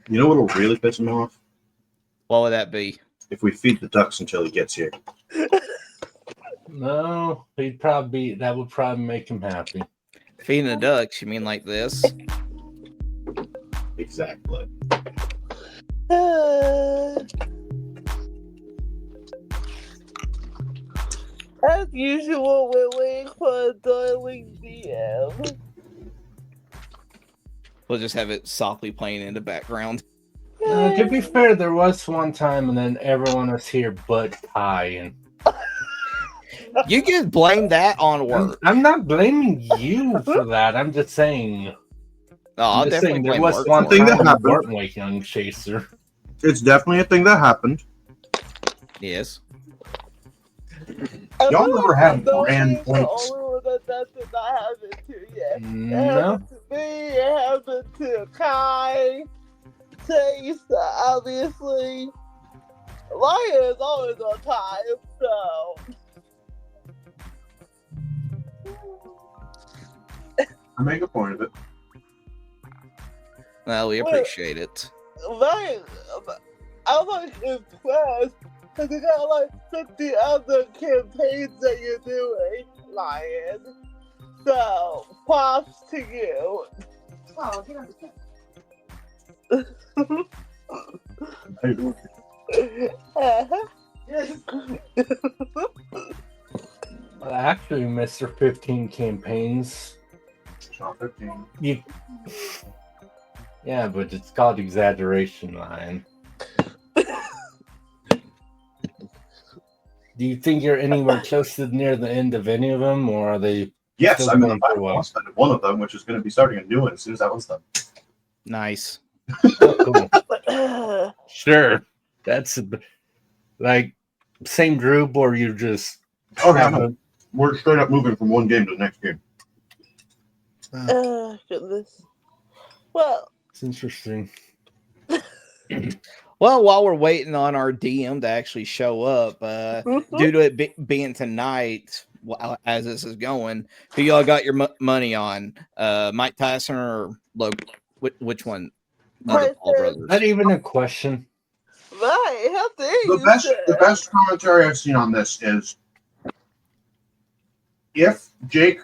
You know what'll really piss him off? What would that be? If we feed the ducks until he gets here. No, that would probably make him happy. Feeding the ducks, you mean like this? Exactly. As usual, we're waiting for a darling DM. We'll just have it softly playing in the background. To be fair, there was one time, and then everyone was here but Ty. And you can blame that on work. I'm not blaming you for that. I'm just saying. I'll definitely there blame was work. one thing time that you happened. weren't like young chaser. It's definitely a thing that happened. Yes. Y'all never had grand points. The only one that did not happen to yet. No. It happened to me. It happened to Kai. Chase, obviously. Lion is always on time, so. I make a point of it. Well, we appreciate it. Right. I'm like impressed because you got like 50 other campaigns that you're doing, Lion. So, props to you. Oh, you understand. Yes. Well, actually, Mr. 15 campaigns. Not 15. Yeah, but it's called exaggeration, Lion. Do you think you're anywhere close to near the end of any of them, or are they? Yes, still I'm in the going for a final while? boss fight of one of them, which is going to be starting a new one as soon as that one's done. Nice. Oh, cool. Sure, that's like same group, or you just Oh, no. We're straight up moving from one game to the next game. Goodness. Well, it's interesting. Well, while we're waiting on our DM to actually show up, due to it being tonight, as this is going, who y'all got your money on? Mike Tyson or Logan? Which one? The Paul brothers. Not even a question. right, how dare you? The best commentary I've seen on this is if Jake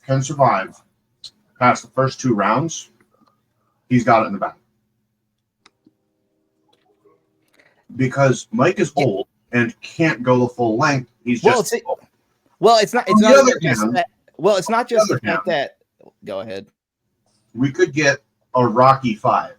can survive past the first 2 rounds, he's got it in the bag. Because Mike is old and can't go the full length. He's just old. Well, it's not. It's On the not other just hand- that. Well, it's not just the the other fact that. Go ahead. We could get a Rocky 5.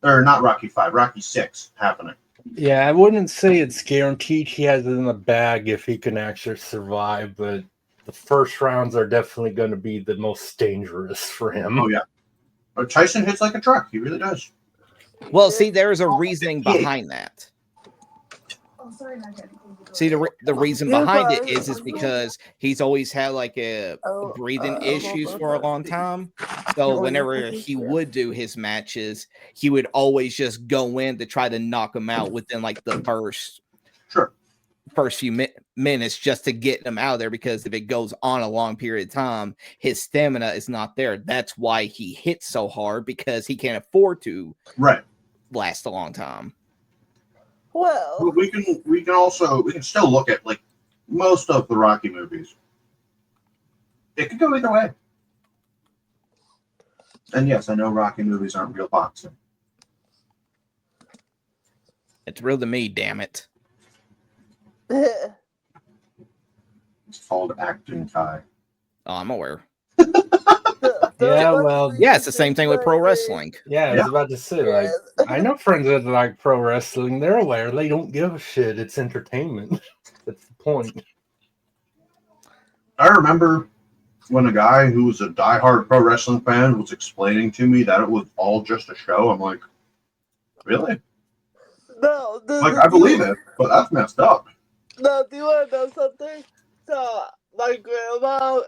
Or not Rocky 5, Rocky 6 happening. Yeah, I wouldn't say it's guaranteed he has it in the bag if he can actually survive, but the first rounds are definitely going to be the most dangerous for him. Oh, yeah. But Tyson hits like a truck. He really does. Well, see, there's a reasoning behind that. Oh, sorry, not yet. See, the reason behind it is because he's always had like a breathing issues for a long time. So whenever he would do his matches, he would always just go in to try to knock him out within like the first few minutes just to get him out of there. Because if it goes on a long period of time, his stamina is not there. That's why he hits so hard, because he can't afford to last a long time. Well, we can still look at like most of the Rocky movies. It could go either way. And yes, I know Rocky movies aren't real boxing. It's real to me, damn it. It's called acting, Kai. Oh, I'm aware. Yeah, well, yeah, it's the same thing with pro wrestling. Yeah, I was about to say, like, I know friends that like pro wrestling. They're aware. They don't give a shit. It's entertainment. That's the point. I remember when a guy who was a diehard pro wrestling fan was explaining to me that it was all just a show. I'm like, really? No. I believe it, but that's messed up. No, do you want to know something? So, my grandma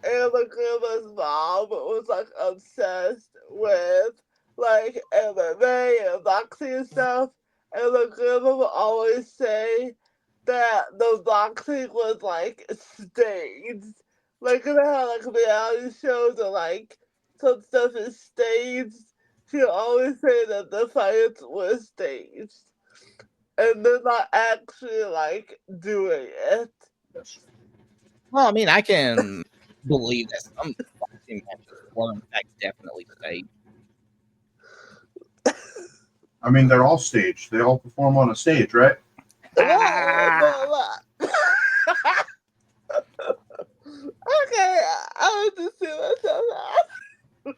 and my grandma's mom was like obsessed with like MMA and boxing and stuff, and my grandma would always say that the boxing was like staged. Like, you know how like reality shows are like some stuff is staged. she always say that the fights were staged, and they're not actually like doing it. Yes. Well, I mean, I can believe that some boxing matches were in fact definitely staged. I mean, they're all staged. They all perform on a stage, right? Ah! But okay, I would just see myself out.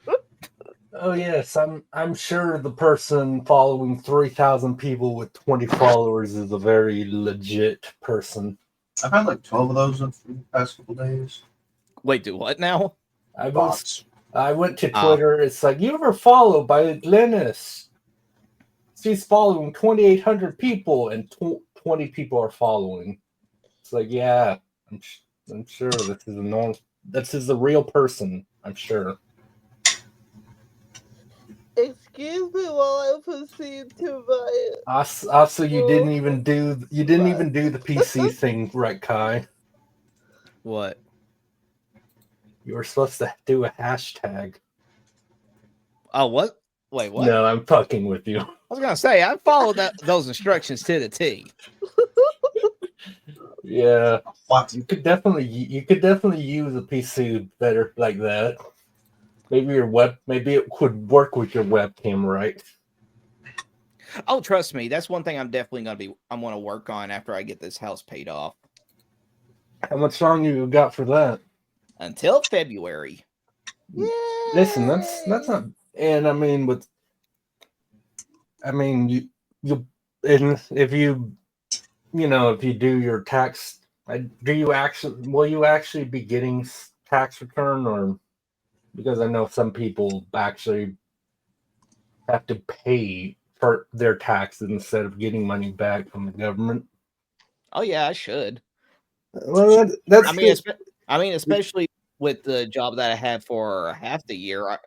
Oh yes, I'm sure the person following 3,000 people with 20 followers is a very legit person. I've had like 12 of those in the past couple days. Wait, do what now? I Bots. went to Twitter. It's like, you were followed by Glennis. She's following 2,800 people, and 20 people are following. It's like, yeah, I'm sure this is a normal. This is a real person. I'm sure. Excuse me while I proceed to my. Also, you didn't even do the PC thing, right, Kai? What? You were supposed to do a hashtag. Oh, what? Wait, what? No, I'm fucking with you. I was gonna say I followed those instructions to the T. Yeah, What? you could definitely use a PC better like that. Maybe it could work with your webcam, right? Oh, trust me, that's one thing I'm definitely I'm gonna work on after I get this house paid off. How much longer you got for that? Until February. Yay! Listen, that's not. And I mean, you and if you do your tax, will you actually be getting tax return, or because I know some people actually have to pay for their taxes instead of getting money back from the government. Oh yeah, I should. Well, that's I mean, especially with the job that I had for half the year.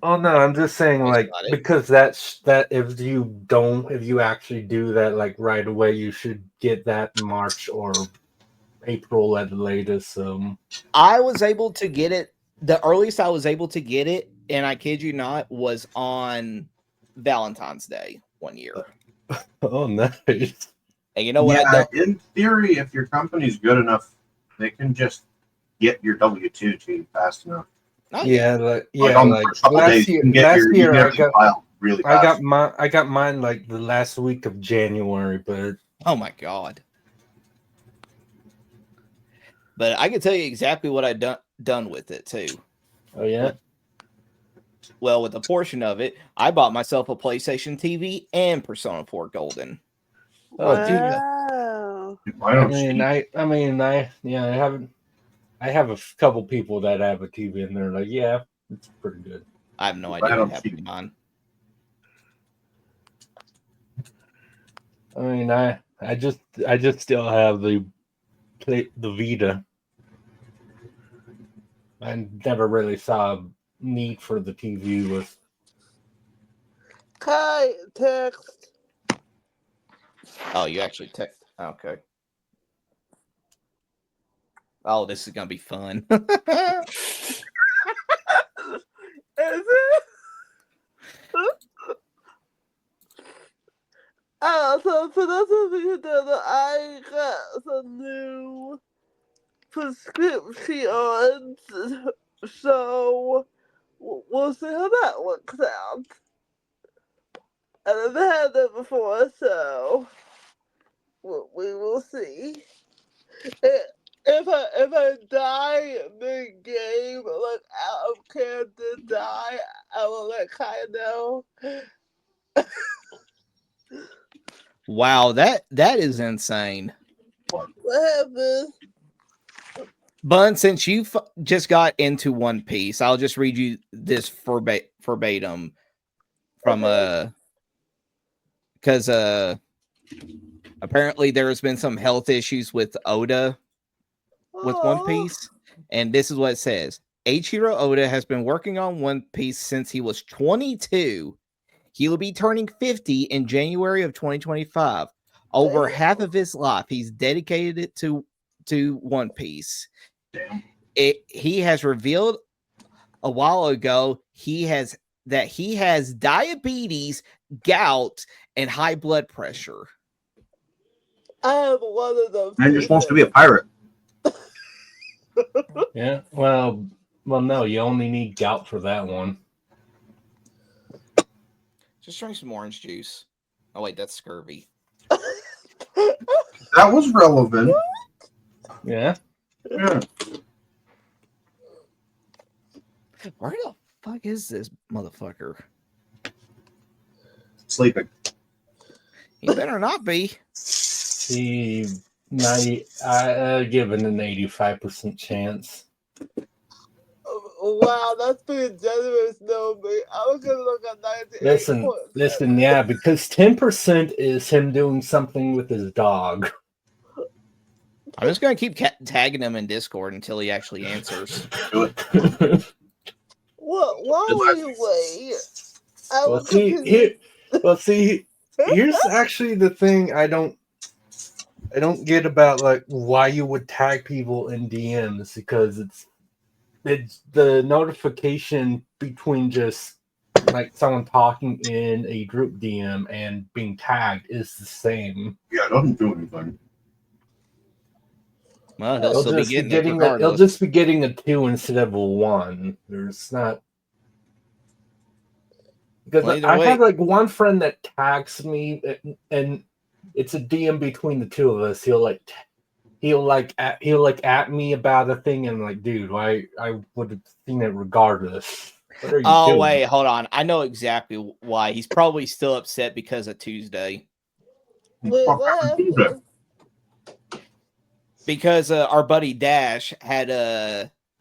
Oh no, I'm just saying, That's like, about it. because that if you actually do that like right away, you should get that in March or April at the latest. I was able to get it. The earliest I was able to get it, and I kid you not, was on Valentine's Day one year. Oh, nice. And you know what I Yeah, done? in theory, if your company's good enough, they can just get your W-2 to you fast enough. Oh, Yeah, Like on the first couple days, you can get your you can get filed really fast. I got mine like the last week of January, but Oh my god. But I can tell you exactly what I done with it too. oh yeah. Well, with a portion of it, I bought myself a PlayStation TV and Persona 4 Golden. Oh, dude. Wow. I have a couple people that have a TV and they're like, yeah, it's pretty good. I have no idea what happened to mine. I mean, I just still have the Vita. I never really saw a need for the TV with. Kai, text. Oh, you actually text. Okay. Oh, this is gonna be fun. Is it? So for those of you who don't know, I got some new prescriptions, so we'll see how that works out. And I've had that before, so we will see. If I die mid-game, like out of character die, I will let Kaya know. Wow, that is insane. What happened? Bun, since you just got into One Piece, I'll just read you this verbatim from because apparently there has been some health issues with Oda with One Piece, and this is what it says: Eiichiro Oda has been working on One Piece since he was 22. He will be turning 50 in January of 2025. Over half of his life, he's dedicated it to One Piece. He has revealed a while ago he has that he has diabetes, gout, and high blood pressure. I have one of those. Man just wants to be a pirate. Yeah. Well, no. You only need gout for that one. Just drink some orange juice. Oh wait, that's scurvy. That was relevant. Yeah. Yeah. Where the fuck is this motherfucker? Sleeping. He better not be. I give it an 85% chance. Wow, that's pretty generous, Nomi. I was gonna look at 98. Listen, yeah, because 10% is him doing something with his dog. I'm just gonna keep tagging him in Discord until he actually answers. Do it. What? Why would you wait? Here's actually the thing I don't get about like why you would tag people in DMs, because it's the notification between just like someone talking in a group DM and being tagged is the same. Yeah, it doesn't do anything. Well, he'll still be getting it he'll regardless. just be getting a 2 instead of a 1. There's not. Because Well, either I way- have like one friend that tags me, and it's a DM between the two of us. He'll at me about a thing, and I'm like, dude, I would have seen it regardless. What are you doing? Wait, hold on. I know exactly why. He's probably still upset because of Tuesday. Wait, Fuck what happened happened? Tuesday? Because our buddy Dash had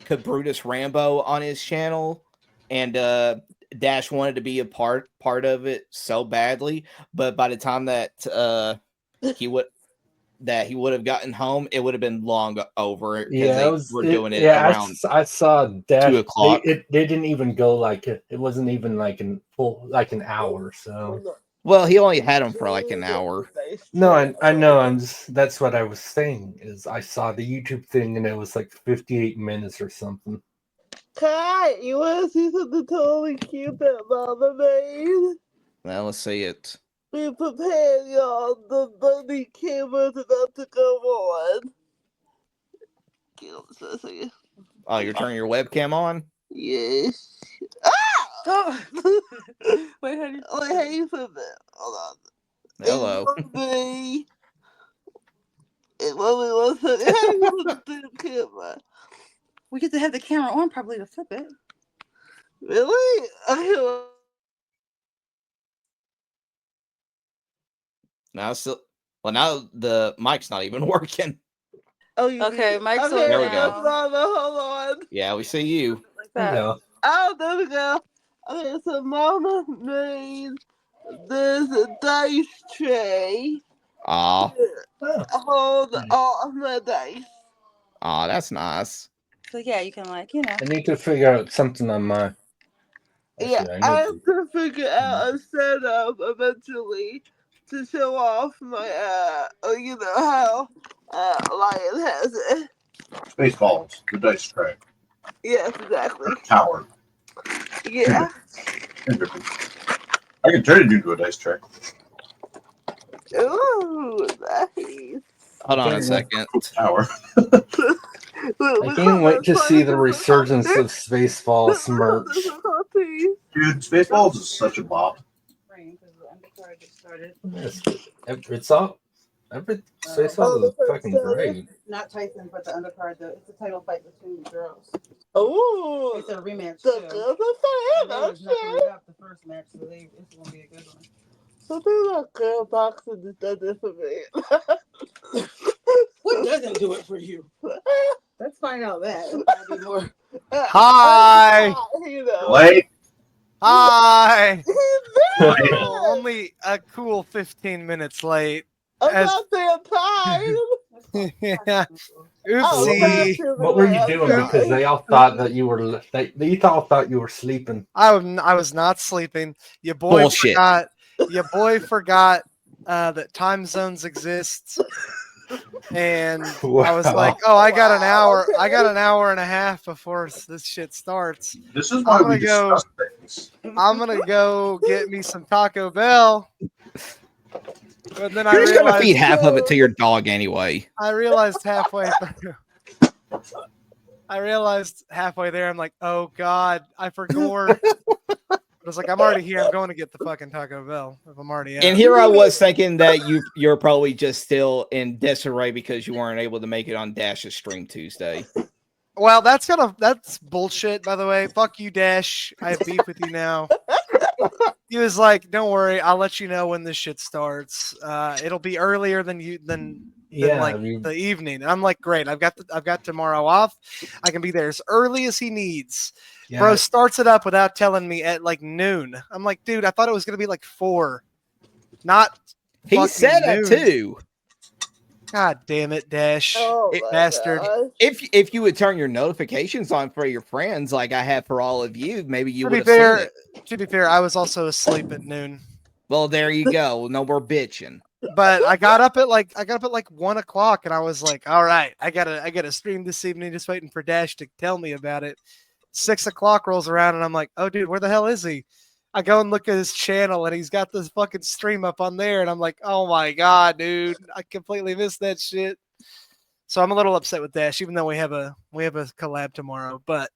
Cabrutus Rambo on his channel, and Dash wanted to be a part of it so badly, but by the time that he would have gotten home, it would have been long over. Yeah, we're doing it yeah, around I saw that 2 o'clock. They didn't even go like it wasn't even like an hour. So Well, he only had him for like an hour. no, I know. That's what I was saying. Is I saw the YouTube thing and it was like 58 minutes or something. Kai, you want to see something totally cute that Mama made? Well, let's see it. Be prepared, y'all. The bunny camera's about to go on. Give us a second. Oh, you're turning your webcam on? Yes. Oh. Wait, how do you? Wait, how you put that? Hold on. Hello. It won't be 1 second. How you put the camera? We get to have the camera on probably to flip it. Really? Okay. Now the mic's not even working. Oh, you Okay, mean- mic's okay, on There we go. Hold on. Yeah, we see you. Like that. Yeah. Oh, there we go. Okay, so Mama made this dice tray. Aw, Hold all of my dice. that's nice. So yeah, you can like I need to figure out something on my. Yeah, Actually, I I have need to figure out a setup eventually to show off my, how Lion has it. Spaceballs, the dice tray, Yes, exactly. tower. Yeah. Interesting. I can turn it into a dice tray. Ooh, nice. Hold on a second. Tower. I can't wait to see the resurgence of Spaceballs merch. Dude, Spaceballs is such a bop. It's all. Spaceballs is fucking great. Not Tyson, but the undercard. It's a title fight between the girls. Ooh, It's a rematch the too. girls And are they was nothing fan, okay. without the first match, so it's gonna be a good one. Something about girl boxing is done it for me. What doesn't do it for you? Let's find out that. It'll probably be more. Hi. You know. Wait. Hi. He's Only a cool 15 minutes late. I'm As- not that tired. Yeah. Oh, Oopsie. What were you doing? Because they all thought that you were. They all thought you were sleeping. I was not sleeping. Your boy Bullshit. forgot. Your boy forgot that time zones exist. And I was Wow. like, "Oh, I got an Wow, hour. okay. I got an hour and a half before this shit starts." This is why I'm we gonna go- discussed it. I'm gonna go get me some Taco Bell. But then I You're just gonna feed realized half of it to your dog anyway. I realized halfway through. I realized halfway there, I'm like, oh God, I forgot. I was like, I'm already here. I'm going to get the fucking Taco Bell if I'm already out. And here I was thinking that you're probably just still in disarray because you weren't able to make it on Dash's stream Tuesday. Well, that's bullshit, by the way. Fuck you, Dash. I have beef with you now. He was like, "Don't worry, I'll let you know when this shit starts. It'll be earlier than the evening." And I'm like, "Great, I've got tomorrow off. I can be there as early as he needs." Yeah. Bro starts it up without telling me at like noon. I'm like, "Dude, I thought it was gonna be like 4, not." He said noon. that too. God damn it, Dash, bastard! gosh. If you would turn your notifications on for your friends, like I have for all of you, maybe you To would be have seen fair, it. to be fair, I was also asleep at noon. Well, there you go. No more bitching. But I got up at like 1 o'clock, and I was like, "All right, I gotta stream this evening." Just waiting for Dash to tell me about it. 6 o'clock rolls around, and I'm like, "Oh, dude, where the hell is he?" I go and look at his channel, and he's got this fucking stream up on there, and I'm like, "Oh my God, dude, I completely missed that shit." So I'm a little upset with Dash, even though we have a collab tomorrow. But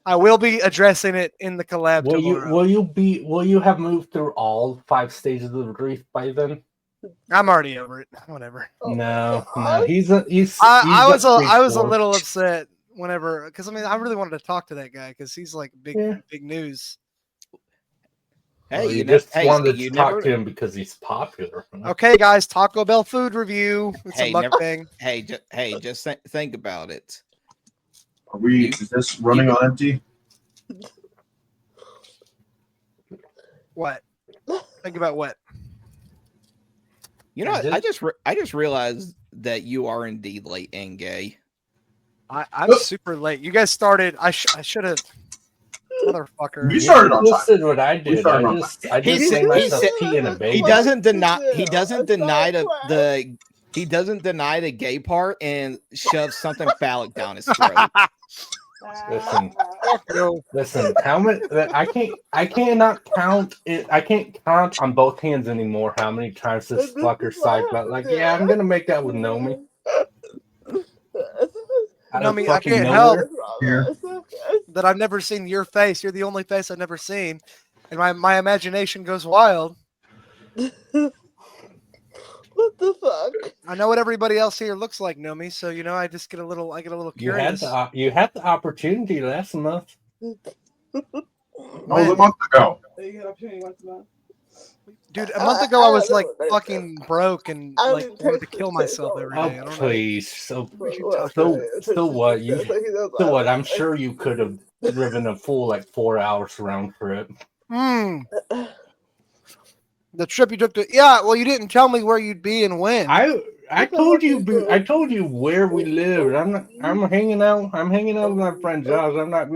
I will be addressing it in the collab tomorrow. Will you have moved through all 5 stages of grief by then? I'm already over it. Whatever. No, gosh. he's I was a four. little upset whenever, because I mean I really wanted to talk to that guy because he's like big news. Hey, Well, you just hey, wanted you to talk never, to him because he's popular. Okay, guys, Taco Bell food review. It's Hey, a never- mukbang. Hey, just think about it. Is this running on empty? What? Think about what? You know, I just realized that you are indeed late and gay. I'm super late. You guys started. I should have. Motherfucker. You started on Just time. did what I We did. started I on just He made said- myself he pee in a baby. He doesn't deny Class. he doesn't deny the gay part and shoves something phallic down his throat. Listen. Fuck you. Listen, how many? I cannot count it. I can't count on both hands anymore how many times this fucker psyched out. Like, yeah, I'm gonna make out with Nomi. Out of Nomi, I fucking can't nowhere. Here. That I've never seen your face. You're the only face I've never seen, and my imagination goes wild. What the fuck? I know what everybody else here looks like, Nomi. So you know, I get a little curious. You had the opportunity last month. That was a month ago. You get opportunity once a month. Dude, a month ago I was like fucking broke and I like didn't wanted to text kill you, myself so- every day. I Oh don't know. please! So So what? So what? I'm sure you could have driven a full like 4 hours round trip. The trip you took to well, you didn't tell me where you'd be and when. I told you where we lived. I'm hanging out with my friend Josh. I'm not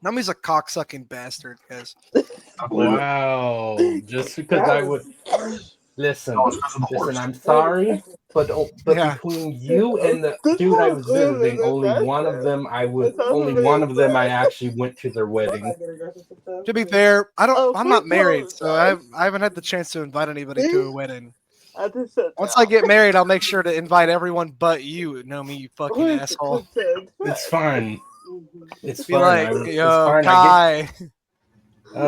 Nomi's a cocksucking bastard, guys. I believe it. wow. Just because I would listen. No, it's because of the horse. Listen, I'm sorry, but Yeah. between you and the dude I was visiting, only one of them I actually went to their wedding. To be fair, Oh, I'm not please married, don't, so guys. I haven't had the chance to invite anybody to a wedding. I just said Once I get married, I'll make sure to invite everyone but you, Nomi, you fucking Please asshole. consent. It's fine. It's Be fine. like, it's yo, fine. Kai.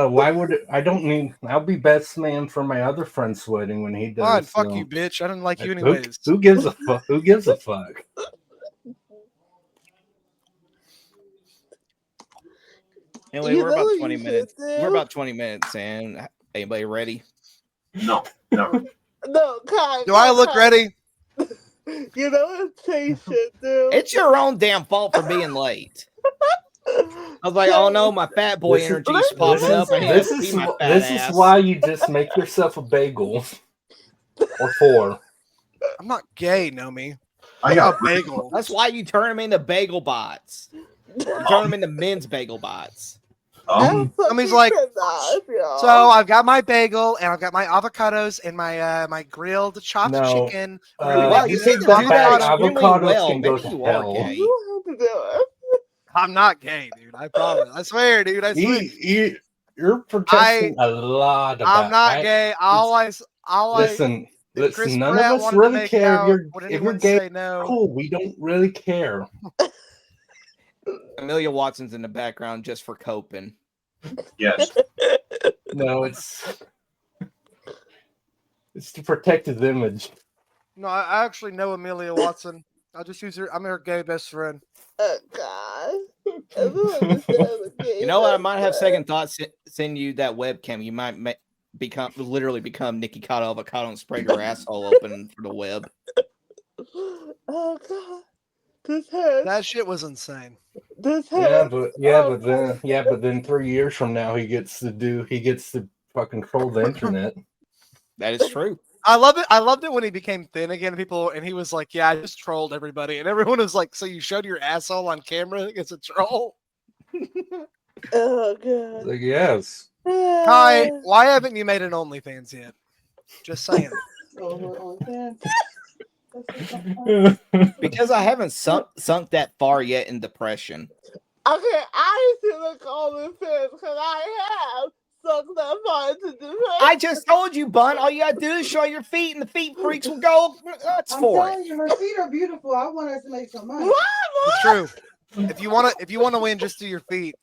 Why would I don't need? I'll be best man for my other friend's wedding when he does. Fine, fuck so. you, bitch. I didn't like you Who- anyways. Who gives a fuck? Who gives a fuck? Anyway, You we're know about what 20 you should minutes. do? We're about 20 minutes, and anybody ready? No, never. No, Kai. Do I look Kai. ready? You know what Tay should do? It's your own damn fault for being late. I was like, oh no, my fat boy This is- energy's popping up. I need This to see is my fat this ass. is why you just make yourself a bagel or 4. I'm not gay, Nomi. I A got bagel. That's why you turn them into bagel bots. You turn them into men's bagel bots. Nomi's like, so I've got my bagel and I've got my avocados and my my grilled chopped No. chicken. Wow, you You seem need to do that avocado extremely avocados well. can go Maybe to you are hell. gay. You have to do it. I'm not gay, dude. I promise. I swear, dude. I swear. You're protesting a lot of I'm that, not right? gay. Listen, Chris none Pratt of us wanted to really make care out. Would if you're anyone gay. say no? Cool, we don't really care. Amelia Watson's in the background just for coping. Yes. No, it's to protect his image. No, I actually know Amelia Watson. I'll just use her. I'm her gay best friend. Oh God. Everyone is so gay. You know what? I might have second thoughts. Send you that webcam. You might literally become Nikki Cotto Avocado and spread your asshole open for the web. Oh God. This hurts. That shit was insane. This hurts. But then 3 years from now he gets to fucking troll the internet. That is true. I love it. I loved it when he became thin again. And he was like, "Yeah, I just trolled everybody," and everyone was like, "So you showed your asshole on camera as a troll?" Oh God. Like, yes. Kai, why haven't you made an OnlyFans yet? Just saying. Because I haven't sunk that far yet in depression. Okay, I used to look all the things because I have sunk that far into depression. I just told you, Bun. All you gotta do is show your feet, and the feet freaks will go nuts for telling it. you, her feet are beautiful. I want us to make some money. It's true. If you want to win, just do your feet,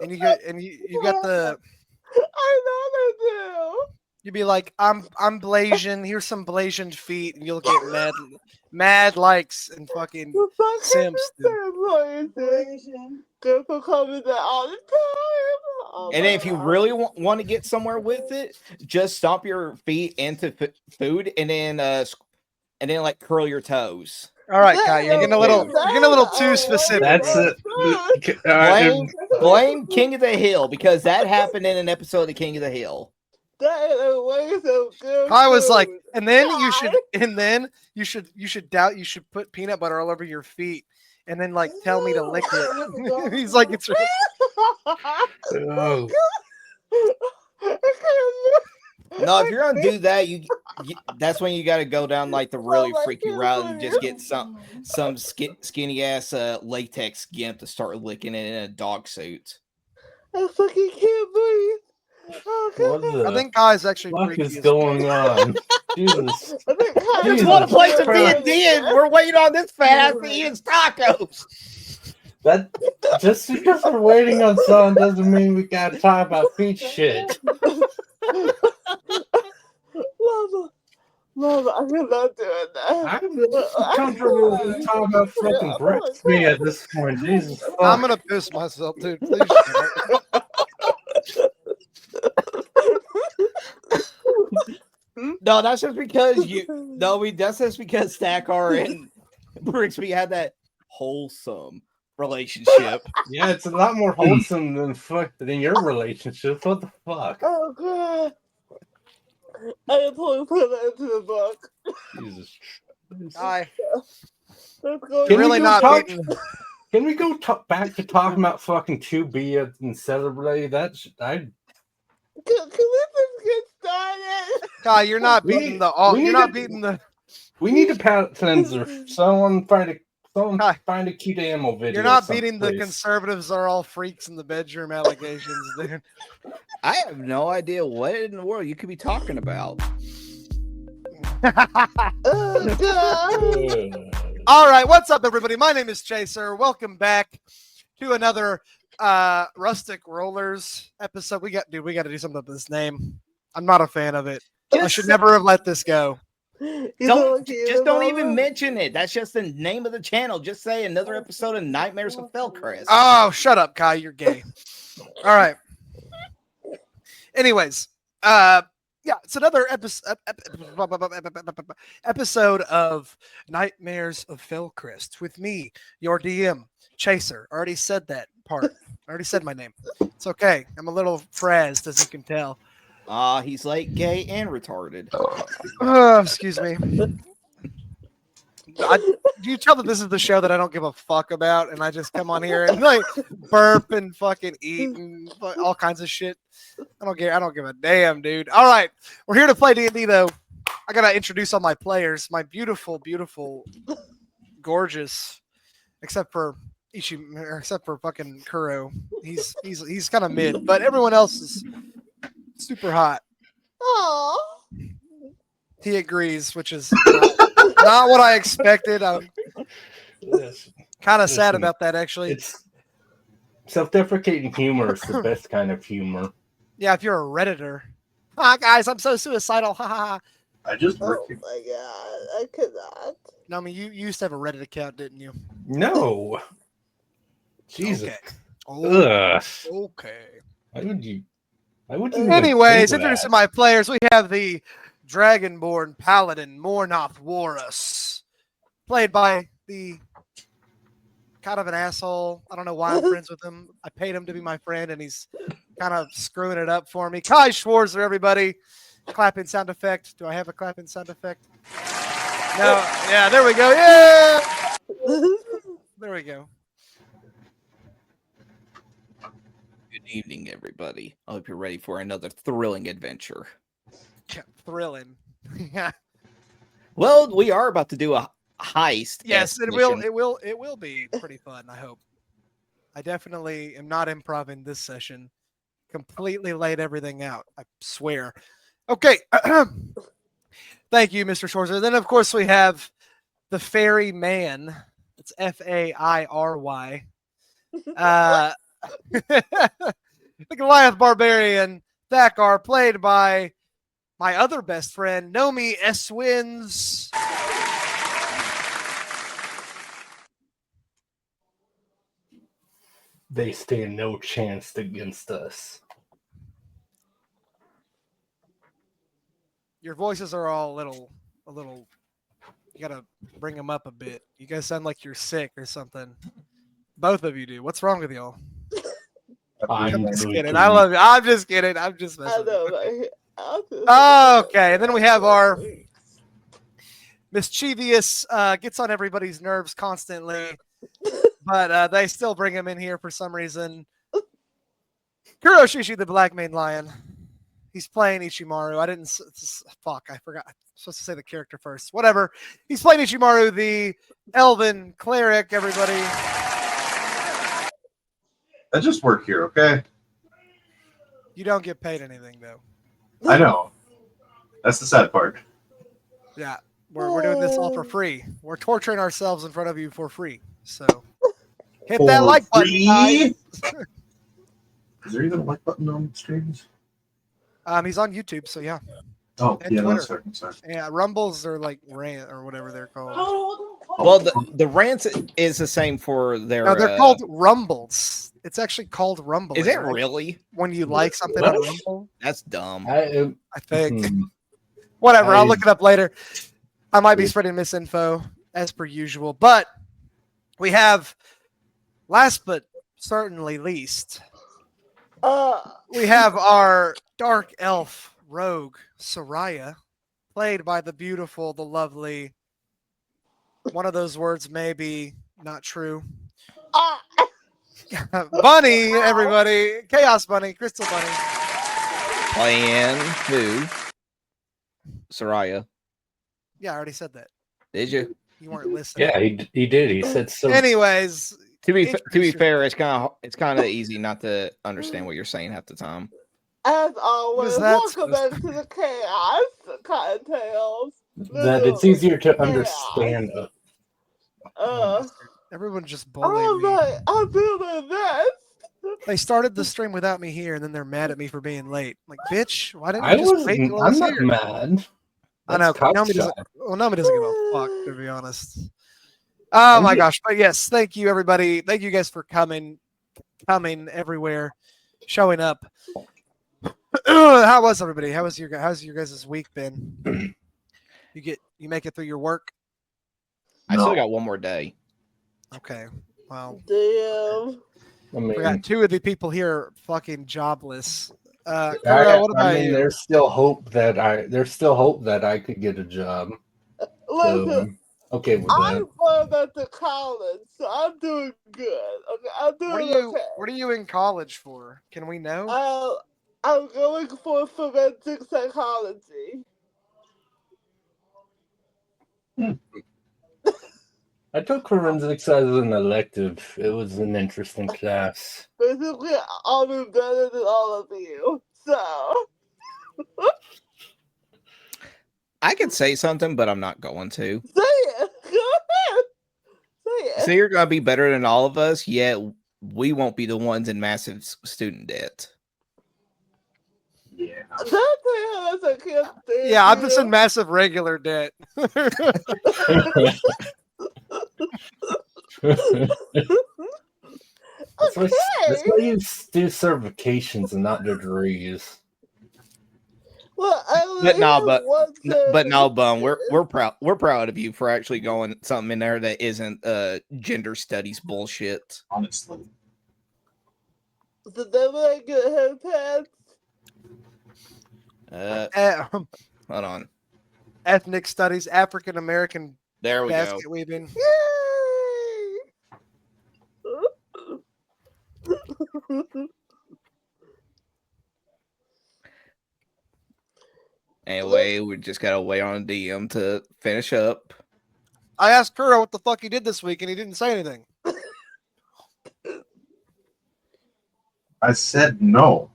and you got the. I know they do. You'd be like, I'm Blasian. Here's some Blasian feet, and you'll get mad likes and fucking simps. Good for coming there all the time. Oh And my then if you God. really want to get somewhere with it, just stomp your feet into food, and then like curl your toes. All right, Kai, you're getting a little too specific. That's it. Blame King of the Hill, because that happened in an episode of King of the Hill. That is a waste of good I was like, food. and then God. you should put peanut butter all over your feet, and then like tell me to lick it. He's like, it's. Oh. No, if you're gonna do that, you that's when you got to go down like the really freaky route and just get some skinny ass latex gimp to start licking it in a dog suit. I fucking can't breathe. Oh, What God. the I think Kai's actually fuck freaky is as going on? Jesus. I think I just Jesus want to play some Christ. D&D, and we're waiting on this fat ass to eat his tacos. That just because we're waiting on someone doesn't mean we gotta talk about feet shit. Mama, I cannot do it now. I'm comfortable with talking about fucking breast me at this point. Jesus fuck. I'm gonna piss myself, dude. Please shut up. No, that's just because that's just because Thakar and Brixby had that wholesome relationship. Yeah, it's a lot more wholesome than your relationship. What the fuck? Oh, God. I am totally put that into the book. Jesus. Kai, Let's go. Can we really go not talk- beating. Can we go back to talking about fucking 2B and celebrate that? Can we just get started? Kai, you're not We beating need- the. we You're need not to- beating the. We need a palate cleanser. Someone Hi. find a cute animal video. You're not or something, beating the please. conservatives are all freaks in the bedroom allegations, dude. I have no idea what in the world you could be talking about. Oh, God. All right, what's up, everybody? My name is Chaser. Welcome back to another Rustic Rollers episode. We got to do something with this name. I'm not a fan of it. I should never have let this go. Don't even mention it. That's just the name of the channel. Just say another episode of Nightmares of Fellcrest. Oh, shut up, Kai. You're gay. All right. Anyways, yeah, it's another episode of Nightmares of Fellcrest with me, your DM, Chaser. I already said that part. I already said my name. It's okay. I'm a little frazzed, as you can tell. He's like gay and retarded. Excuse me. Do you tell that this is the show that I don't give a fuck about, and I just come on here and like burp and fucking eat and all kinds of shit? I don't care. I don't give a damn, dude. All right, we're here to play D&D though. I gotta introduce all my players. My beautiful, beautiful, gorgeous, except for except for fucking Kuro. He's kind of mid, but everyone else is super hot. Aww. He agrees, which is not what I expected. I'm kind of sad about that, actually. It's self-deprecating humor is the best kind of humor. Yeah, if you're a Redditor. Ah, guys, I'm so suicidal. Ha ha ha. I just Oh my god, I cannot. Nomi, you used to have a Reddit account, didn't you? No. Jesus. Okay. Oh, Ugh. okay. Why would you even Anyways, think introducing that? my players, we have the Dragonborn Paladin Mornoth Warus, played by the kind of an asshole. I don't know why I'm friends with him. I paid him to be my friend, and he's kind of screwing it up for me. Kai Schwarzer, everybody. Clapping sound effect. Do I have a clapping sound effect? No. Yeah, there we go. Yeah. There we go. Good evening, everybody. I hope you're ready for another thrilling adventure. Yeah, thrilling. Yeah. Well, we are about to do a heist. Yes, it mission. will be pretty fun, I hope. I definitely am not improvising this session. Completely laid everything out. I swear. Okay. Thank you, Mr. Schwarzer. Then, of course, we have the Fairy Man. It's Fairy. The Goliath Barbarian, Thakar, played by my other best friend, Nomi Eswins. They stand no chance against us. Your voices are all a little. You gotta bring them up a bit. You guys sound like you're sick or something. Both of you do. What's wrong with y'all? I'm just kidding. I love you. I'm just kidding. I'm just I messing. know, Okay. like, Okay, and then we have our mischievous, gets on everybody's nerves constantly, but they still bring him in here for some reason. Kuroshishi, the Black Mane Lion. He's playing Ichimaru. I didn't. Fuck, I forgot. I'm supposed to say the character first. Whatever. He's playing Ichimaru, the Elven Cleric, everybody. I just work here, okay? You don't get paid anything, though. I know. That's the sad part. Yeah, we're doing this all for free. We're torturing ourselves in front of you for free. So hit that For like button, free? guys. Is there even a like button on streams? He's on YouTube, so yeah. Oh, And yeah, Twitter. that's certain. Sorry. Yeah, Rumbles are like rant or whatever they're called. Well, the rants is the same for their. No, they're called Rumbles. It's actually called Rumble. Is it really? When you like something What? on Rumble? That's dumb. I think. Whatever, I'll look it up later. I might be spreading misinfo as per usual, but we have, last but certainly least, we have our dark elf rogue Saryah, played by the beautiful, the lovely. One of those words may be not true. Bunny, everybody, Chaos Bunny, Crystal Bunny. Playing who? Saryah. Yeah, I already said that. Did you? You weren't listening. Yeah, he did. He said so. Anyways, To be fair, it's kind of easy not to understand what you're saying half the time. as always, that welcome back to the Chaos Cocktails. That it's easier to understand. everyone just bullying me. Alright, I'm doing this. They started the stream without me here, and then they're mad at me for being late. I'm like, bitch, why didn't I you just wait till I I'm was not here? mad. I know. That's Cops Nomi doesn't, job. well, Nomi doesn't give a fuck, to be honest. Oh my gosh. But yes, thank you, everybody. Thank you guys for coming everywhere, showing up. How was everybody? How's your guys' week been? You make it through your work? I still got one more day. Okay. Wow. Damn. I mean, We got two of the people here fucking jobless. Kuro, what about you? there's still hope that I could get a job. Listen, Okay with I'm that. going back to college, so I'm doing good. Okay, I'm doing okay. What are you in college for? Can we know? I'm going for forensic psychology. I took forensics as an elective. It was an interesting class. Basically, I'll be better than all of you. So. I could say something, but I'm not going to. Say it. Go ahead. Say it. So you're going to be better than all of us, yet we won't be the ones in massive student debt. Yeah. That's a kid thing. Yeah, I'm just in massive regular debt. That's why Okay. you do certifications and not degrees. Well, I only But no, have but one but no, Bum, certification. we're proud of you for actually going something in there that isn't gender studies bullshit. Honestly. So then when I get hair pads, Hold on. Ethnic studies, African American There we basket go. weaving. yay! Anyway, we just gotta wait on DM to finish up. I asked Kuro what the fuck he did this week, and he didn't say anything. I said no.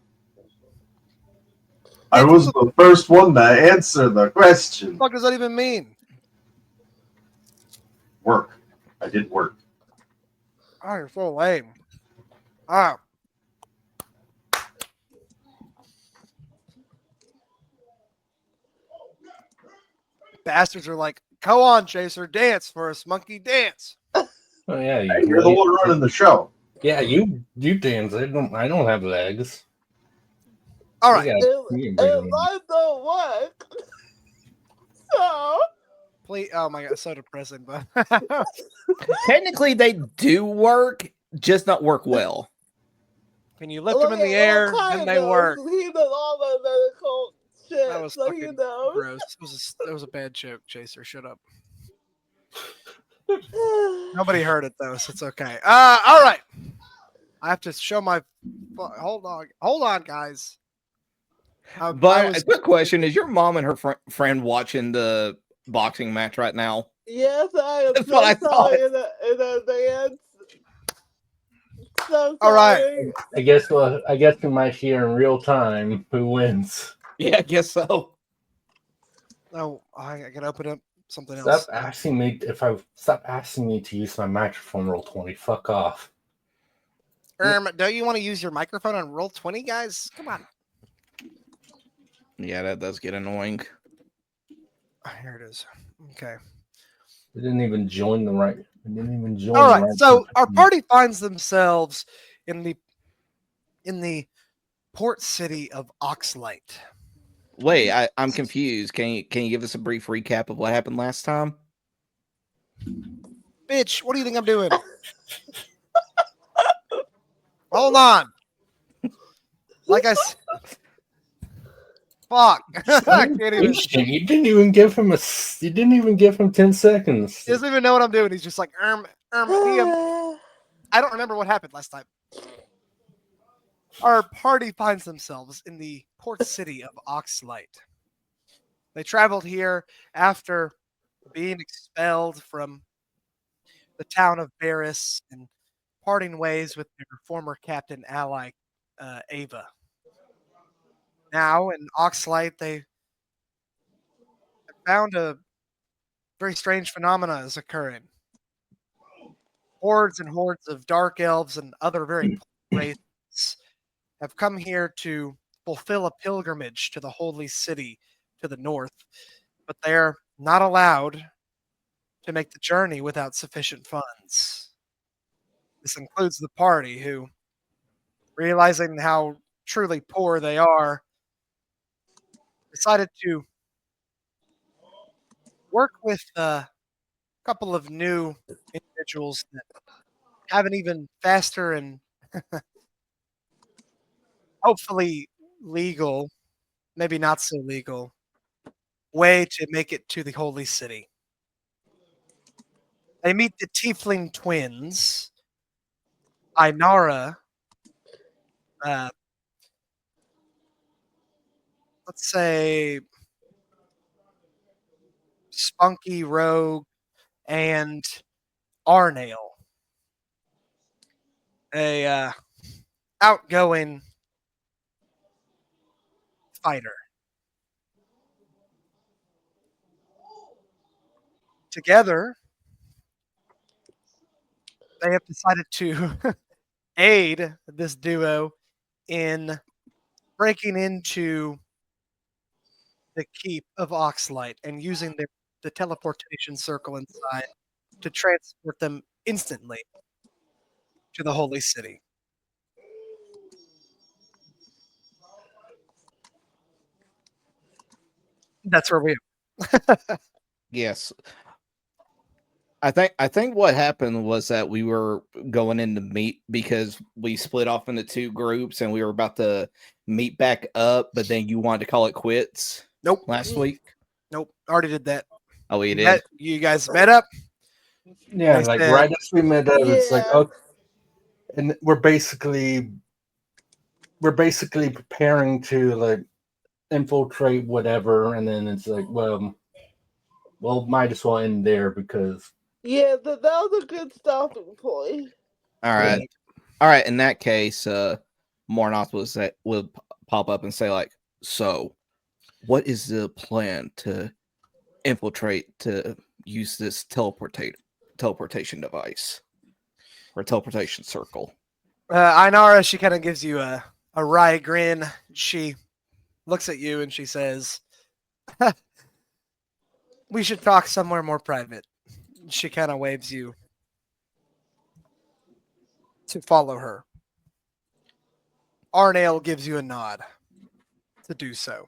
I was the first one to answer the question. What the fuck does that even mean? Work. I did work. Oh, you're so lame. Ah. Bastards are like, go on, Chaser, dance for us, monkey, dance. Oh yeah, Hey, you're the one running the show. Yeah, you dance. I don't have legs. All right. Mine don't work. So. Please. Oh my god, so depressing, but Technically, they do work, just not work well. Can you lift them in the air? Then they work. He does all the medical shit. That was so fucking he knows. gross. That was a bad joke, Chaser. Shut up. Nobody heard it though, so it's okay. All right. I have to show my. Hold on, guys. But a quick question: is your mom and her friend watching the boxing match right now? Yes, I am. That's what I thought. In advance. So all right. I guess we might hear in real time who wins. Yeah, I guess so. Oh, I can open up something Stop else. asking me to use my microphone. Roll20. Fuck off. Do you want to use your microphone on Roll20, guys? Come on. Yeah, that does get annoying. Here it is. Okay. They didn't even join the right. They didn't even join. All right. So our party finds themselves in the port city of Oxlight. Wait, I'm confused. Can you give us a brief recap of what happened last time? Bitch, what do you think I'm doing? Hold on. Like I said. Fuck. I can't even. You didn't even give him 10 seconds. He doesn't even know what I'm doing. He's just like, DM. I don't remember what happened last time. Our party finds themselves in the port city of Oxlight. They traveled here after being expelled from the town of Barris and parting ways with their former captain ally, Ava. Now in Oxlight, they found a very strange phenomena is occurring. Hordes and hordes of dark elves and other very races have come here to fulfill a pilgrimage to the holy city to the north, but they're not allowed to make the journey without sufficient funds. This includes the party who, realizing how truly poor they are, decided to work with a couple of new individuals that have an even faster and hopefully legal, maybe not so legal, way to make it to the holy city. They meet the tiefling twins, Ainara, let's say Spunky Rogue, and Arnail, a outgoing fighter. Together, they have decided to aid this duo in breaking into the keep of Oxlight and using the teleportation circle inside to transport them instantly to the holy city. That's where we are. Yes. I think what happened was that we were going in to meet because we split off into two groups and we were about to meet back up, but then you wanted to call it quits Nope. last week. Nope. Already did that. Oh, we did. You guys met up. Yeah, They like said- right as we met up, it's like, Yeah. okay. And we're basically preparing to like infiltrate whatever, and then it's like, well, might as well end there because Yeah, that was a good stopping point. All right. All right. In that case, Mornoth would pop up and say, like, so what is the plan to infiltrate to use this teleportation device or teleportation circle? Ainara, she kind of gives you a wry grin. She looks at you and she says, we should talk somewhere more private. She kind of waves you to follow her. Arnail gives you a nod to do so.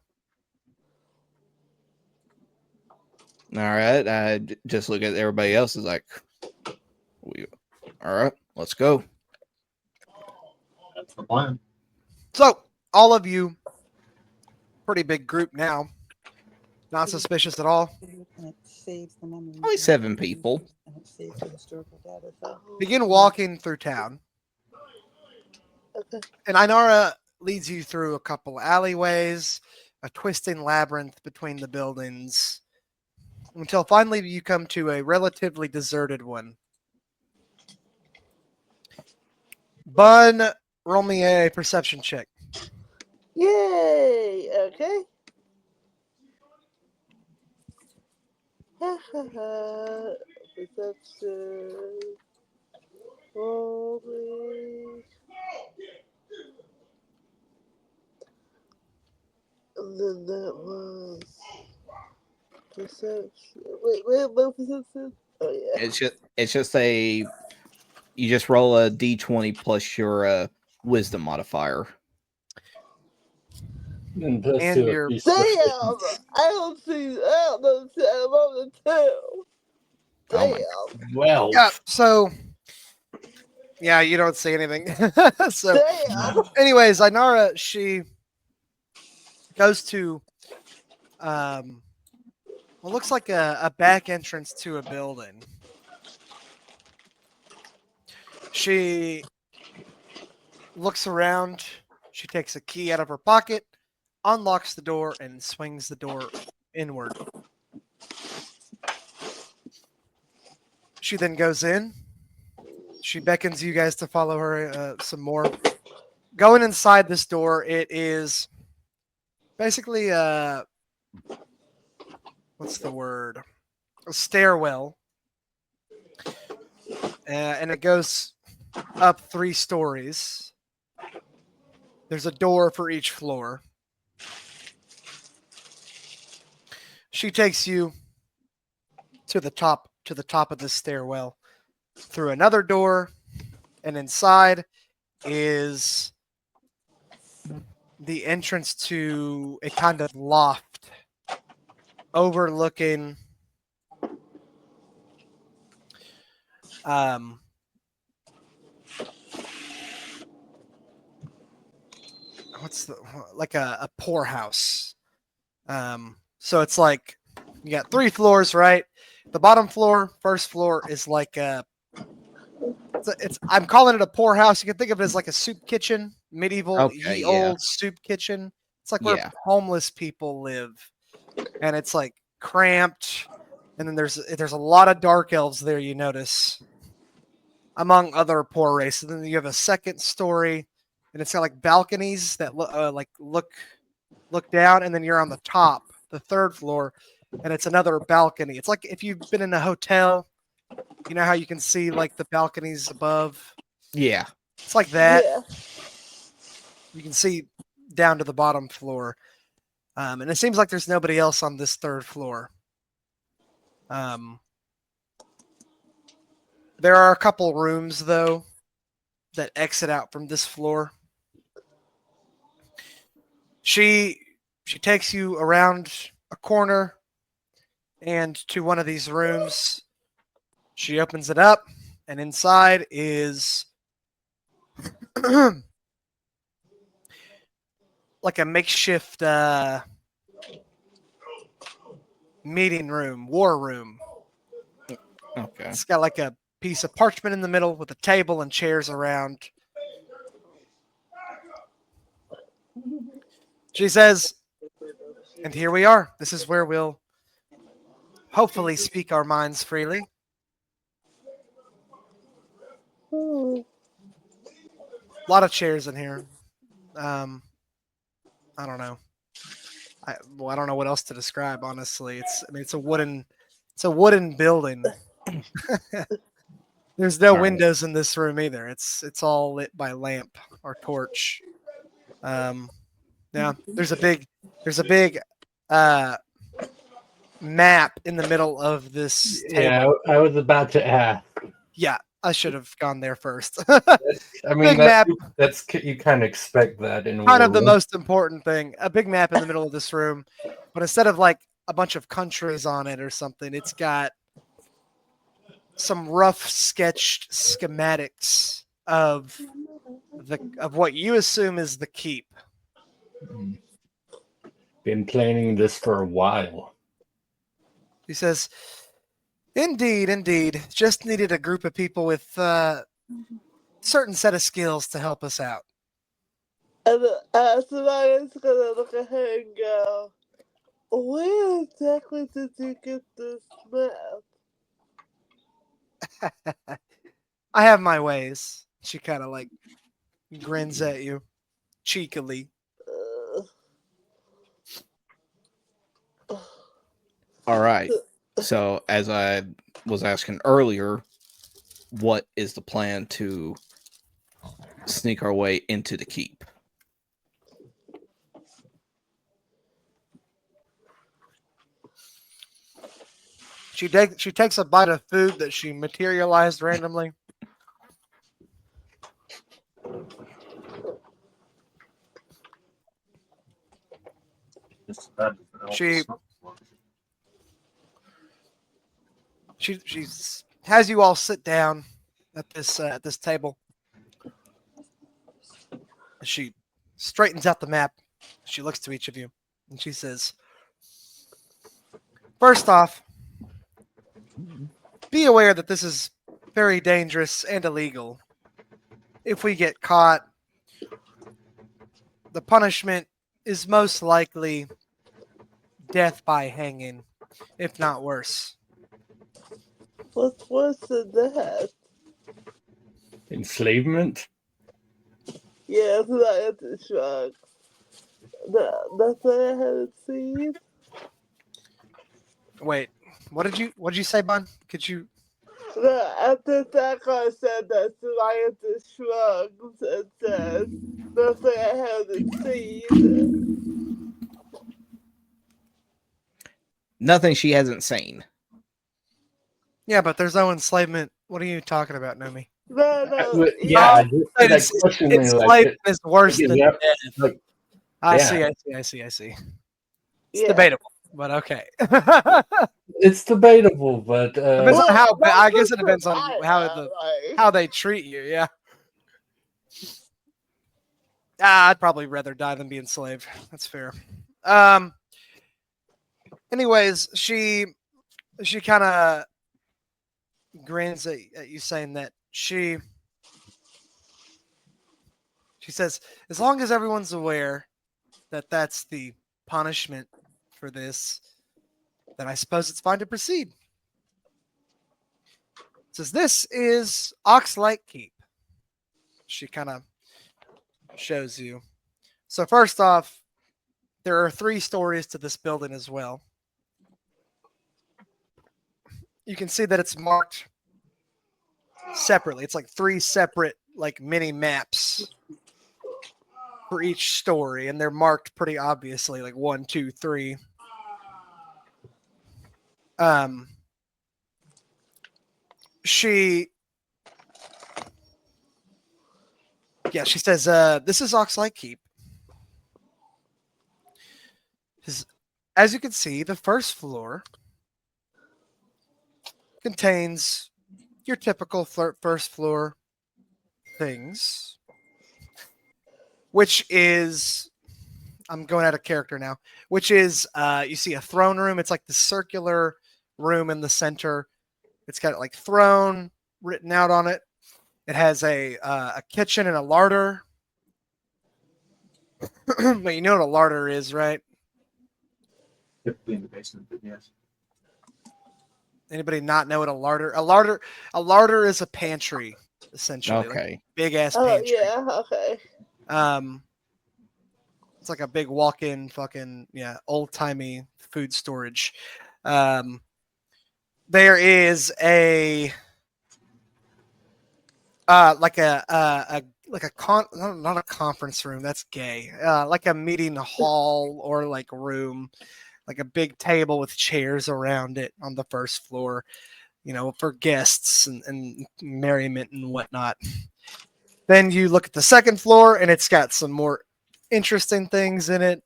All right. I just look at everybody else is like, all right, let's go. That's the plan. So, all of you, pretty big group now, not suspicious at all, And it saves the memory. Only 7 people. And it saves the historical data. So. begin walking through town. Okay. And Ainara leads you through a couple alleyways, a twisting labyrinth between the buildings, until finally you come to a relatively deserted one. Bun, roll me a perception check. Yay! Okay. Perception. Holy. And then that was perception. Wait, what perception? Oh yeah. It's just a you just roll a d20 plus your wisdom modifier. and plus And two your- of these Damn! proficiency. I don't know I'm on the tail. Oh my Damn. Well, Yeah, so yeah, you don't say anything. So Damn. anyways, Ainara, she goes to what looks like a back entrance to a building. She looks around, she takes a key out of her pocket, unlocks the door, and swings the door inward. She then goes in. She beckons you guys to follow her some more. Going inside this door, it is basically what's the word? A stairwell. And it goes up 3 stories. There's a door for each floor. She takes you to the top of this stairwell through another door, and inside is the entrance to a kind of loft overlooking what's the like a poorhouse. So it's like you got 3 floors, right? The bottom floor, first floor is like it's I'm calling it a poorhouse. You can think of it as like a soup kitchen, medieval, Okay, ye yeah. old soup kitchen. It's like where Yeah. homeless people live, and it's like cramped. And then there's a lot of dark elves there. You notice among other poor races. And then you have a second story, and it's got like balconies that look down, and then you're on the top, the third floor, and it's another balcony. It's like if you've been in a hotel, you know how you can see like the balconies above. Yeah. It's like that. Yeah. You can see down to the bottom floor. And it seems like there's nobody else on this third floor. There are a couple rooms, though, that exit out from this floor. She takes you around a corner and to one of these rooms. She opens it up, and inside is like a makeshift meeting room, war room. Okay. It's got like a piece of parchment in the middle with a table and chairs around. She says, and here we are. This is where we'll hopefully speak our minds freely. A lot of chairs in here. I don't know. I don't know what else to describe, honestly. It's a wooden building. There's no windows in this room either. It's all lit by lamp or torch. Yeah, there's a big map in the middle of this table. Yeah, I was about to ask. Yeah, I should have gone there first. I mean, Big map. that's you kind of expect that in Kind of the war. most important thing. A big map in the middle of this room, but instead of like a bunch of countries on it or something, it's got some rough sketched schematics of what you assume is the keep. Been planning this for a while. He says, Indeed. Just needed a group of people with certain set of skills to help us out. And Saryah's gonna look at her and go, where exactly did you get this map? I have my ways. She kind of like grins at you cheekily. All right. So, as I was asking earlier, what is the plan to sneak our way into the keep? She takes a bite of food that she materialized randomly. She has you all sit down at this table. She straightens out the map. She looks to each of you and she says, first off, be aware that this is very dangerous and illegal. If we get caught, the punishment is most likely death by hanging, if not worse. What's worse than that? Enslavement? Yeah, Saryah just shrugs. That's what I haven't seen. Wait, what did you say, Bun? Could you? After Thakar said that, Saryah just shrugs and says, that's what I haven't seen. Nothing she hasn't seen. Yeah, but there's no enslavement. What are you talking about, Nomi? No. Yeah, Enslavement is worse than death. Like, I yeah. see. It's Yeah. debatable, but okay. It's debatable, but Depends on how. I guess it depends on like, how they treat you. Yeah. I'd probably rather die than be enslaved. That's fair. Anyways, she kind of grins at you, saying that she says, as long as everyone's aware that that's the punishment for this, then I suppose it's fine to proceed. says, "This is Oxlight Keep." She kind of shows you. So first off, there are 3 stories to this building as well. You can see that it's marked separately. It's like 3 separate like mini maps for each story, and they're marked pretty obviously, like 1, 2, 3. She says, "This is Oxlight Keep. As you can see, the first floor contains your typical first floor things, which is, I'm going out of character now, which is, you see a throne room. It's like the circular room in the center. It's got like throne written out on it. It has a kitchen and a larder. But you know what a larder is, right? Typically in the basement, but yes. Anybody not know what a larder? A larder is a pantry, essentially. Like Okay. big ass Oh pantry. yeah, okay. It's like a big walk-in fucking old-timey food storage. There is a not a conference room, that's gay. Like a meeting hall or like room, like a big table with chairs around it on the first floor, for guests and merriment and whatnot. Then you look at the second floor and it's got some more interesting things in it.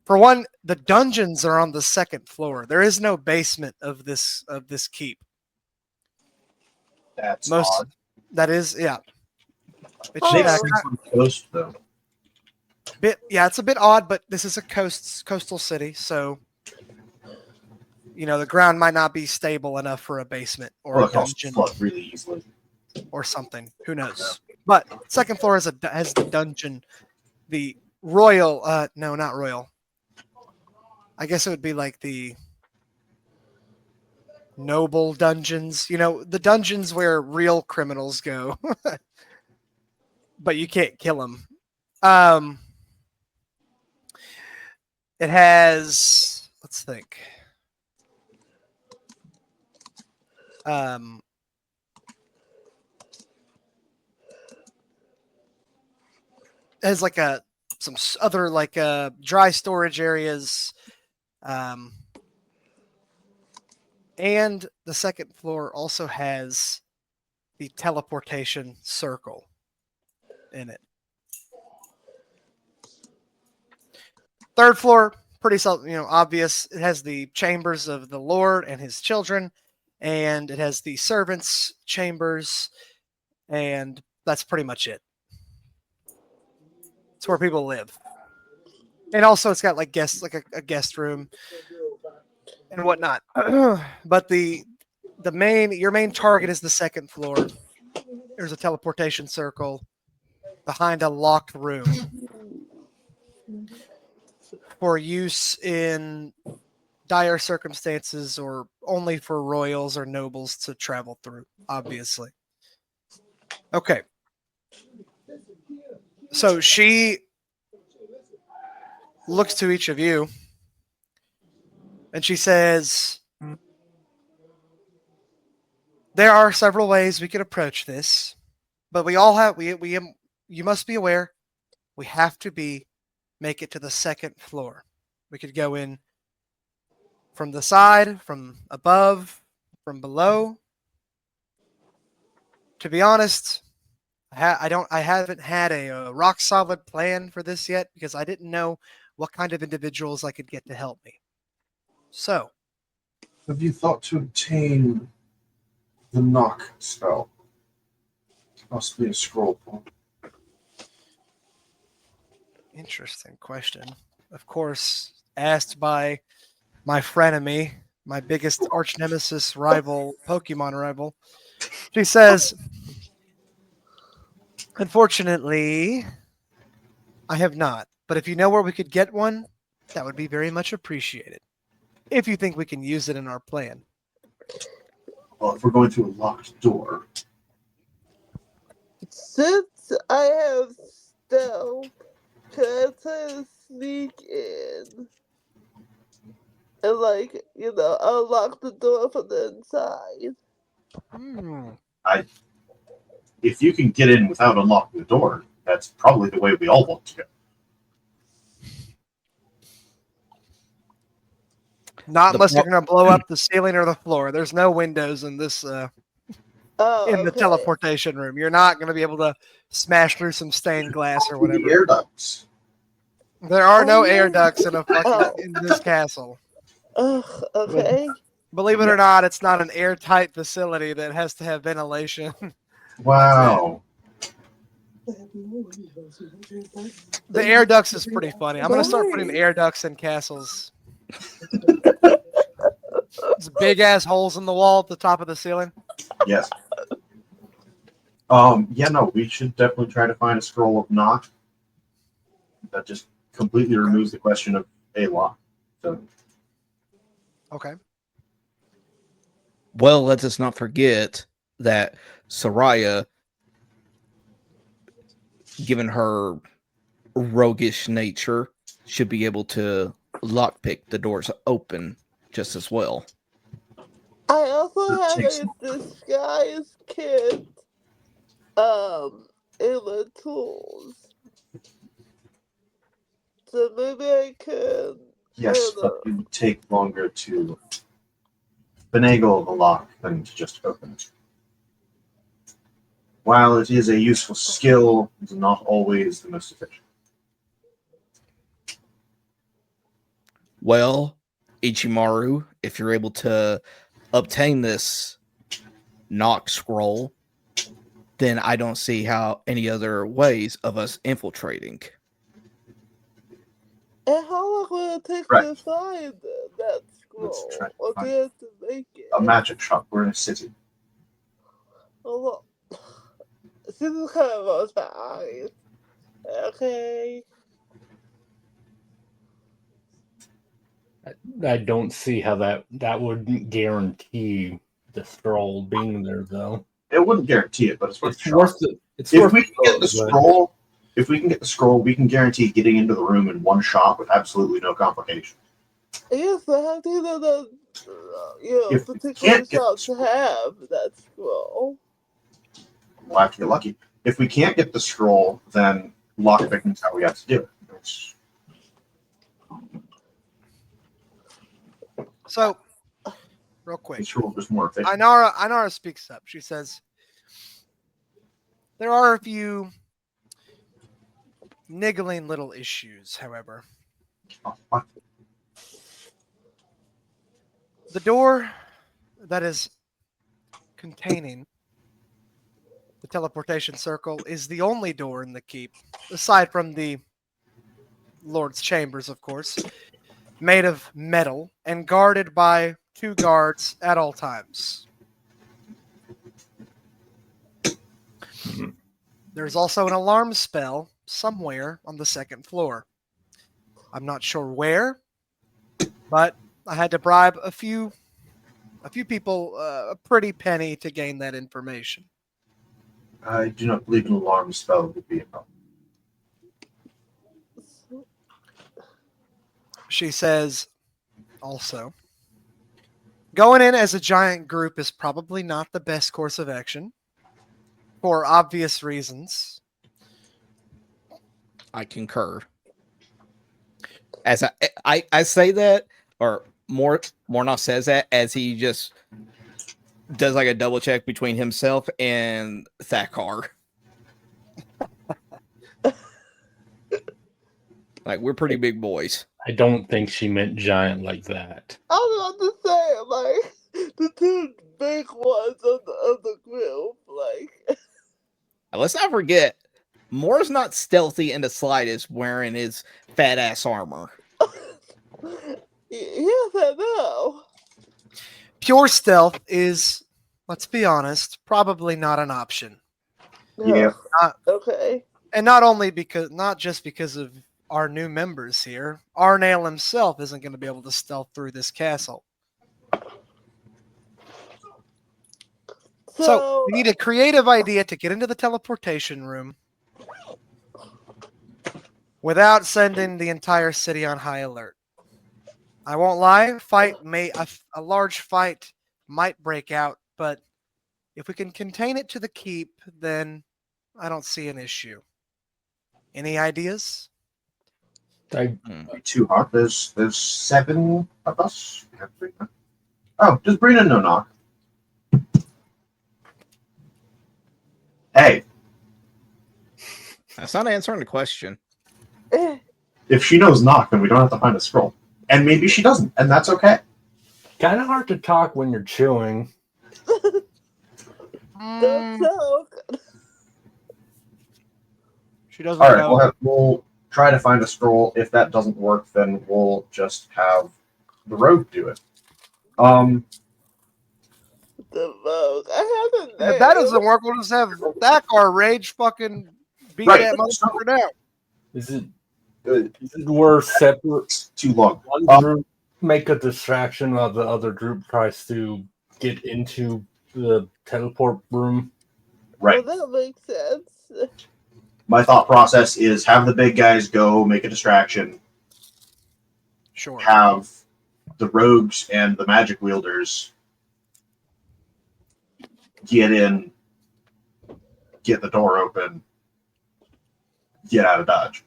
For one, the dungeons are on the second floor. There is no basement of this keep. That's odd. That is, yeah. Oh. Makes sense on the coast, though. It's a bit odd, but this is a coastal city, so the ground might not be stable enough for a basement or a dungeon Flood really easily. or something. Who knows? But second floor has the dungeon, the royal. No, not royal. I guess it would be like the noble dungeons. The dungeons where real criminals go, but you can't kill them. It has, let's think. It has like some other like dry storage areas, and the second floor also has the teleportation circle in it. Third floor, pretty obvious. It has the chambers of the Lord and his children, and it has the servants' chambers, and that's pretty much it. It's where people live. And also it's got like guests, like a guest room and whatnot. But your main target is the second floor. There's a teleportation circle behind a locked room for use in dire circumstances or only for royals or nobles to travel through, obviously. Okay. So she looks to each of you and she says, "There are several ways we could approach this, but you must be aware, we have to make it to the second floor. We could go in from the side, from above, from below. To be honest, I haven't had a rock solid plan for this yet because I didn't know what kind of individuals I could get to help me. So, Have you thought to obtain the knock spell? Possibly a scroll point. interesting question. Of course, asked by my frenemy, my biggest arch nemesis rival, Pokemon rival. She says, "Unfortunately, I have not. But if you know where we could get one, that would be very much appreciated. If you think we can use it in our plan." Well, if we're going through a locked door, Since I have stealth, can I try to sneak in and, like, unlock the door from the inside? Hmm. if you can get in without unlocking the door, that's probably the way we all want to go. Not The unless you're pro- going to blow up the ceiling or the floor. There's no windows in this Oh, in the okay. teleportation room. You're not going to be able to smash through some stained glass or The whatever. air ducts. There are Oh, no yeah. air ducts in a fucking Oh. in this castle. Ugh, okay. Believe it or not, it's not an airtight facility that has to have ventilation. Wow. The air ducts is pretty funny. I'm gonna start putting air ducts in castles. It's big ass holes in the wall at the top of the ceiling. Yes. Yeah, no, we should definitely try to find a scroll of knock. That just completely removes the question of a lock. So, Okay. Well, let us not forget that Saryah, given her roguish nature, should be able to lockpick the doors open just as well. I also That have takes a disguise kit. In the tools. So maybe I could. yes, but it would take longer to finagle the lock than to just open it. While it is a useful skill, it's not always the most efficient. Well, Ichimaru, if you're able to obtain this knock scroll, then I don't see how any other ways of us infiltrating. And how long will it take Right. to find that Let's scroll? try to Or do find you have to make it? a magic shop. We're in a city. Oh, well. This is kind of most eyes. Okay. I don't see how that would guarantee the scroll being there, though. It wouldn't guarantee it, but it's worth a It's shot. worth it. It's If worth we can get the but- scroll, we can guarantee getting into the room in one shot with absolutely no complication. Yes, I have to know that, If we particular can't get shops have that scroll. We'll have to get lucky. If we can't get the scroll, then lockpicking is how we have to do it. It's, So, real quick, the scroll is more efficient. Inara speaks up. She says, "There are a few niggling little issues, however. Oh, what? The door that is containing the teleportation circle is the only door in the keep, aside from the Lord's chambers, of course, made of metal and guarded by 2 guards at all times. There's also an alarm spell somewhere on the 2nd floor. I'm not sure where, but I had to bribe a few people a pretty penny to gain that information." I do not believe an alarm spell would be a problem. She says, also, going in as a giant group is probably not the best course of action for obvious reasons. I concur. As I say that, or Mornoff says that as he just does like a double check between himself and Thakar. Like, we're pretty big boys. I don't think she meant giant like that. I was about to say, like, the 2 big ones of the group, like. And let's not forget, Moore's not stealthy in the slightest wearing his fat ass armor. Yes, I know. Pure stealth is, let's be honest, probably not an option. Yeah. Okay. And not just because of our new members here. Arnail himself isn't going to be able to stealth through this castle. So we need a creative idea to get into the teleportation room without sending the entire city on high alert. I won't lie, a large fight might break out, but if we can contain it to the keep, then I don't see an issue. Any ideas? I Be too hard. There's 7 of us. We have 3 now. Oh, does Brina know knock? Hey, That's not answering the question. if she knows knock, then we don't have to find a scroll. And maybe she doesn't, and that's okay. kind of hard to talk when you're chewing. Don't talk. She doesn't All right, know. we'll try to find a scroll. If that doesn't work, then we'll just have the rogue do it. The Vogue. I have a name. If that doesn't work, we'll just have Thakar rage fucking beat Right. that motherfucker down. Is it worth separate? Too long. One group make a distraction while the other group tries to get into the teleport room. Right. Well, that makes sense. My thought process is have the big guys go make a distraction, Sure. have the rogues and the magic wielders get in, get the door open, get out of Dodge.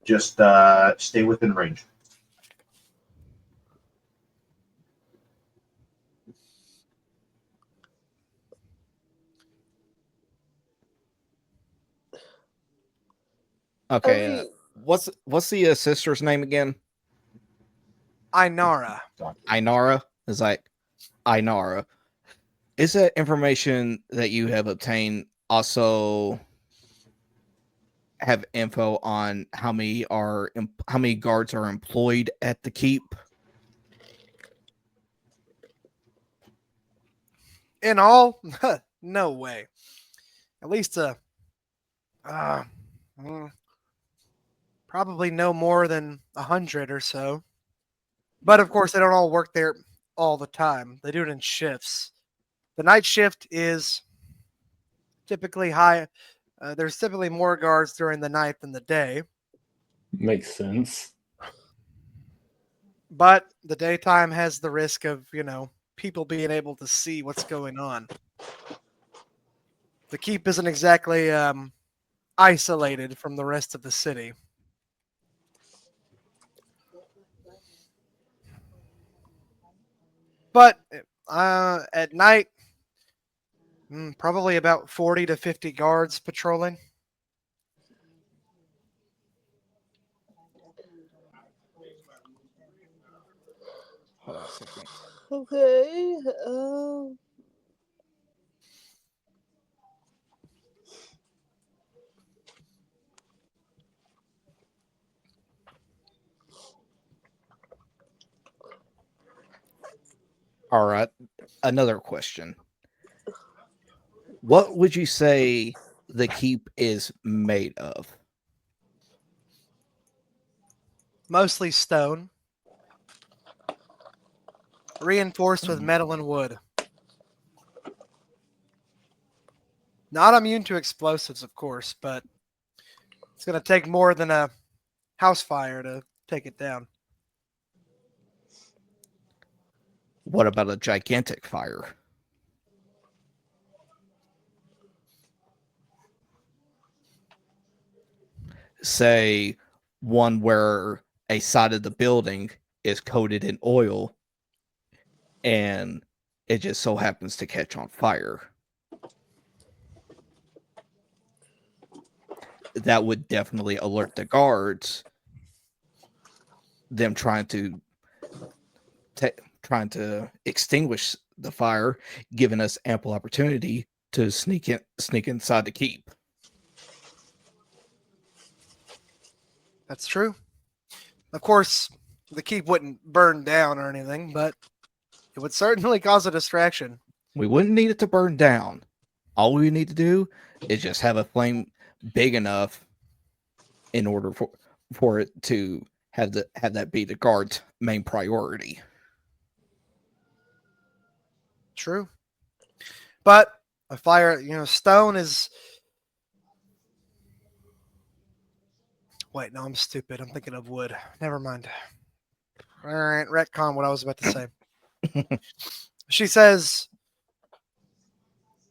Just stay within range. Okay. What's the sister's name again? Ainara. Ainara? Is like Ainara. Is that information that you have obtained also have info on how many guards are employed at the keep? In all, no way. At least probably no more than 100 or so. But of course, they don't all work there all the time. They do it in shifts. The night shift is typically high. There's typically more guards during the night than the day. Makes sense. But the daytime has the risk of, people being able to see what's going on. The keep isn't exactly isolated from the rest of the city. But at night, probably about 40 to 50 guards patrolling. Hold on a second. Okay. All right. Another question. What would you say the keep is made of? Mostly stone. Reinforced with metal and wood. Not immune to explosives, of course, but it's going to take more than a house fire to take it down. What about a gigantic fire? Say one where a side of the building is coated in oil and it just so happens to catch on fire. That would definitely alert the guards, them trying to extinguish the fire, giving us ample opportunity to sneak inside the keep. That's true. Of course, the keep wouldn't burn down or anything, but it would certainly cause a distraction. We wouldn't need it to burn down. All we need to do is just have a flame big enough in order for it to have that be the guard's main priority. True. But a fire, stone is. Wait, no, I'm stupid. I'm thinking of wood. Never mind. All right, retcon what I was about to say. She says,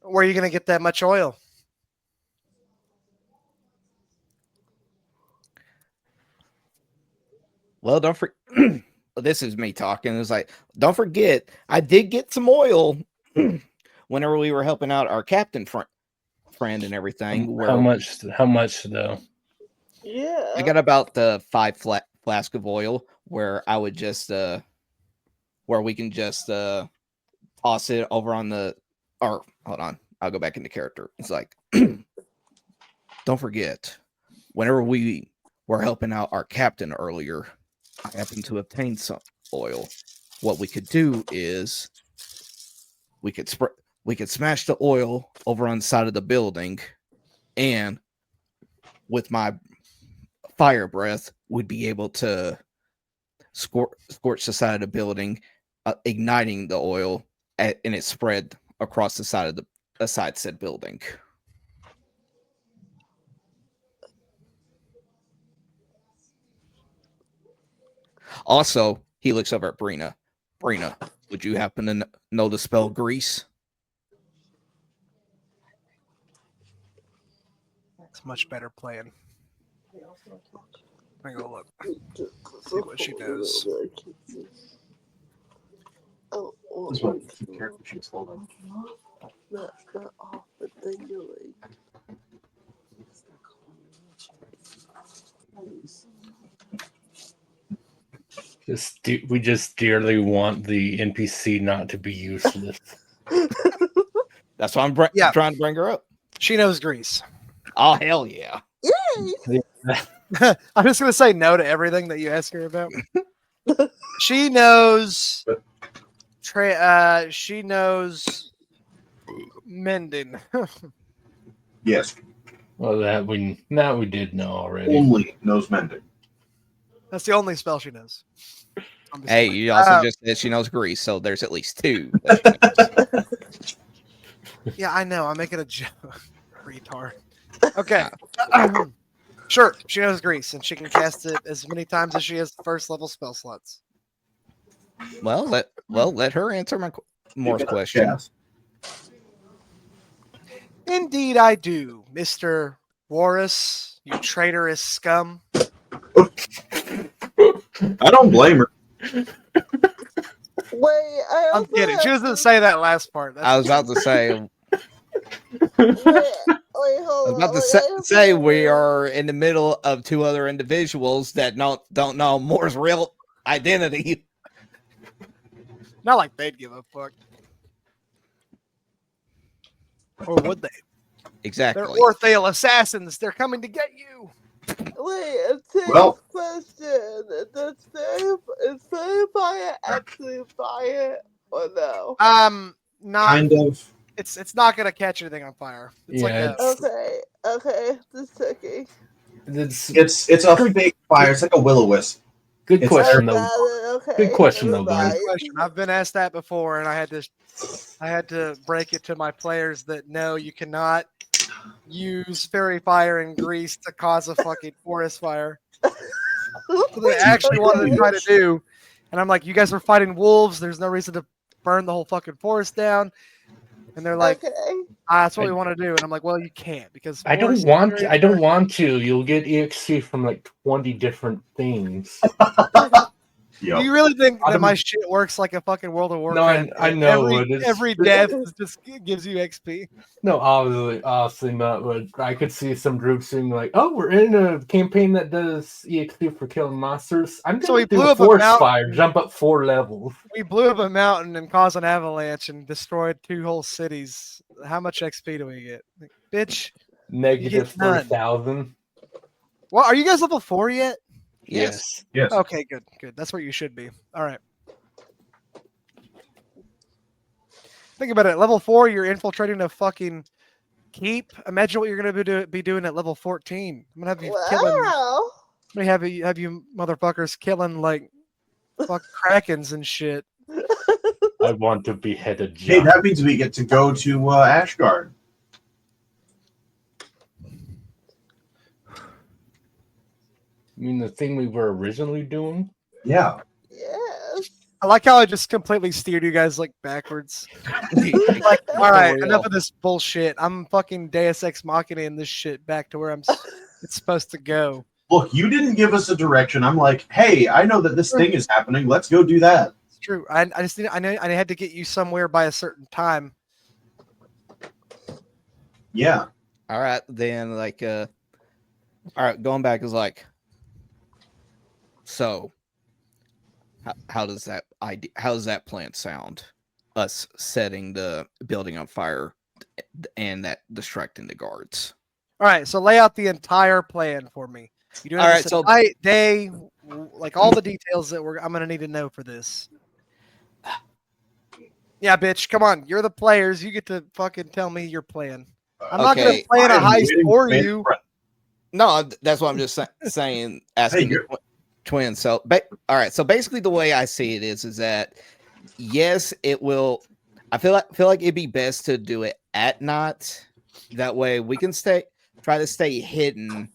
where are you going to get that much oil? Well, don't forget. This is me talking. It's like, don't forget, I did get some oil whenever we were helping out our captain friend and everything. How much? How much though? Yeah. I got about the 5 flask of oil where I would just where we can just toss it over on the. Or hold on, I'll go back into character. It's like, don't forget, whenever we were helping out our captain earlier, I happened to obtain some oil. What we could do is we could smash the oil over on the side of the building, and with my fire breath, would be able to scorch the side of the building, igniting the oil, and it spread across the side of the side said building. Also, he looks over at Brina. Brina, would you happen to know the spell grease? It's a much better plan. Let me go look. See what she knows. Oh, This one, keep careful, she's holding. not off, but then you're like. We just dearly want the NPC not to be useless. That's why I'm trying to bring her up. She knows grease. Oh, hell yeah. Yay! I'm just going to say no to everything that you ask her about. She knows. She knows mending. Yes, Well, that we did know already. only knows mending. That's the only spell she knows. Hey, you also just said she knows grease, so there's at least 2. That she knows. Yeah, I know. I'm making a joke. Retard. Okay. Sure, she knows grease, and she can cast it as many times as she has first level spell slots. Well, let her answer more question. Yes. Indeed, I do, Mr. Warris, you traitorous scum. I don't blame her. Wait, I'm kidding. She doesn't say that last part. I was about to say. Wait, hold I was on. about to say we are in the middle of 2 other individuals that don't know Moore's real identity. Not like they'd give a fuck. Or would they? Exactly. They're Orthale assassins. They're coming to get you. Wait, a serious Well- question. Is fairy fire actually fire or no? Not. Kind of. It's not gonna catch anything on fire. It's like Yeah, a, Okay, just checking. it's It's a fake fire. It's like a will-o-wisp. good It's question I though. got it, okay. Good question, though, never Brian. mind. question. I've been asked that before, and I had to break it to my players that no, you cannot use fairy fire and grease to cause a fucking forest fire. So they actually wanted to try to do, and I'm like, you guys are fighting wolves. There's no reason to burn the whole fucking forest down. And they're like, Okay. that's what we want to do. And I'm like, well, you can't because I don't forest want. areas I don't are- want to. You'll get EXP from like 20 different things. Yep. You really think that I'm- my shit works like a fucking World of No, Warcraft? I know Every, it is. every death just gives you XP. No, obviously not. But I could see some groups being like, "Oh, we're in a campaign that does EXP for killing monsters. I'm So gonna we do blew a up a forest mountain. fire, jump up 4 levels." We blew up a mountain and caused an avalanche and destroyed 2 whole cities. How much XP do we get? Like, bitch. Negative none. 3,000. Well, are you guys level 4 yet? Yes. Yes. Okay, good. That's where you should be. All right. Think about it. Level 4, you're infiltrating a fucking keep. Imagine what you're going to be doing at level 14. I'm going to have you killing. Wow. me have you motherfuckers killing like fuck krakens and shit. I want to behead a Hey, giant. that means we get to go to Ashgard. You mean the thing we were originally doing? Yeah. Yes. I like how I just completely steered you guys like backwards. Like, all right, enough of this bullshit. I'm fucking Deus Ex Machina this shit back to where it's supposed to go. Look, you didn't give us a direction. I'm like, hey, I know that this thing is happening. Let's go do that. It's true. I just I had to get you somewhere by a certain time. Yeah. All right, then like all right, going back is like, so how does that plan sound? Us setting the building on fire and that distracting the guards. All right, so lay out the entire plan for me. You doing All this right, at so- night, day, like all the details that I'm gonna need to know for this. Yeah, bitch, come on. You're the players. You get to fucking tell me your plan. I'm not gonna Okay. plan a I am heist waiting for my you. friend. No, that's what I'm just saying. Asking you're- twins. So, all right. So basically, the way I see it is that yes, it will. I feel like it'd be best to do it at night. That way, we can try to stay hidden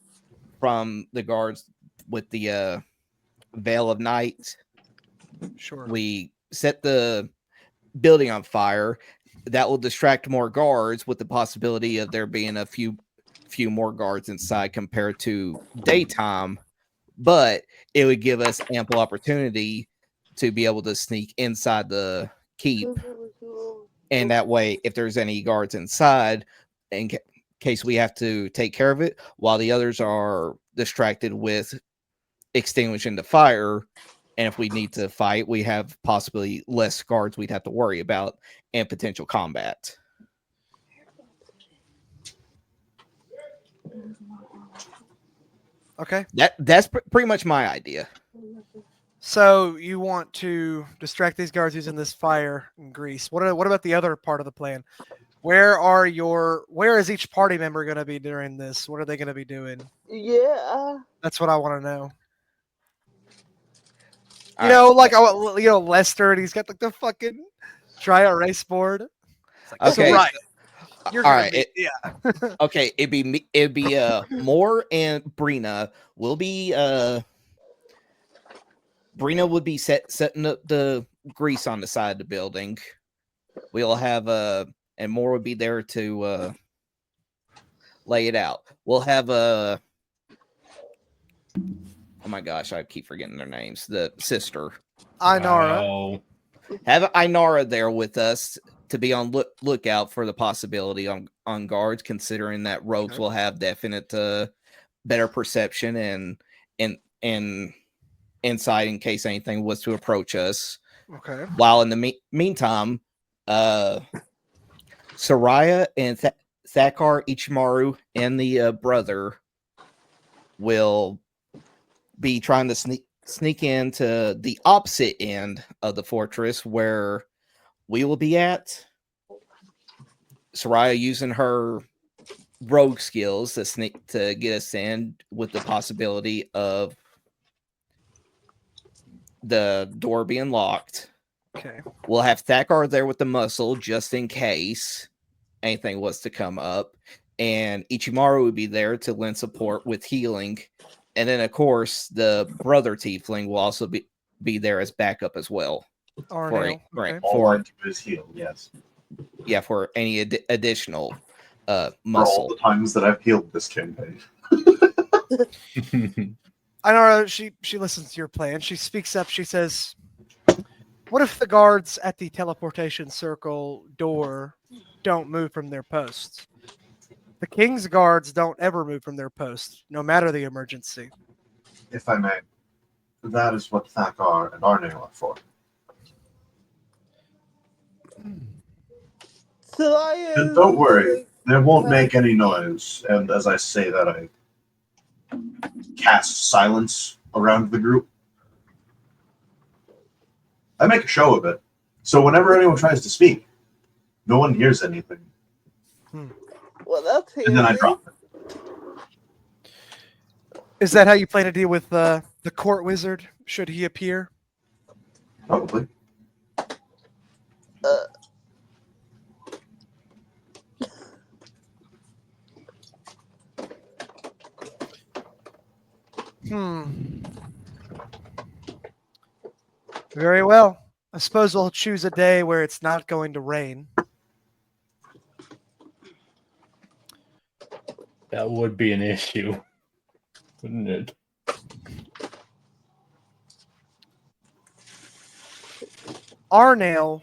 from the guards with the veil of night. Sure. We set the building on fire. That will distract more guards, with the possibility of there being a few more guards inside compared to daytime. But it would give us ample opportunity to be able to sneak inside the keep, and that way, if there's any guards inside, in case we have to take care of it, while the others are distracted with extinguishing the fire, and if we need to fight, we have possibly less guards we'd have to worry about and potential combat. Okay. That's pretty much my idea. So you want to distract these guards using this fire and grease. What about the other part of the plan? Where is each party member going to be during this? What are they going to be doing? Yeah. That's what I want to know. All Lester, and he's got like the fucking dry erase board. It's like, Okay. so right. You're All gonna right. be- yeah. Okay, it'd be Moore and Brina will be Brina would be setting up the grease on the side of the building. We'll have and Moore would be there to lay it out. We'll have oh my gosh, I keep forgetting their names. The sister. Ainara. Wow. Have Ainara there with us to be on lookout for the possibility on guards, considering that rogues will have definite better perception and insight in case anything was to approach us. Okay. While in the meantime, Saryah and Thakar, Ichimaru, and the brother will be trying to sneak into the opposite end of the fortress where we will be at. Saryah using her rogue skills to get us in, with the possibility of the door being locked. Okay. We'll have Thakar there with the muscle just in case anything was to come up, and Ichimaru would be there to lend support with healing. And then, of course, the brother tiefling will also be there as backup as well. Arnell. Right. Okay. All I do is heal, yes. Yeah, for any additional For all muscle. the times that I've healed this campaign. Ainara, she listens to your plan. She speaks up. She says, "What if the guards at the teleportation circle door don't move from their posts? The king's guards don't ever move from their posts, no matter the emergency." If I may, that is what Thakar and Arnail are for. And don't worry, they won't make any noise. And as I say that, I cast silence around the group. I make a show of it. So whenever anyone tries to speak, no one hears anything. Well, that's And then I drop it. Is that how you plan to deal with the court wizard? Should he appear? Probably. Very well. I suppose we'll choose a day where it's not going to rain. That would be an issue, wouldn't it? Arnail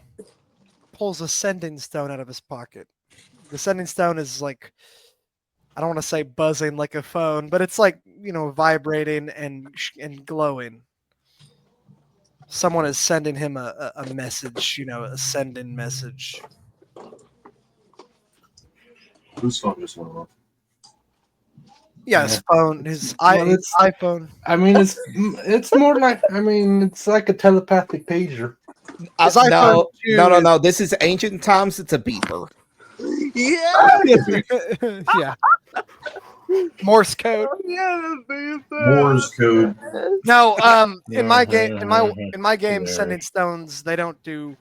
pulls a sending stone out of his pocket. The sending stone is like, I don't want to say buzzing like a phone, but it's like, vibrating and glowing. Someone is sending him a message, a sending message. Whose phone just went off? Yeah, his phone, his iPhone. I mean, it's more like, it's like a telepathic pager. His iPhone No. 2 This is ancient times. It's a beeper. Yeah. yeah. Morse code. Morse code. No, in my game, sending stones, they don't do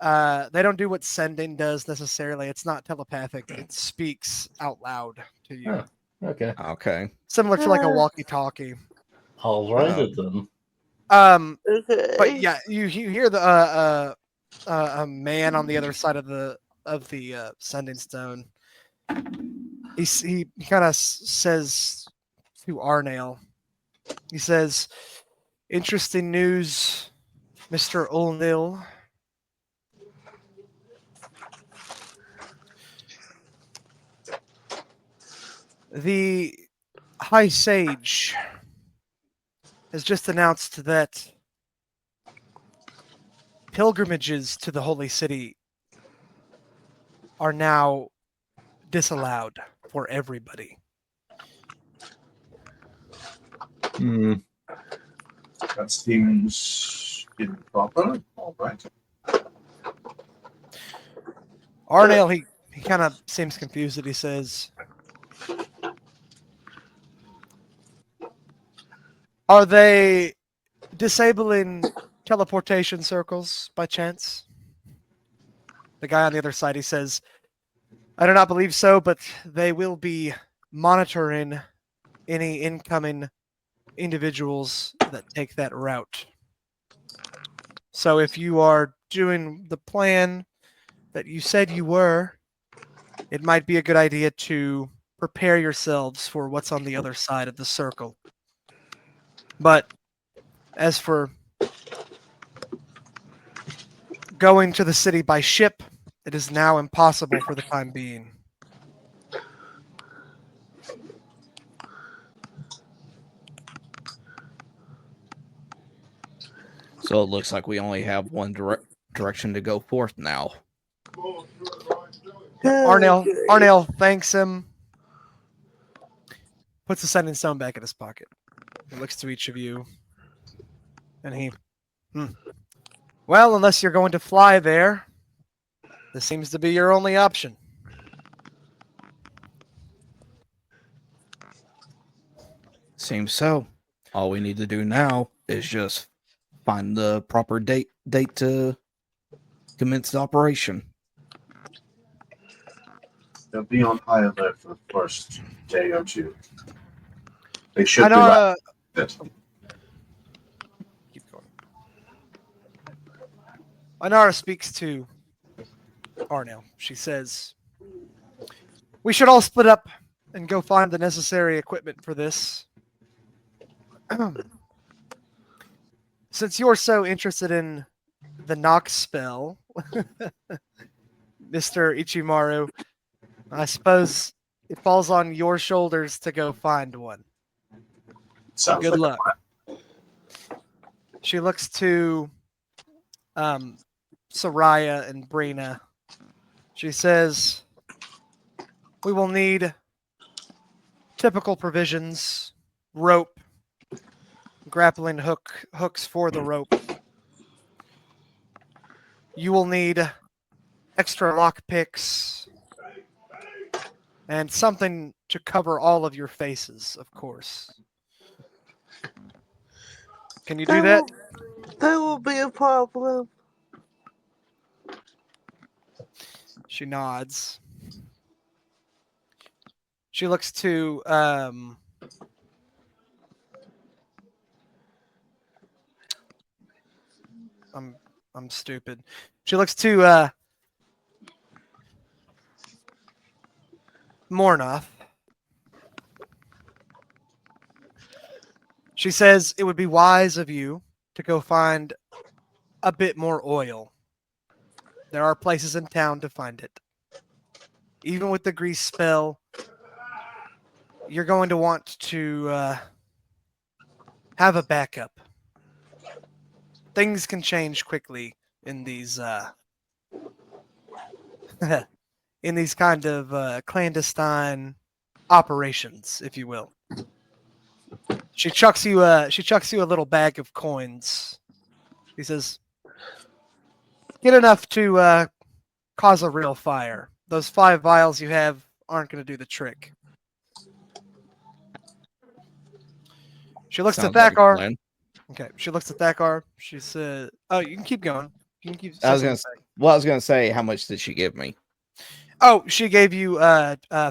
what sending does necessarily. It's not telepathic. It speaks out loud to you. Oh, okay. Similar to like a walkie-talkie. All right then. Okay. But yeah, you hear the a man on the other side of the sending stone. He kind of says to Arnail, he says, "Interesting news, Mr. Ulnil. The High Sage has just announced that pilgrimages to the Holy City are now disallowed for everybody." That seems improper. All right. Arnail, he kind of seems confused that he says, "Are they disabling teleportation circles by chance?" The guy on the other side, he says, "I do not believe so, but they will be monitoring any incoming individuals that take that route. So if you are doing the plan that you said you were, it might be a good idea to prepare yourselves for what's on the other side of the circle. But as for going to the city by ship, it is now impossible for the time being." So it looks like we only have one direction to go forth now. Arnail thanks him, puts the sending stone back in his pocket. He looks to each of you, and he, well, unless you're going to fly there, this seems to be your only option. Seems so. All we need to do now is just find the proper date to commence the operation. They'll be on high alert for the first day or two. They should be Inara, it. keep going. Inara speaks to Arnail. She says, "We should all split up and go find the necessary equipment for this. Since you're so interested in the knock spell, Mr. Ichimaru, I suppose it falls on your shoulders to go find one. Sounds Good like luck." She looks to Saryah and Brina. She says, "We will need typical provisions, rope, grappling hooks for the rope. You will need extra lock picks and something to cover all of your faces, of course. Can you do that? That will be a problem. She nods. She looks to I'm stupid. She looks to Mornoth. She says it would be wise of you to go find a bit more oil. There are places in town to find it. Even with the grease spell, you're going to want to have a backup. Things can change quickly in these in these kind of clandestine operations, if you will. She chucks you a little bag of coins. She says, "Get enough to cause a real fire. Those 5 vials you have aren't going to do the trick." She looks Sounds at like a Thakar. plan. Okay, she looks at Thakar. She said, "Oh, you can keep going. You can keep." I was gonna say, how much did she give me? Oh, she gave you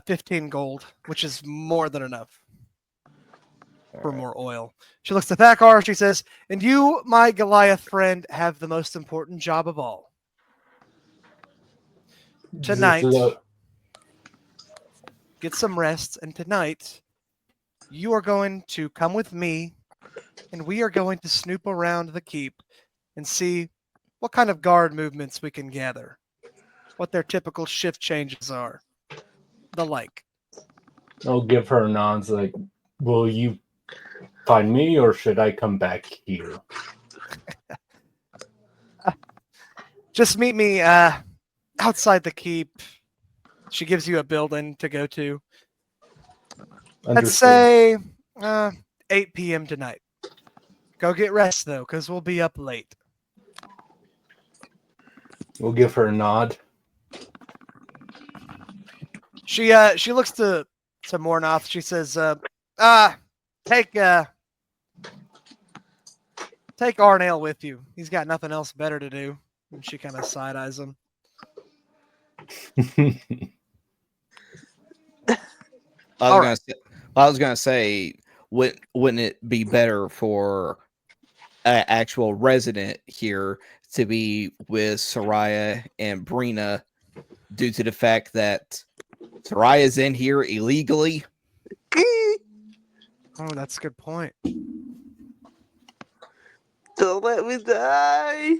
15 gold, which is more than enough for more oil. She looks at Thakar. She says, "And you, my Goliath friend, have the most important job of all. Tonight, get some rest, and tonight, you are going to come with me, and we are going to snoop around the keep and see what kind of guard movements we can gather, what their typical shift changes are, the like." I'll give her nods like, will you find me or should I come back here? Just meet me outside the keep. She gives you a building to go to. Let's say 8 p.m. tonight. Go get rest, though, because we'll be up late. We'll give her a nod. She looks to Mornoth. She says, take Arnale with you. He's got nothing else better to do." And she kind of side-eyes him. I was gonna say, wouldn't it be better for an actual resident here to be with Saryah and Brina, due to the fact that Saryah's in here illegally? Oh, that's a good point. Don't let me die.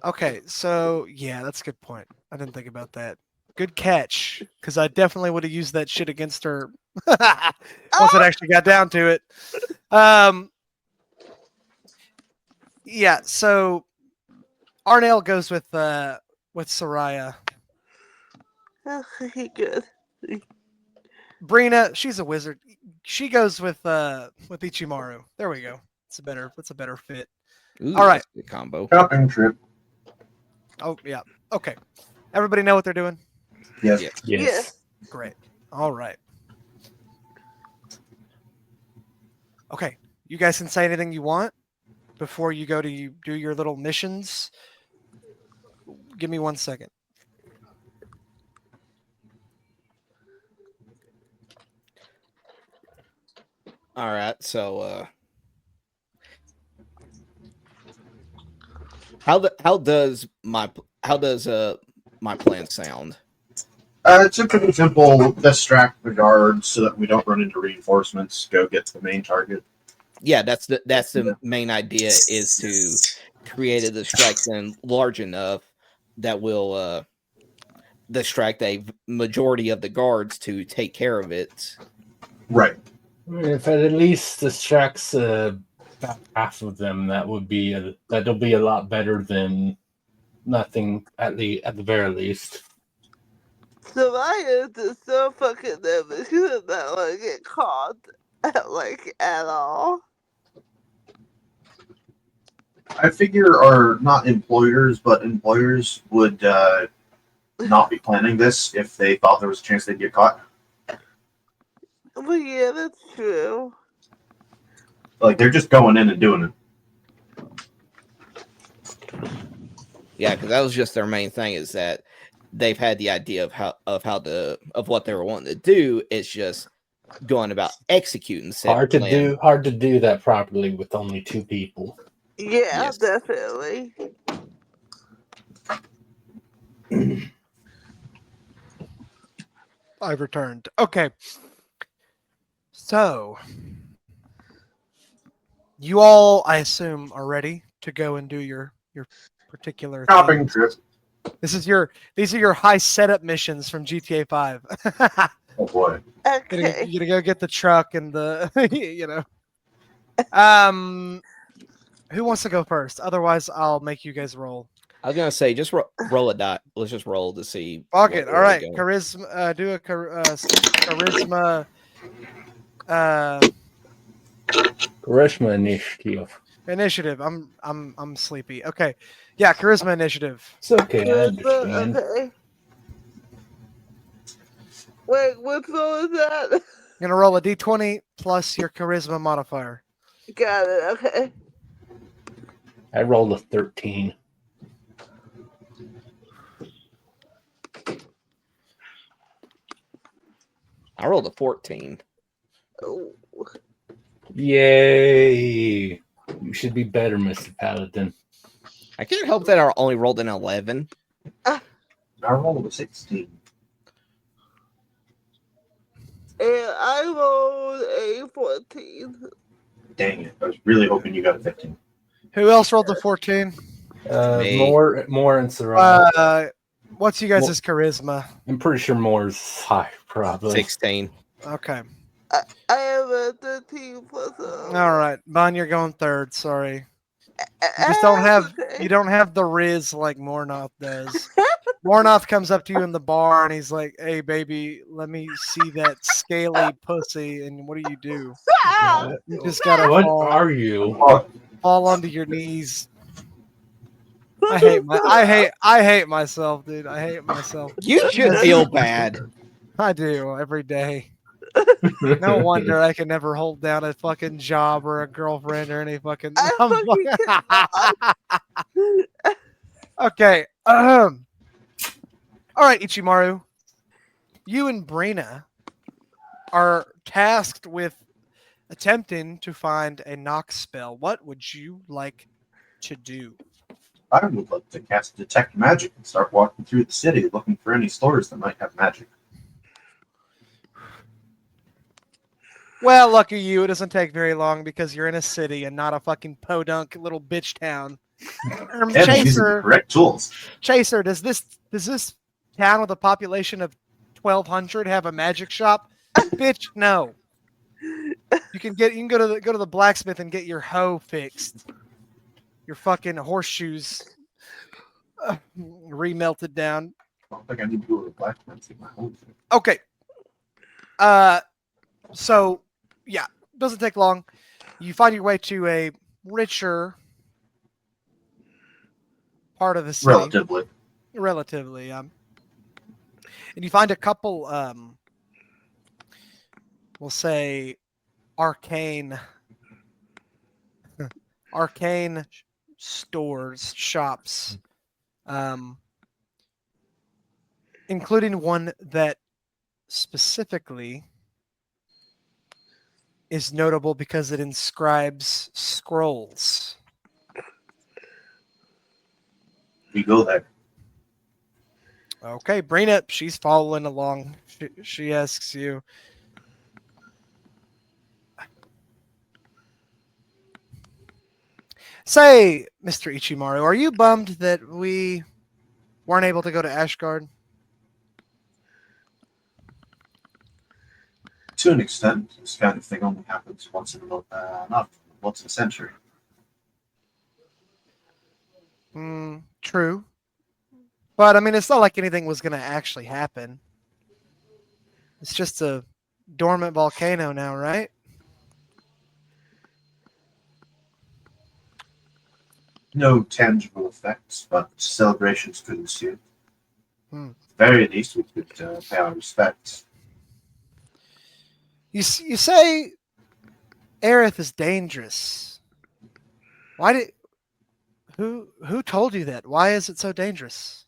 Okay, so yeah, that's a good point. I didn't think about that. Good catch, because I definitely would have used that shit against her once it actually got down to it. Yeah, so Arnale goes with Saryah. Okay, good. Brina, she's a wizard. She goes with Ichimaru. There we go. That's a better fit. Ooh, all right, that's a good combo. Shopping trip. Oh yeah. Okay. Everybody know what they're doing? Yes. Yeah. Yes. Great. All right. Okay. You guys can say anything you want before you go to do your little missions. Give me 1 second. All right. So, how does my plan sound? It's a pretty simple: distract the guards so that we don't run into reinforcements. Go get to the main target. Yeah, that's the main idea, is to create a distraction large enough that will distract a majority of the guards to take care of it. Right. If it at least distracts about half of them, that'll be a lot better than nothing at the very least. Saryah is so fucking nervous. She does not want to get caught, at all. I figure our not employers, but employers would not be planning this if they thought there was a chance they'd get caught. Yeah, that's true. Like they're just going in and doing it. Yeah, because that was just their main thing, is that they've had the idea of what they were wanting to do. It's just going about executing said Hard to plan. do that properly with only 2 people. Yeah, Yes. definitely. I've returned. Okay. So, you all, I assume, are ready to go and do your particular Shopping things. trip. These are your high setup missions from GTA 5. Oh boy. Okay. You're gonna go get the truck and the who wants to go first? Otherwise, I'll make you guys roll. I was gonna say, just roll a die. Let's just roll to see. Fuck what it. we're All right, going. charisma. Do a charisma. Charisma initiative. Initiative. I'm sleepy. Okay, yeah, charisma initiative. It's okay, I understand. Okay. Wait, what roll is that? You're gonna roll a d20 plus your charisma modifier. Got it. Okay. I rolled a 13. I rolled a 14. Oh. Yay! You should be better, Mr. Paladin. I can't help that I only rolled an 11. I rolled a 16. And I rolled a 14. Dang it! I was really hoping you got a 15. Who else rolled the 14? Me. More and Saryah. What's you guys' charisma? I'm pretty sure Moore's high, probably. 16. Okay. I have a 13 plus. All right, Bon, you're going third. Sorry. You just don't have the riz like Mornoth does. Mornoth comes up to you in the bar and he's like, "Hey, baby, let me see that scaly pussy." And what do? You just gotta What fall, are you? fall onto your knees. I hate myself, dude. I hate myself. You should feel bad. I do every day. No wonder I can never hold down a fucking job or a girlfriend or any fucking. Okay. All right, Ichimaru. You and Brina are tasked with attempting to find a knock spell. What would you like to do? I would love to cast Detect Magic and start walking through the city looking for any stores that might have magic. Well, lucky you, it doesn't take very long because you're in a city and not a fucking podunk little bitch town. And using the Chaser, correct tools. does this town with a population of 1,200 have a magic shop? Bitch, no. You can go to the blacksmith and get your hoe fixed. Your fucking horseshoes remelted down. I don't think I need to go to the blacksmith and see my home. Okay. So yeah, doesn't take long. You find your way to a richer part of the city. Relatively, and you find a couple we'll say arcane shops, including one that specifically is notable because it inscribes scrolls. We go there. Okay, Brina, she's following along. She asks you, say, Mr. Ichimaru, are you bummed that we weren't able to go to Ashgard? To an extent, this kind of thing only happens once in a century. True. But, I mean, it's not like anything was going to actually happen. It's just a dormant volcano now, right? No tangible effects, but celebrations could ensue. Hmm. At the very least, we could pay our respects. You say Aerith is dangerous. Why did who told you that? Why is it so dangerous?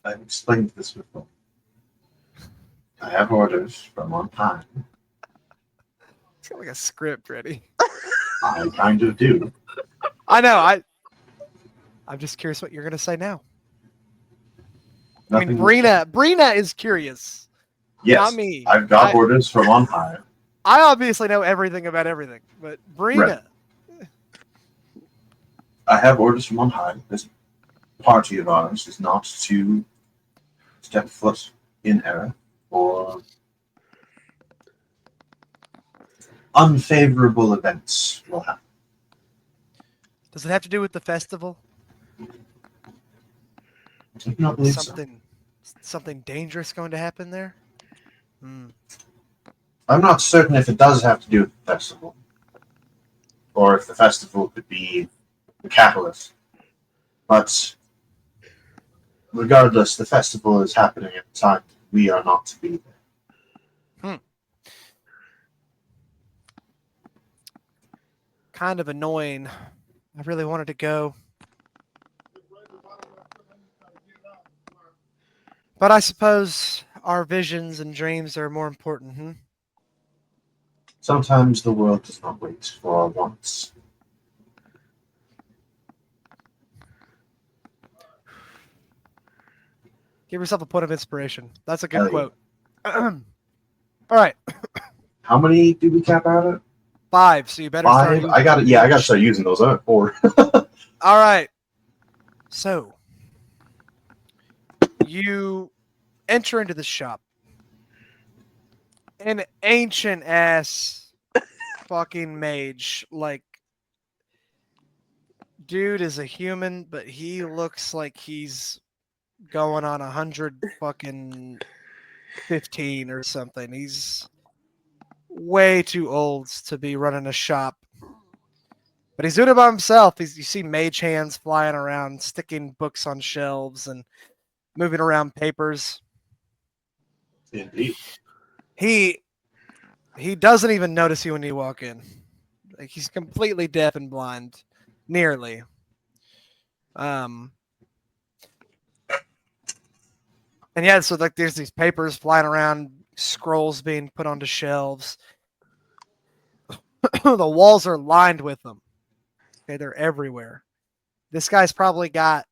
I've explained this before. I have orders from on high. It's got like a script ready. I kind of do. I know. I'm just curious what you're gonna say now. I mean, Brina is curious. Yes, Not me. I've got orders from on high. I obviously know everything about everything, but Brina. Right. I have orders from on high. This party of ours is not to step foot in error or unfavorable events will happen. Does it have to do with the festival? I do not believe so. Something dangerous going to happen there? I'm not certain if it does have to do with the festival, or if the festival could be the catalyst. But regardless, the festival is happening at the time we are not to be there. Kind of annoying. I really wanted to go. But I suppose our visions and dreams are more important, Sometimes the world does not wait for our wants. Give yourself a point of inspiration. That's a good Hell quote. All right. How many do we cap out at? 5, so you better 5? start. I got it. Yeah, I got to start using those. I'm at 4. All right. So you enter into the shop. An ancient ass fucking mage. Like, dude is a human, but he looks like he's going on 100 fucking 15 or something. He's way too old to be running a shop. But he's doing it by himself. You see mage hands flying around, sticking books on shelves and moving around papers. Indeed. He doesn't even notice you when you walk in. Like, he's completely deaf and blind. Nearly. And yeah, so like there's these papers flying around, scrolls being put onto shelves. The walls are lined with them. Okay, they're everywhere. This guy's probably got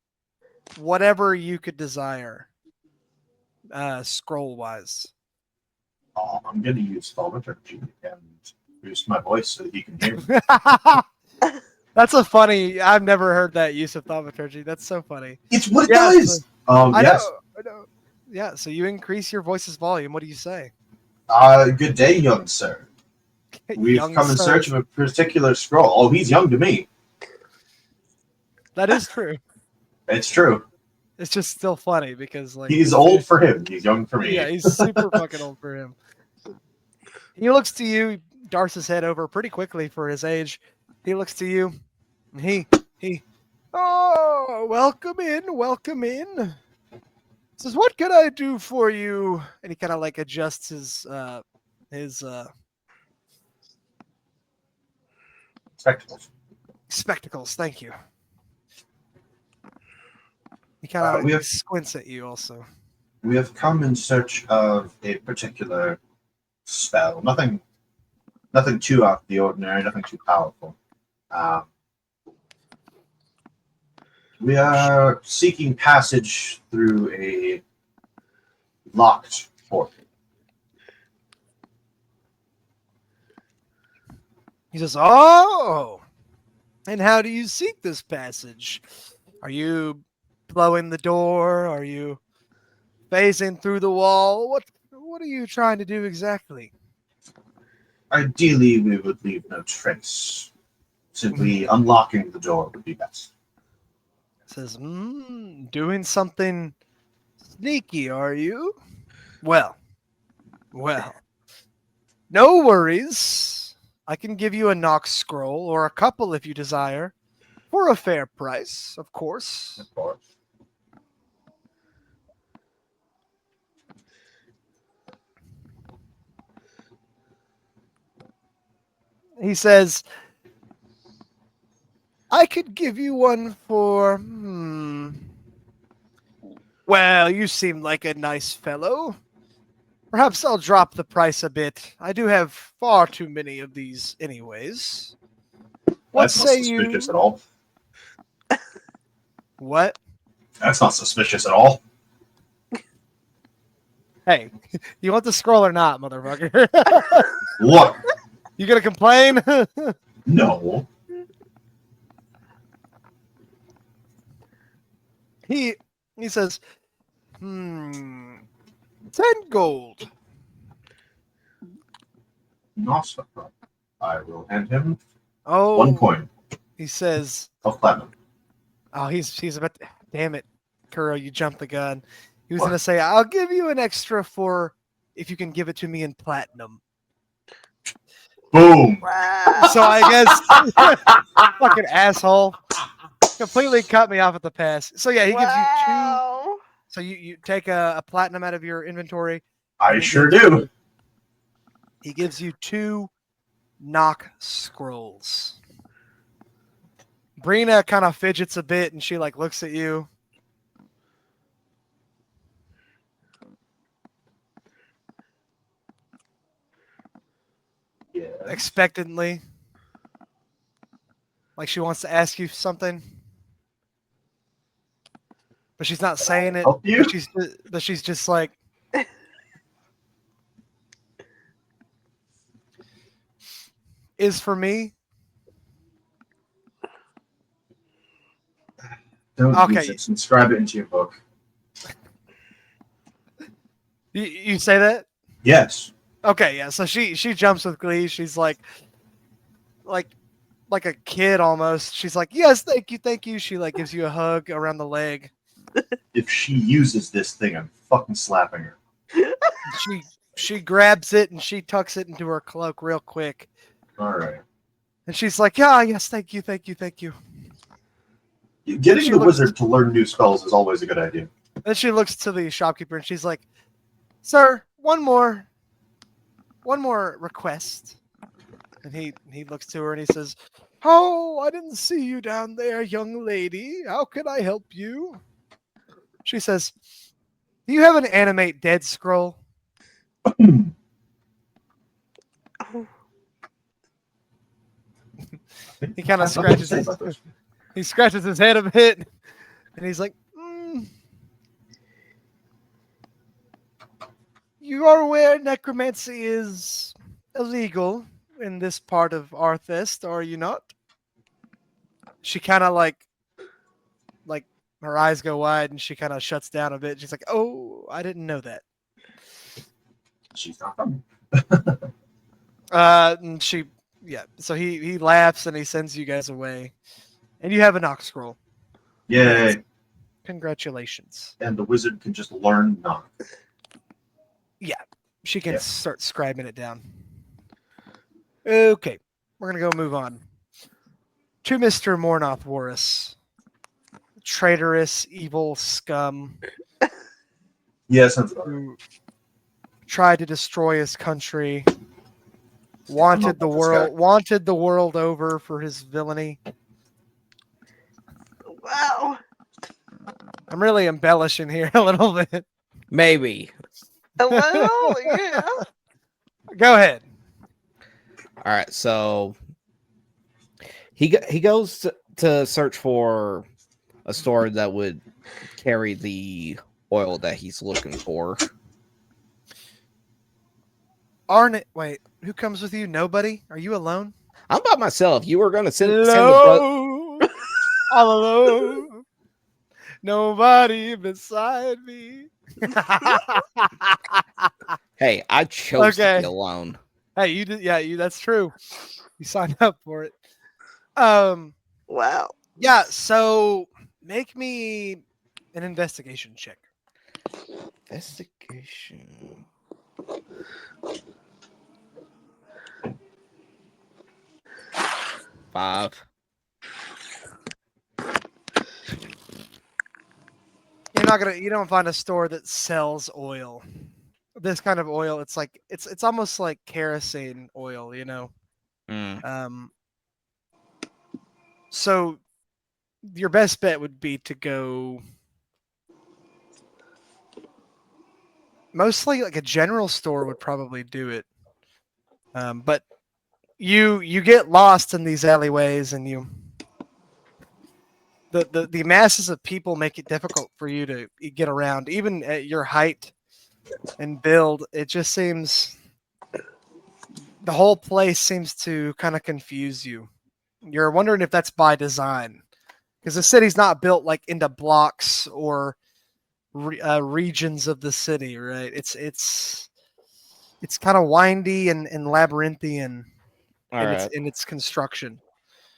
whatever you could desire, scroll-wise. Oh, I'm going to use thaumaturgy and boost my voice so that he can hear me. That's a funny. I've never heard that use of thaumaturgy. That's so funny. It's what it does. I yes. know. Yeah. So you increase your voice's volume. What do you say? Good day, young sir. We've Young come in sir. search of a particular scroll. Oh, he's young to me. That is true. It's true. It's just still funny because like He's old for him. He's young for me. Yeah, he's super fucking old for him. He looks to you, darts his head over pretty quickly for his age. He looks to you, and he, oh, welcome in. Says, what can I do for you? And he kind of like adjusts his spectacles. Thank you. He kind of squints at you also. We have come in search of a particular spell. Nothing too out of the ordinary, nothing too powerful. We are seeking passage through a locked portal. He says, oh, and how do you seek this passage? Are you blowing the door? Are you phasing through the wall? What are you trying to do exactly? Ideally, we would leave no trace. Simply unlocking the door would be best. Says, doing something sneaky, are you? Well, no worries. I can give you a Nox scroll, or a couple if you desire, for a fair price, of course. Of course. he says, I could give you one for. Well, you seem like a nice fellow. Perhaps I'll drop the price a bit. I do have far too many of these, anyways. What That's not say suspicious you? at all. What? That's not suspicious at all. Hey, you want the scroll or not, motherfucker? Look, You gonna complain? no. He says, 10 gold. Not a problem. I will hand him Oh, 1 coin he says, of platinum. oh, he's about to, damn it, Kuro, you jumped the gun. He was What? gonna say, I'll give you an extra for if you can give it to me in platinum. Boom. Wow. So I guess fucking asshole completely cut me off at the pass. So yeah, he gives you 2. Wow. So you take a platinum out of your inventory. I sure do. He gives you 2 knock scrolls. Brina kind of fidgets a bit and she like looks at you. Yeah. Expectantly. Like she wants to ask you something. But she's not saying it. Help you? But she's just like is for me. Don't Okay. use it. Inscribe it into your book. You say that? Yes. Okay, yeah. So she jumps with glee. She's like a kid almost. She's like, yes, thank you. She like gives you a hug around the leg. If she uses this thing, I'm fucking slapping her. She grabs it and she tucks it into her cloak real quick. All right. And she's like, yeah, yes, thank you. Getting She the looks- wizard to learn new spells is always a good idea. Then she looks to the shopkeeper and she's like, sir, one more request. And he looks to her and he says, oh, I didn't see you down there, young lady. How can I help you? She says, do you have an animate dead scroll? He kind of scratches his head a bit and he's like, you are aware necromancy is illegal in this part of Arthest, are you not? She kind of like her eyes go wide and she kind of shuts down a bit. She's like, oh, I didn't know that. She's not coming. And so he laughs and he sends you guys away. And you have a knock scroll. Yay. Congratulations. And the wizard can just learn knock. She can Yeah. start scribing it down. Okay. We're going to go move on. To Mr. Mornoth Warris. Traitorous, evil scum Yeah, sounds about right. who tried to destroy his country. Wanted the world over for his villainy. Wow. I'm really embellishing here a little bit. Maybe. Well, yeah. Go ahead. All right, so he goes to search for a store that would carry the oil that he's looking for. Wait, who comes with you? Nobody? Are you alone? I'm by myself. You were going to send the Alone. All alone. Nobody beside me. Hey, I chose to Okay. be alone. Hey, you did. Yeah, that's true. You signed up for it. Wow. Yeah. So make me an investigation check. Investigation. Five. You don't find a store that sells oil. This kind of oil, it's like it's almost like kerosene oil, you know. Mm. So your best bet would be to go mostly like a general store would probably do it. But you get lost in these alleyways, and the masses of people make it difficult for you to get around, even at your height and build. It just seems the whole place seems to kind of confuse you. You're wondering if that's by design, because the city's not built like into blocks or regions of the city, right? It's kind of windy and labyrinthian All in right. its construction.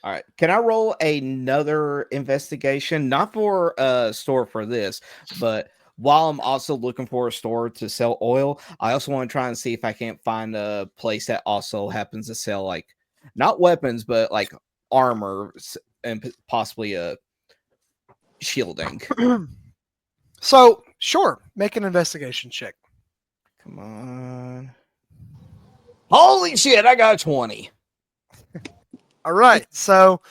All right. Can I roll another investigation? Not for a store for this, but while I'm also looking for a store to sell oil, I also want to try and see if I can't find a place that also happens to sell like not weapons, but like armor and possibly a shielding. So sure, make an investigation check. Come on. Holy shit, I got a 20. All right. So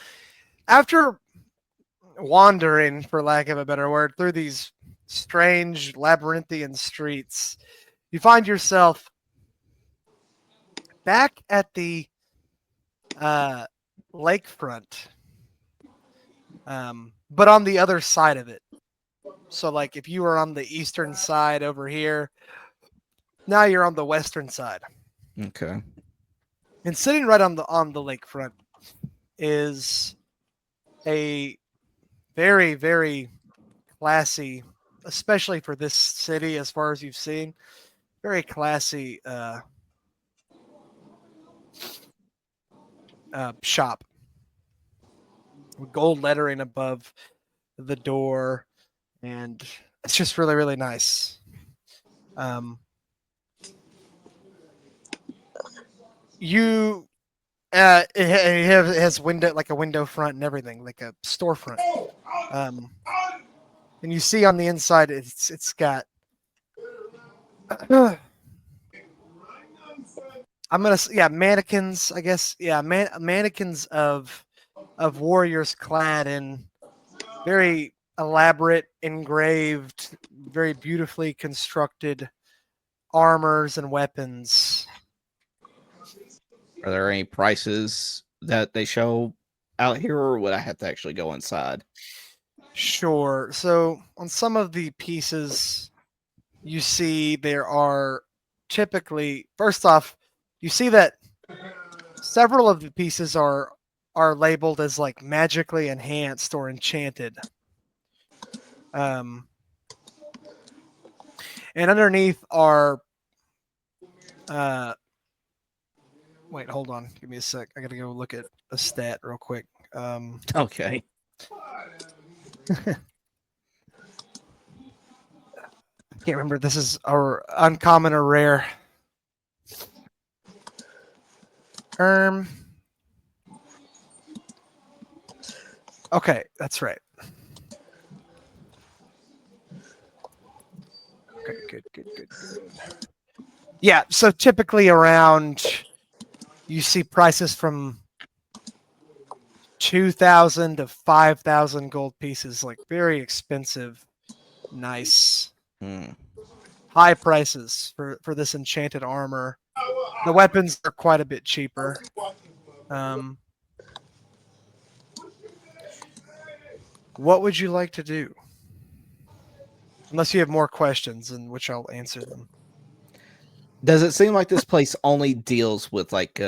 after wandering, for lack of a better word, through these strange labyrinthian streets, you find yourself back at the lakefront, but on the other side of it. So, like, if you were on the eastern side over here, now you're on the western side. Okay. And sitting right on the lakefront is a very, very classy, especially for this city, as far as you've seen, very classy shop with gold lettering above the door, and it's just really, really nice. It has window, like a window front and everything, like a storefront. And you see on the inside, it's got. Mannequins, I guess. Yeah, mannequins of warriors clad in very elaborate, engraved, very beautifully constructed armors and weapons. Are there any prices that they show out here, or would I have to actually go inside? Sure. So on some of the pieces, you see there are typically, first off, you see that several of the pieces are labeled as like magically enhanced or enchanted. And underneath are wait, hold on. Give me a sec. I gotta go look at a stat real quick. Okay. I can't remember. This is our uncommon or rare. Okay, that's right. Okay, good. Yeah, so typically around, you see prices from 2,000 to 5,000 gold pieces, like very expensive, nice, high prices for this enchanted armor. The weapons are quite a bit cheaper. What would you like to do? Unless you have more questions, in which I'll answer them. Does it seem like this place only deals with like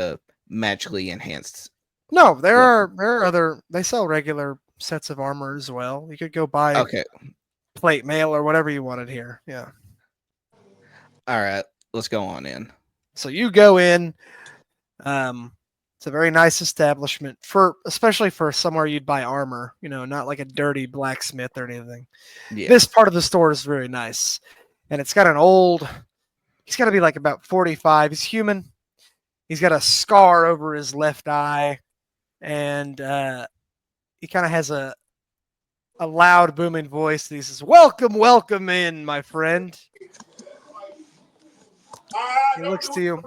magically enhanced? No, there are other. They sell regular sets of armor as well. You could go buy plate mail or whatever you wanted here. Yeah. All right, let's go on in. So you go in. It's a very nice establishment especially for somewhere you'd buy armor. You know, not like a dirty blacksmith or anything. Yeah. This part of the store is very nice, and it's got an old. He's got to be like about 45. He's human. He's got a scar over his left eye, and he kind of has a loud, booming voice. And he says, "Welcome in, my friend." He looks to you.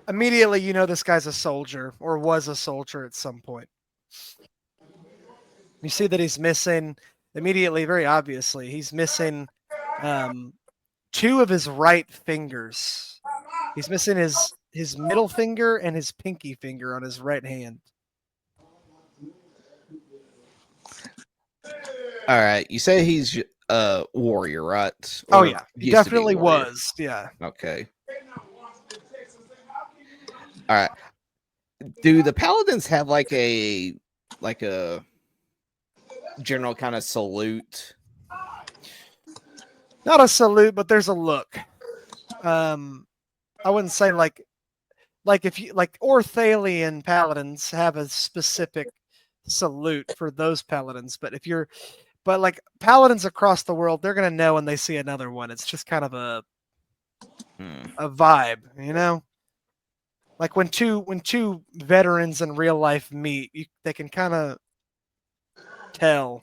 immediately you know this guy's a soldier or was a soldier at some point. You see that he's missing immediately, very obviously, he's missing 2 of his right fingers. He's missing his middle finger and his pinky finger on his right hand. All right, you say he's a warrior, right? Oh Or yeah, he used to be a definitely warrior? was. Yeah. Okay. All right. Do the paladins have like a general kind of salute? Not a salute, but there's a look. I wouldn't say like if you like Orthalian paladins have a specific salute for those paladins, but like paladins across the world, they're gonna know when they see another one. It's just kind of a vibe, you know? Like when two veterans in real life meet, they can kind of tell.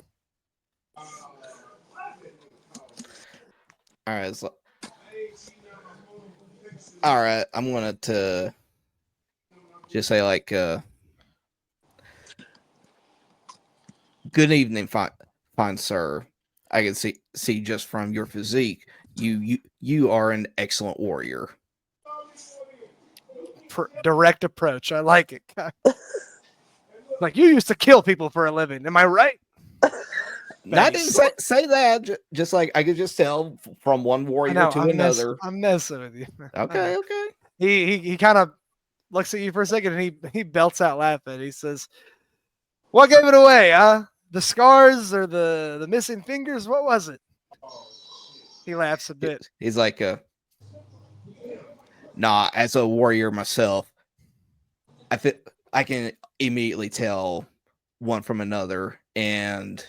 All right. So, all right. I'm going to just say like, good evening, fine sir. I can see just from your physique, you are an excellent warrior. Direct approach. I like it. Like you used to kill people for a living. Am I right? I didn't say that. Just like I could just tell from one warrior to another. I'm messing with you. Okay. He kind of looks at you for a second and he belts out laughing. He says, "What gave it away, huh? The scars or the missing fingers? What was it?" He laughs a bit. He's like, nah, as a warrior myself, I can immediately tell one from another, and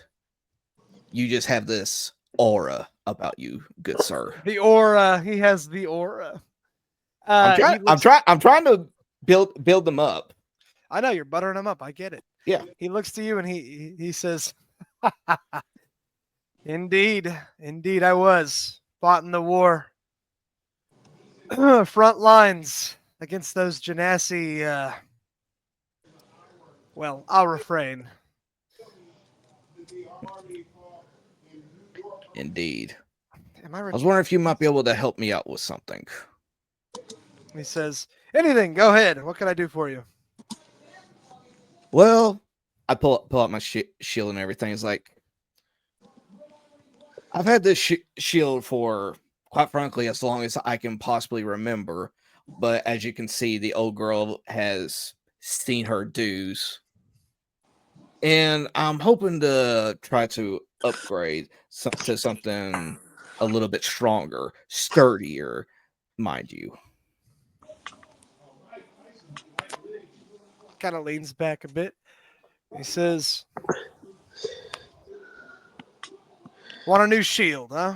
you just have this aura about you, good sir. The aura. He has the aura. I'm trying to build them up. I know you're buttering him up. I get it. Yeah. He looks to you and he says, Indeed, I was. Fought in the war. Front lines against those Genasi. Well, I'll refrain. Indeed. I was wondering if you might be able to help me out with something. He says, anything, go ahead. What can I do for you? Well, I pull out my shield and everything. It's like, I've had this shield for, quite frankly, as long as I can possibly remember. But as you can see, the old girl has seen her dues. And I'm hoping to try to upgrade to something a little bit stronger, sturdier, mind you. Kind of leans back a bit. He says, want a new shield, huh?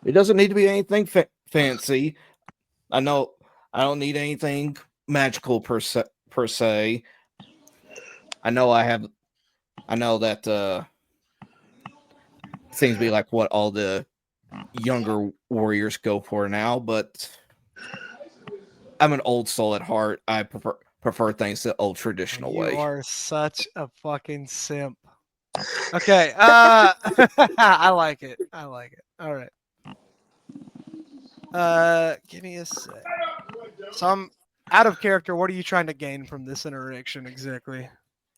It doesn't need to be anything fancy. I know I don't need anything magical per se. I know that seems to be like what all the younger warriors go for now, but I'm an old soul at heart. I prefer things the old traditional way. You are such a fucking simp. Okay. I like it. All right. Give me a sec. So I'm out of character. What are you trying to gain from this interaction exactly?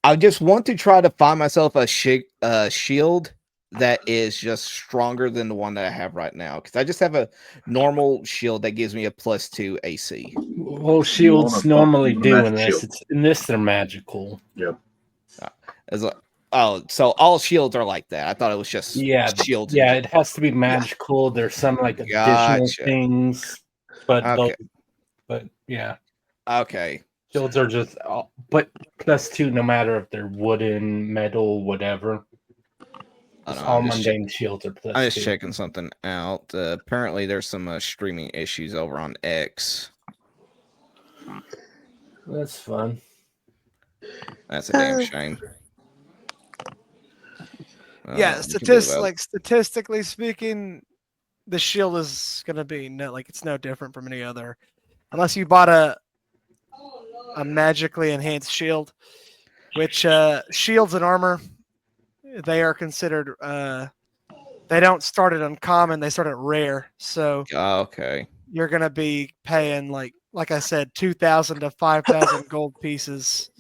I just want to try to find myself a shield that is just stronger than the one that I have right now. Because I just have a normal shield that gives me a +2 AC. Well, shields normally do in this. In this, they're magical. Yep. So all shields are like that. I thought it was just shields. Yeah, it has to be magical. There's some like additional things, but okay. But yeah. Okay. Shields are just, but +2 no matter if they're wooden, metal, whatever. All mundane shields are +2. I'm just checking something out. Apparently, there's some streaming issues over on X. That's fun. That's a damn shame. Yeah, statistically speaking, the shield is gonna be it's no different from any other unless you bought a magically enhanced shield, which shields and armor, they are considered. They don't start at uncommon; they start at rare. So Okay. you're gonna be paying like I said, 2,000 to 5,000 gold pieces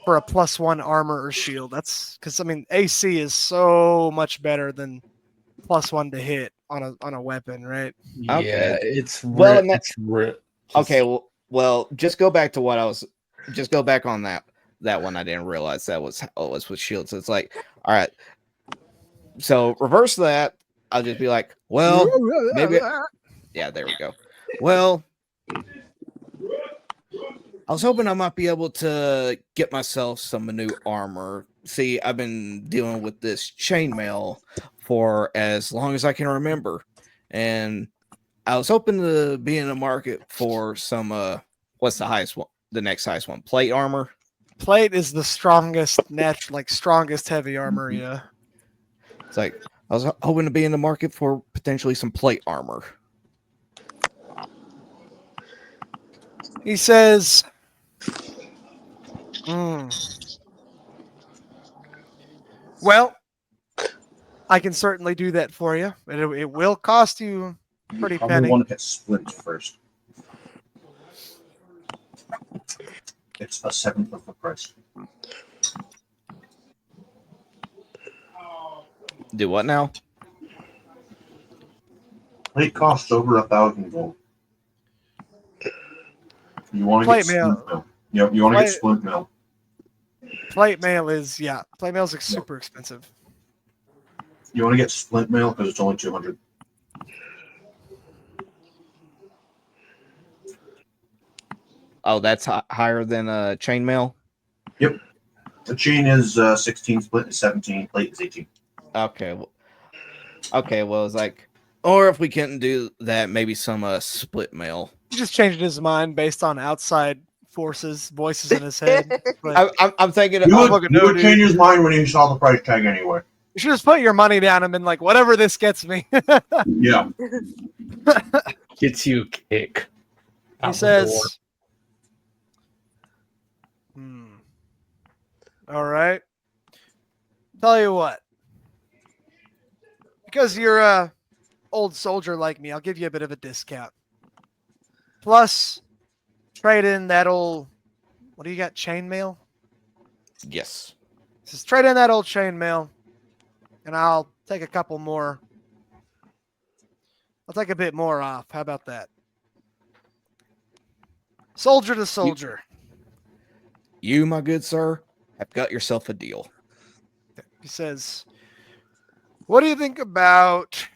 for a +1 armor or shield. That's because I mean AC is so much better than +1 to hit on a weapon, right? Yeah, Okay. it's Well, and that- it's re- Okay, well, just go back to what I was. Just go back on that one. I didn't realize that was how it was with shields. It's like, all right. So reverse that. I'll just be like, well, maybe. Yeah, there we go. Well, I was hoping I might be able to get myself some new armor. See, I've been dealing with this chainmail for as long as I can remember, and I was hoping to be in the market for some. What's the highest one? The next highest one, plate armor. Plate is the strongest strongest heavy armor. Yeah. It's like I was hoping to be in the market for potentially some plate armor. He says, well, I can certainly do that for you. It will cost you You pretty probably penny. want to get splint first. It's a seventh of the price. Do what now? It costs over 1,000 gold. You want to Plate get splint mail. mail. Yep, you want to get Plate- splint mail. Plate mail is super expensive. You want to get splint mail because it's only 200. Oh, that's higher than chainmail. Yep. The chain is 16, splint is 17, plate is 18. Okay. Well, it's like, or if we couldn't do that, maybe some split mail. He just changed his mind based on outside forces, voices in his head. But I'm thinking. You would, fucking you know, would dude. change his mind when he saw the price tag anyway. you should just put your money down and been like, whatever this gets me. Yeah. gets you a kick. He out the door. says, all right. Tell you what. Because you're a old soldier like me, I'll give you a bit of a discount. Plus, trade in that old, what do you got, chainmail? Yes. Just trade in that old chainmail, and I'll take a couple more. I'll take a bit more off. How about that? Soldier to soldier. You, my good sir, have got yourself a deal. He says, what do you think about...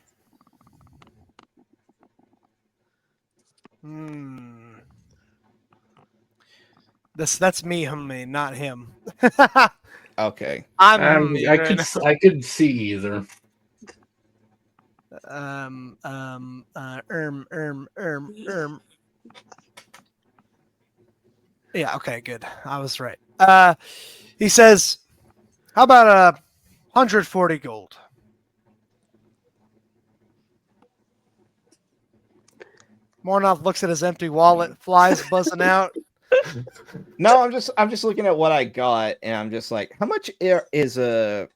That's me, homie, not him. Okay. I'm I could see either. Yeah, okay, good. I was right. He says, how about 140 gold? Mornoth looks at his empty wallet, flies buzzing out. No, I'm just looking at what I got, and I'm just like, how much is a?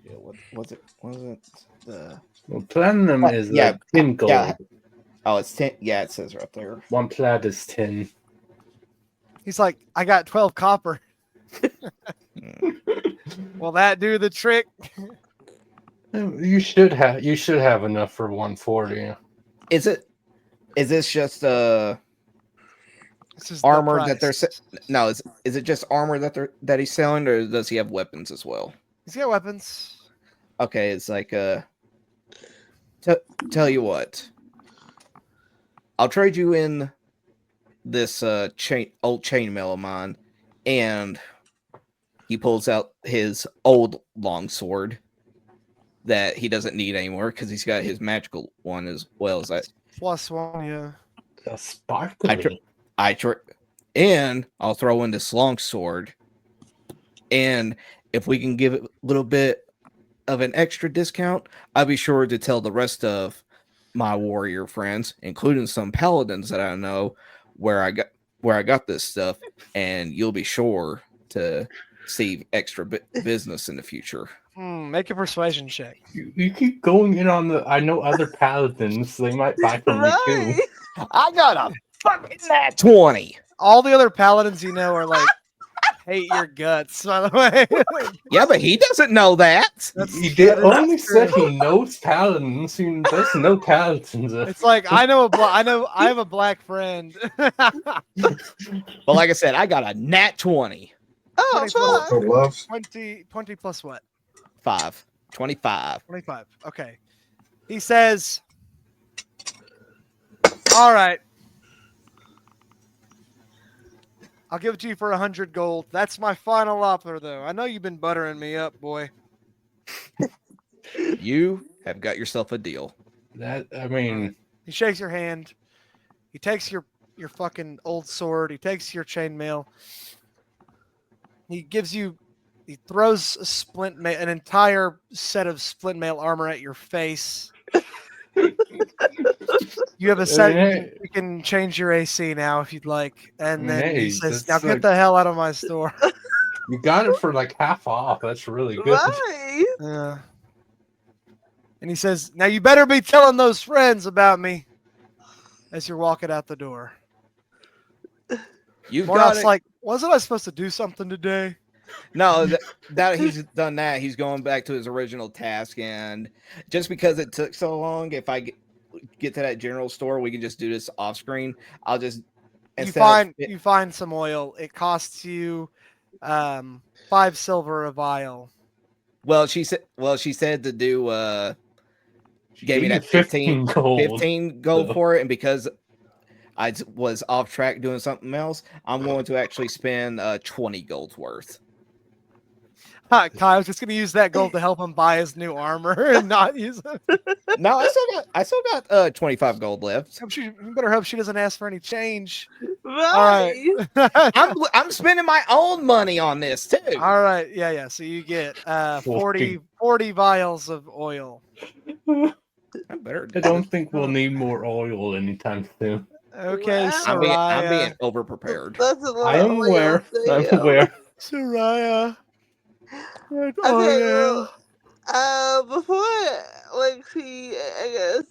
What was it? The Well, platinum is yeah, 10 gold. yeah. Oh, it's 10. Yeah, it says right there. One plat is 10. He's like, I got 12 copper. Will that do the trick? You should have enough for 140. Is this just This is the armor that they're price. no? Is it just armor that he's selling, or does he have weapons as well? He's got weapons. Okay, it's like tell you what, I'll trade you in this old chainmail of mine, and he pulls out his old longsword that he doesn't need anymore because he's got his magical one as well as that. +1, yeah. A sparkly. And I'll throw in this longsword, and if we can give it a little bit of an extra discount, I'll be sure to tell the rest of my warrior friends, including some paladins that I know, where I got this stuff, and you'll be sure to see extra business in the future. Make a persuasion check. You keep going in on the. I know other paladins. They might buy from me too. Right. I got a fucking nat 20. All the other paladins you know are like hate your guts. By the way, Yeah, but he doesn't know that. He did that is only true. said he knows paladins. He does know paladins. It's like I have a black friend. But like I said, I got a nat 20. Oh, 24. fuck. For loves. 20 plus what? 25. 25. Okay. He says, all right. I'll give it to you for 100 gold. That's my final offer, though. I know you've been buttering me up, boy. You have got yourself a deal. That I mean, He shakes your hand. He takes your fucking old sword. He takes your chainmail. He throws an entire set of splint mail armor at your face. You have a set. You can change your AC now if you'd like. And then he Hey, says, that's "Now get the hell out of my store." you got it for like half off. That's really good. Right. Yeah. And he says, "Now you better be telling those friends about me as you're walking out the door." You've More got else it. like, wasn't I supposed to do something today? No, that he's done that. He's going back to his original task, and just because it took so long, if I get to that general store, we can just do this off screen. I'll just You find some oil. It costs you 5 silver a vial. Well, she said to do. She gave me you that 15 gold. 15 gold So- for it, and because I was off track doing something else, I'm going to actually spend 20 gold's worth. Kyle's just gonna use that gold to help him buy his new armor and not use it. No, I still got 25 gold left. You better hope she doesn't ask for any change. Right. All right. I'm spending my own money on this too. All right. Yeah. So you get 40 vials of oil. I better. I don't think we'll need more oil anytime soon. Okay, Wow. I'm Saryah. being over prepared. That's a lot I am of aware. oil, I'm damn. aware. Saryah. Okay, before like she, I guess,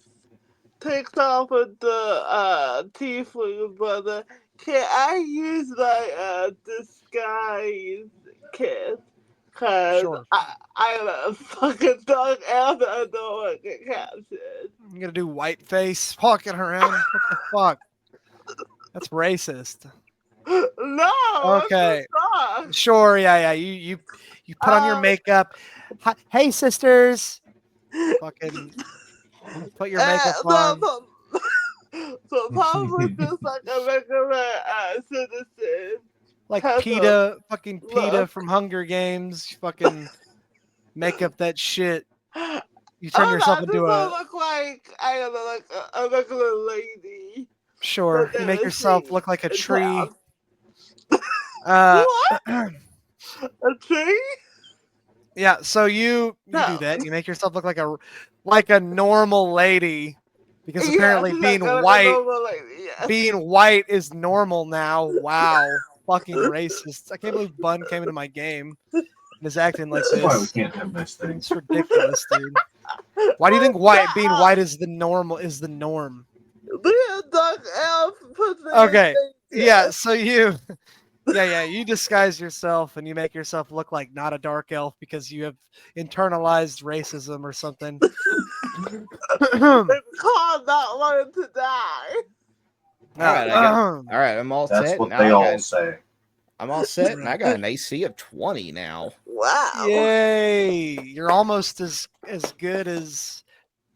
takes off with the tiefling brother, can I use my disguise kit? Cause Sure. I'm a fucking dog elf and I don't want to get captured. I'm gonna do white face walking around. What the fuck? That's racist. No. Okay. It's not. Sure. Yeah. You put on your makeup. Hi, hey, sisters. Fucking put your makeup on. So probably just like a regular citizen. Like Has a PETA, fucking PETA look. from Hunger Games. Fucking make up that shit. You turn yourself into I a. look like I don't know, like a regular lady. Sure. But You make then yourself she- look like a it's tree. What? A tree? Yeah, so you No. do that. You make yourself look like a normal lady, because apparently she's being like a white normal lady, yes. being white is normal now. Wow, fucking racist! I can't believe Bun came into my game and is acting like That's why we this. can't have nice things. It's ridiculous, dude. Why do you think being white is the norm? The dark elf puts me in Okay, danger. yeah. So you disguise yourself and you make yourself look like not a dark elf because you have internalized racism or something. It's called not wanting to die. All right, I'm all That's set. what Now they I all got- say. I'm all set, and I got an AC of 20 now. Wow. Yay! You're almost as good as.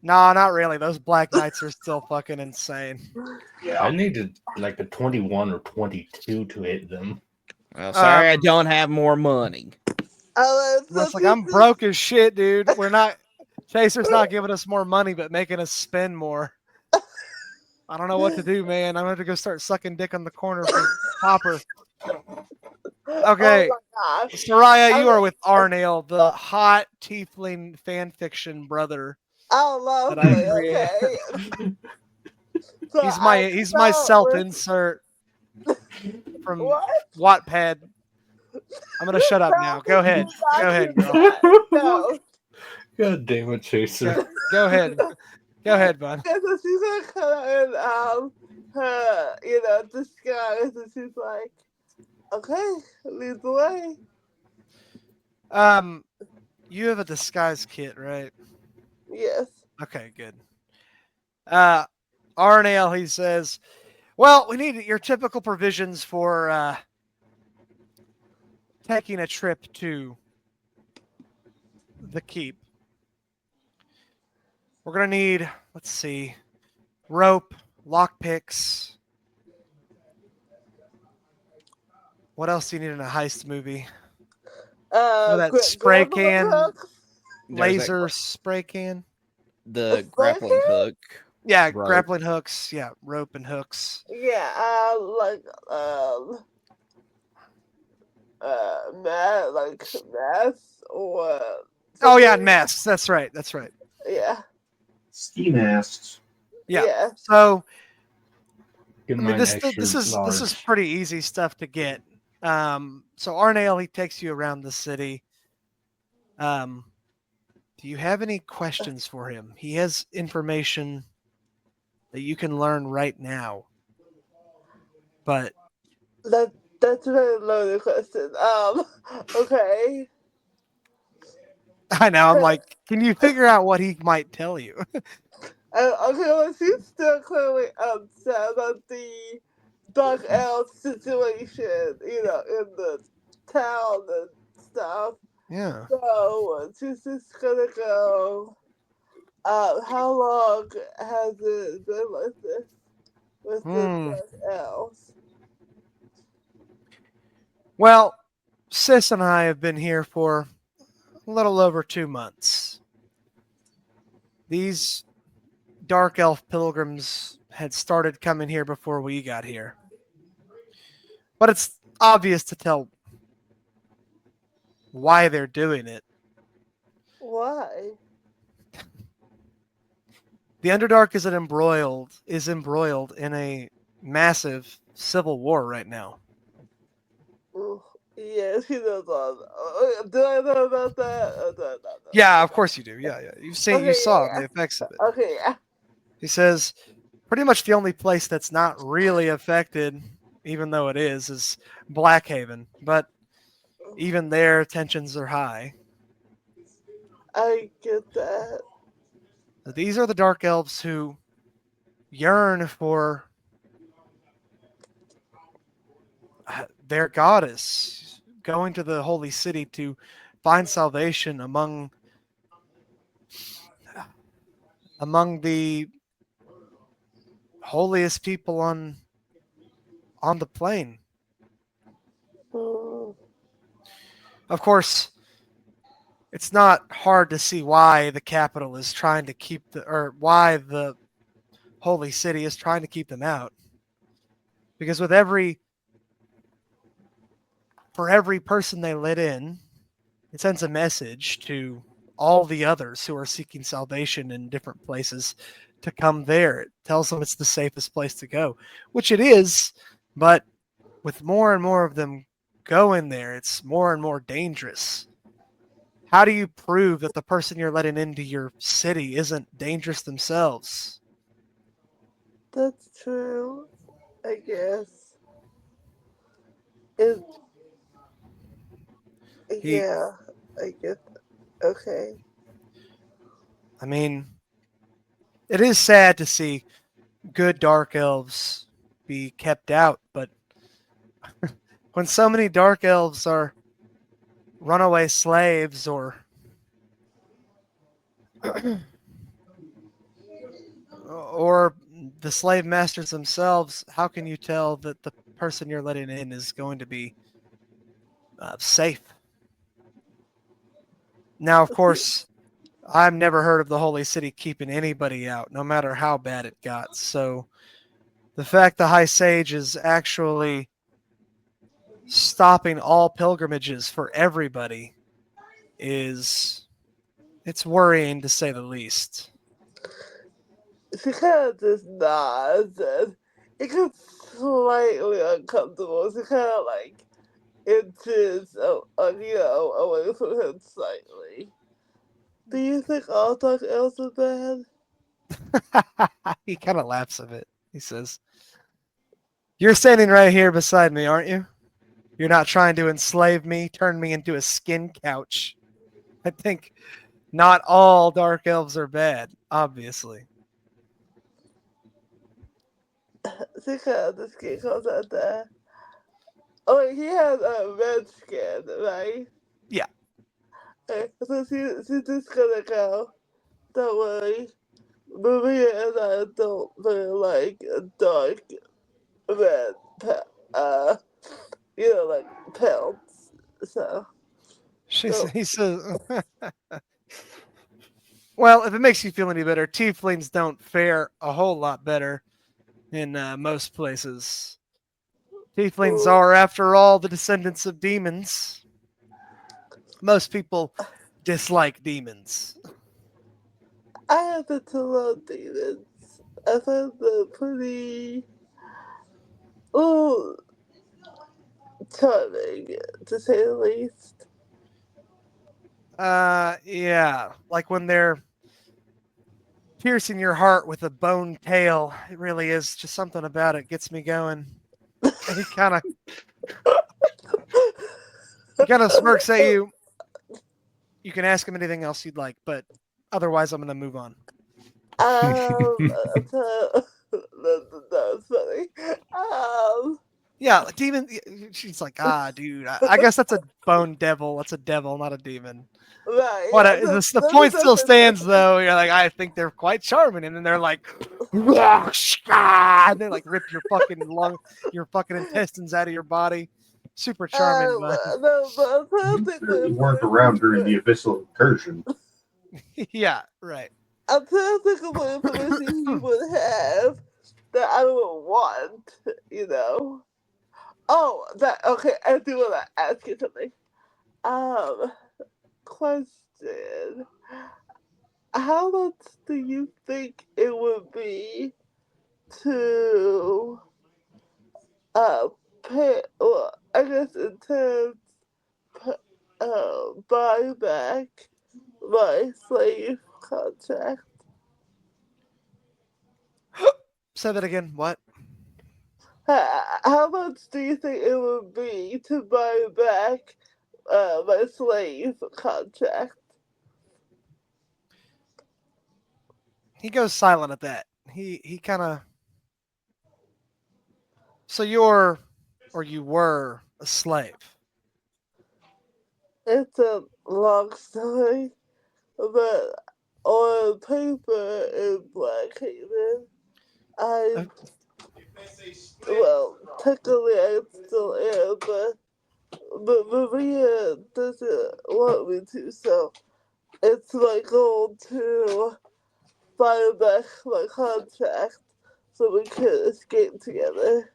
Nah, not really. Those Black Knights are still fucking insane. Yeah. I needed like a 21 or 22 to hit them. Well, sorry, I don't have more money. It's like I'm broke as shit, dude. We're not. Chaser's not giving us more money, but making us spend more. I don't know what to do, man. I'm gonna have to go start sucking dick on the corner for Hopper. Okay, Oh my gosh. Saryah, you are with Arnail, the hot tiefling fan fiction brother. Oh, that I lovely. create. Okay. So He's I my start with self-insert from what? Wattpad. I'm gonna shut up now. Go ahead. Go ahead, girl. No. God damn it, Chaser. Go ahead. Go ahead, bud. And so she's gonna come in her, disguise, and she's like, okay, lead the way. You have a disguise kit, right? Yes. Okay, good. Arnail, he says, well, we need your typical provisions for taking a trip to the keep. We're gonna need, let's see, rope, lockpicks. What else do you need in a heist movie? That spray can, hooks, laser spray can. The spray grappling can? hook. Yeah, Rope. grappling hooks. Yeah, rope and hooks. Yeah, masks or. Oh yeah, something. and masks. That's right. That's right. Yeah. Ski masks. Yeah. Yeah. So Get I mean, mine this extra is large. pretty easy stuff to get. So Arnail, he takes you around the city. Do you have any questions for him? He has information that you can learn right now. But That's a very loaded question. Okay. I know I'm like, can you figure out what he might tell you? Okay, well, she's still clearly upset about the Dark Elf situation, in the town and stuff. Yeah. So she's just gonna go. How long has it been like this with the Dark Elves? Well, Sis and I have been here for a little over 2 months. These dark elf pilgrims had started coming here before we got here. But it's obvious to tell why they're doing it. Why? The Underdark is embroiled in a massive civil war right now. Ooh, yeah, she knows all. Do I know about that? Or do I not know Yeah, about of course you do. Yeah, yeah. You Okay, saw yeah. the effects of it. Okay, yeah. He says pretty much the only place that's not really affected, even though it is Blackhaven. But even there, tensions are high. I get that. These are the Dark Elves who yearn for their goddess, going to the holy city to find salvation among the holiest people on the plane. Mm. Of course, it's not hard to see why the capital is trying to keep why the holy city is trying to keep them out. Because for every person they let in, it sends a message to all the others who are seeking salvation in different places to come there. It tells them it's the safest place to go, which it is, but with more and more of them going there, it's more and more dangerous. How do you prove that the person you're letting into your city isn't dangerous themselves? That's true, I guess. Yeah, I get that. Okay. I mean, it is sad to see good dark elves be kept out, but when so many dark elves are runaway slaves or the slave masters themselves, how can you tell that the person you're letting in is going to be safe? Now, of course, I've never heard of the Holy City keeping anybody out, no matter how bad it got. So the fact the High Sage is actually stopping all pilgrimages for everybody it's worrying, to say the least. she kind of just nods and it gets slightly uncomfortable. She kind of like inches, away from him slightly. Do you think all dark elves are bad? He kind of laughs a bit. He says, "You're standing right here beside me, aren't you? You're not trying to enslave me, turn me into a skin couch. I think not all dark elves are bad, obviously." She kind of just comes out there. Oh, wait, he has a red skin, right? Yeah. Okay, so she's just gonna go. Don't worry. Maria and I don't really like a dark red, like pelts. So, He says, "Well, if it makes you feel any better, tieflings don't fare a whole lot better in most places. Tieflings are, after all, the descendants of demons. Most people dislike demons." I happen to love demons. I find them pretty, ooh, charming, to say the least. Yeah, like when they're piercing your heart with a bone tail. It really is just something about it gets me going. And he kind of smirks at you. You can ask him anything else you'd like, but otherwise, I'm gonna move on. That's funny. Yeah, demon. She's like, dude. I guess that's a bone devil. That's a devil, not a demon. Right. What? Yeah, The point still stands, though. You're like, I think they're quite charming, and then they're like, and they like rip your fucking intestines out of your body. Super charming, but No, but You clearly weren't around during the abyssal incursion. yeah, right. I'm trying to think of what information he would have that I would want, you know. Oh, okay, I do want to ask you something. Question. How much do you think it would be to pay, well, I guess in terms, buy back my slave contract? Say that again. What? How much do you think it would be to buy back my slave contract? He goes silent at that. He kind of. So you were a slave. It's a long story, but on paper in Blackhaven, I, well, technically I still am, but Maria doesn't want me to, so it's my goal to buy back my contract so we can escape together.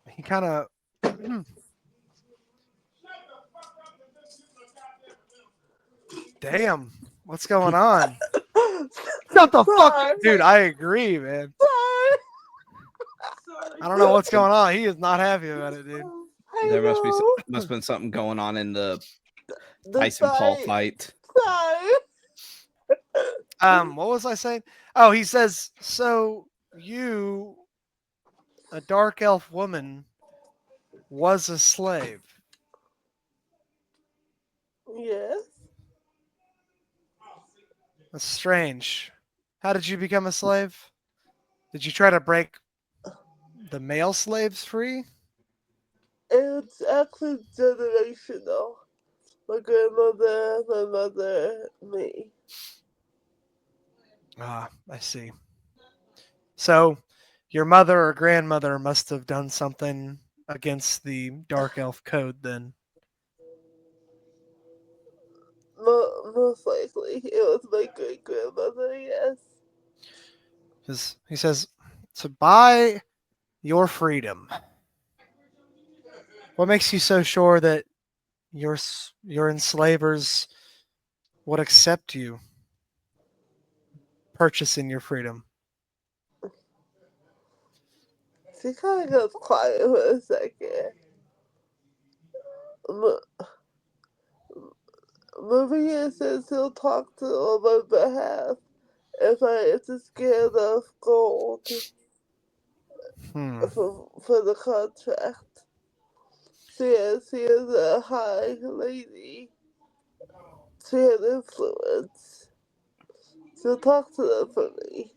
He kind of. Damn, what's going on? Shut the fuck up, dude. I agree, man. Sorry. I don't know what's going on. He is not happy about it, dude. There must have been something going on in the Tyson Paul fight. Sorry. What was I saying? Oh, he says, so you, a dark elf woman, was a slave. Yes. That's strange. How did you become a slave? Did you try to break the male slaves free? It's actually generational. My grandmother, my mother, me. Ah, I see. So, your mother or grandmother must have done something against the dark elf code then. Most likely. It was my great grandmother, yes. Because he says, to buy your freedom, what makes you so sure that your enslavers would accept you purchasing your freedom. She kind of goes quiet for a second. Maria says he'll talk to on my behalf if I am to get enough gold for the contract. She is a high lady. She has influence. She'll talk to them for me.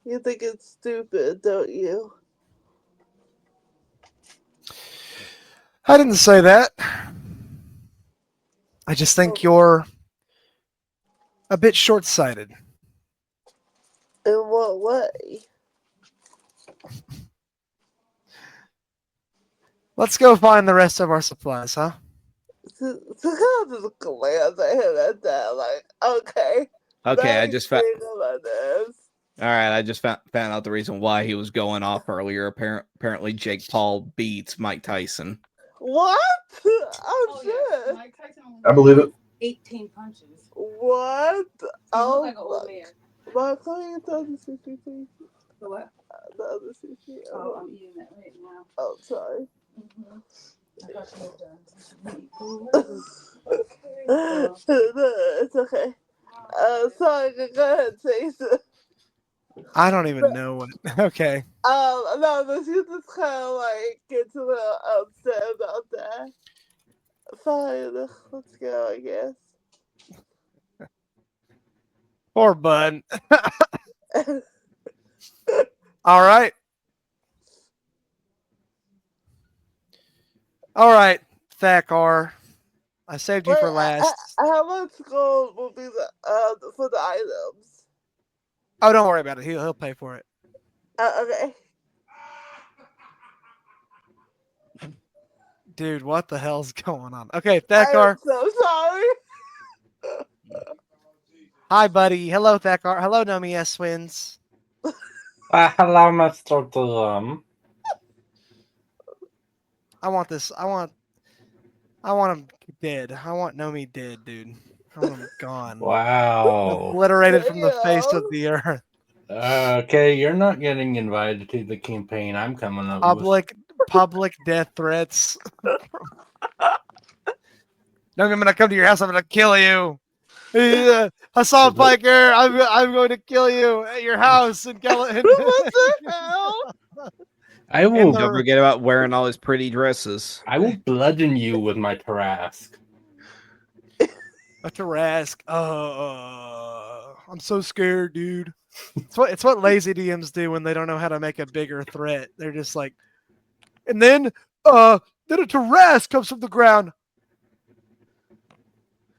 You think it's stupid, don't you? I didn't say that. I just think you're a bit short-sighted. In what way? Let's go find the rest of our supplies, huh? To kind of just glance at him at that, like, okay. Okay, I just found. About this. All right, I just found out the reason why he was going off earlier. Apparently, Jake Paul beats Mike Tyson. What? Oh, shit. Mike Tyson only I believe it. 18 punches. What? Oh, like an old man. My client doesn't see please. The what? The other sushi. Oh, I'm eating that right now. Oh, sorry. Mm-hmm. I thought you No, it's okay. Sorry, go ahead, Jason. I don't even know what. Okay. No, but you just kind of like gets a little upset about that. Fine, let's go, I guess. Poor Bud. All right. All right, Thakar. I saved you for last. How much gold will be for the items? Oh, don't worry about it. He'll pay for it. Okay. Dude, what the hell's going on? Okay, Thakar. I'm so sorry. Hi, buddy. Hello, Thakar. Hello, Nomi S. Twins. Hello, Mr. Drum. I want this. I want him dead. I want Nomi dead, dude. I want him gone. Wow. Obliterated from the face of the earth. Okay, you're not getting invited to the campaign. I'm coming up Public death threats. No, I'm gonna come to your house. I'm gonna kill you. Hassan Piker, I'm going to kill you at your house in California. What the hell? I will. Don't forget about wearing all his pretty dresses. I will bludgeon you with my Tarask. A Tarask. I'm so scared, dude. It's what lazy DMs do when they don't know how to make a bigger threat. They're just like, and then a Tarask comes from the ground.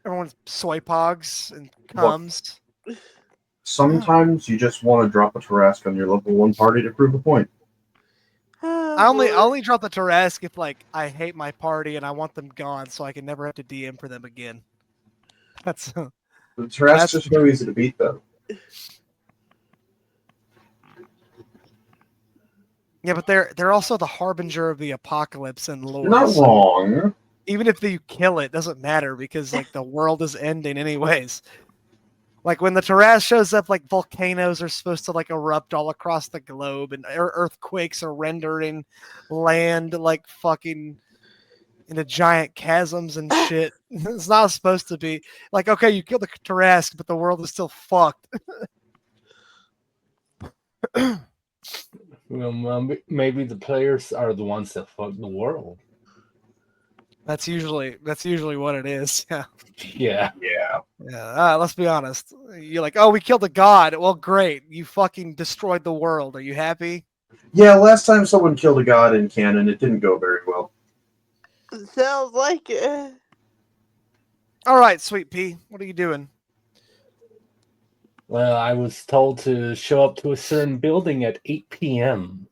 Everyone's soy pogs and comes. Sometimes you just want to drop a Tarask on your level 1 party to prove a point. I only drop the Tarask if like I hate my party and I want them gone so I can never have to DM for them again. That's The Tarask is so easy to beat, though. Yeah, but they're also the harbinger of the apocalypse and lore. You're not wrong. Even if you kill it, doesn't matter because like the world is ending anyways. Like when the Tarask shows up, like volcanoes are supposed to like erupt all across the globe, and earthquakes are rendering land like fucking into giant chasms and shit. It's not supposed to be like, okay, you killed the Tarask, but the world is still fucked. Well, maybe the players are the ones that fuck the world. That's usually what it is. Yeah. Yeah. Yeah. Let's be honest. You're like, oh, we killed a god. Well, great. You fucking destroyed the world. Are you happy? Yeah, last time someone killed a god in canon, it didn't go very well. Sounds like it. All right, Sweet Pea. What are you doing? Well, I was told to show up to a certain building at 8 p.m.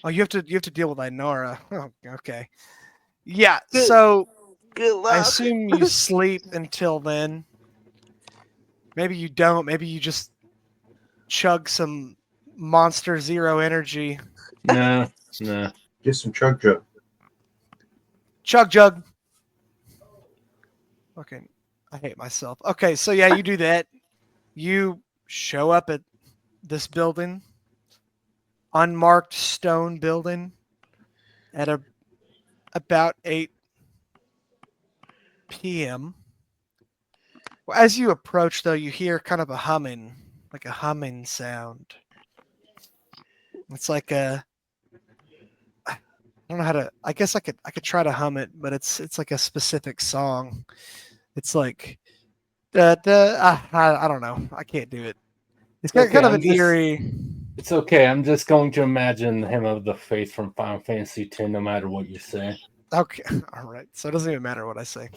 Oh, you have to deal with Inara. Oh, okay. Yeah. So Good luck. I assume you sleep until then. Maybe you don't. Maybe you just chug some Monster Zero energy. No. Get some chug jug. Chug jug. Okay, I hate myself. Okay, so yeah, you do that. You show up at this building, unmarked stone building, at about 8 p.m. Well, as you approach, though, you hear kind of a humming sound. It's like a I don't know how to. I guess I could try to hum it, but it's like a specific song. It's like I don't know. I can't do it. It's got Okay, kind of I'm an just- eerie. It's okay. I'm just going to imagine him of the faith from Final Fantasy X, no matter what you say. Okay, all right. So it doesn't even matter what I say.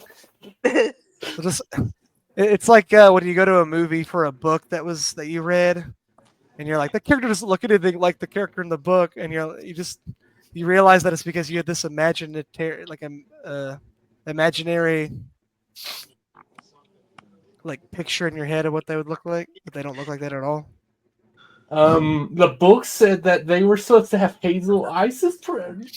It's like when you go to a movie for a book that you read, and you're like, the character doesn't look anything like the character in the book, and you realize that it's because you had this imaginary like picture in your head of what they would look like, but they don't look like that at all. The book said that they were supposed to have hazel eyes. Is pretty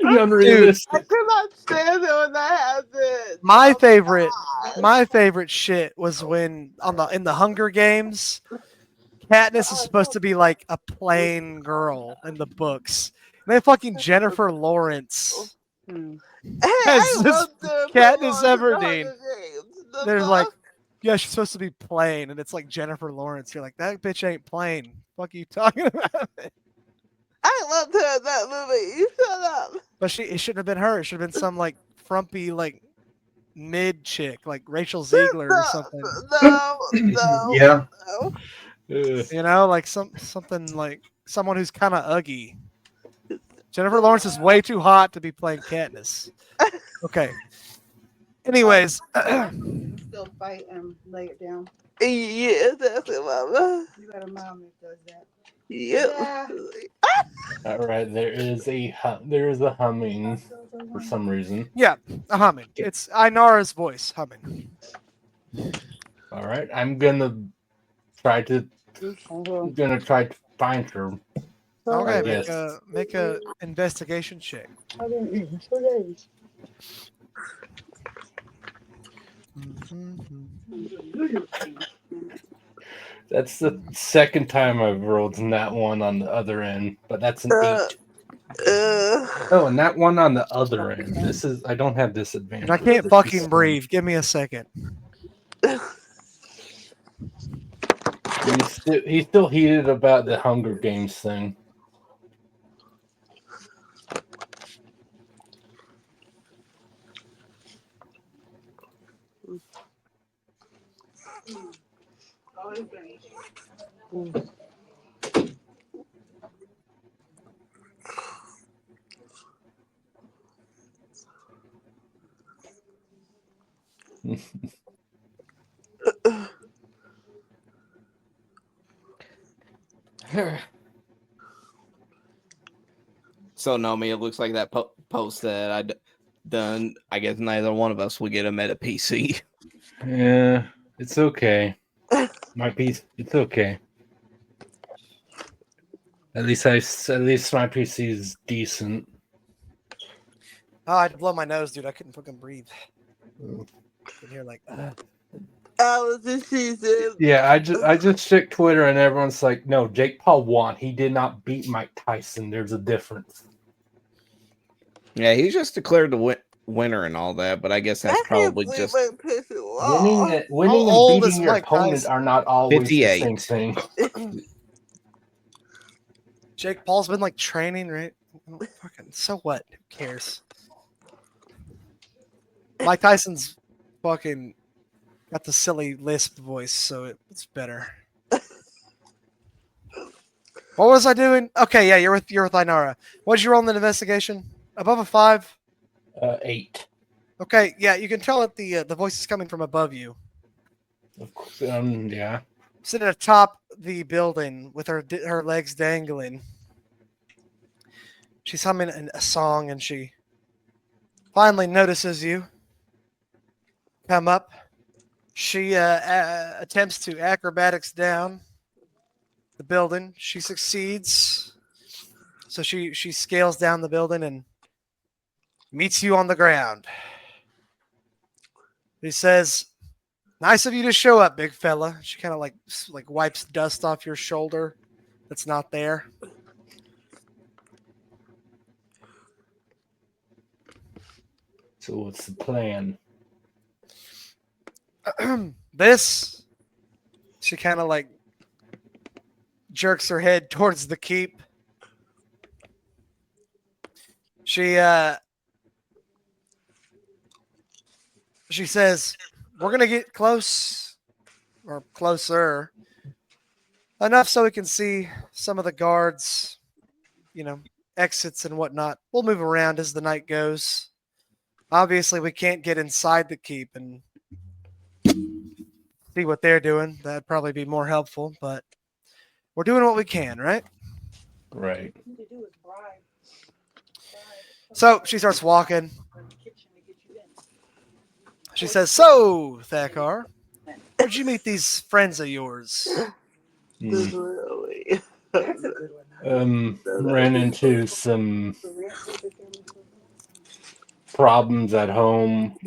unrealistic. I could not stand it when that happened. My Oh, favorite, God. my favorite shit was when in the Hunger Games, Katniss is supposed to be like a plain girl in the books. And then fucking Jennifer Lawrence Hey, as I this love Jennifer Katniss Lawrence in the Everdeen. Hunger Games. The They're fuck? like, yeah, she's supposed to be plain, and it's like Jennifer Lawrence. You're like, that bitch ain't plain. Fuck are you talking about? I loved her in that movie. You shut up. But it shouldn't have been her. It should have been some like frumpy like mid chick like Rachel Ziegler or something. No. Yeah. Ugh. You know, like something like someone who's kind of uggy. Jennifer Lawrence is way too hot to be playing Katniss. Okay. Anyways, Still fight and lay it down. Yeah, that's it, mama. You got a mom that does that. Yep. Yeah. All right, there is a humming for some reason. yeah, a humming. It's Inara's voice humming. All right, I'm gonna try to find her. Okay, guess. make a investigation check. That's the second time I've rolled in that one on the other end, but that's an 8. Oh, and that one on the other end. I don't have disadvantage. And I can't fucking breathe. Give me a second. He's still heated about the Hunger Games thing. So Nomi, it looks like that post that I done. I guess neither one of us will get a meta PC. Yeah, it's okay. It's okay. At least my PC is decent. Oh, I had to blow my nose, dude. I couldn't fucking breathe. In here, like, I was in season. Yeah, I just checked Twitter and everyone's like, no, Jake Paul won. He did not beat Mike Tyson. There's a difference. Yeah, he just declared the winner and all that, but I guess that's probably just Winning and old is beating your Mike opponent Tyson? are not always 58. the same thing. Jake Paul's been like training, right? Fucking so what? Who cares? Mike Tyson's fucking got the silly lisp voice, so it's better. What was I doing? Okay, yeah, you're with Inara. What'd you roll in the investigation? Above a 5? 8. Okay, yeah, you can tell that the voice is coming from above you. Of course, yeah. Sitting atop the building with her legs dangling. She's humming a song, and she finally notices you. Come up. She attempts to acrobatics down the building. She succeeds. So she scales down the building and meets you on the ground. He says, "Nice of you to show up, big fella." She kind of like wipes dust off your shoulder that's not there. So what's the plan? This, she kind of like jerks her head towards the keep. She says, "We're gonna get close, or closer, enough so we can see some of the guards, exits and whatnot. We'll move around as the night goes. Obviously, we can't get inside the keep and see what they're doing. That'd probably be more helpful, but we're doing what we can, right?" Right. So she starts walking. She says, "So, Thakar, where'd you meet these friends of yours?" Literally. Ran into some problems at home.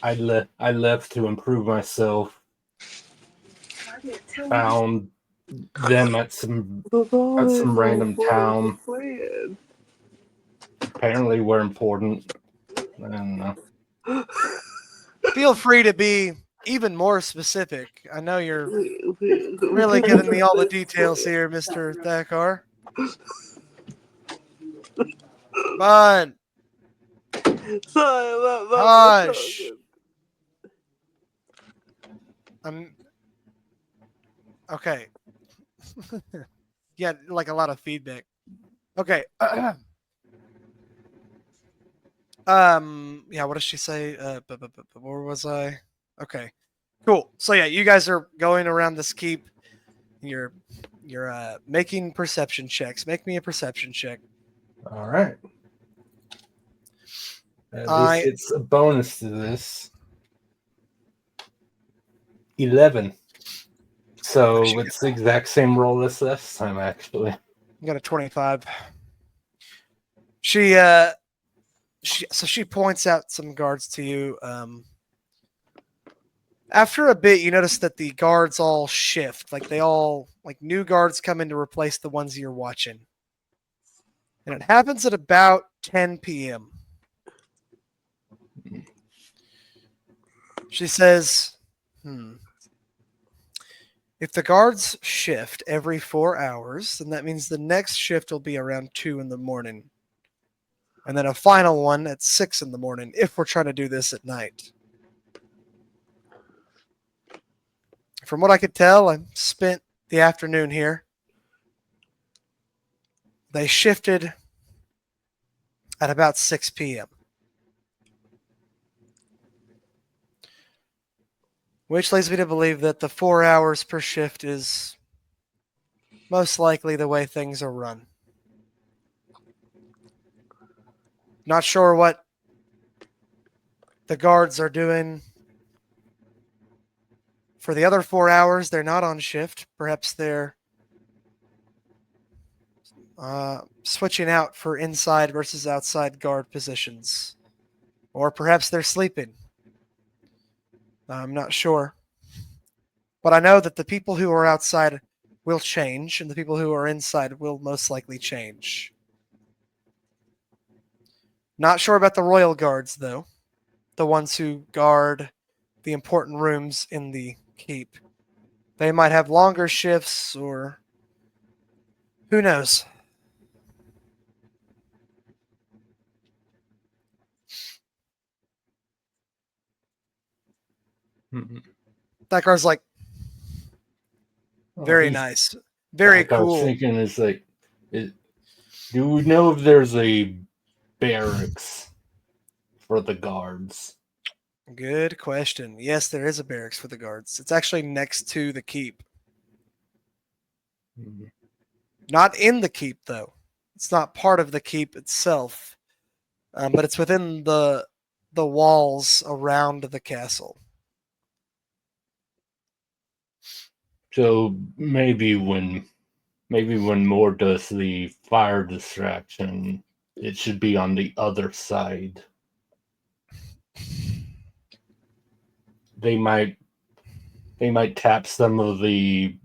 I left to improve myself. Found them at some random town. Apparently, we're important. I don't know. Feel free to be even more specific. I know you're really giving me all the details here, Mr. Thakar. Fine. Sorry, Hush. Okay. Yeah, like a lot of feedback. Okay. Yeah, what does she say? Where was I? Okay. Cool. So yeah, you guys are going around this keep. You're making perception checks. Make me a perception check. All right. At least it's a bonus to this. 11. So it's the exact same roll as last time, actually. I got a 25. She points out some guards to you. After a bit, you notice that the guards all shift. Like new guards come in to replace the ones you're watching. And it happens at about 10 p.m. She says, if the guards shift every 4 hours, then that means the next shift will be around 2 in the morning. And then a final one at 6 in the morning if we're trying to do this at night. From what I could tell, I spent the afternoon here. They shifted at about 6 p.m. Which leads me to believe that the 4 hours per shift is most likely the way things are run. Not sure what the guards are doing for the other 4 hours. They're not on shift. Perhaps they're switching out for inside versus outside guard positions. Or perhaps they're sleeping. I'm not sure. But I know that the people who are outside will change, and the people who are inside will most likely change. Not sure about the royal guards, though. The ones who guard the important rooms in the keep. They might have longer shifts, or who knows? Thakar's like, very nice. Very cool. I was thinking is like, do we know if there's a barracks for the guards? Good question. Yes, there is a barracks for the guards. It's actually next to the keep. Not in the keep, though. It's not part of the keep itself, but it's within the walls around the castle. So maybe when Maybe when Moore does the fire distraction, it should be on the other side. They might tap some of the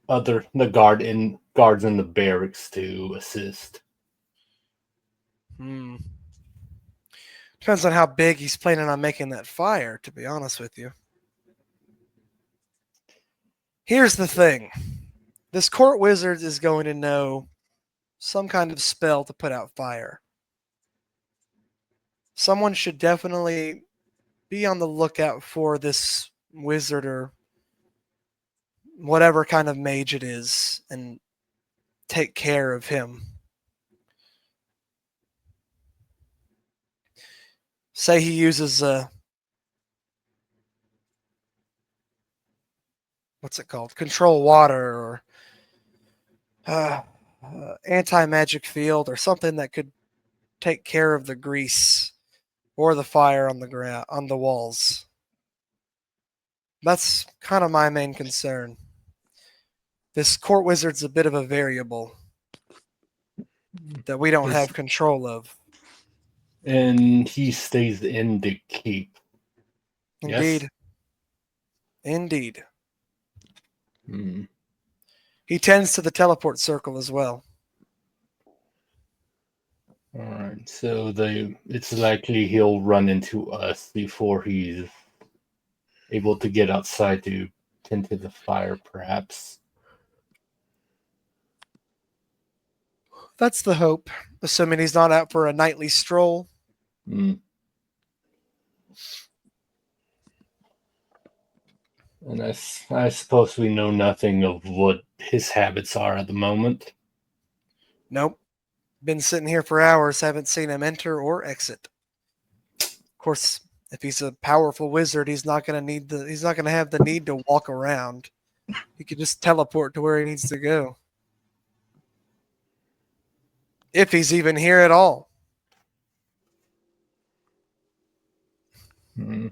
guards in the barracks to assist. Depends on how big he's planning on making that fire, to be honest with you. Here's the thing. This court wizard is going to know some kind of spell to put out fire. Someone should definitely be on the lookout for this wizard or whatever kind of mage it is and take care of him. Say he uses what's it called? Control water or anti-magic field or something that could take care of the grease or the fire on the ground, on the walls. That's kind of my main concern. This court wizard's a bit of a variable that we don't have control of. And he stays in the keep. Indeed. Yes? Indeed. Hmm. He tends to the teleport circle as well. All right. So it's likely he'll run into us before he's able to get outside to tend to the fire, perhaps. That's the hope, assuming he's not out for a nightly stroll. Hmm. And I suppose we know nothing of what his habits are at the moment. Nope. Been sitting here for hours, haven't seen him enter or exit. Of course, if he's a powerful wizard, he's not going to have the need to walk around. He could just teleport to where he needs to go. If he's even here at all. Hmm.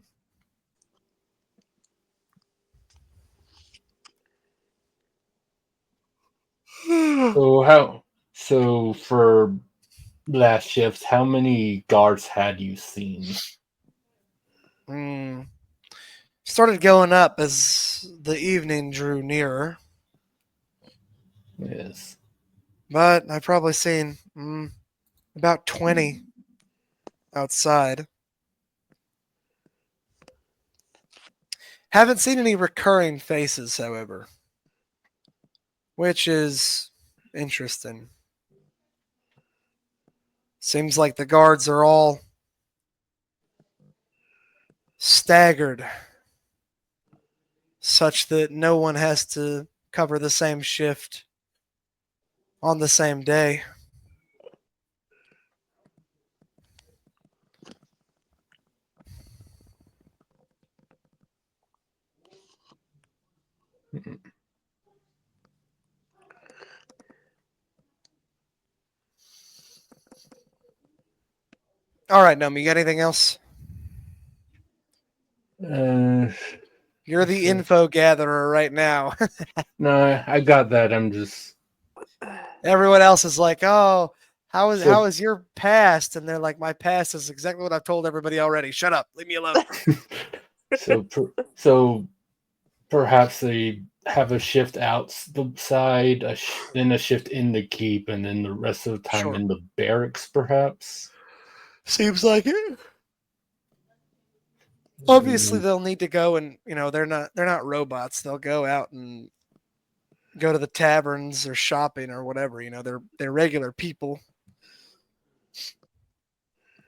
So for last shift, how many guards had you seen? Started going up as the evening drew nearer. Yes. But I've probably seen about 20 outside. Haven't seen any recurring faces, however, which is interesting. Seems like the guards are all staggered, such that no one has to cover the same shift on the same day. All right, Nomi, you got anything else? You're the info gatherer right now. No, I got that. I'm just... Everyone else is like, oh, how is your past? And they're like, my past is exactly what I've told everybody already. Shut up. Leave me alone. So perhaps they have a shift outside, then a shift in the keep, and then the rest of the time in the barracks, perhaps? Seems like it. Obviously, they'll need to go and, they're not robots. They'll go out and go to the taverns or shopping or whatever. They're regular people.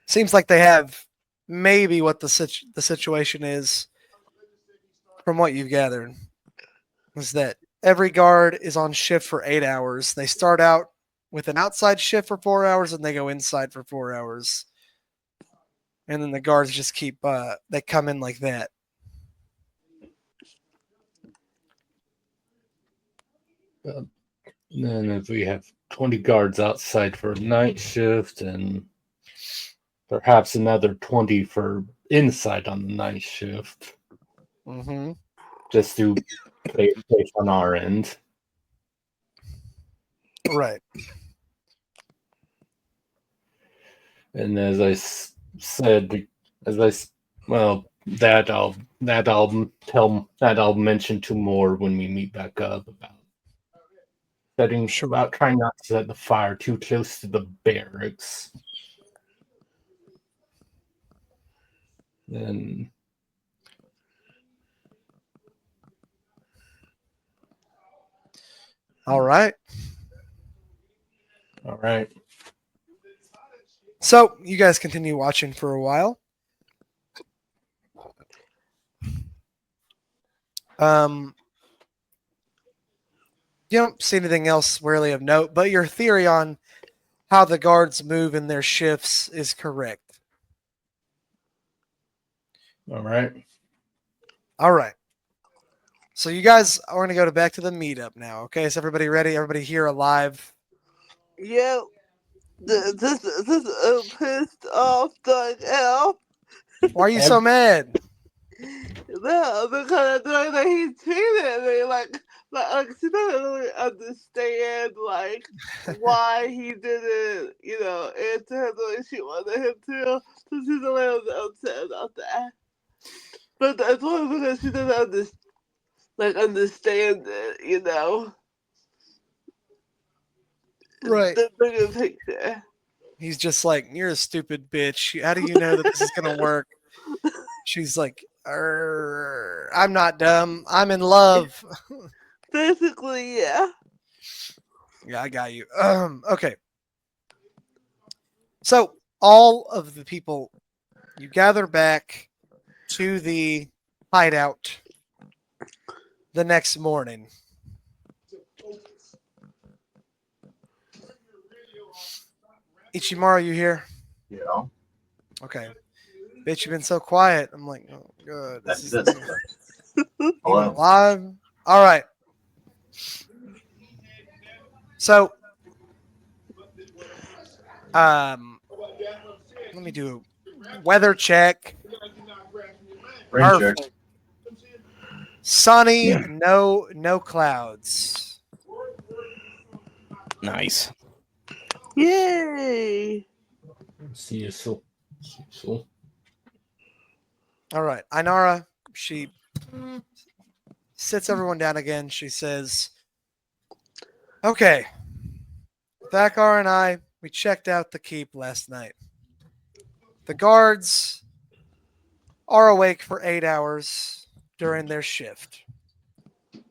Seems like they have maybe what the situation is, from what you've gathered, is that every guard is on shift for 8 hours. They start out with an outside shift for 4 hours and they go inside for 4 hours. And then the guards just keep, they come in like that. Then if we have 20 guards outside for night shift and perhaps another 20 for inside on the night shift. Mm-hmm. Just to play it safe on our end. Right. And as I said, well, that I'll mention to more when we meet back up about trying not to set the fire too close to the barracks. Then All right. all right. So you guys continue watching for a while. You don't see anything else really of note, but your theory on how the guards move in their shifts is correct. All right. All right. So you guys are going to go back to the meetup now. Okay, is everybody ready? Everybody here alive? Yeah. This is pissed off like hell. Why are you so mad? No, because of the way that he treated me, like she doesn't really understand, like, why he didn't, answer her the way she wanted him to. So she's a little upset about that. But that's only because she doesn't understand it, Right. the bigger picture. He's just like, you're a stupid bitch. How do you know that this is going to work? She's like, I'm not dumb. I'm in love. Basically, yeah. Yeah, I got you. Okay. So all of the people, you gather back to the hideout the next morning. Ichimaru, you here? Yeah. Okay. Bitch, you've been so quiet. I'm like, oh, good. That's This it. You Hello. alive? All right. So, let me do a weather check. Rain check. Perfect. Sunny, no clouds. Nice. Yay! See you soon. All right. Ainara, she sits everyone down again. She says, okay, Thakar and I, we checked out the keep last night. The guards are awake for 8 hours during their shift.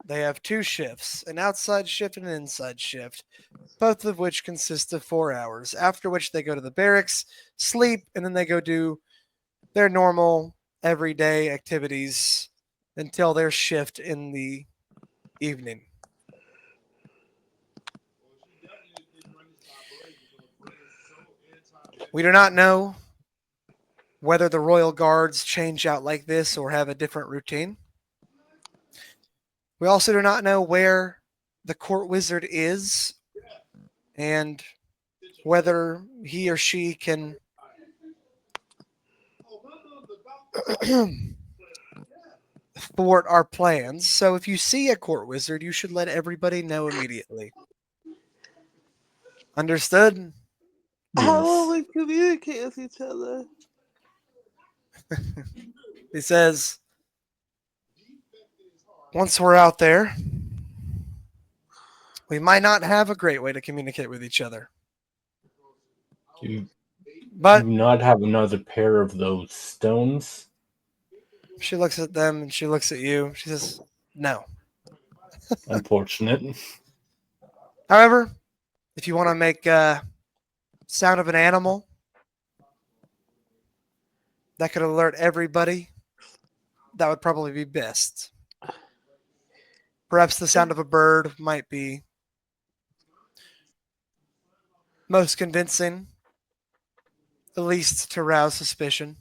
They have 2 shifts, an outside shift and an inside shift, both of which consist of 4 hours, after which they go to the barracks, sleep, and then they go do their normal everyday activities until their shift in the evening. We do not know whether the royal guards change out like this or have a different routine. We also do not know where the court wizard is and whether he or she can thwart our plans. So if you see a court wizard, you should let everybody know immediately. Understood? How will we communicate with each other? He says, once we're out there, we might not have a great way to communicate with each other. Do But you not have another pair of those stones? she looks at them and she looks at you. She says, no. Unfortunate. However, if you want to make sound of an animal that could alert everybody, that would probably be best. Perhaps the sound of a bird might be most convincing, at least to rouse suspicion.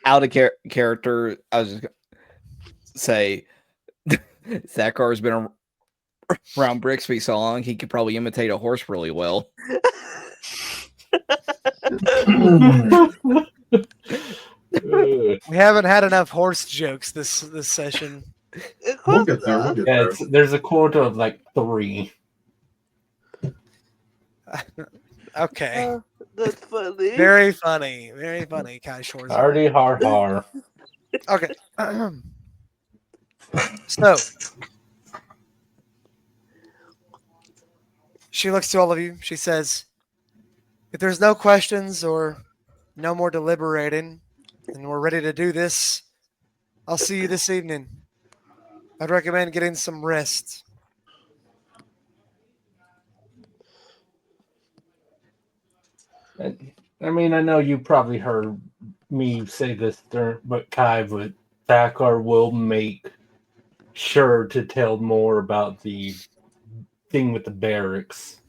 Out of character, I was just going to say, Thakar's been around Brixby so long, he could probably imitate a horse really well. We haven't had enough horse jokes this session. It We'll get there. We'll get Yeah, there. there's a quota of like 3. Okay. That's funny. Very funny. Very funny, Kai Schwarzer. Hardy har har. Okay. So she looks to all of you. She says, if there's no questions or no more deliberating, and we're ready to do this, I'll see you this evening. I'd recommend getting some rest. I mean, I know you probably heard me say this, but Thakar will make sure to tell more about the thing with the barracks.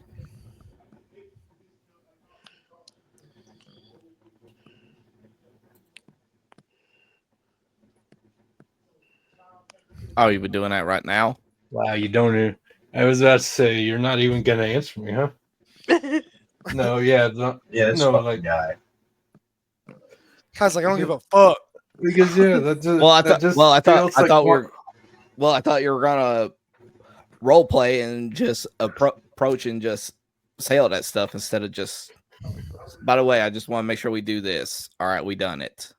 Oh, you been doing that right now? Wow, you don't even... I was about to say, you're not even going to answer me, huh? No, yeah. Yeah, this no, fucking like... guy. Kai's like, I don't give a fuck. Because, yeah, that just... Well, I that just thought feels like I thought you were gonna role play and just approach and just say all that stuff instead of just. By the way, I just want to make sure we do this. All right, we done it.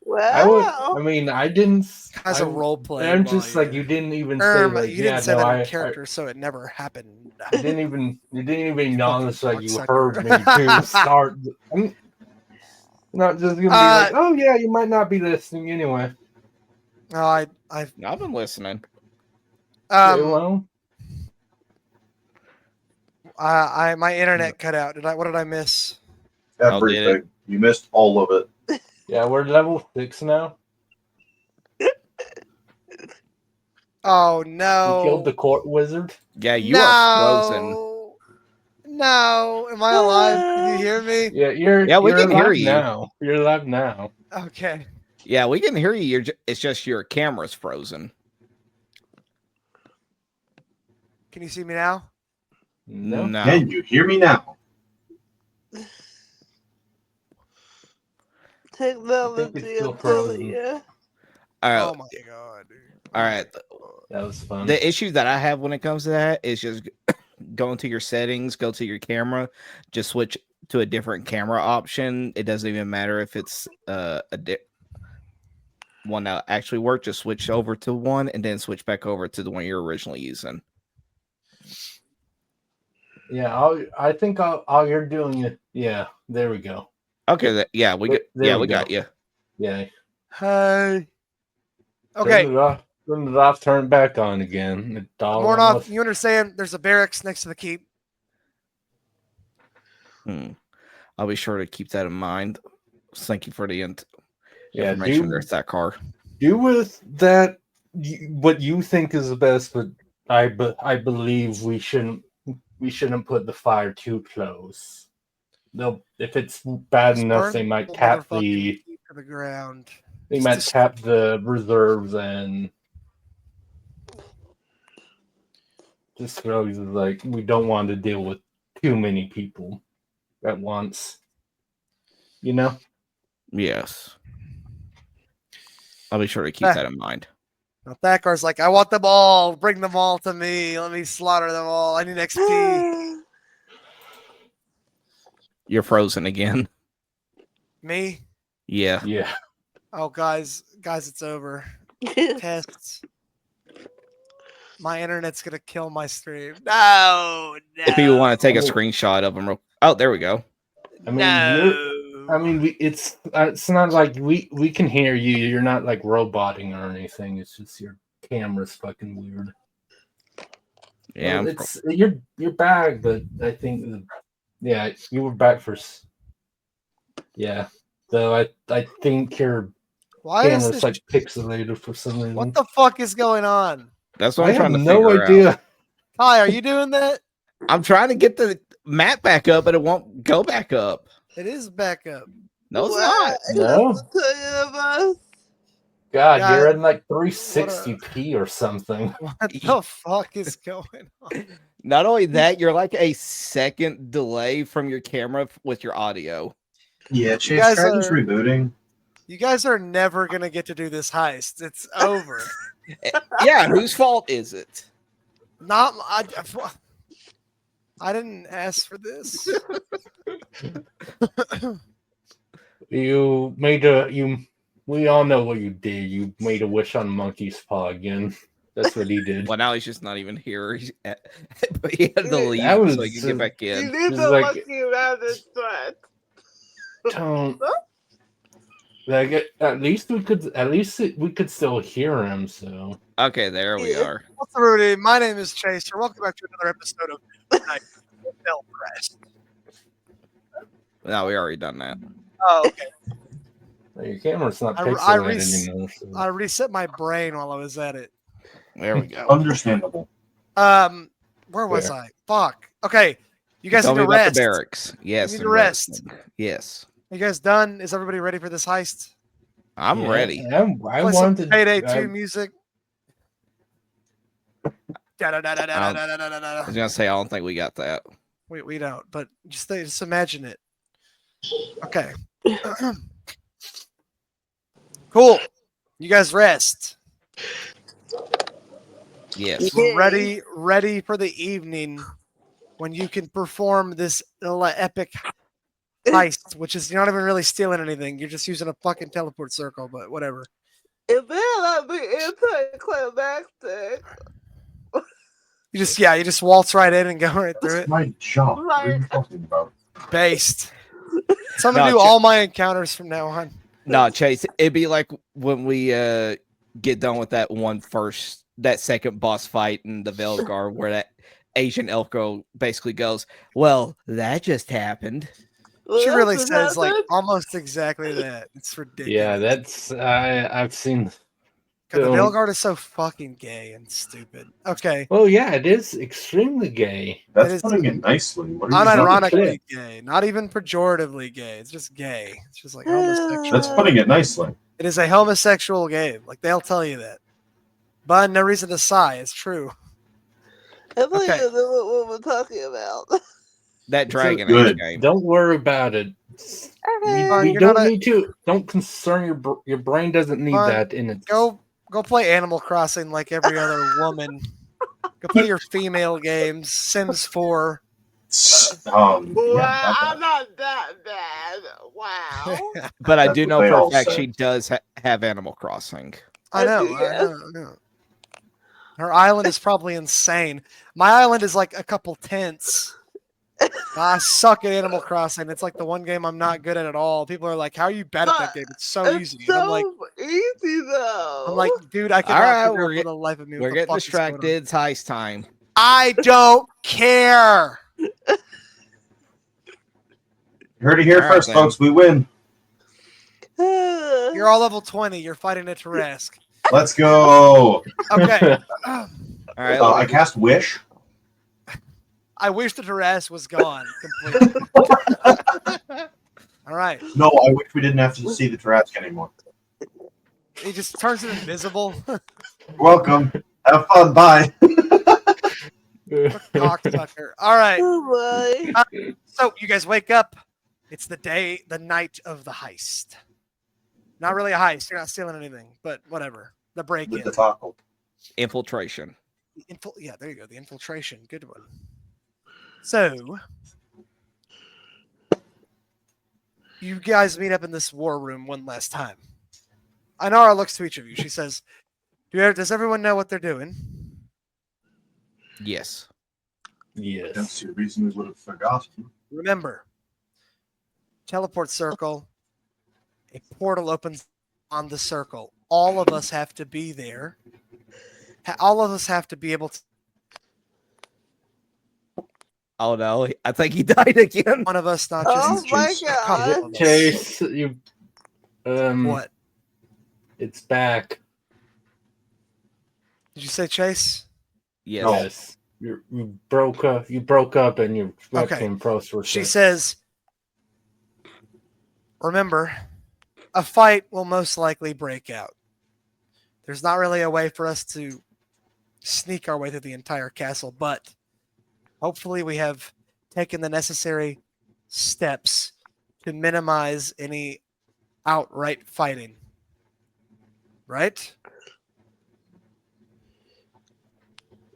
Wow. I mean, I didn't... As a role play. I'm just like, you didn't even say, like, you didn't say no, that in character, so it never happened. You didn't even acknowledge that you cocksucker. heard me to start. I'm not just gonna be like, oh yeah, you might not be listening anyway. No, I've been listening. Well, my internet cut out. What did I miss? Everything. You missed all of it. Yeah, we're level 6 now. Oh no! You killed the court wizard. Yeah, you are frozen. No, am I alive? Can you hear me? Yeah, we can hear you now. You're alive now. Okay. Yeah, we can hear you. It's just your camera's frozen. Can you see me now? No. Can you hear me now? Technology, I'm telling you. All right. Oh my god, dude. All right. That was fun. The issue that I have when it comes to that is just go into your settings, go to your camera, just switch to a different camera option. It doesn't even matter if it's one that actually worked. Just switch over to one and then switch back over to the one you're originally using. Yeah, I think all you're doing it. Yeah, there we go. Okay, we got you. Yeah. Hey. Okay. Turn it off, turn it back on again. Mornoff, you understand there's a barracks next to the keep. I'll be sure to keep that in mind. Thank you for the do information there, Thakar. Do with that what you think is the best, but I believe we shouldn't put the fire too close. If it's bad enough, they might tap the ground. They might tap the reserves and just throw like we don't want to deal with too many people at once. You know? Yes. I'll be sure to keep that in mind. Now Thakar's like, I want them all. Bring them all to me. Let me slaughter them all. I need XP. You're frozen again. Me? Yeah. Yeah. Oh, guys, it's over. Tests. My internet's gonna kill my stream. No. If you want to take a screenshot of them, oh, there we go. I mean, it's not like we can hear you. You're not like roboting or anything. It's just your camera's fucking weird. Yeah, well, you're back, but I think you were back first. Yeah, though I think your camera's like pixelated for some reason. What the fuck is going on? That's what I'm trying to figure no idea. out. Hi, are you doing that? I'm trying to get the map back up, but it won't go back up. It is back up. No, it's not. No. God, you're in like 360p or something. What the fuck is going on? Not only that, you're like a second delay from your camera with your audio. Yeah, Chase, try just rebooting. You guys are never gonna get to do this heist. It's over. Yeah, whose fault is it? Not I didn't ask for this. You made a you. We all know what you did. You made a wish on Monkey's paw again. That's what he did. Well, now he's just not even here. But he had to leave That was so he can get back You in. need It's to like- monkey around this threat. Don't. Like at least we could still hear him. So Okay, there we are. What's up, Rudy? My name is Chaser. Welcome back to another episode of Midnight Fellcrest. No, we already done that. Oh, okay. your camera's not I pixelated anymore. So. I reset my brain while I was at it. There we go. Understandable. Where was Where? I? Fuck. Okay, you guys Tell need me to about rest. the barracks. Yes. You need and to rest. Yes. You guys done? Is everybody ready for this heist? I'm Yeah, ready. I Play some wanted Payday 2 music. I was gonna say I don't think we got that. We don't, but just imagine it. Okay. Cool. You guys rest. Yes. Yeah. Ready for the evening when you can perform this epic heist, which is you're not even really stealing anything. You're just using a fucking teleport circle, but whatever. If they let me anticlimactic, You just waltz right in and go right through That's it. my job. What are you talking about? Based. So I'm gonna No, do all my encounters from now on. No, Chase. It'd be like when we get done with that second boss fight in the Velgar, where that Asian elf girl basically goes, "Well, that just happened." She really What says like happened? almost exactly that. It's ridiculous. Yeah, that's I've seen. because the film. Velgard is so fucking gay and stupid. Okay, Well, yeah, it is extremely gay. It is- That's putting it nicely. What are you unironically gay, not even pejoratively gay. It's just gay. It's just like homosexual. That's putting it nicely. It is a homosexual game. Like they'll tell you that. But no reason to sigh. It's true. I think Okay. you know what we're talking about. That Dragon good. Age game. Don't worry about it. Fine, We you're don't not a- need to. Don't concern your brain. Doesn't need Fine, that in it. Go play Animal Crossing like every other woman. Go play your female games. Sims 4. Wow, Yeah, I'm not that bad. Wow. But I That's do what know they for a all fact say. she does have Animal Crossing. I know. Yeah. I know. Her island is probably insane. My island is like a couple tents. I suck at Animal Crossing. It's like the one game I'm not good at all. People are like, "How are you bad at that But game? It's so It's easy." so And I'm like, easy though. dude, I cannot All right, figure out we're for the life of me. what We're the getting fuck is going on. distracted. It's heist time. I don't care. You heard it here All right, first, then. folks. We win. You're all level 20. You're fighting a Tarrasque. Let's go. Okay. All right. I cast Wish. I wish the Tarrasque was gone completely. All right. No, I wish we didn't have to see the Tarrasque anymore. He just turns it invisible. Welcome. Have fun. Bye. Cocksucker. All right. Oh my. So you guys wake up. It's the night of the heist. Not really a heist. You're not stealing anything, but whatever. The break With in. the taco. Infiltration. Yeah, there you go. The infiltration. Good one. So you guys meet up in this war room one last time. Inara looks to each of you. She says, does everyone know what they're doing? Yes. Don't Yes. see a reason we would have forgotten. Remember, teleport circle. A portal opens on the circle. All of us have to be there. All of us have to be able to. Oh no! I think he died again. One of us, not Oh just my Chase. a couple god. of us. Chase, you. What? It's back. Did you say Chase? Yes. No. Yes. You broke up. You broke up, and your Okay. webcam pros were. She sick. says, remember, a fight will most likely break out. There's not really a way for us to sneak our way through the entire castle, but hopefully we have taken the necessary steps to minimize any outright fighting. Right?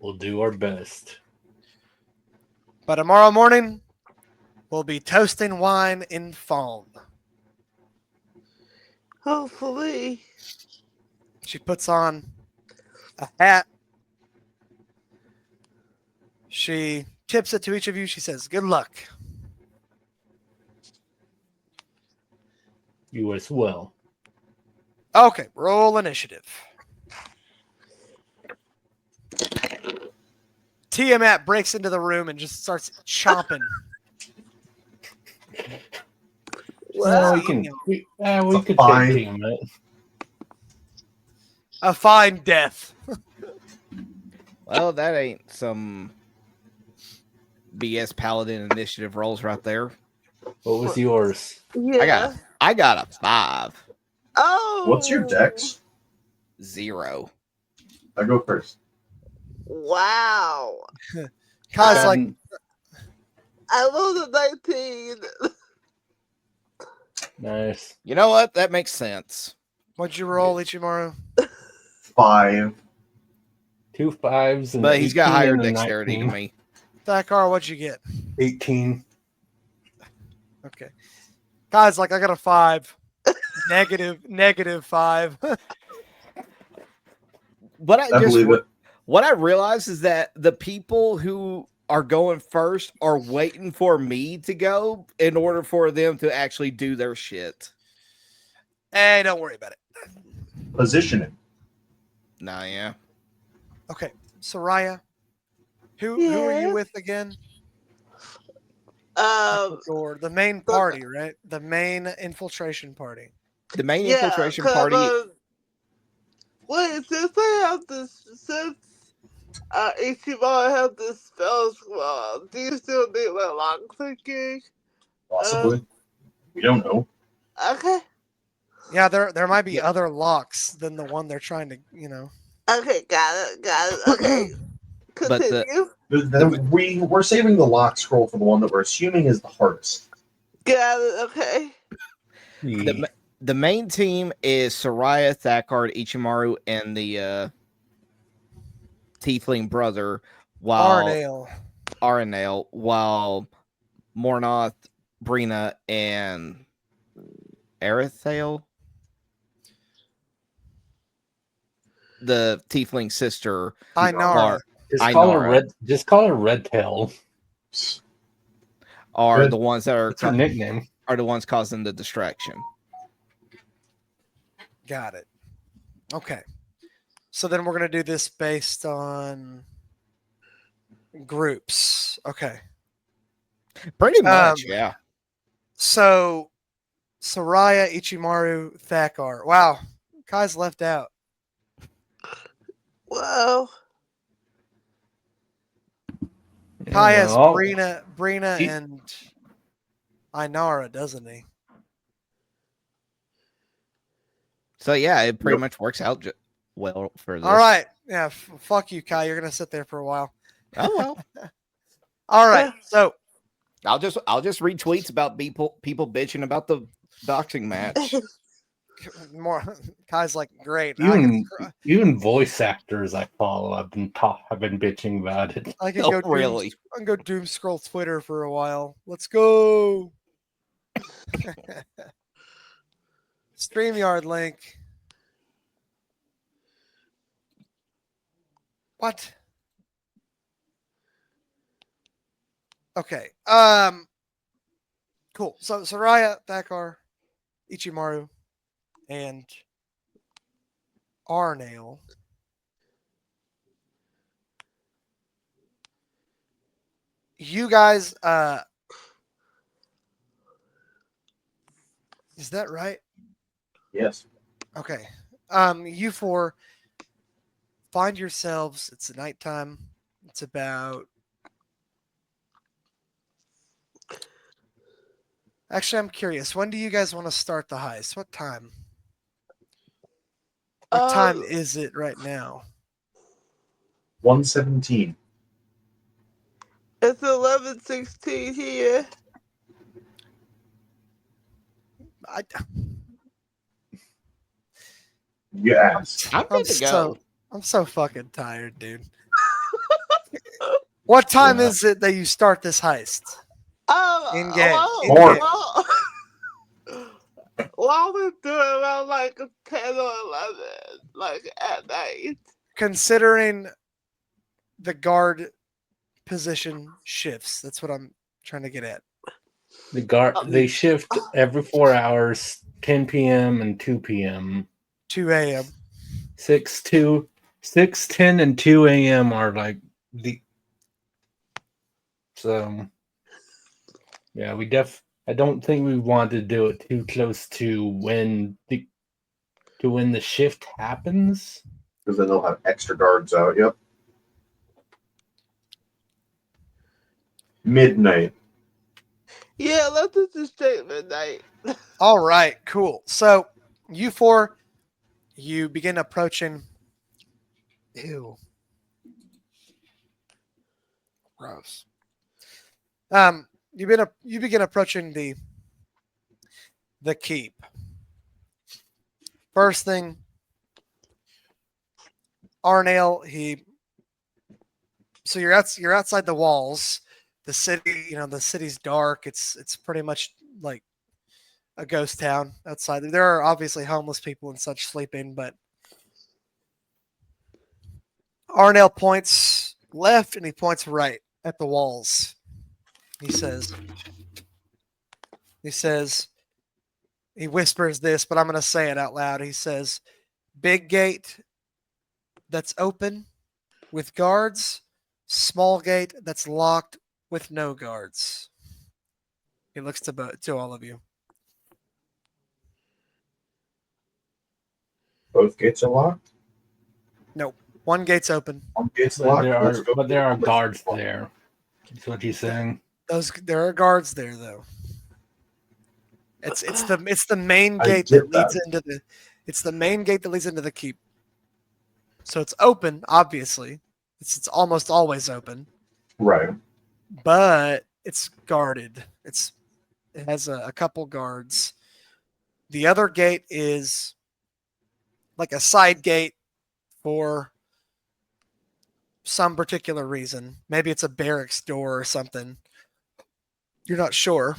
We'll do our best. But tomorrow morning, we'll be toasting wine in Faln. Hopefully. She puts on a hat. She tips it to each of you. She says, good luck. You as well. Okay, roll initiative. Tiamat breaks into the room and just starts chomping. Well, we Feeding can, him. we could fine. take team it. A fine death. Well, that ain't some BS paladin initiative rolls right there. What was yours? Yeah. I got a 5. Oh. What's your dex? 0. I go first. Wow. Kai's like, I rolled a 19. Nice. You know what? That makes sense. what'd you roll, Ichimaru? 5. 2 5s and But he's got 18 higher and a dexterity 19. than me. Thakar, what'd you get? 18. Okay. Kai's like, I got a 5. Negative 5. What I believe it. What I realized is that the people who are going first are waiting for me to go in order for them to actually do their shit. Hey, don't worry about it. Positioning. Nah, yeah. Okay, Saryah, who are you Yes? with again? Or the main the- party, right? The main infiltration party. The main Yeah, infiltration 'cause, party. wait, since I have this, since Ichimaru have this spell squad, do you still need my lock picking? Possibly. We don't know. Okay. Yeah, there might be other locks than the one they're trying to, Okay, got it. Okay. But the- Continue. Then we're saving the lock scroll for the one that we're assuming is the hardest. Got it, okay. The main team is Saryah, Thakar, Ichimaru, and the Tiefling brother, while Aranale, while Mornoth, Brina, and Arethael, the Tiefling sister, Ainara. Just call her Red Tail. are the ones that are That's her nickname. Are the ones causing the distraction. Got it. Okay. So then we're going to do this based on groups. Okay. Pretty much, yeah. So Saryah, Ichimaru, Thakar. Wow. Kai's left out. Well, Kai has No. Brina and Ainara, doesn't he? So yeah, it pretty much works out well for this. All right. Yeah. Fuck you, Kai. You're going to sit there for a while. Oh well. All right. So I'll just read tweets about people bitching about the boxing match. more Kai's like, great. Even voice actors I follow have been bitching about it. I can go really. I can go doom scroll Twitter for a while. Let's go. StreamYard link. What? Okay. Cool. So Saryah, Thakar, Ichimaru, and Aranale. You guys, is that right? Yes. Okay. You four find yourselves, it's nighttime. It's about, actually, I'm curious. When do you guys want to start the heist? What time? What time is it right now? 1:17. It's 11:16 here. You ask. I'm good to go. I'm so fucking tired, dude. What time Yeah. is it that you start this heist? In game. Well, well, we do it around like 10 or 11, like at night. Considering the guard position shifts, that's what I'm trying to get at. They shift every 4 hours, 10 p.m. and 2 p.m. 2 a.m. 6, 10, and 2 a.m. are like the. So, yeah, I don't think we want to do it too close to when the shift happens. Because then they'll have extra guards out. Yep. Midnight. Yeah, let's just straight midnight. All right, cool. So you four, you begin approaching. Ew. Gross. You begin approaching the keep. First thing, Arnale, so you're outside the walls. The city, the city's dark. It's pretty much like a ghost town outside. There are obviously homeless people and such sleeping, but Arnale points left and he points right at the walls. He whispers this, but I'm going to say it out loud. He says, big gate that's open with guards, small gate that's locked with no guards. He looks to all of you. Both gates are locked. Nope. One gate's open. One gate's But locked. there are guards there. That's what he's saying. There are guards there though. It's the main gate that leads into the main gate that leads into the keep. So it's open, obviously. It's almost always open. Right. But it's guarded. It has a couple guards. The other gate is like a side gate for some particular reason. Maybe it's a barracks door or something. You're not sure.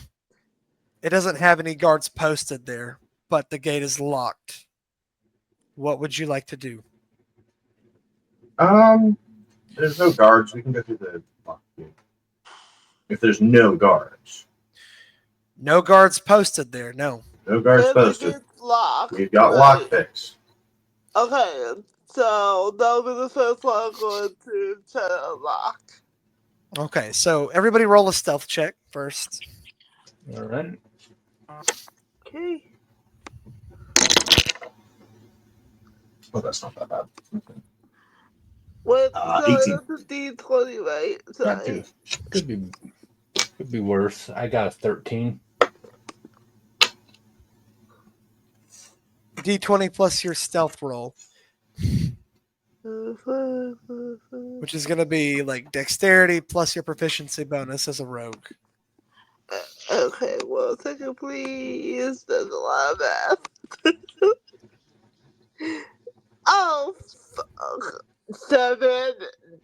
It doesn't have any guards posted there, but the gate is locked. What would you like to do? There's no guards. We can go through the locked gate. If there's no guards. No guards posted there. No. No guards Then posted. it's locked. We've got right? lockpicks. Okay, so that'll be the first one I'm going to try to unlock. Okay, so everybody roll a stealth check first. All right. Okay. Oh, that's not that bad. Okay. Wait, 18. that's a D20, right? Not Sorry. too. Could be worse. I got a 13. D20 plus your stealth roll, which is going to be like dexterity plus your proficiency bonus as a rogue. Okay, well, second, please. There's a lot of math. Oh, fuck. 7.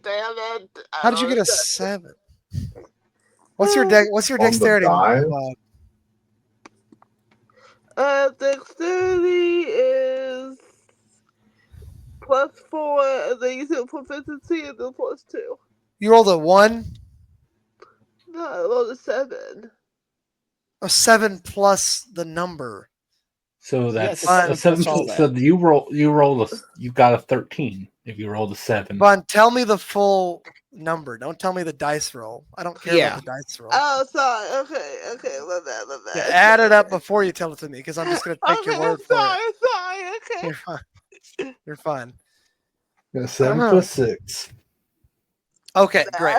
Damn it. How did you get a 7? What's your dexterity? die? Dexterity is +4, and then you said proficiency, and then +2. You rolled a 1? No, I rolled a 7. A 7 plus the number. So that's Yes, a 7. all that. So you got a 13 if you rolled a 7. Bun, tell me the full number. Don't tell me the dice roll. I don't care Yeah. about the dice roll. Oh, sorry. Okay, my bad. Yeah, add it up before you tell it to me, because I'm just going to take your word for it. Sorry, okay. You're fine. You're fine. 7 plus 6. Okay, great.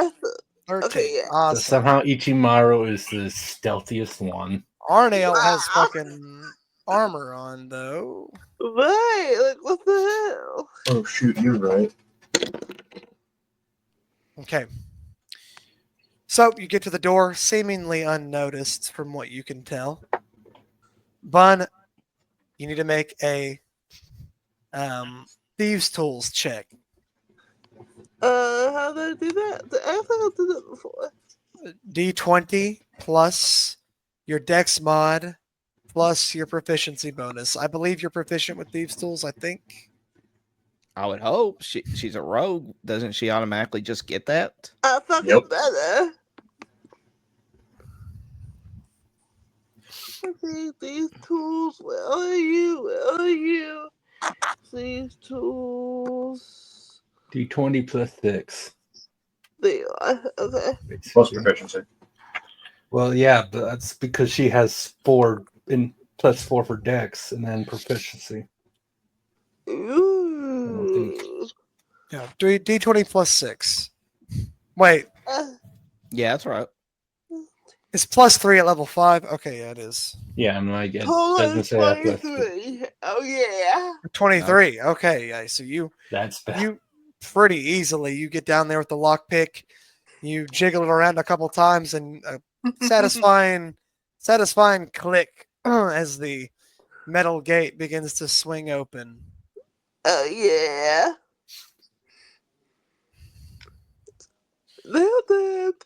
13. Okay, yeah. So Awesome. somehow Ichimaru is the stealthiest one. Arnale has Wow. fucking armor on, though. Right, like, what the hell? Oh, shoot, you're right. Okay. So you get to the door, seemingly unnoticed from what you can tell. Bun, you need to make a Thieves tools check. How did I do that? I think I did it before. D20 plus your dex mod plus your proficiency bonus. I believe you're proficient with thieves tools, I think. I would hope she's a rogue. Doesn't she automatically just get that? I fucking Yep. better. Okay, these tools, where are you? Where are you? These tools. D20 plus 6. There you are. Okay. Plus proficiency. Well, yeah, but that's because she has 4 in plus 4 for dex and then proficiency. Ooh. Yeah, D20 plus 6. Wait, Yeah, that's right. it's plus 3 at level 5. Okay, yeah, it is. Yeah, I'm like, it Total doesn't is say that plus 3. 23. Oh, yeah. 23. Okay, yeah. So That's bad. you pretty easily you get down there with the lockpick, you jiggle it around a couple times, and a satisfying click as the metal gate begins to swing open. Oh, yeah. Nailed it.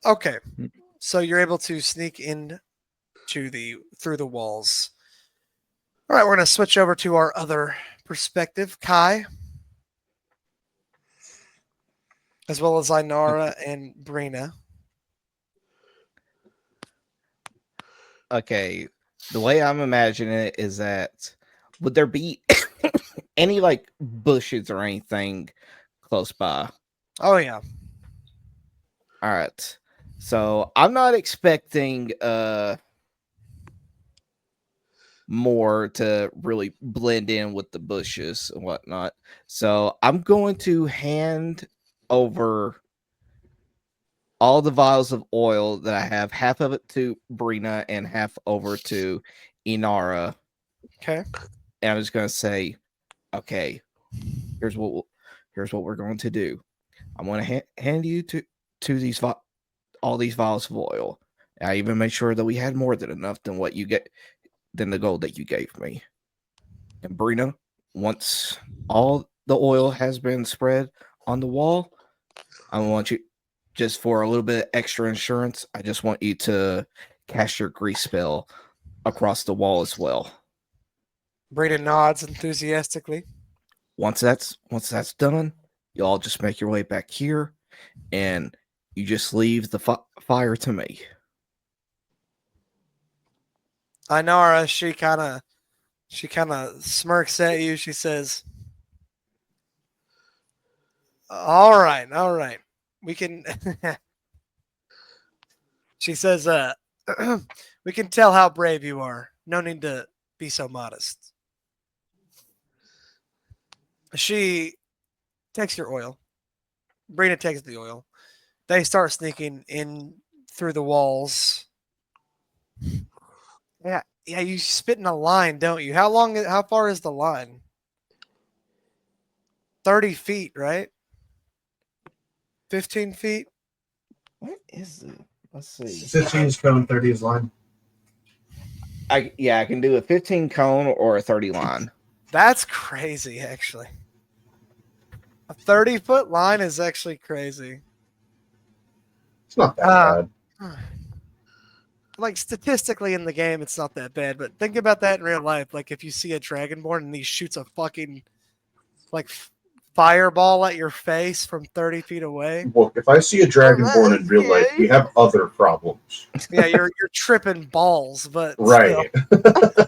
Okay, so you're able to sneak in through the walls. All right, we're gonna switch over to our other perspective, Kai, as well as Inara and Brina. Okay, the way I'm imagining it is that would there be any like bushes or anything close by? Oh yeah, All right. So I'm not expecting more to really blend in with the bushes and whatnot. So I'm going to hand over all the vials of oil that I have, half of it to Brina and half over to Inara. okay. And I'm just gonna say, okay, here's what we're going to do. I'm going to hand you to these all these vials of oil. I even made sure that we had more than enough than what you get than the gold that you gave me. And Brina, once all the oil has been spread on the wall, I want you, just for a little bit of extra insurance, I just want you to cast your grease spell across the wall as well. Brina nods enthusiastically. Once that's done, you all just make your way back here, and you just leave the fire to me. Inara, she kind of smirks at you. She says, all right. We can She says, we can tell how brave you are. No need to be so modest. She takes your oil. Brina takes the oil. They start sneaking in through the walls. Yeah, you spit in a line, don't you? How far is the line? 30 feet, right? 15 feet? What is it? Let's see. 15 is cone, 30 is line. I can do a 15 cone or a 30 line. That's crazy, actually. A 30-foot line is actually crazy. It's not that bad. Like, statistically in the game, it's not that bad, but think about that in real life. Like, if you see a Dragonborn and he shoots a fucking, like, fireball at your face from 30 feet away. Look, if I see a Dragonborn in real life, we have other problems. Yeah, you're tripping balls, but Right. still.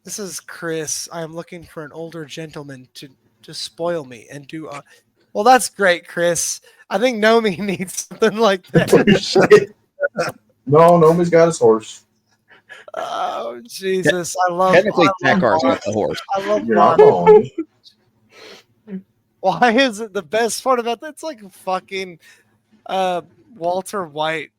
This is Chris. I am looking for an older gentleman to spoil me and do. Well, that's great, Chris. I think Nomi needs something like that. No, Nomi's got his horse. Oh Jesus! I love. Technically, Thakar's not the horse. I love. You're not wrong. Why is it the best part of that? That's like fucking Walter White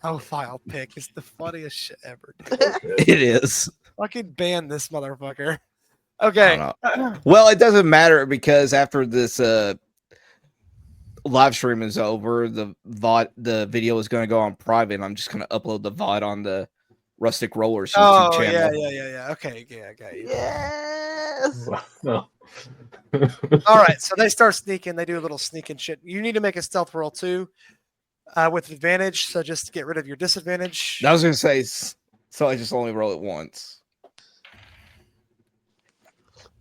profile pic. Is the funniest shit ever. Dude. It is. Fucking ban this motherfucker. Okay. Well, it doesn't matter because after this live stream is over, the video is going to go on private. And I'm just going to upload the VOD on the Rustic Rollers YouTube Oh channel. yeah. Okay, yeah, I got you. Yes. No. All right, so they start sneaking. They do a little sneaking shit. You need to make a stealth roll too, with advantage. So just to get rid of your disadvantage. I was gonna say, so I just only roll it once.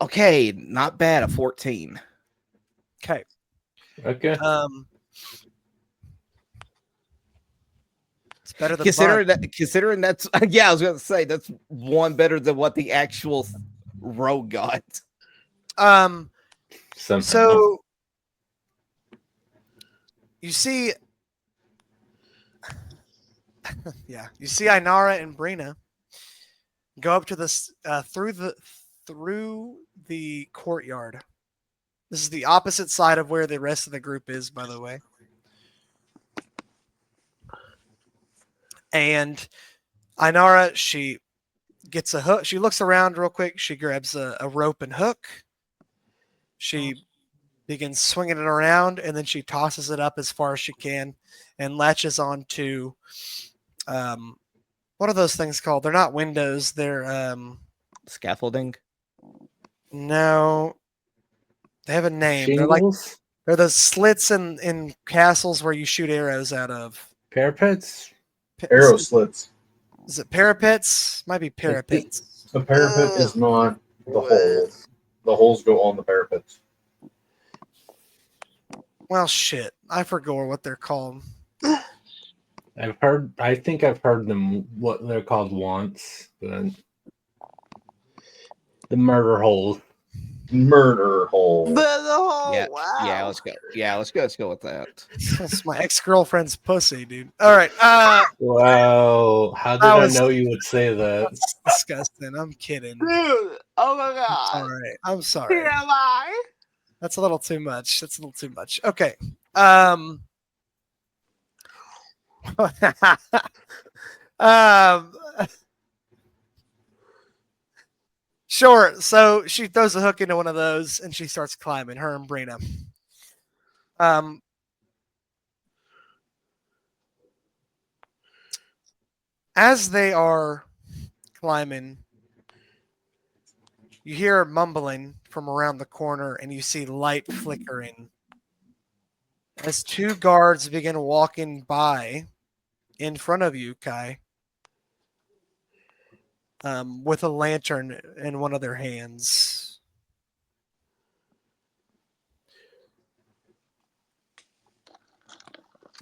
Okay, not bad. A 14. Okay. Okay. It's better than Considering that's yeah, I was gonna say that's one better than what the actual rogue got. So you see, yeah, you see Inara and Brina go up to this through the courtyard. This is the opposite side of where the rest of the group is, by the way. And Inara, she gets a hook. She looks around real quick. She grabs a rope and hook. She begins swinging it around, and then she tosses it up as far as she can and latches onto what are those things called? They're not windows. They're Scaffolding. no, they have a name. Shingles? They're the slits in castles where you shoot arrows out of. Parapets? Arrow slits. Is it parapets? Might be parapets. The parapet is not the hole. The holes go on the parapets. Well, shit. I forgot what they're called. I think I've heard them what they're called once. But the murder holes. Murder hole. Yeah, Wow. yeah. Let's go. Yeah, let's go with that. That's my ex-girlfriend's pussy, dude. All right. Wow. How did I know you would say that? That's disgusting. I'm kidding. Dude, oh my god. I'm sorry. TMI. That's a little too much. That's a little too much. Okay. Sure. So she throws a hook into one of those and she starts climbing, her and Brina. As they are climbing, you hear mumbling from around the corner and you see light flickering. As two guards begin walking by in front of you, Kai, with a lantern in one of their hands.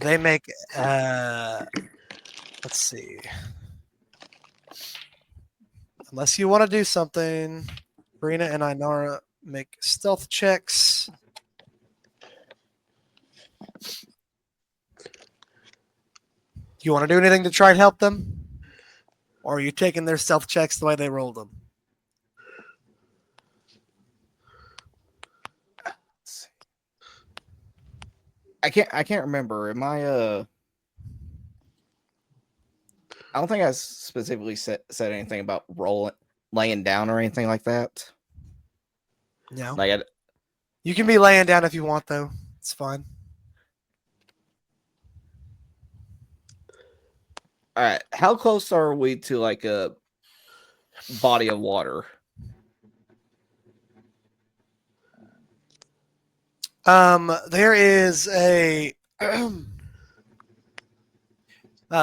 They make, let's see. Unless you want to do something, Brina and Inara make stealth checks. You want to do anything to try and help them? Or are you taking their stealth checks the way they rolled them? I can't remember. Am I I don't think I specifically said anything about laying down or anything like that. No. Like You can be laying down if you want, though. It's fine. all right. How close are we to like a body of water? There is a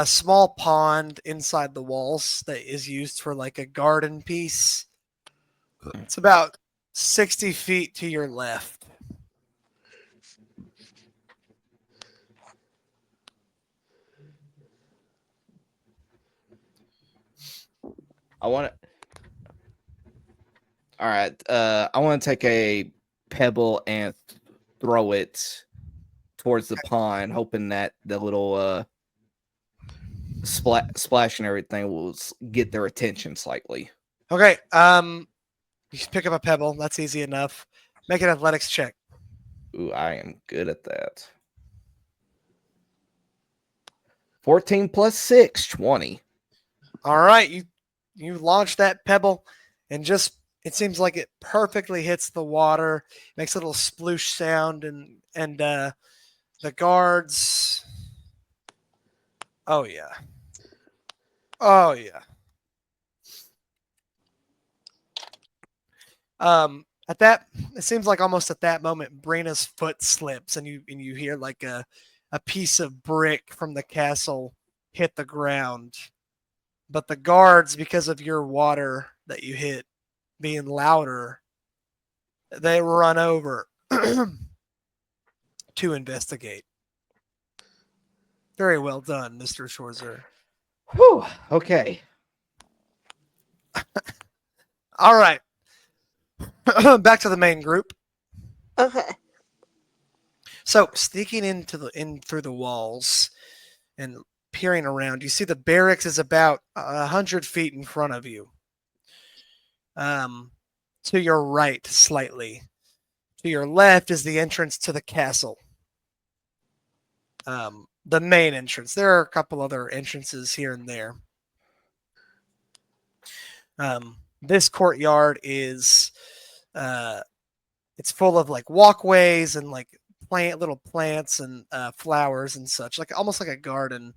small pond inside the walls that is used for like a garden piece. It's about 60 feet to your left. I want to. All right. I want to take a pebble and throw it towards the pond, hoping that the little splash and everything will get their attention slightly. Okay. You pick up a pebble. That's easy enough. Make an athletics check. Ooh, I am good at that. 14 plus 6, 20. All right. You launch that pebble and just it seems like it perfectly hits the water, makes a little sploosh sound, and the guards. Oh yeah. At that, it seems like almost at that moment, Brina's foot slips, and you hear like a piece of brick from the castle hit the ground. But the guards, because of your water that you hit being louder, they run over to investigate. Very well done, Mr. Schwarzer. Whew. Okay. All right. Back to the main group. Okay. So sneaking in through the walls and peering around, you see the barracks is about 100 feet in front of you. To your right, slightly. To your left is the entrance to the castle. The main entrance. There are a couple other entrances here and there. This courtyard is it's full of like walkways and like little plants and flowers and such, like almost like a garden,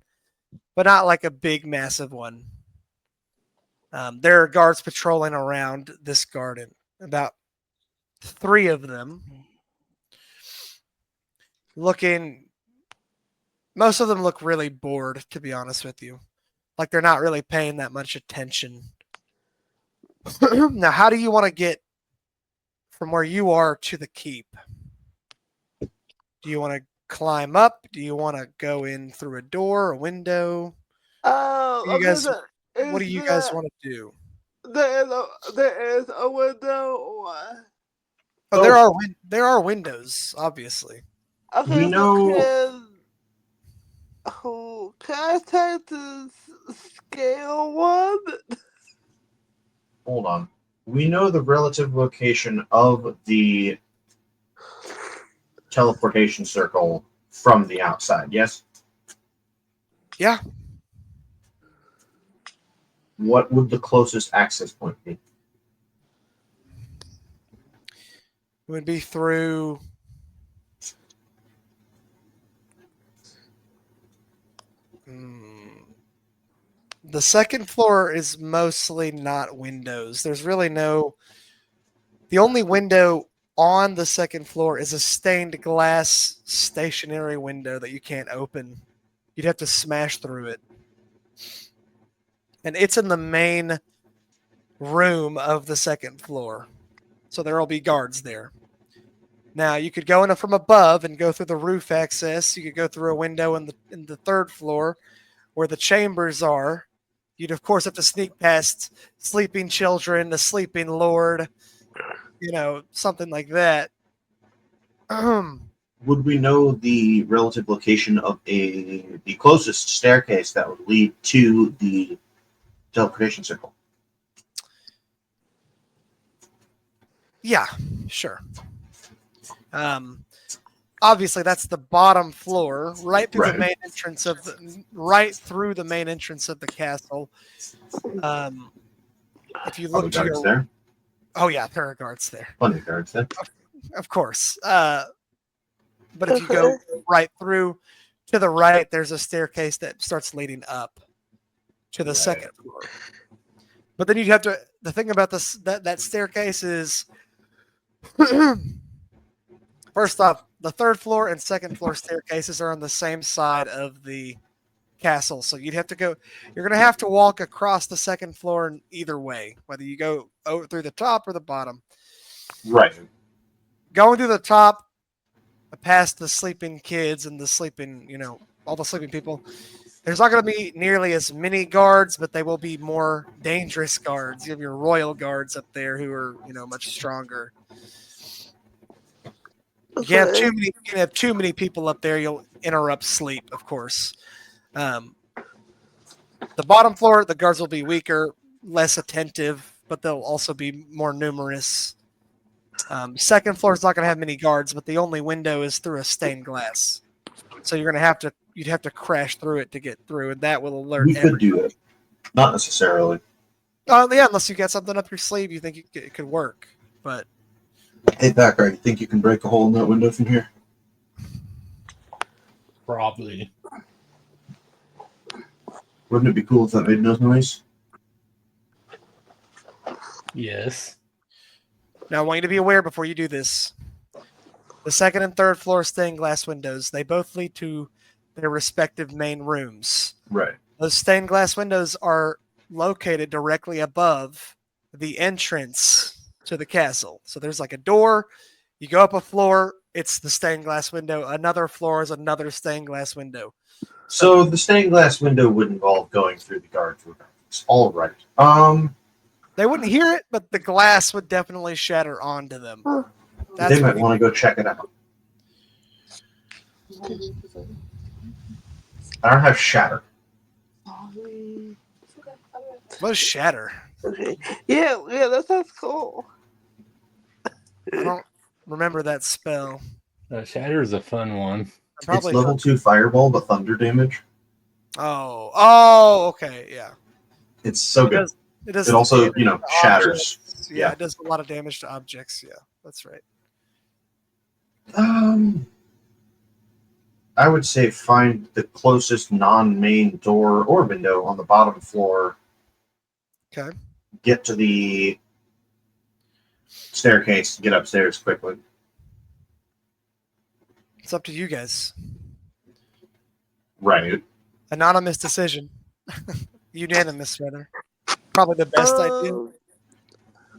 but not like a big massive one. There are guards patrolling around this garden, about 3 of them, most of them look really bored, to be honest with you, like they're not really paying that much attention. Now, how do you want to get from where you are to the keep? Do you want to climb up? Do you want to go in through a door, a window? What do you guys want to do? There is a window. Or... Oh, there are windows, obviously. Okay, We know. Can I take the scale one? Hold on. We know the relative location of the teleportation circle from the outside, yes? Yeah. What would the closest access point be? It would be through... The second floor is mostly not windows. There's really no... The only window on the second floor is a stained glass stationary window that you can't open. You'd have to smash through it. And it's in the main room of the second floor. So there will be guards there. Now, you could go in from above and go through the roof access. You could go through a window in the third floor where the chambers are. You'd, of course, have to sneak past sleeping children, the sleeping lord, something like that. Would we know the relative location of the closest staircase that would lead to the teleportation circle? Yeah, sure. Obviously, that's the bottom floor, right through the main entrance of the main entrance of the castle. If you look to your there. Oh yeah, there are guards there. Plenty of guards there. Of course. But if you go right through to the right, there's a staircase that starts leading up to the second floor. But then you'd have to. The thing about that staircase is, first off, the third floor and second floor staircases are on the same side of the castle, so you'd have to go. You're going to have to walk across the second floor in either way, whether you go over through the top or the bottom. Right. Going through the top, past the sleeping kids and the sleeping, all the sleeping people. There's not going to be nearly as many guards, but they will be more dangerous guards. You have your royal guards up there who are, much stronger. You have too many people up there, you'll interrupt sleep, of course. The bottom floor, the guards will be weaker, less attentive, but they'll also be more numerous. Second floor is not going to have many guards, but the only window is through a stained glass. So you'd have to crash through it to get through, and that will alert everyone. We could do it. Not necessarily. Yeah, unless you got something up your sleeve you think it could work. But hey, Thakar, you think you can break a hole in that window from here? Probably. Wouldn't it be cool if that made no noise? Yes. Now, I want you to be aware before you do this. The second and third floor stained glass windows, they both lead to their respective main rooms. Right. Those stained glass windows are located directly above the entrance to the castle. So there's like a door. You go up a floor, it's the stained glass window. Another floor is another stained glass window. So the stained glass window would involve going through the guards regardless. All right. They wouldn't hear it, but the glass would definitely shatter onto them. That's They might want to go check it out. I don't have shatter. What is shatter? Okay. Yeah, that sounds cool. I don't remember that spell. Shatter is a fun one. It's level 2 fireball, but thunder damage. Oh, okay, yeah. It's so good. It also, damage to shatters. objects. Yeah, it does a lot of damage to objects. Yeah, that's right. I would say find the closest non-main door or window on the bottom floor. Okay. Get to the staircase. Get upstairs quickly. It's up to you guys. Right. Anonymous decision. Unanimous, rather. Probably the best idea.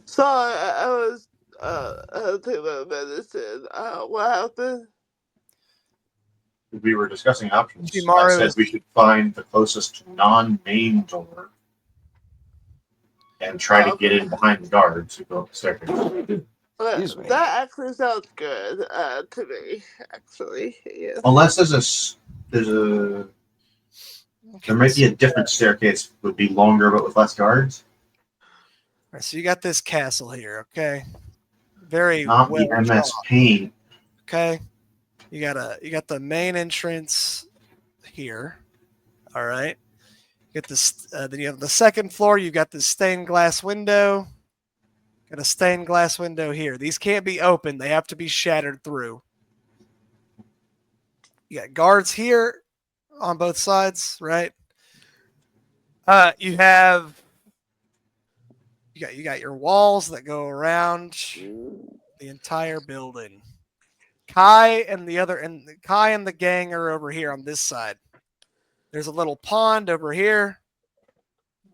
Sorry, I was taking my medicine. What happened? We were discussing options. Ichimaru I said we should find the closest non-main door and try to get in behind the guards who go up the staircase. Excuse me. That actually sounds good to me. Actually, yeah. Unless there might be a different staircase, would be longer but with less guards. All right, so you got this castle here, okay? Very Not well the MS drawn, Paint. okay? You got the main entrance here. All right. You get this. Then you have the second floor. You got this stained glass window. Got a stained glass window here. These can't be open. They have to be shattered through. You got guards here on both sides, right? You got your walls that go around the entire building. Kai and the gang are over here on this side. There's a little pond over here.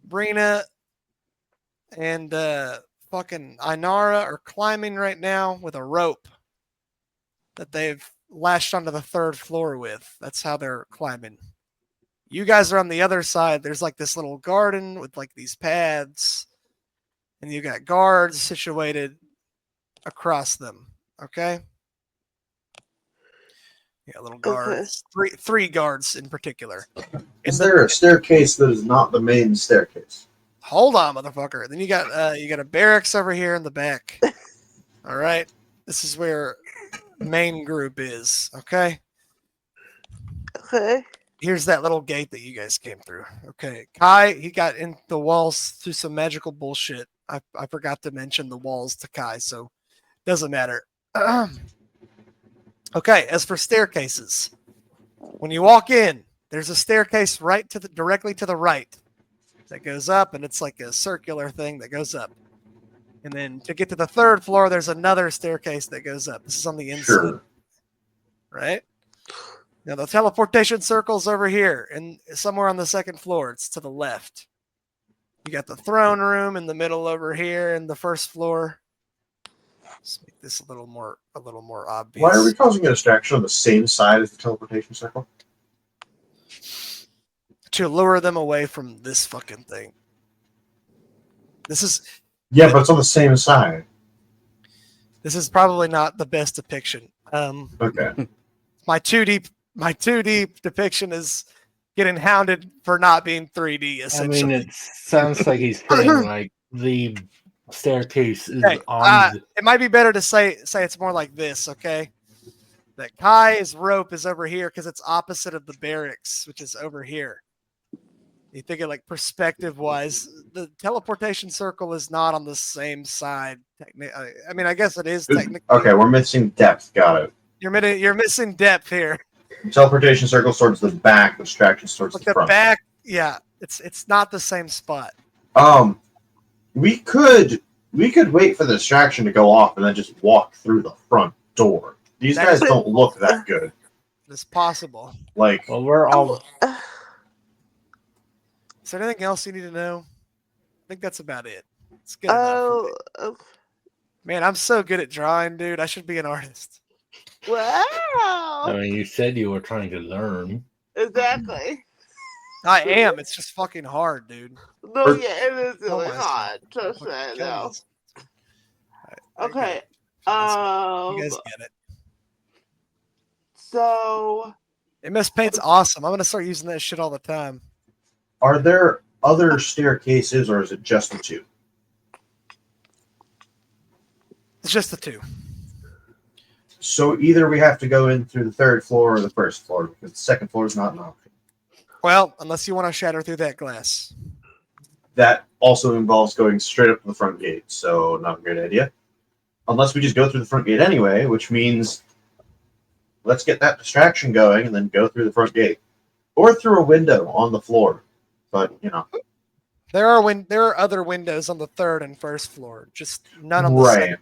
Brina and fucking Ainara are climbing right now with a rope that they've lashed onto the third floor with. That's how they're climbing. You guys are on the other side. There's like this little garden with like these paths, and you got guards situated across them. Okay. Yeah, little guards. Okay. Three guards in particular. Is there a staircase that is not the main staircase? Hold on, motherfucker. Then you got a barracks over here in the back. All right. This is where the main group is. Okay. Okay. Here's that little gate that you guys came through. Okay. Kai, he got in the walls through some magical bullshit. I forgot to mention the walls to Kai, so doesn't matter. Okay, as for staircases, when you walk in, there's a staircase directly to the right that goes up, and it's like a circular thing that goes up. And then to get to the third floor, there's another staircase that goes up. This is on the inside, Sure. right? Now the teleportation circle's over here, and somewhere on the second floor, it's to the left. You got the throne room in the middle over here, in the first floor. Let's make this a little more obvious. Why are we causing a distraction on the same side as the teleportation circle? To lure them away from this fucking thing. This is Yeah, but it's on the same side. This is probably not the best depiction. Okay. My 2D depiction is getting hounded for not being 3D. I Essentially, mean, it sounds like he's saying like the staircase is okay, on. it might be better to say it's more like this. Okay, that Kai's rope is over here because it's opposite of the barracks, which is over here. You think of like perspective wise, the teleportation circle is not on the same side. I mean, I guess it is technically. Okay, we're missing depth. Got it. You're missing depth here. Teleportation circle towards the back, the distraction towards Like the front. back, yeah, it's not the same spot. We could We could wait for the distraction to go off and then just walk through the front door. These That guys is- don't look that good. It's possible. Like, Well, we're all. Is there anything else you need to know? I think that's about it. It's good enough. Oh, Man, I'm so good at drawing, dude. I should be an artist. wow. I mean, you said you were trying to learn. Exactly. I am. It's just fucking hard, dude. No, yeah, it is Oh really my hard. God. Trust me, Fucking I kill know. me. I get Okay. it. You guys get it. So MS Paint's awesome. I'm gonna start using that shit all the time. are there other staircases or is it just the two? It's just the two. So either we have to go in through the third floor or the first floor because the second floor is not an option. Well, unless you want to shatter through that glass. That also involves going straight up to the front gate, so not a great idea. Unless we just go through the front gate anyway, which means let's get that distraction going and then go through the front gate. Or through a window on the floor. But, you know. There are other windows on the third and first floor, just none on the Right. second.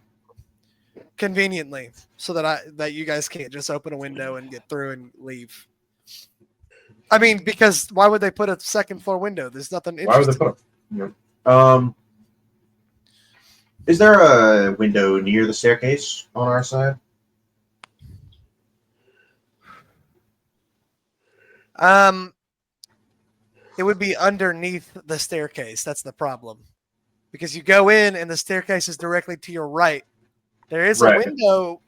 Conveniently, so that you guys can't just open a window and get through and leave. I mean, because why would they put a second floor window? There's nothing Why would they interesting. put them? Is there a window near the staircase on our side? It would be underneath the staircase. That's the problem, because you go in and the staircase is directly to your right. There is Right. a window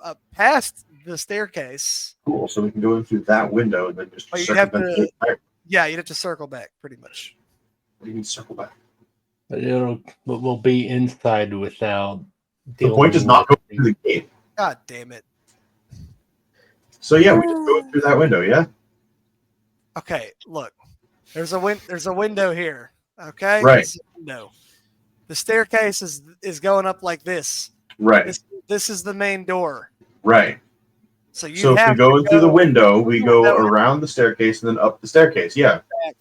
up past the staircase. Cool. So we can go in through that window and then just But you'd have to- circumvent it. Yeah, you'd have to circle back, pretty much. What do you mean circle back? But we'll be inside without. The point is not going through the gate. God damn it. So yeah, we just go through that window, yeah? Okay, look. There's a window here. Okay? Right. This is a window. The staircase is going up like this. Right. This is the main door. Right. So So if we go in through the window, we go around the staircase and then up the staircase. Yeah.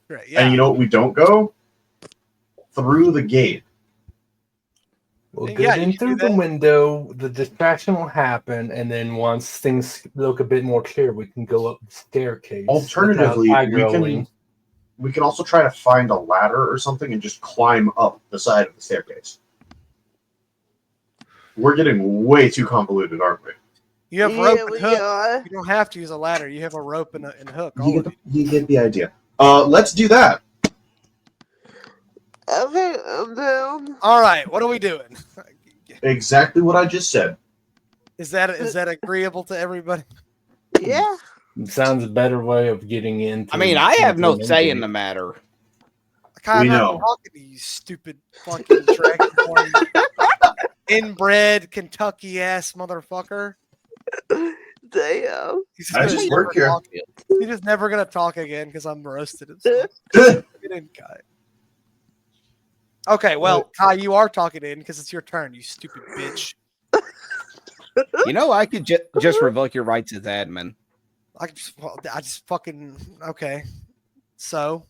Right, yeah. And you know what we don't go? Through the gate. We'll Yeah, get you in can through do the that. window. The distraction will happen, and then once things look a bit more clear, we can go up the staircase. Alternatively, without we aggroing. can also try to find a ladder or something and just climb up the side of the staircase. We're getting way too convoluted, aren't we? You have rope and we hook. are. You don't have to use a ladder. You have a rope and a hook. All You of get, it. you get the idea. Let's do that. Okay, I'm down. All right, what are we doing? Exactly what I just said. Is that agreeable to everybody? Yeah. It sounds a better way of getting into. I mean, I have no into an say in endgame. the matter. I'm not know. talking to you, stupid fucking dragonborn, inbred Kentucky ass motherfucker. Damn. He's I gonna just never work here. talk- He's just never gonna talk again because I'm roasted. And stuff. Get in, Kai. Okay, well, Kai, you are talking in because it's your turn, you stupid bitch. You know, I could just revoke your rights as admin. I just fucking okay. So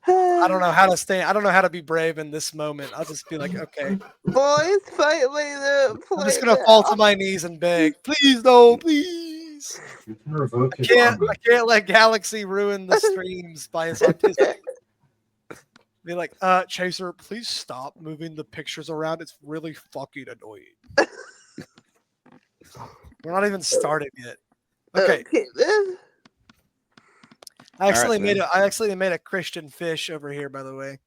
I don't know how to stay. I don't know how to be brave in this moment. I'll just be like, okay. Boys, fight later. I'm just gonna fall to my knees and beg, please, no, please. You can revoke his I armor. can't let Galaxy ruin the streams by his autistic. Be like, Chaser, please stop moving the pictures around. It's really fucking annoying. We're not even started yet. Okay, then. I accidentally then. made a Christian fish over here, by the way.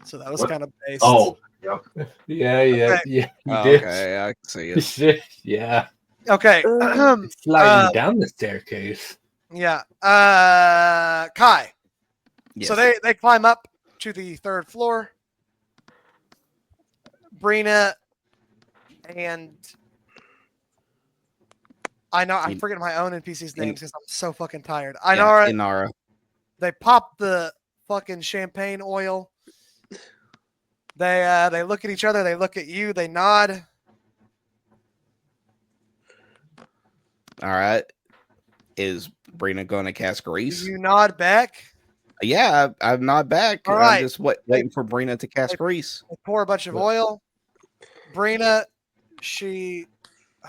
So that was What? kind of based. Oh, yeah. Yeah, Okay. you did. Okay, I can see it. Yeah, Okay. sliding down the staircase. Yeah. Kai. Yes. So they climb up to the third floor. Brina and I know I'm forgetting my own NPC's names because I'm so fucking tired. Yeah, Inara. They pop the fucking champagne oil. They look at each other. They look at you. They nod. All right. Is Brina going to cast grease? You nod back. Yeah, I'm not back. All I'm right. just waiting for Brina to cast grease. They pour a bunch of oil. Brina, she.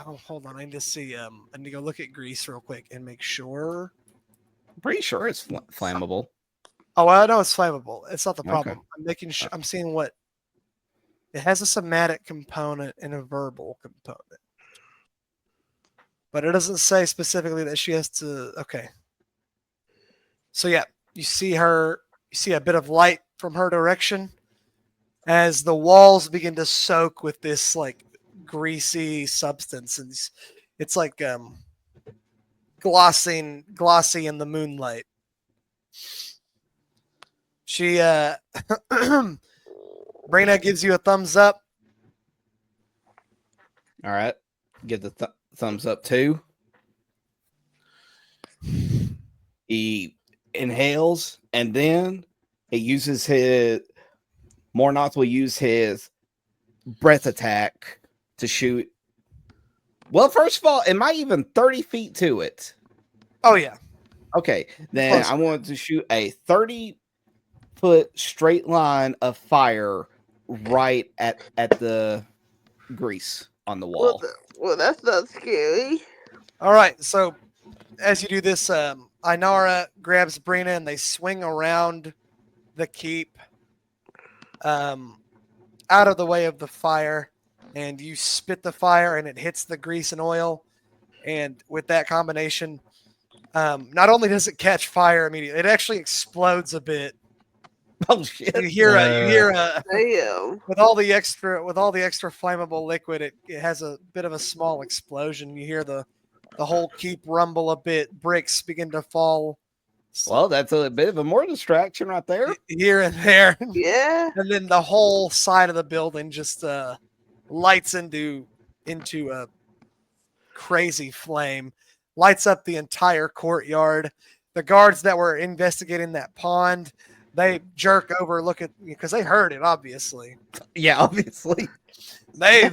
Oh, hold on. I need to see. I need to go look at grease real quick and make sure. I'm pretty sure it's flammable. Oh, well, I know it's flammable. It's not the Okay. problem. I'm making sure. I'm seeing what it has a somatic component and a verbal component, but it doesn't say specifically that she has to. Okay. So yeah, you see her. You see a bit of light from her direction as the walls begin to soak with this like greasy substance, and it's like glossy in the moonlight. She Brina gives you a thumbs up. All right. Give the thumbs up too. He inhales and then he uses his Mornoth will use his breath attack to shoot. Well, first of all, am I even 30 feet to it? Oh yeah. Okay, then Close. I want to shoot a 30-foot straight line of fire right at the grease on the wall. Well, that's not scary. All right. So as you do this, Inara grabs Brina and they swing around the keep, out of the way of the fire, and you spit the fire and it hits the grease and oil, and with that combination, not only does it catch fire immediately, it actually explodes a bit. Oh shit! You hear Damn. with all the extra flammable liquid, it has a bit of a small explosion. You hear the whole keep rumble a bit. Bricks begin to fall. Well, that's a bit of a more distraction right there. Here and there. Yeah. And then the whole side of the building just lights into a crazy flame, lights up the entire courtyard. The guards that were investigating that pond, they jerk over, look at, because they heard it, obviously. Yeah, obviously. They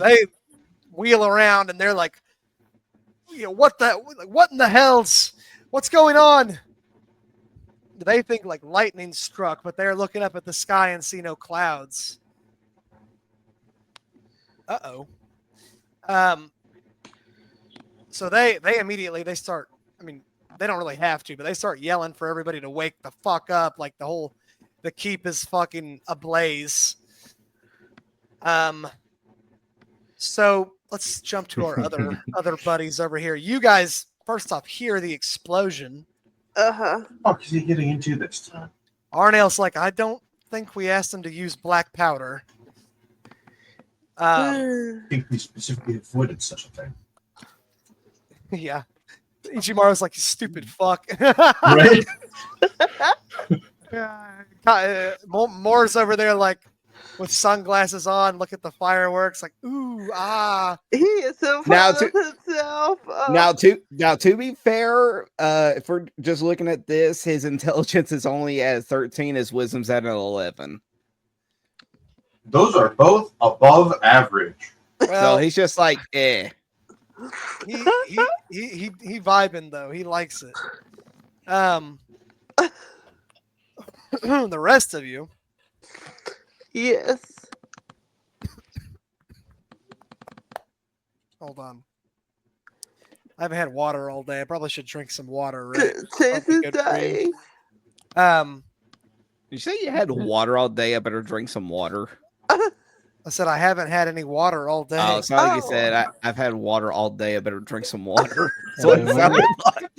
wheel around and they're like, what in the hell's, what's going on? They think like lightning struck, but they're looking up at the sky and see no clouds. Uh-oh. So they immediately, they start, I mean, they don't really have to, but they start yelling for everybody to wake the fuck up. Like the keep is fucking ablaze. So let's jump to our other buddies over here. You guys, first off, hear the explosion. Uh-huh. What is he getting into this time? Arnail's like, I don't think we asked him to use black powder. I think we specifically avoided such a thing. Yeah. Ichimaru's like, you stupid fuck. Right? Moore's over there like with sunglasses on, look at the fireworks, like, ooh, ah. He is so proud of himself. Now to be fair, if we're just looking at this, his intelligence is only at 13, his wisdom's at an 11. Those are both above average. Well, So he's just like, eh. he vibing though. He likes it. The rest of you. Yes. Hold on. I haven't had water all day. I probably should drink some water, right? Chase is dying. You say you had water all day? I better drink some water. I said I haven't had any water all day. Oh, it's not like you said I've had water all day. I better drink some water. That's what it sounded like.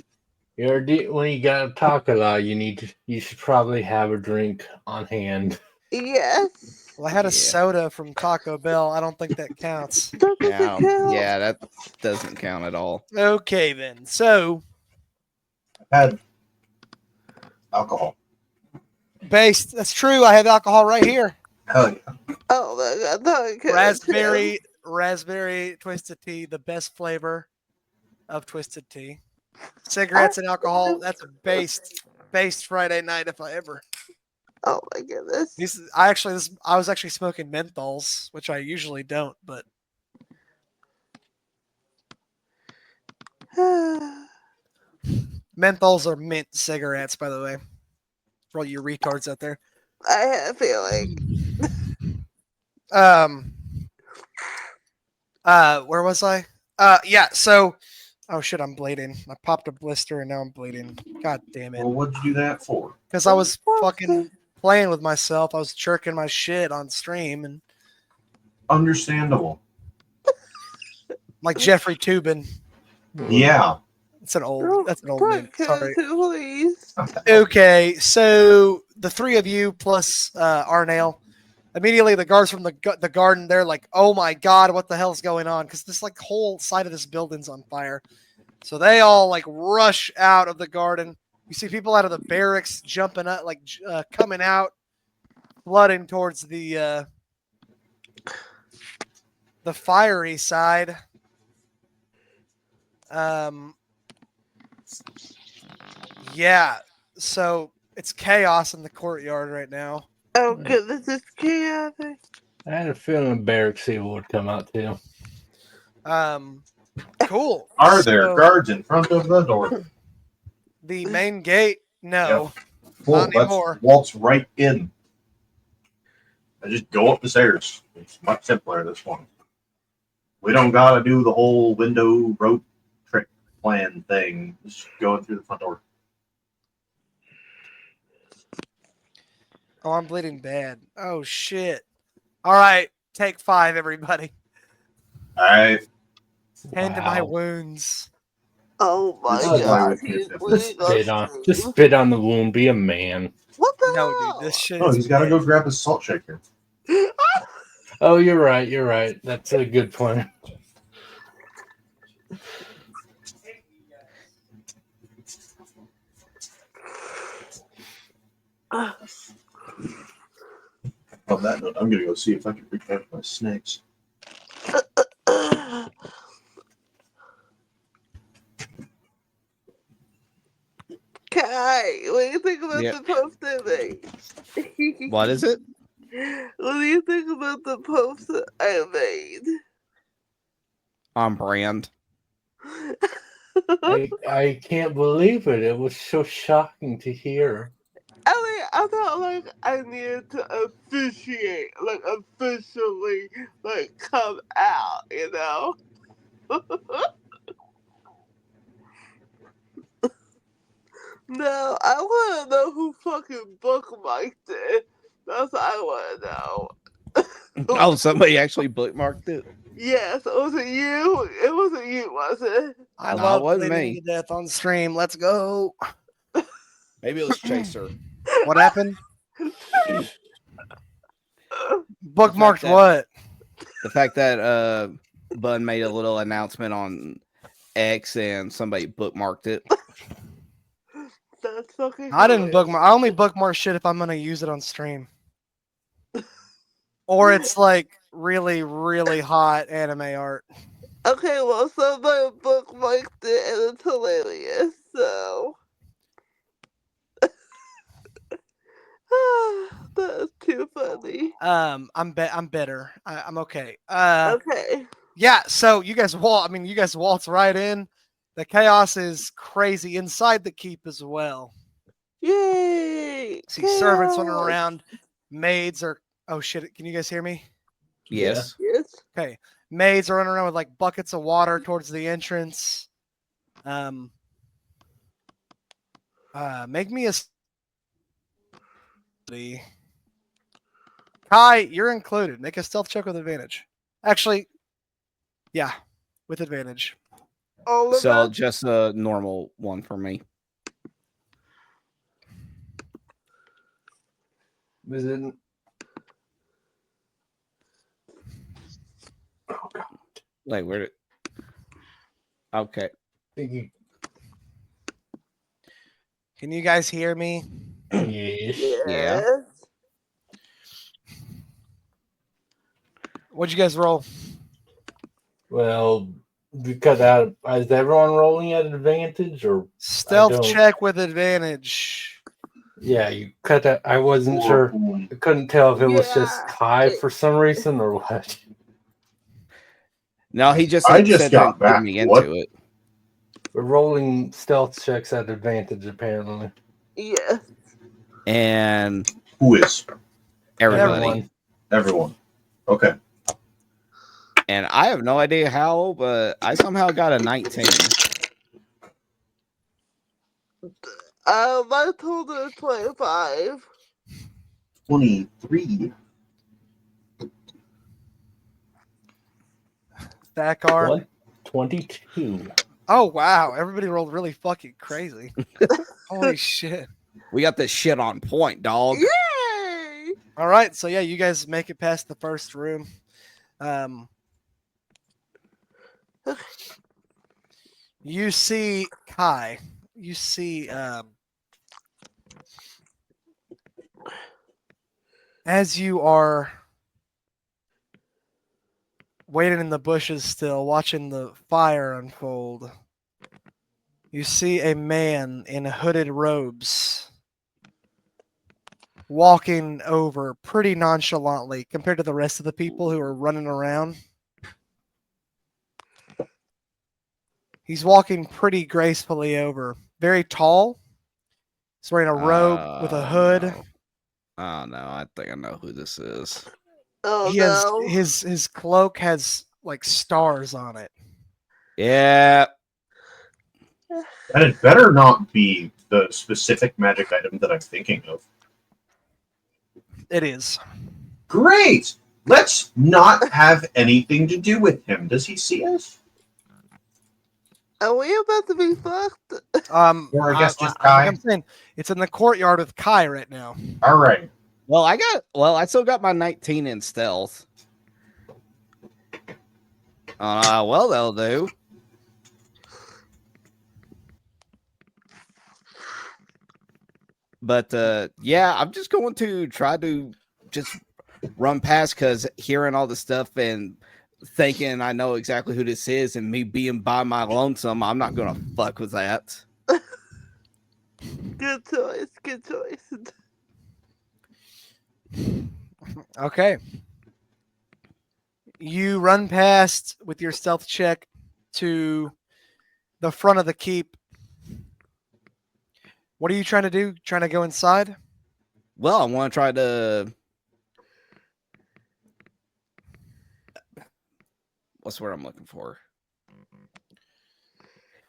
When you got to talk a lot, you should probably have a drink on hand. Yes. Well, I had a soda from Taco Bell. I don't think that counts. Yeah, that doesn't count at all. Okay, then. So, Had alcohol. based. That's true. I have alcohol right here. Hell yeah. Oh my god. Raspberry twisted tea, the best flavor of twisted tea. Cigarettes and alcohol. That's a based Friday night if I ever. Oh my goodness. I was actually smoking menthols, which I usually don't, but menthols are mint cigarettes, by the way, for all you retards out there. I had a feeling. Where was I? Yeah. So, oh shit, I'm bleeding. I popped a blister and now I'm bleeding. God damn it. Well, what'd you do that for? Because I was fucking playing with myself. I was jerking my shit on stream and Understandable. like Jeffrey Tubin. Yeah. That's an old meme. Sorry. Please. Okay, so the three of you plus Arnell, immediately the guards from the garden, they're like, "Oh my god, what the hell's going on?" Because this like whole side of this building's on fire. So they all like rush out of the garden. You see people out of the barracks jumping up, like coming out, flooding towards the fiery side. Yeah. So it's chaos in the courtyard right now. Oh goodness, it's chaotic. I had a feeling Barracks Evil would come out too. Cool. Are there So, guards in front of the door? the main gate? No. Cool. Not Let's anymore. waltz right in. I just go up the stairs. It's much simpler this one. We don't gotta do the whole window rope trick plan thing. Just going through the front door. Oh, I'm bleeding bad. Oh shit. All right, take 5, everybody. All right. Tend to my Wow. wounds. Oh my This is god, why he's we bleeding Just spit on the wound. Be a man. What the No, hell? dude, this shit Oh, is he's gotta bad. go grab his salt shaker. Oh, you're right. You're right. That's a good plan. On that note, I'm gonna go see if I can recapture my snakes. Kai, what do you think about Yeah. the post I made? What is it? What do you think about the post that I made? On brand. I can't believe it. It was so shocking to hear. I mean, I felt like I needed to officially come out, you know? No, I want to know who fucking bookmarked it. That's what I want to know. Oh, somebody actually bookmarked it. Yes, was it you? It wasn't you, was it? I No, love it wasn't bleeding me. to death on stream. Let's go. Maybe it was Chaser. What happened? Bookmarked that- what? The fact that Bun made a little announcement on X and somebody bookmarked it. That's fucking I didn't hilarious. bookmark. I only bookmark shit if I'm gonna use it on stream, or it's like really, really hot anime art. Okay, well, somebody bookmarked it and it's hilarious, so. That's too funny. I'm better. I'm okay. Okay. Yeah. So you guys waltz right in. The chaos is crazy inside the keep as well. Yay! See servants running Chaos! around. Maids are. Oh shit! Can you guys hear me? Yes. Yes. Okay. Maids are running around with like buckets of water towards the entrance. Make me a. Kai, you're included. Make a stealth check with advantage. Actually, yeah, with advantage. All of So us? just a normal one for me. Was it? Oh God! Like where did? Okay. Can you guys hear me? Yes. Yeah. What'd you guys roll? Well, because is everyone rolling at advantage or Stealth don't- check with advantage. yeah, you cut that. I wasn't sure. I couldn't tell if it was just Yeah. high for some reason or what. No, he just I said, just said got that back. me What? into it. We're rolling stealth checks at advantage apparently. Yes. And Who is? everybody. Everyone. Everyone. Okay. And I have no idea how, but I somehow got a 19. My total is 25. 23. Thakar. 22. Oh wow, everybody rolled really fucking crazy. Holy shit. We got this shit on point, dog. Yay! All right, so yeah, you guys make it past the first room. You see Kai. You see as you are waiting in the bushes still, watching the fire unfold, you see a man in hooded robes walking over pretty nonchalantly compared to the rest of the people who are running around. He's walking pretty gracefully over. Very tall. He's wearing a robe with a hood. No. Oh no, I think I know who this is. Oh He has no. his cloak has like stars on it. Yeah. And it better not be the specific magic item that I'm thinking of. It is. Great! Let's not have anything to do with him. Does he see us? Are we about to be fucked? Or I guess just Kai? I'm saying it's in the courtyard with Kai right now. All right. Well, I still got my 19 in stealth. Well, they'll do. But yeah, I'm just going to try to just run past because hearing all the stuff and thinking I know exactly who this is and me being by my lonesome, I'm not going to fuck with that. Good choice. Good choice. Okay. You run past with your stealth check to the front of the keep. What are you trying to do? Trying to go inside? Well, I want to try to. What's the word I'm looking for?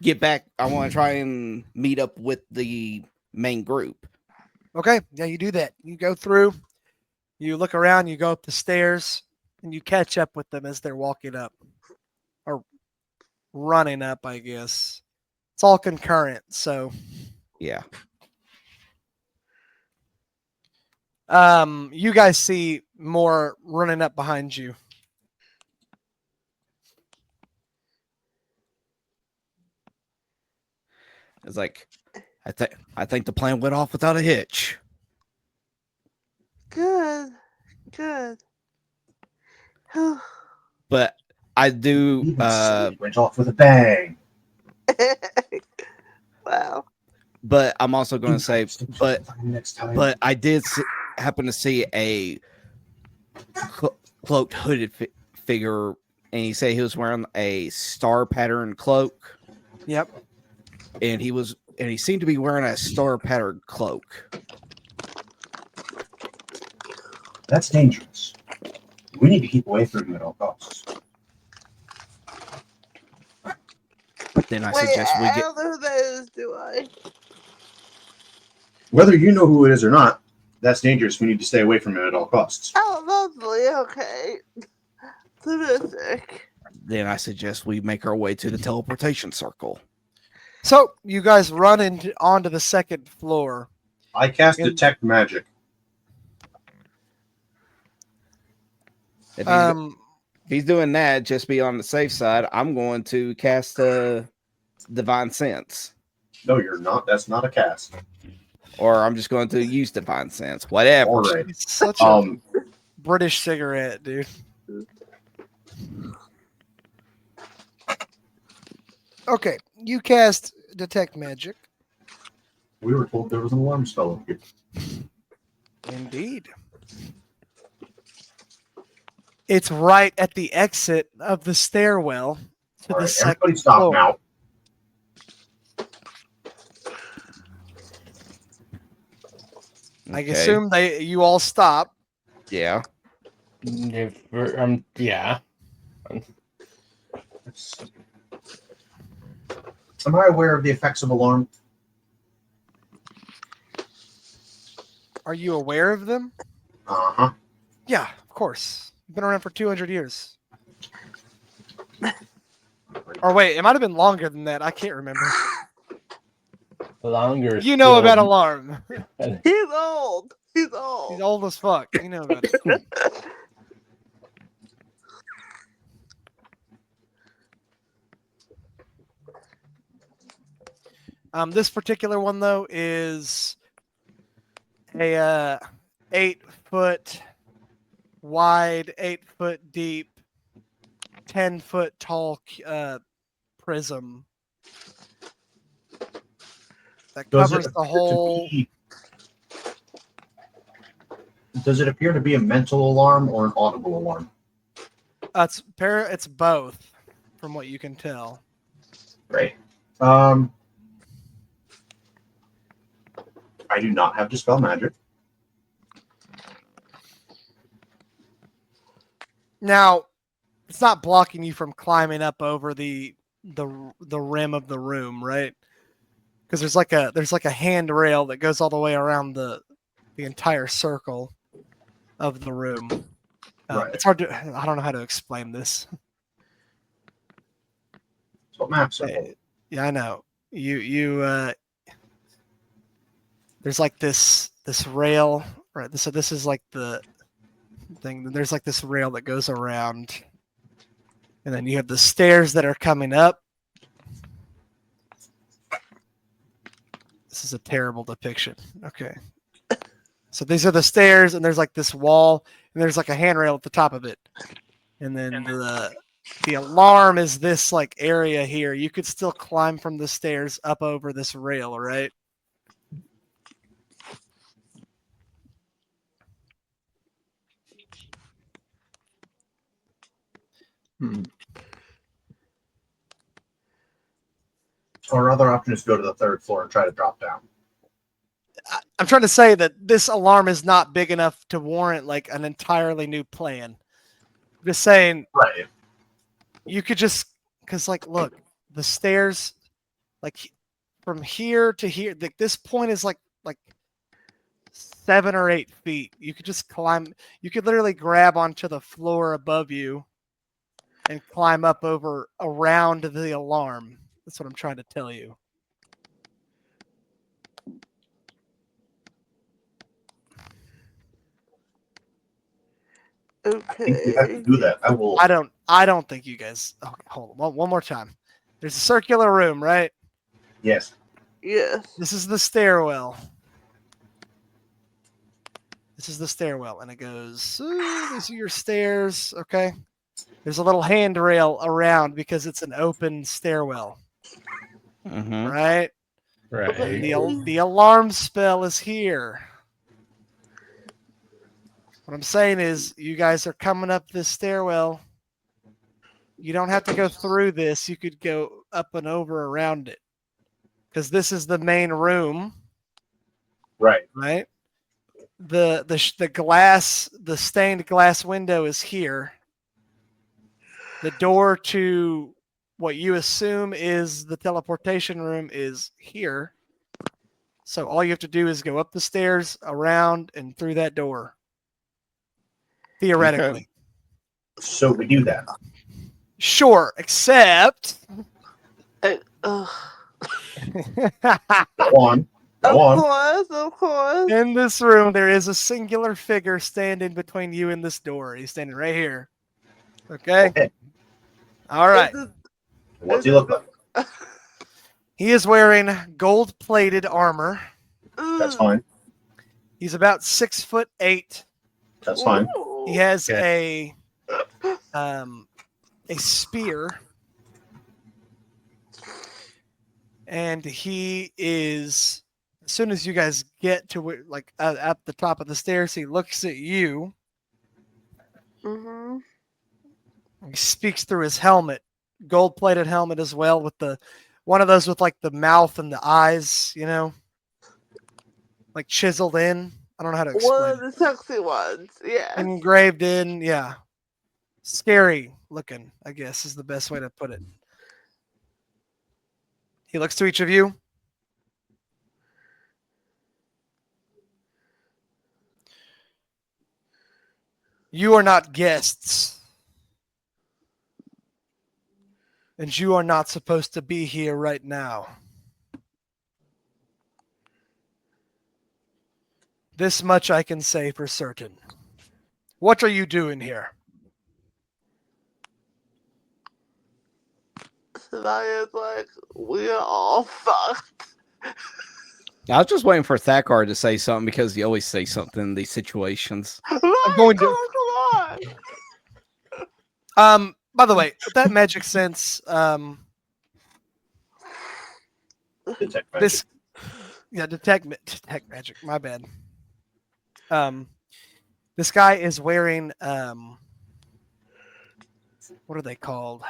Get back. I want to try and meet up with the main group. Okay. Yeah, you do that. You go through, you look around, you go up the stairs, and you catch up with them as they're walking up. Or running up, I guess. It's all concurrent, so. Yeah. You guys see more running up behind you. It's like I think the plan went off without a hitch. Good. Good. But I do Even so, it went off with a bang. Wow. but I'm also going to say but next time. but I did happen to see a cloaked hooded figure, and he said he was wearing a star pattern cloak. Yep. And he seemed to be wearing a star pattern cloak. That's dangerous. We need to keep away from him at all costs. Then I Wait, suggest we I get. don't know who that is, do I? Whether you know who it is or not, that's dangerous. We need to stay away from it at all costs. Oh, lovely. Okay. Terrific. Then I suggest we make our way to the teleportation circle. So you guys run onto the second floor. I cast Detect Magic. If he's doing that, just be on the safe side. I'm going to cast Divine Sense. No, you're not. That's not a cast. Or I'm just going to use Divine Sense. Whatever. All right. It's such a British cigarette, dude. Okay, you cast Detect Magic. We were told there was an alarm spell up here. Indeed. It's right at the exit of the stairwell to All the right, second everybody stop floor. now. I assume you all stop. Yeah. Yeah. Am I aware of the effects of alarm? Are you aware of them? Uh-huh. Yeah, of course. Been around for 200 years. Or wait, it might have been longer than that. I can't remember. Longer. You know about still. alarm. He's old. He's He's old. old as fuck. You know about it. This particular one though is a 8-foot wide, 8-foot deep, 10-foot tall prism that covers the whole. Does it appear to be a mental alarm or an audible alarm? It's both, from what you can tell. Right. I do not have Dispel Magic. Now, it's not blocking you from climbing up over the rim of the room, right? Because there's like a handrail that goes all the way around the entire circle of the room. Right. It's hard to. I don't know how to explain this. That's what maps are for. Yeah, I know. You there's like this rail, right? So this is like the thing. There's like this rail that goes around, and then you have the stairs that are coming up. This is a terrible depiction. Okay. So these are the stairs, and there's like this wall, and there's like a handrail at the top of it. And then the alarm is this like area here. You could still climb from the stairs up over this rail, right? Our other option is to go to the third floor and try to drop down. I'm trying to say that this alarm is not big enough to warrant like an entirely new plan. I'm just saying, Right. you could just, because like, look, the stairs, like from here to here, like this point is like 7 or 8 feet. You could just climb. You could literally grab onto the floor above you and climb up over around the alarm. That's what I'm trying to tell you. I think we have to do that. I don't think you guys. Okay, hold on. One more time. There's a circular room, right? Yes. Yes. This is the stairwell. This is the stairwell, and it goes. These are your stairs. Okay. There's a little handrail around because it's an open stairwell. Mm-hmm. Right? Right. The alarm spell is here. What I'm saying is, you guys are coming up this stairwell. You don't have to go through this. You could go up and over around it. Because this is the main room. Right. Right? The glass, the stained glass window is here. The door to what you assume is the teleportation room is here. So all you have to do is go up the stairs, around, and through that door. Theoretically. Okay. So we do that. Sure, except... Go on. Go on. Of course. in this room, there is a singular figure standing between you and this door. He's standing right here. Okay? Okay. All right. What's he look like? He is wearing gold-plated armor. That's fine. He's about 6'8". That's fine. He has a spear, and he is. As soon as you guys get to where, like at the top of the stairs, he looks at you. Mm-hmm. He speaks through his helmet, gold-plated helmet as well, with the one of those with like the mouth and the eyes, you know, like chiseled in. I don't know how to explain. One of the sexy ones, yeah. Engraved in, yeah. scary looking, I guess is the best way to put it. He looks to each of you. You are not guests. And you are not supposed to be here right now. This much I can say for certain. What are you doing here? Sarya's like, we're all fucked. I was just waiting for Thakar to say something because he always say something in these situations. I'm going to. Come on. By the way, with that magic sense, Detect magic. this, yeah, detect magic. My bad. This guy is wearing what are they called?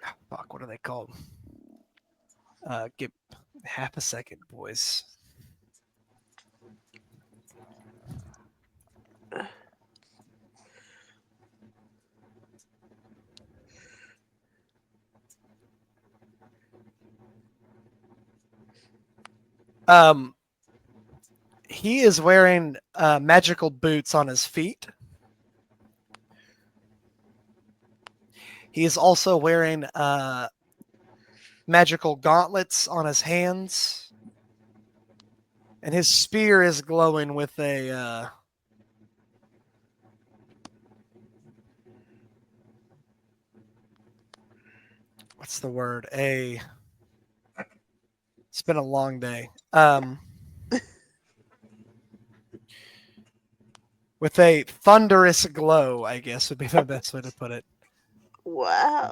Oh, fuck, what are they called? Give half a second, boys. He is wearing magical boots on his feet. He is also wearing magical gauntlets on his hands. And his spear is glowing with a what's the word? It's been a long day. With a thunderous glow, I guess would be the best way to put it. Wow.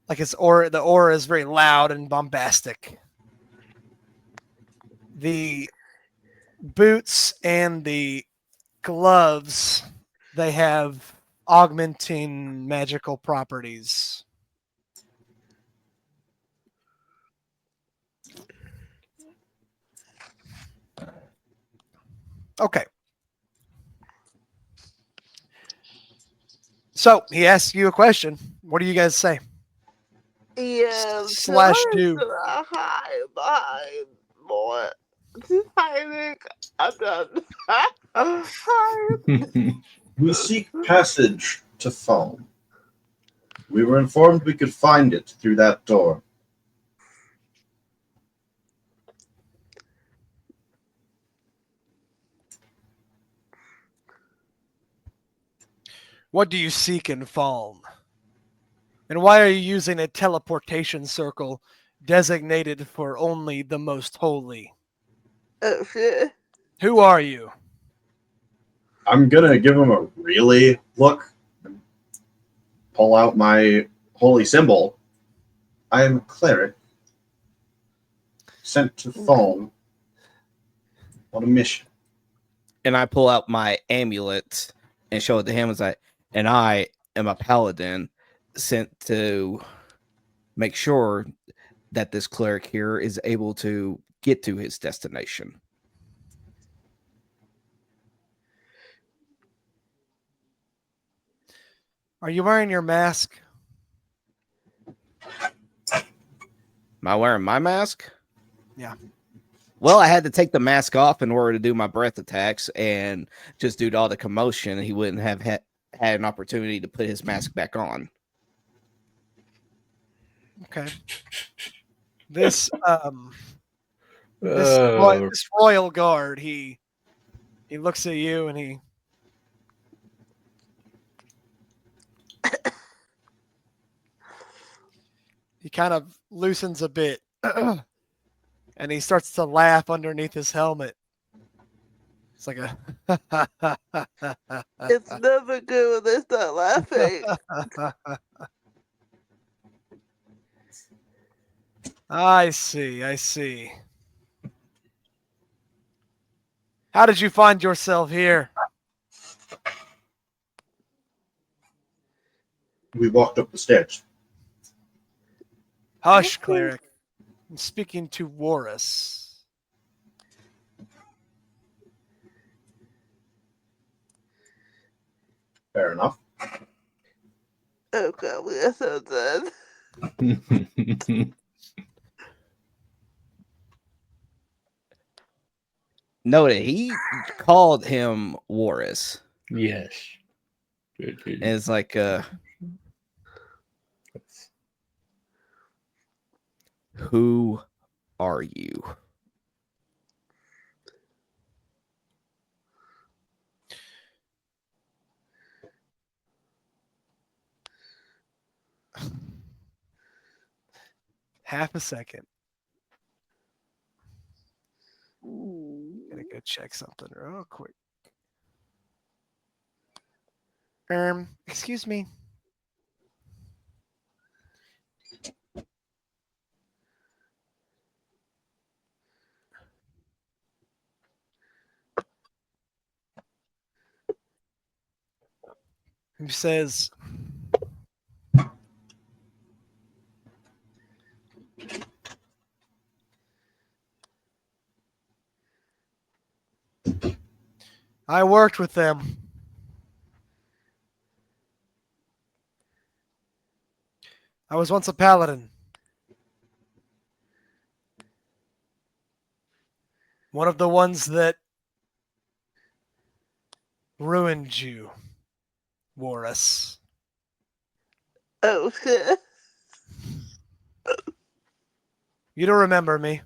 Like the aura is very loud and bombastic. The boots and the gloves, they have augmenting magical properties. Okay. So he asks you a question. What do you guys say? Yeah. Slash do. Hide behind more. Hiding. I'm done. Hide. We seek passage to Faln. We were informed we could find it through that door. What do you seek in Faln? And why are you using a teleportation circle designated for only the most holy? Oh shit. Who are you? I'm gonna give him a really look. Pull out my holy symbol. I am a cleric sent to Faln on a mission. And I pull out my amulet and show it to him. And I am a paladin sent to make sure that this cleric here is able to get to his destination. Are you wearing your mask? Am I wearing my mask? Yeah. Well, I had to take the mask off in order to do my breath attacks, and just due to all the commotion, he wouldn't have had an opportunity to put his mask back on. Okay. This this royal guard, he looks at you and he kind of loosens a bit and he starts to laugh underneath his helmet. It's like a It's never good when they start laughing. I see. How did you find yourself here? We walked up the stairs. Hush, cleric. I'm speaking to Warus. Fair enough. Okay, we are so dead. Noted, he called him Warris. Yes. And it's like, who are you? Half a second. Gotta go check something real quick. Excuse me. He says, I worked with them. I was once a paladin. One of the ones that ruined you, Warris. Oh shit. You don't remember me.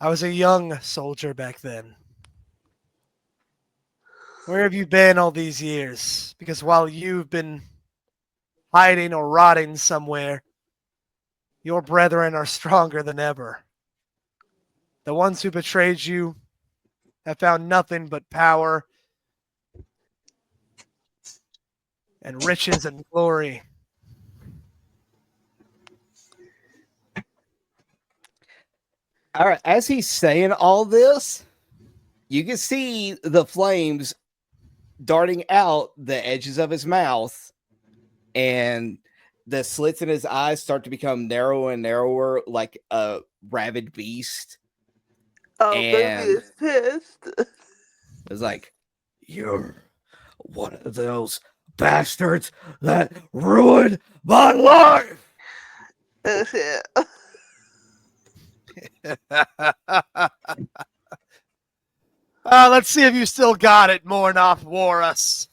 I was a young soldier back then. Where have you been all these years? Because while you've been hiding or rotting somewhere, your brethren are stronger than ever. The ones who betrayed you have found nothing but power and riches and glory. All right, as he's saying all this, you can see the flames darting out the edges of his mouth, and the slits in his eyes start to become narrower and narrower, like a rabid beast. Oh, And baby is pissed. it's like, you're one of those bastards that ruined my life. Oh shit. Let's see if you still got it, Mornoth Warus.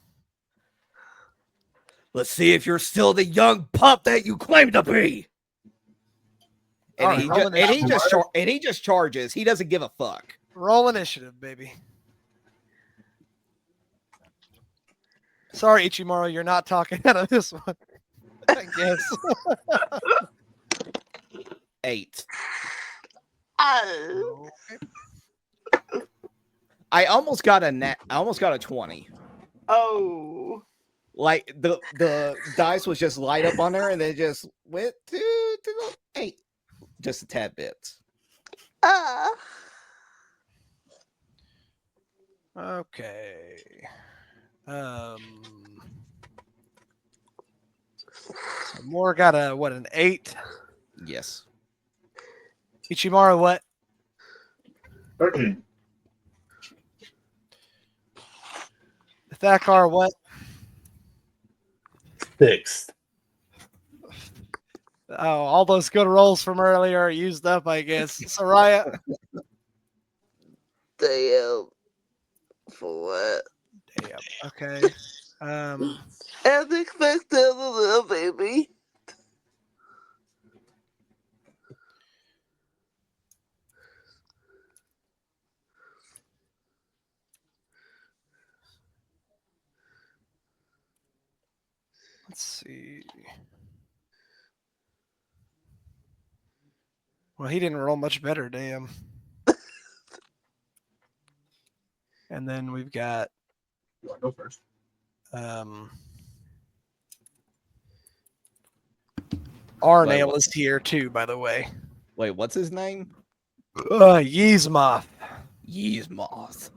Let's see if you're still the young pup that you claim to be. And, All right, he just charges. He doesn't give a fuck. Roll initiative, baby. Sorry, Ichimaru, you're not talking out of this one. I guess. 8. Oh. I almost got a 20. Oh. Like the dice was just light up on there, and they just went to the 8, just a tad bit. Okay. Moore got an 8? Yes. Ichimaru, what? 13. Thakar, what? 6. Oh, all those good rolls from earlier are used up, I guess. Saryah? Damn. For what? Damn. Okay. As expected, little baby. Let's see. Well, he didn't roll much better, damn. And then we've got You want to go first? Arnail is here too, by the way. Wait, what's his name? Yzmoth. Yzmoth.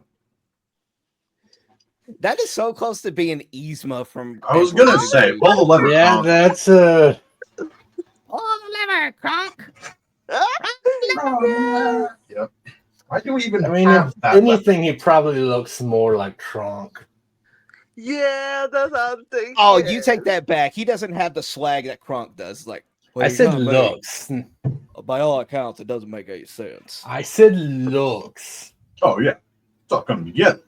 That is so close to being Yzma from. I was gonna say, pull the lever. Yeah, Kronk. that's Pull the lever, Kronk. Yep. Why do we even I mean, have if that anything, he probably looks more like Tronk. Yeah, that's what I'm thinking. Oh, you take that back. He doesn't have the swag that Crunk does. Like, I said looks. By all accounts, it doesn't make any sense. I said looks. Oh yeah, it's all coming together.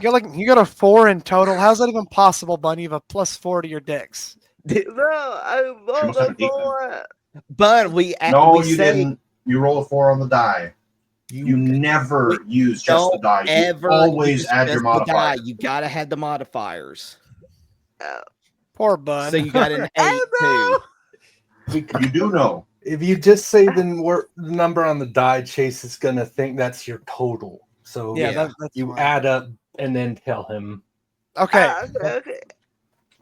You got a 4 in total. How's that even possible, Bun? You have a +4 to your dex. No, I rolled must have a an 8 then. 4. But we No, we you say didn't. You roll a 4 on the die. You never use just the don't die. You ever always use add your just the die. modifier. You gotta have the modifiers. Poor Bun. So you got an 8 I too. You do know. If you just say the number on the die, Chase is gonna think that's your total. So yeah, that's you fine. add up and then tell him. Okay. Okay.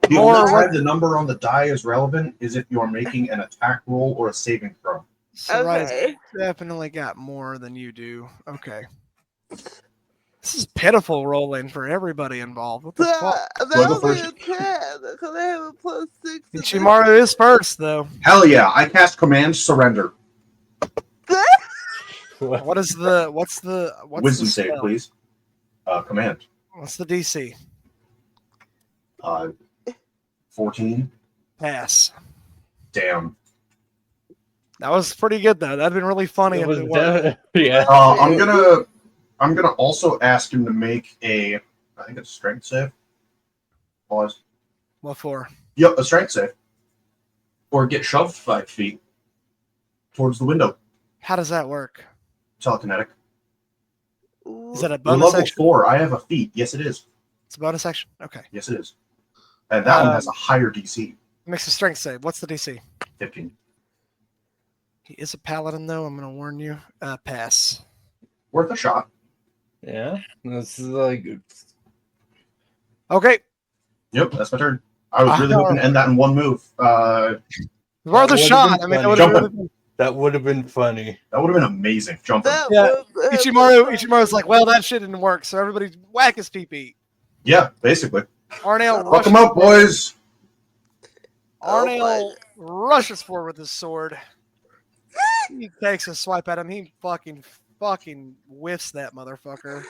The More only what- time the number on the die is relevant is if you're making an attack roll or a saving throw. Saryah's Okay. definitely got more than you do. Okay. This is pitiful rolling for everybody involved. What the So fuck? Do I go that would be first? a 10 because I have a +6. to this. Ichimaru is first, though. Hell yeah! I cast command surrender. What's the Wisdom save, spell? please. Command. What's the DC? 14. Pass. Damn. That was pretty good though. That'd been really funny It if was it was. yeah. I'm gonna also ask him to make I think it's a strength save. Pause. What for? Yep, a strength save. Or get shoved 5 feet towards the window. How does that work? Telekinetic. Is that a We're bonus level action? 4. I have a feat. Yes, it is. It's a bonus action. Okay. Yes, it is. And that one has a higher DC. Makes a strength save. What's the DC? 15. He is a paladin though. I'm gonna warn you. Pass. Worth a shot. Yeah. This is like Okay. Yep, that's my turn. I was really hoping to end that in one move. Worth a would've shot. been I mean, that funny. would Jumping. have that would have been funny. That would have been amazing. Jumping. That Yeah. would have been Ichimaru's like, well, that shit didn't work, so everybody whack his pee. Yeah, basically. Arnell Fuck them up, boys. Arnell rushes forward with his sword. He takes a swipe at him. He fucking whiffs that motherfucker.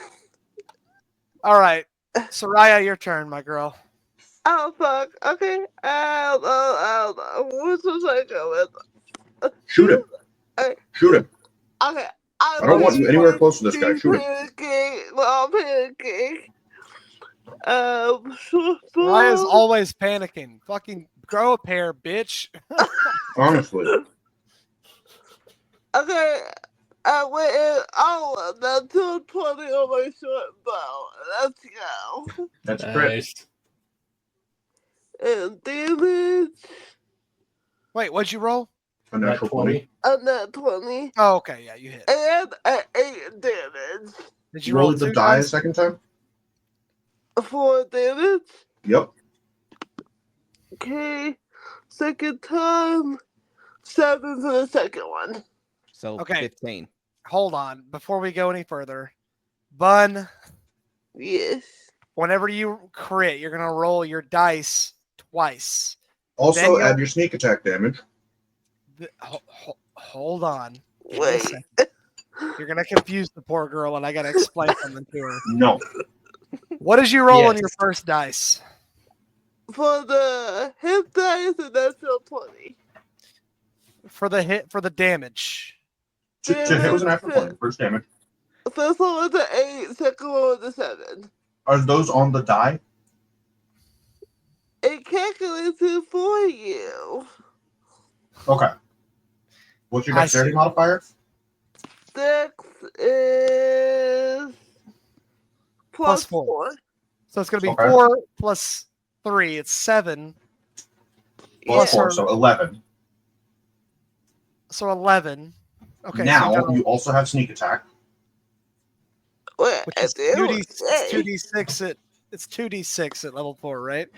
All right, Saryah, your turn, my girl. Oh fuck. Okay. What was I going with? Shoot him. Hey. Shoot him. Okay. I don't want you anywhere close to this guy. Shoot him. Panicking. Sarya's always panicking. Fucking grow a pair, bitch. Honestly. Okay. I went in. Oh, that's 220 on my short bow. Let's go. That's a crit. Nice. And damage. Wait, what'd you roll? A natural 20. And that 20. Oh, okay, yeah, you hit. And 8 damage. Did You you roll rolled the 2 die a dice? second time? 4 damage. Yep. Okay. Second time. 7 for the second one. So Okay. 15. Hold on, before we go any further, Bun. Yes. Whenever you crit, you're gonna roll your dice twice. Then Also, you'll- add your sneak attack damage. Hold on. Give me a Wait. second. You're gonna confuse the poor girl, and I gotta explain something to her. No. What did you roll on Yes. your first dice? For the hit dice, and that's still 20. For the damage. To hit was an natural 20. First damage. First one was an 8, second one was a 7. Are those on the die? It calculates it for you. Okay. What's your I dexterity see. modifier? Dex is Plus plus four. 4. So it's gonna be Okay. 4 plus 3. It's 7. Plus Yeah. 4, so 11. So 11. Okay. Now, so you also have sneak attack. Wait, which I is do 2d6 at level 4, right?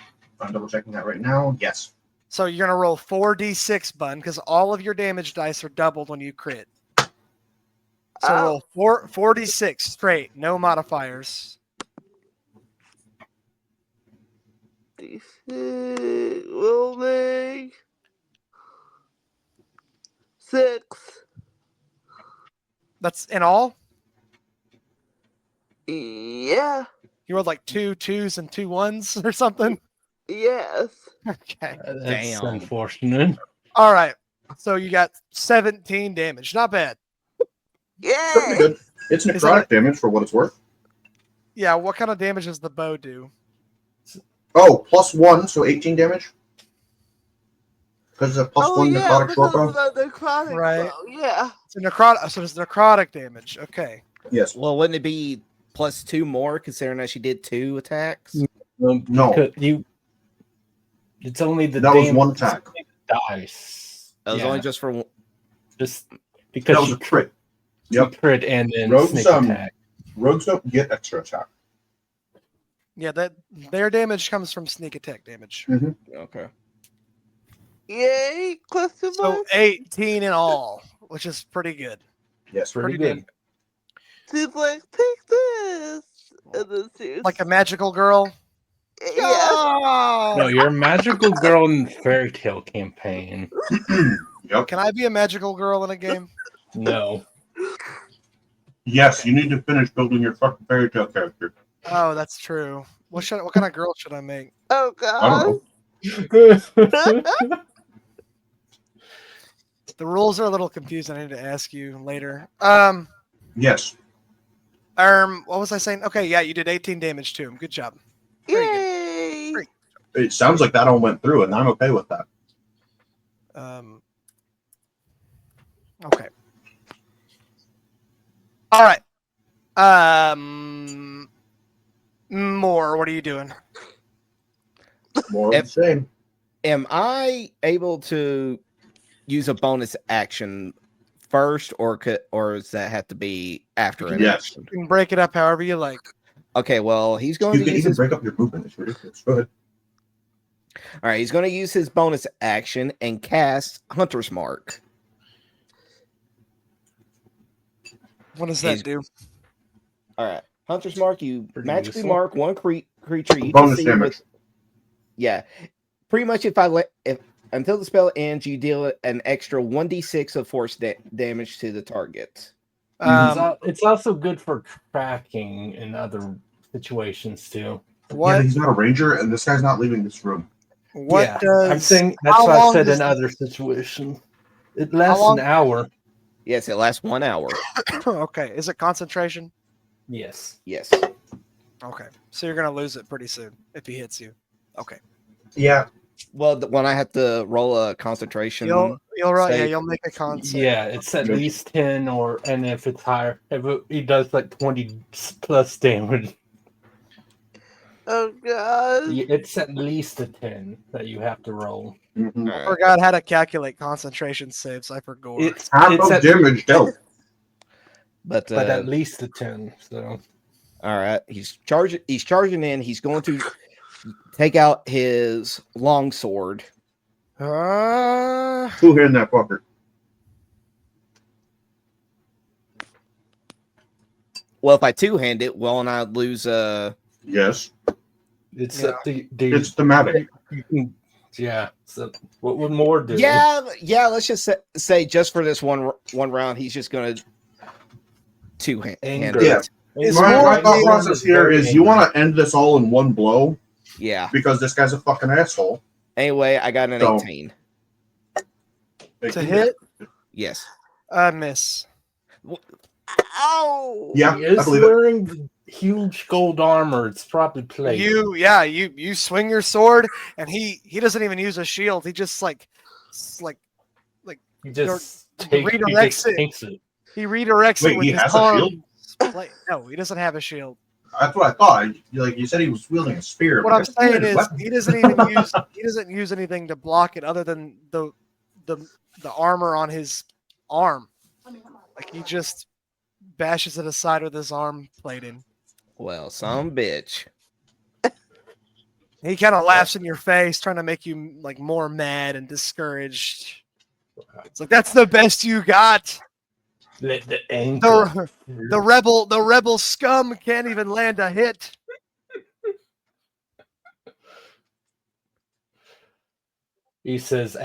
I'm double checking that right now. Yes. So you're gonna roll 4d6, Bun, because all of your damage dice are doubled when you crit. So Oh. roll 4d6 straight, no modifiers. Rolling 6. That's in all. Yeah. You rolled like 2 2s and 2 1s or something. Yes. Okay. That's Damn. unfortunate. All right. So you got 17 damage. Not bad. Pretty Yay! good. It's Is necrotic damage for what it's worth. Yeah. What kind of damage does the bow do? Oh, +1, so 18 damage. Because it's a +1 yeah, necrotic short because bow. of the necrotic Right. bow. Yeah. It's a necrotic. So it's necrotic damage. Okay. Yes. Well, wouldn't it be +2 more considering that she did 2 attacks? No. It's only the That was damage, one attack. dice. That was Yeah, only just for just because That was she a crit. she Yep. crit and then Rogues, sneak attack. Rogues don't get extra attack. Yeah. That their damage comes from sneak attack damage. okay. Yay! Question So mark. 18 in all, which is pretty good. Yes. Pretty pretty good. She's like, take this. And then she's Like a magical girl. yeah. No, you're a magical girl in the fairy tale campaign. Yep. Can I be a magical girl in a game? No. Yes, you need to finish building your fucking fairy tale character. Oh, that's true. What kind of girl should I make? Oh I don't know. god. The rules are a little confusing. I need to ask you later. Yes. What was I saying? Okay, yeah, you did 18 damage to him. Good job. Very good. Yay! Great. It sounds like that all went through, and I'm okay with that. Okay. All right. More. What are you doing? More of the same. Am I able to use a bonus action first, or does that have to be after an Yes. action? You can break it up however you like. Okay, well, he's going You to can use even his, break up your movement. It's ridiculous. Go ahead. all right, he's going to use his bonus action and cast Hunter's Mark. What does He's- that do? All right, Hunter's Mark, you Pretty magically useful. mark one creature you can Bonus see damage. yeah, pretty much if until the spell ends, you deal an extra 1d6 of force damage to the target. It's also good for tracking in other situations too. Yeah, What? but he's not a ranger, and this guy's not leaving this room. What Yeah, does? I'm saying that's how what I long said does in the- other situations. It lasts long- an hour. Yes, it lasts 1 hour. Okay, is it concentration? Yes. Yes. Okay, so you're gonna lose it pretty soon if he hits you. Okay, Yeah. Well, when I have to roll a concentration, you'll roll. Yeah, save. you'll make a con save. Yeah, it's at Yep. least 10, and if it's higher, he does like 20 plus damage. Oh god. It's at least a 10 that you have to roll. Mm-hmm. All I right. forgot how to calculate concentration saves. I forgot. It's Half of at, damage dealt. But at least a 10. So all right, he's charging in. He's going to take out his longsword. Two-hand that fucker. Well, if I two-hand it, well, and I lose Yes. it's Yeah. It's thematic. you can, yeah. So what would more do? yeah, let's just say just for this one round, he's just going to two-hand Anger. it. Yeah. Is My more thought anger process here is you want to end this all in one blow Yeah. because this guy's a fucking asshole. Anyway, I got an So- 18. to hit. Yes. Miss. Ow! Yeah, He I is believe it. wearing huge gold armor. It's probably plate. You swing your sword, and he doesn't even use a shield. He just like He just redirects it. takes it. he redirects Wait, it with he his has a arm. shield? No, he doesn't have a shield. That's what I thought. Like you said, he was wielding a spear. What but I'm that's saying his is weapon. he doesn't use anything to block it other than the armor on his arm. Like he just bashes it aside with his arm plating. Well, some bitch. He kind of laughs in your face, trying to make you like more mad and discouraged. It's like that's the best you got. Let the anger. The rebel scum can't even land a hit. He says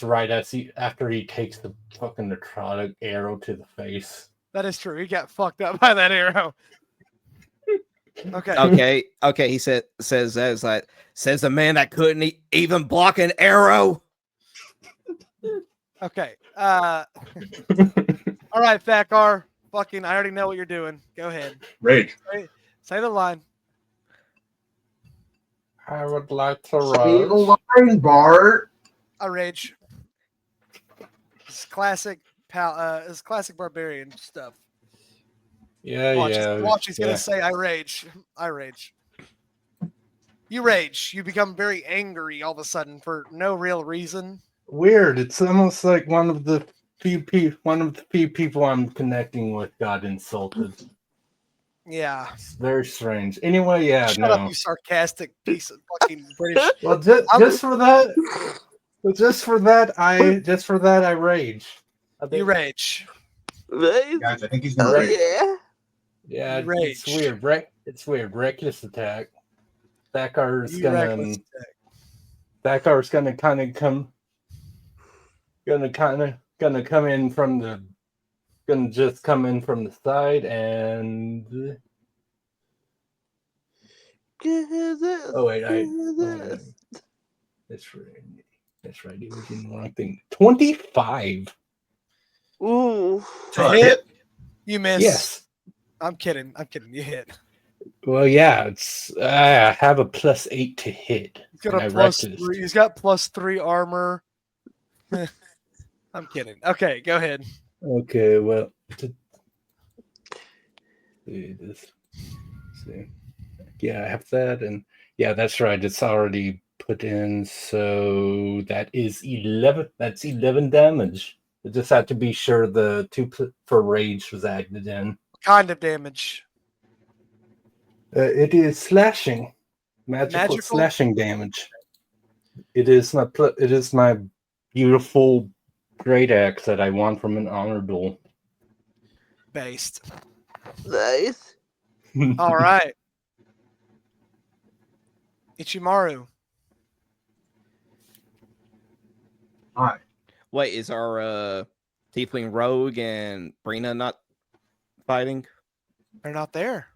right after he takes the fucking necrotic arrow to the face. That is true. He got fucked up by that arrow. Okay. Okay. He says the man that couldn't even block an arrow. Okay. All right, Thakar. Fucking, I already know what you're doing. Go ahead. Rage. Say the line. I would like to Say the rose. line, Bart. I rage. It's classic it's classic barbarian stuff. Yeah, Watch, he's yeah. gonna say I rage. I rage. You rage. You become very angry all of a sudden for no real reason. Weird. It's almost like one of the few people I'm connecting with got insulted. Yeah. It's very strange. Anyway, yeah, Shut no. up, you sarcastic piece of fucking British. Well, just for that, I rage. You rage. Right? Guys, I think he's gonna rage. Yeah. Yeah, You it's weird. It's weird. Reckless attack. Thakar's You gonna. reckless attack. Thakar's gonna come in from the. Gonna just come in from the side and. Oh wait, that's right. That's right. It was in the wrong thing. 25. Ooh. To hit, you miss. Yes. I'm kidding. You hit. Well, yeah. It's I have a +8 to hit. He's got and a I plus reckless. 3. He's got +3 armor. I'm kidding. Okay, go ahead. Okay, well, see. Yeah, I have that, and yeah, that's right. It's already put in, so that is 11. That's 11 damage. I just had to be sure the 2 for rage was added in. Kind of damage. It is slashing, magical slashing damage. It is my beautiful great axe that I won from an honor duel. Based. Nice. All right. Ichimaru. Hi. Wait, is our tiefling rogue and Brina not fighting? They're not there.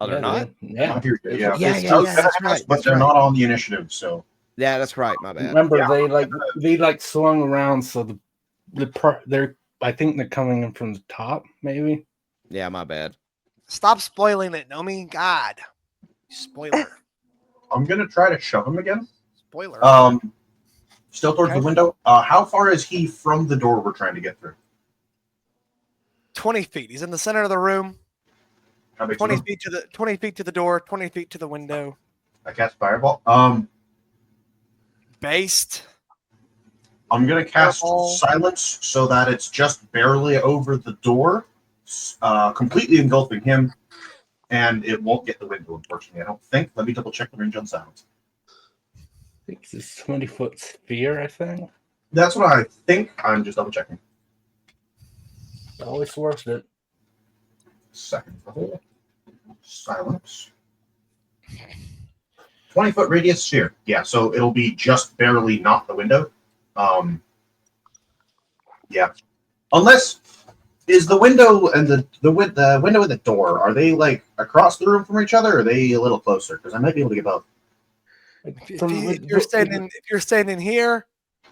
Oh, they're not? Yeah. Yeah, Yeah, that's right. But they're not on the initiative, so. Yeah, that's right. My bad. Remember, Yeah. they swung around, so they're I think they're coming in from the top, maybe. Yeah, my bad. Stop spoiling it, Nomi. God. Spoiler. I'm gonna try to shove him again. Spoiler. Still towards the window. How far is he from the door we're trying to get through? 20 feet. He's in the center of the room. How big? 20 feet to the door, 20 feet to the window. I cast fireball. Based. I'm gonna cast Fireball. silence so that it's just barely over the door, completely engulfing him, and it won't get the window. Unfortunately, I don't think. Let me double check the range on silence. I think it's a 20-foot sphere, I think. That's what I think. I'm just double checking. Always worth it. Second level. Silence. 20-foot radius sphere. Yeah, so it'll be just barely not the window. Yeah. Unless is the window and the window and the door, are they like across the room from each other, or are they a little closer? Because I might be able to get both. If you're standing here,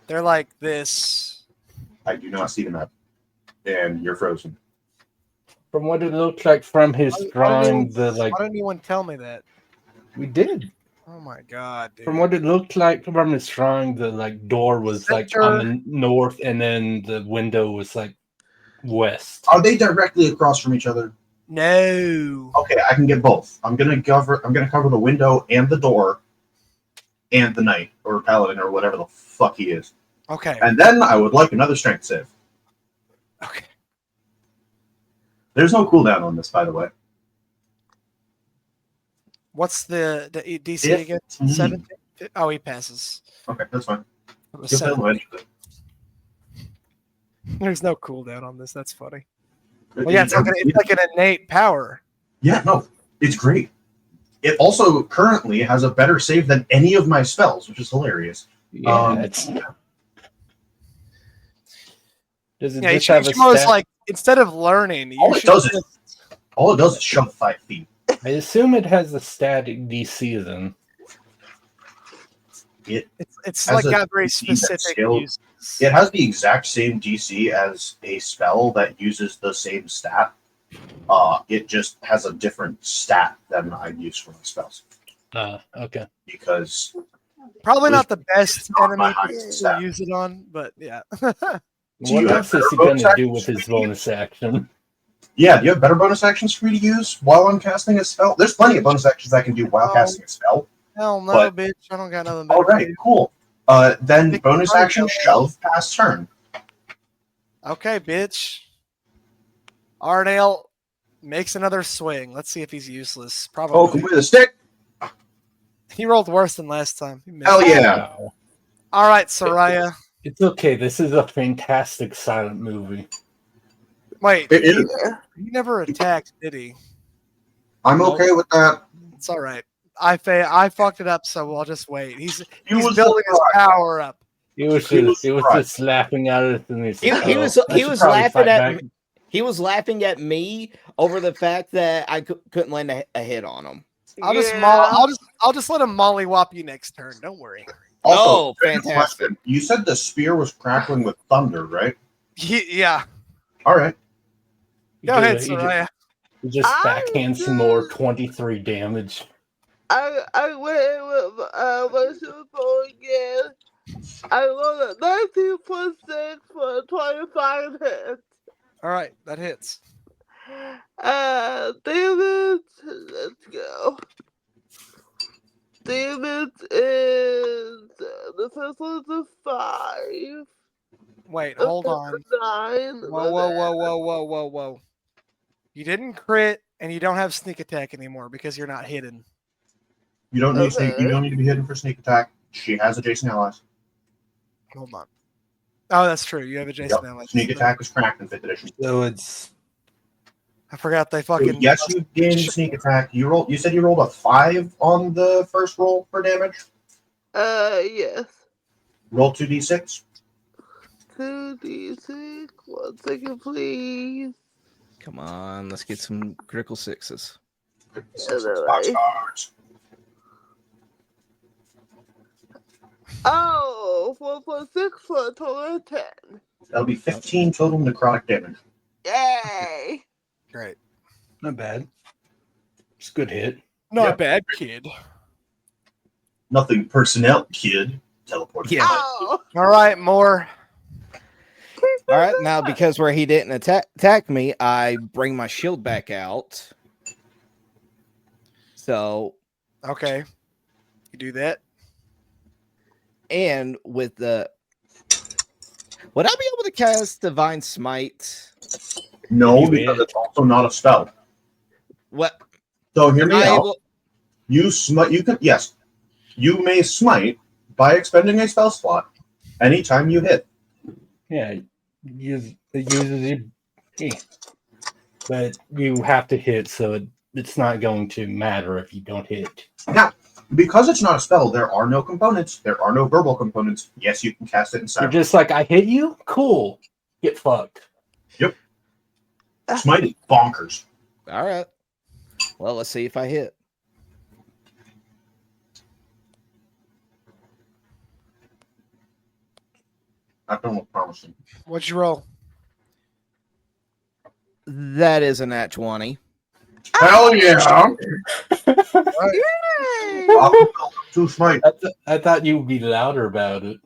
they're like this. I do not see the map. And you're frozen. From what it looked like from his drawing, Why didn't anyone tell me that? we did. Oh my god, dude. From what it looked like from his drawing, the door was like on the north, and then the window was like west. Are they directly across from each other? No. Okay, I can get both. I'm gonna cover the window and the door, and the knight or paladin or whatever the fuck he is. Okay. And then I would like another strength save. Okay. There's no cooldown on this, by the way. What's the DC If again? he- 17? Oh, he passes. Okay, that's fine. It was Give him 17. edge. There's no cooldown on this. That's funny. Well, yeah, it's like an innate power. Yeah, no, it's great. It also currently has a better save than any of my spells, which is hilarious. Does it Yeah, just have a Ichimaru's stat? like, instead of learning, All it does is shove 5 feet. I assume it has a static DC then. It's Has like a got very DC that specific scales- uses. It has the exact same DC as a spell that uses the same stat. It just has a different stat than I use for my spells Okay. because Probably not the best not my enemy highest to stat. use it on, but yeah. Do What you have else is he better going to bonus do with actions his for me to bonus action? Yeah, do you have better bonus actions for me to use while I'm casting a spell? There's plenty of bonus actions I can do while Oh. casting a spell. Hell no, But- bitch. I don't got nothing better. All right, cool. Then Pick bonus the action target. shove past turn. Okay, bitch. Arnale makes another swing. Let's see if he's useless. Probably. Oh, with a stick. He rolled worse than last time. He missed. Hell yeah. Wow. All right, Saryah. It's okay. This is a fantastic silent movie. Wait, It is. he never attacked, did he? I'm Nope. okay with that. It's all right. I fucked it up, so I'll just wait. He's He was building his surprised. power up. It was He was just laughing at us, and He was laughing at me. He was laughing at me over the fact that I couldn't land a hit on him. I'll just let him mollywop you next turn. Don't worry. Oh, very good fantastic. question. You said the spear was crackling with thunder, right? Yeah. All right. Go ahead, Saryah. He just I backhands some more 23 damage. I went with my super again. I rolled a 19 plus 6 for 25 hits. All right, that hits. Damage, let's go. Damage is the first one's a 5. Wait, hold on. 9. Whoa. You didn't crit, and you don't have sneak attack anymore because you're not hidden. You don't need Okay. you don't need to be hidden for sneak attack. She has adjacent allies. Hold on. Oh, that's true. You have a Jason Yep. Allen. Sneak attack was cracked in 5th edition. So it's I forgot they So fucking. yes, you gained sneak attack. You said you rolled a 5 on the first roll for damage. Yes. Roll 2d6. 2d6. 1 second, please. Come on, let's get some critical sixes. Box cards. Oh, 4 plus 6 for a total of 10. That'll be 15 total necrotic damage. Yay! Great. not bad. It's a good hit. Not Yep. bad, kid. Nothing personnel, kid. Teleport. Yeah. Oh! All right, more. All right, now because where he didn't attack me, I bring my shield back out. So, Okay. You do that. and with the, would I be able to cast Divine Smite? No, You because hit. it's also not a spell. What? So hear Am me I out. able? You smite. You can yes. You may smite by expending a spell slot anytime you hit. Yeah, it uses it, but you have to hit, so it's not going to matter if you don't hit. Now, because it's not a spell, there are no components. There are no verbal components. Yes, you can cast it in You're silence. just like, I hit you? Cool. Get fucked. Smite is bonkers. All right. Well, let's see if I hit. That don't look promising. What'd you roll? That is a nat 20. Hell yeah! Yay! To smite. I thought you'd be louder about it.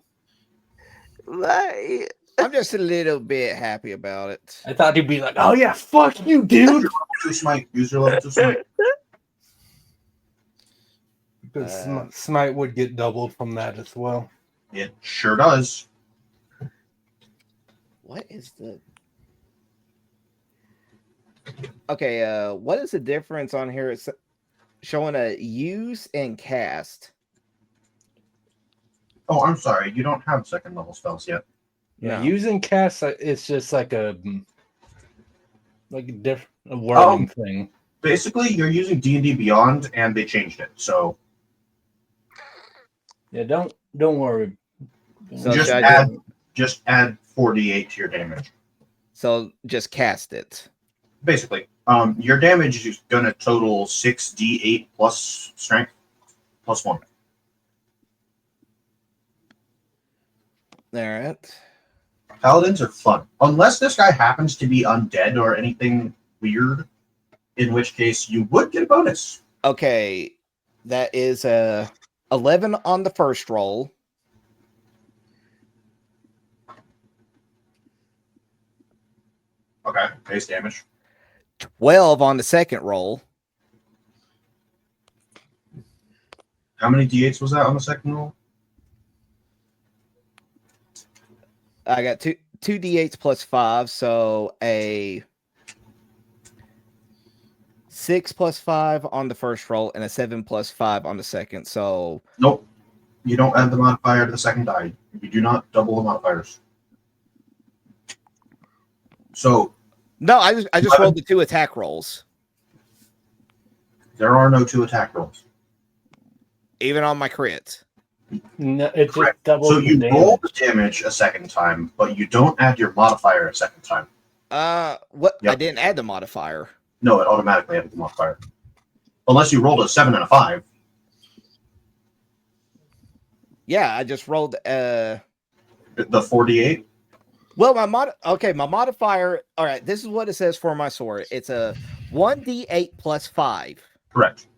Right. I'm just a little bit happy about it. I thought you'd be like, oh yeah, fuck you, dude. To smite. Use your level to smite. Because smite would get doubled from that as well. It sure does. What is the? Okay, what is the difference on here? It's showing a use and cast. Oh, I'm sorry. You don't have second level spells yet. Yeah, No. using cast, it's just like a wording thing. Basically, you're using D&D Beyond, and they changed it. So Yeah, don't worry. So just should I add 48 to your damage. So just cast it. Basically, Your damage is gonna total 6d8 plus strength plus 1. All right. Paladins are fun. Unless this guy happens to be undead or anything weird, in which case you would get a bonus. Okay, that is a 11 on the first roll. Okay, base damage. 12 on the second roll. How many d8s was that on the second roll? I got two d8s plus 5, so a 6 plus 5 on the first roll and a 7 plus 5 on the second. So Nope. You don't add the modifier to the second die. You do not double the modifiers. So no, I just rolled the 2 attack rolls, there are no 2 attack rolls. even on my crits. No, it just Correct. doubles So the you damage. roll the damage a second time, but you don't add your modifier a second time. What? Yep. I didn't add the modifier. No, it automatically added the modifier. Unless you rolled a 7 and a 5. Yeah, I just rolled The 48. well, my modifier. All right, this is what it says for my sword. It's a 1d8 plus 5. Correct.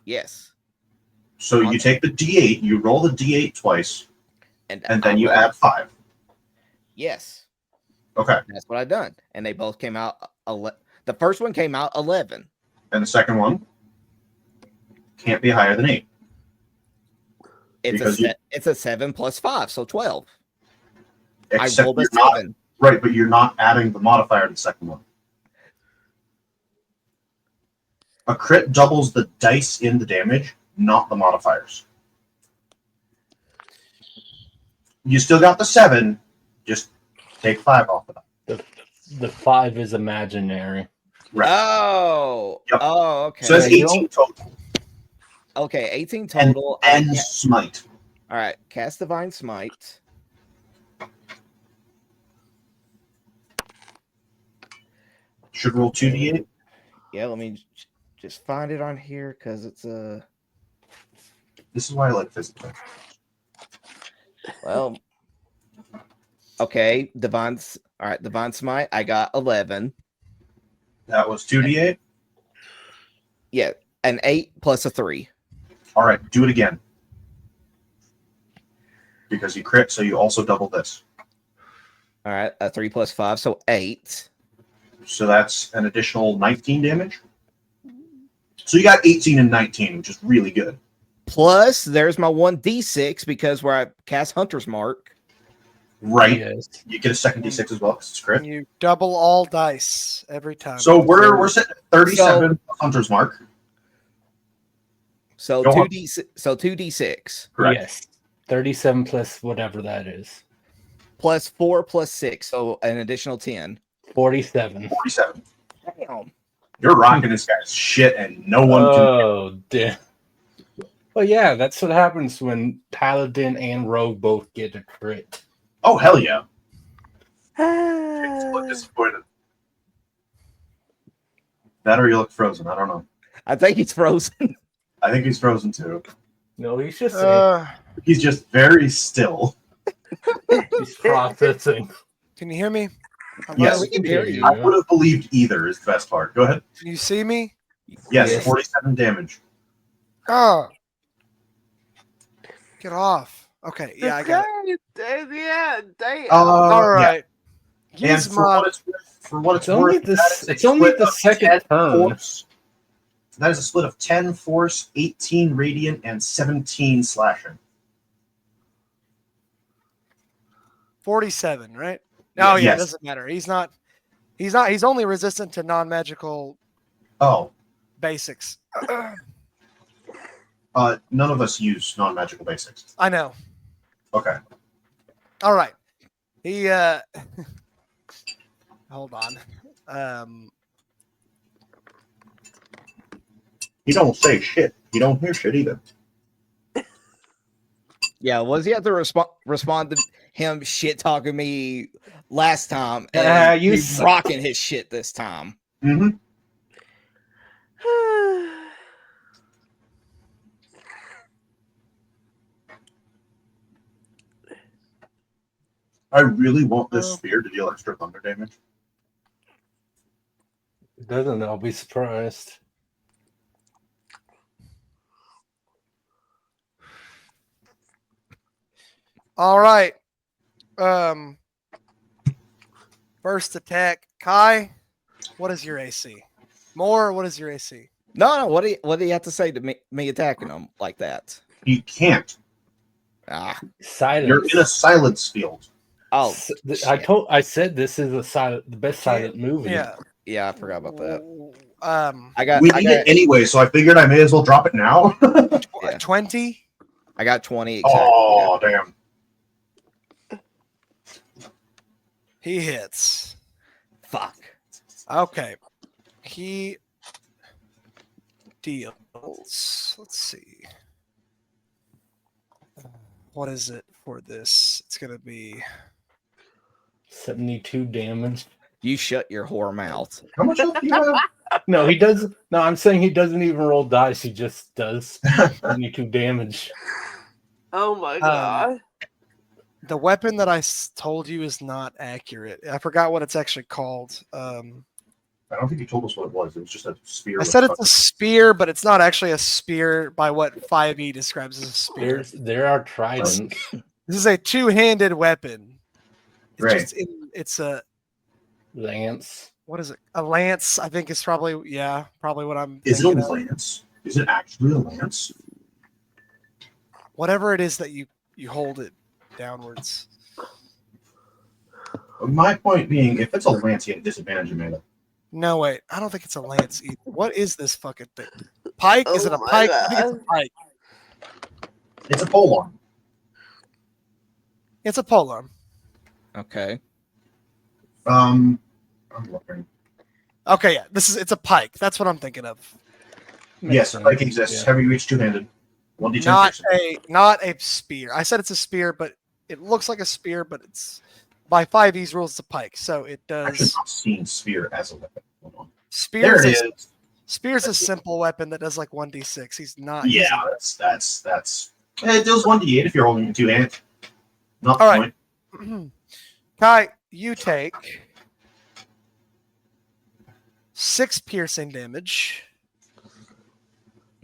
Yes. So you take the d8, you roll the d8 twice, and then you add 5. Yes. Okay. That's what I've done. And they both came out. The first one came out 11. And the second one can't be higher than 8. It's a 7 plus 5, so 12. Except I rolled a you're not, 7. right, but you're not adding the modifier to the second one. A crit doubles the dice in the damage, not the modifiers. You still got the 7, just take 5 off of that. The 5 is imaginary. Right. Oh. Yep. Oh, okay. So it's 18 total. Okay, 18 total. And smite. All right, cast Divine Smite. Should roll 2d8. Yeah, let me just find it on here because it's a. This is why I like physical. Well, okay, Divine. All right, Divine Smite. I got 11. That was 2d8. Yeah, an 8 plus a 3. All right, do it again. Because you crit, so you also double this. All right, a 3 plus 5, so 8. So that's an additional 19 damage. So you got 18 and 19, which is really good. Plus, there's my 1d6 because where I cast Hunter's Mark. Right. Yes. You get a second d6 as well because it's crit. You double all dice every time. So we're sitting at 37 Hunter's Mark. So Go on. 2d6. Correct. Yes. 37 plus whatever that is. Plus 4 plus 6, so an additional 10. 47. 47. Damn. You're rocking this guy's shit, and no one can. Oh, damn. Well, yeah, that's what happens when Paladin and Rogue both get a crit. Oh, hell yeah. It's disappointed. That or you look frozen. I don't know. I think he's frozen. I think he's frozen too. No, he's just He's just very still. he's processing. Can you hear me? Yes. we can hear you. I would have believed either is the best part. Go ahead. Can you see me? Yes, Yes. 47 damage. Oh. Get off. Okay, yeah, I got it. Yeah, damn. All Yeah. right. And Use for my what it's It's only worth, the- that is a it's only split the of second 10 turn. force. That is a split of 10 force, 18 radiant, and 17 slashing. 47, right? Oh yeah, Yes. it doesn't matter. He's only resistant to non-magical Oh, basics. none of us use non-magical basics. I know. Okay. All right. He hold on. He don't say shit. He don't hear shit either. Yeah, was he have to respond to him shit talking me last time? Yeah, And you he's suck. rocking his shit this time. Mm-hmm. I really want this spear to deal extra thunder damage. It doesn't. I'll be surprised. All right. First attack, Kai. What is your AC? More. What is your AC? No. What do you have to say to me attacking him like that? You can't. Ah. Silence. You're in a silence field. Oh, I said this is the best silent movie. Yeah. Yeah, I forgot about that. We need it anyway, so I figured I may as well drop it now. 20. I got 20 exactly. Oh, damn. He hits. Fuck. Okay. He deals. Let's see. What is it for this? It's going to be 72 damage. You shut your whore mouth. How much health do you have? No, he doesn't. No, I'm saying he doesn't even roll dice. He just does 72 damage. Oh my god. the weapon that I told you is not accurate. I forgot what it's actually called. I don't think you told us what it was. It was just a spear. I said it's a spear, but it's not actually a spear by what 5e describes as a spear. There are tridents. This is a two-handed weapon. It's Right. just it's a Lance. What is it? A lance, I think is probably probably what I'm Is it a thinking of. lance? Is it actually a lance? Whatever it is that you hold it downwards. My point being, if it's a lance, you have disadvantage in melee. No, wait. I don't think it's a lance either. What is this fucking thing? Pike? Is it a Oh my pike? I think it's a God. pike. It's a polearm. It's a polearm. Okay. I'm looking. Okay, yeah. It's a pike. That's what I'm thinking of. Yes, pike exists. Yeah. Heavy reach two-handed. 1d10 Not a spear. I said it's a spear, but it looks like a spear, but it's by 5e's rules it's a pike. So it Actually, does not seen spear as a weapon. Hold on. spear There it is is. Spear's a simple weapon that does like 1d6. He's not Yeah, that's. It deals 1d8 if you're holding it two-handed. Not the All right. point. Kai, you take 6 piercing damage.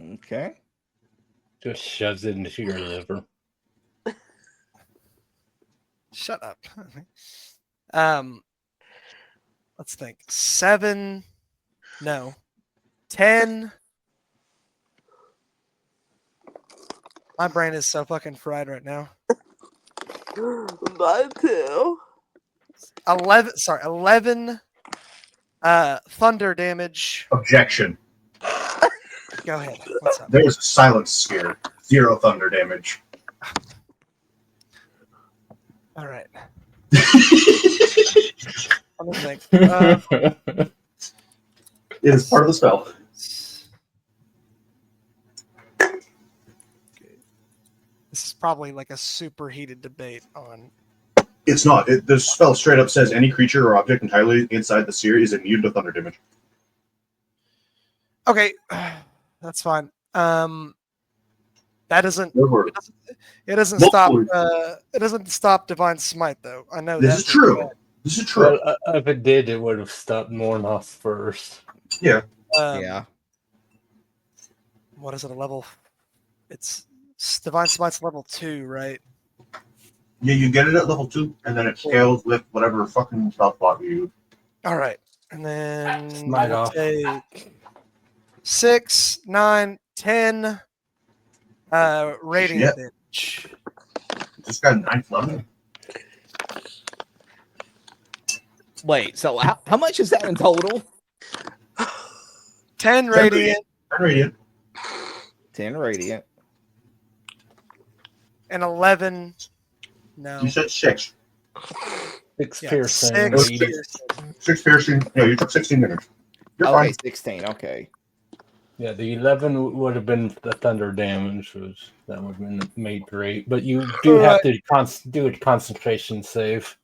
Okay. Just shoves it into your liver. Shut up. Let's think. 7. No. 10. My brain is so fucking fried right now. Mine too. 11 thunder damage. Objection. Go ahead. What's up? There's a silence sphere. 0 thunder damage. All right. Let me think. It is part of the spell. This is probably like a super heated debate on. It's not. The spell straight up says any creature or object entirely inside the sphere is immune to thunder damage. Okay, that's fine. That doesn't. Therefore, It doesn't Well, stop. It doesn't stop Divine Smite though. I know this that is true. This is true. Well, if it did, it would have stopped Mornos first. Yeah. Yeah. What is it? A level? It's Divine Smite's level 2, right? Yeah, you get it at level 2, and then it scales with whatever fucking spell slot you use. All right, and then Smite we'll off. take 6, 9, 10 radiant damage. Just got a 9th level. Wait, so how much is that in total? 10 radiant 10 radiant. 10 radiant. and 11. No. You said 6. 6 Yeah, piercing. 6 80. piercing. 6 piercing. Yeah, you took 16 damage. You're Okay, fine. 16. Okay. Yeah, the 11 would have been the thunder damage, which that would have been made great. But you do have to do a concentration save.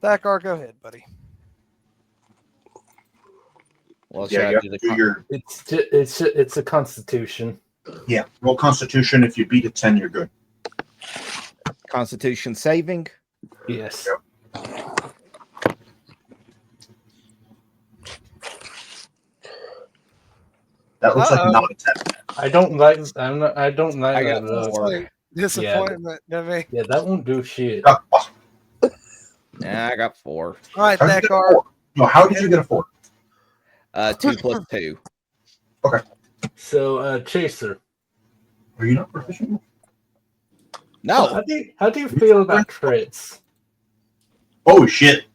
Thakar, go ahead, buddy. Well, Yeah, should you I have do to the do your It's a Constitution. roll Constitution. If you beat a 10, you're good. Constitution saving? Yes. Yep. That looks like not a 10. I don't like. I don't like I that. got Look. four. Like, disappointment to me. Yeah, that won't do shit. Ah, awesome. Yeah, I got 4. All right, How did you get a Thakar. 4? No, how did you get a 4? 2 plus 2. So, Chaser, Are you not proficient? No. how do you feel about crits? Oh shit,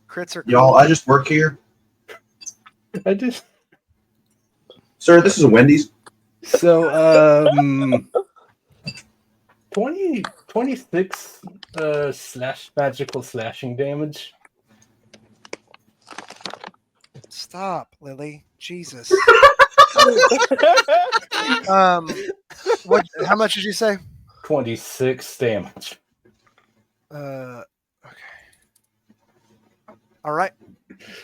Crits are y'all! cool. I just work here, I just sir. This is a Wendy's. so 26 slash magical slashing damage. Stop, Lily. Jesus. What? How much did you say? 26 damage. Okay. All right.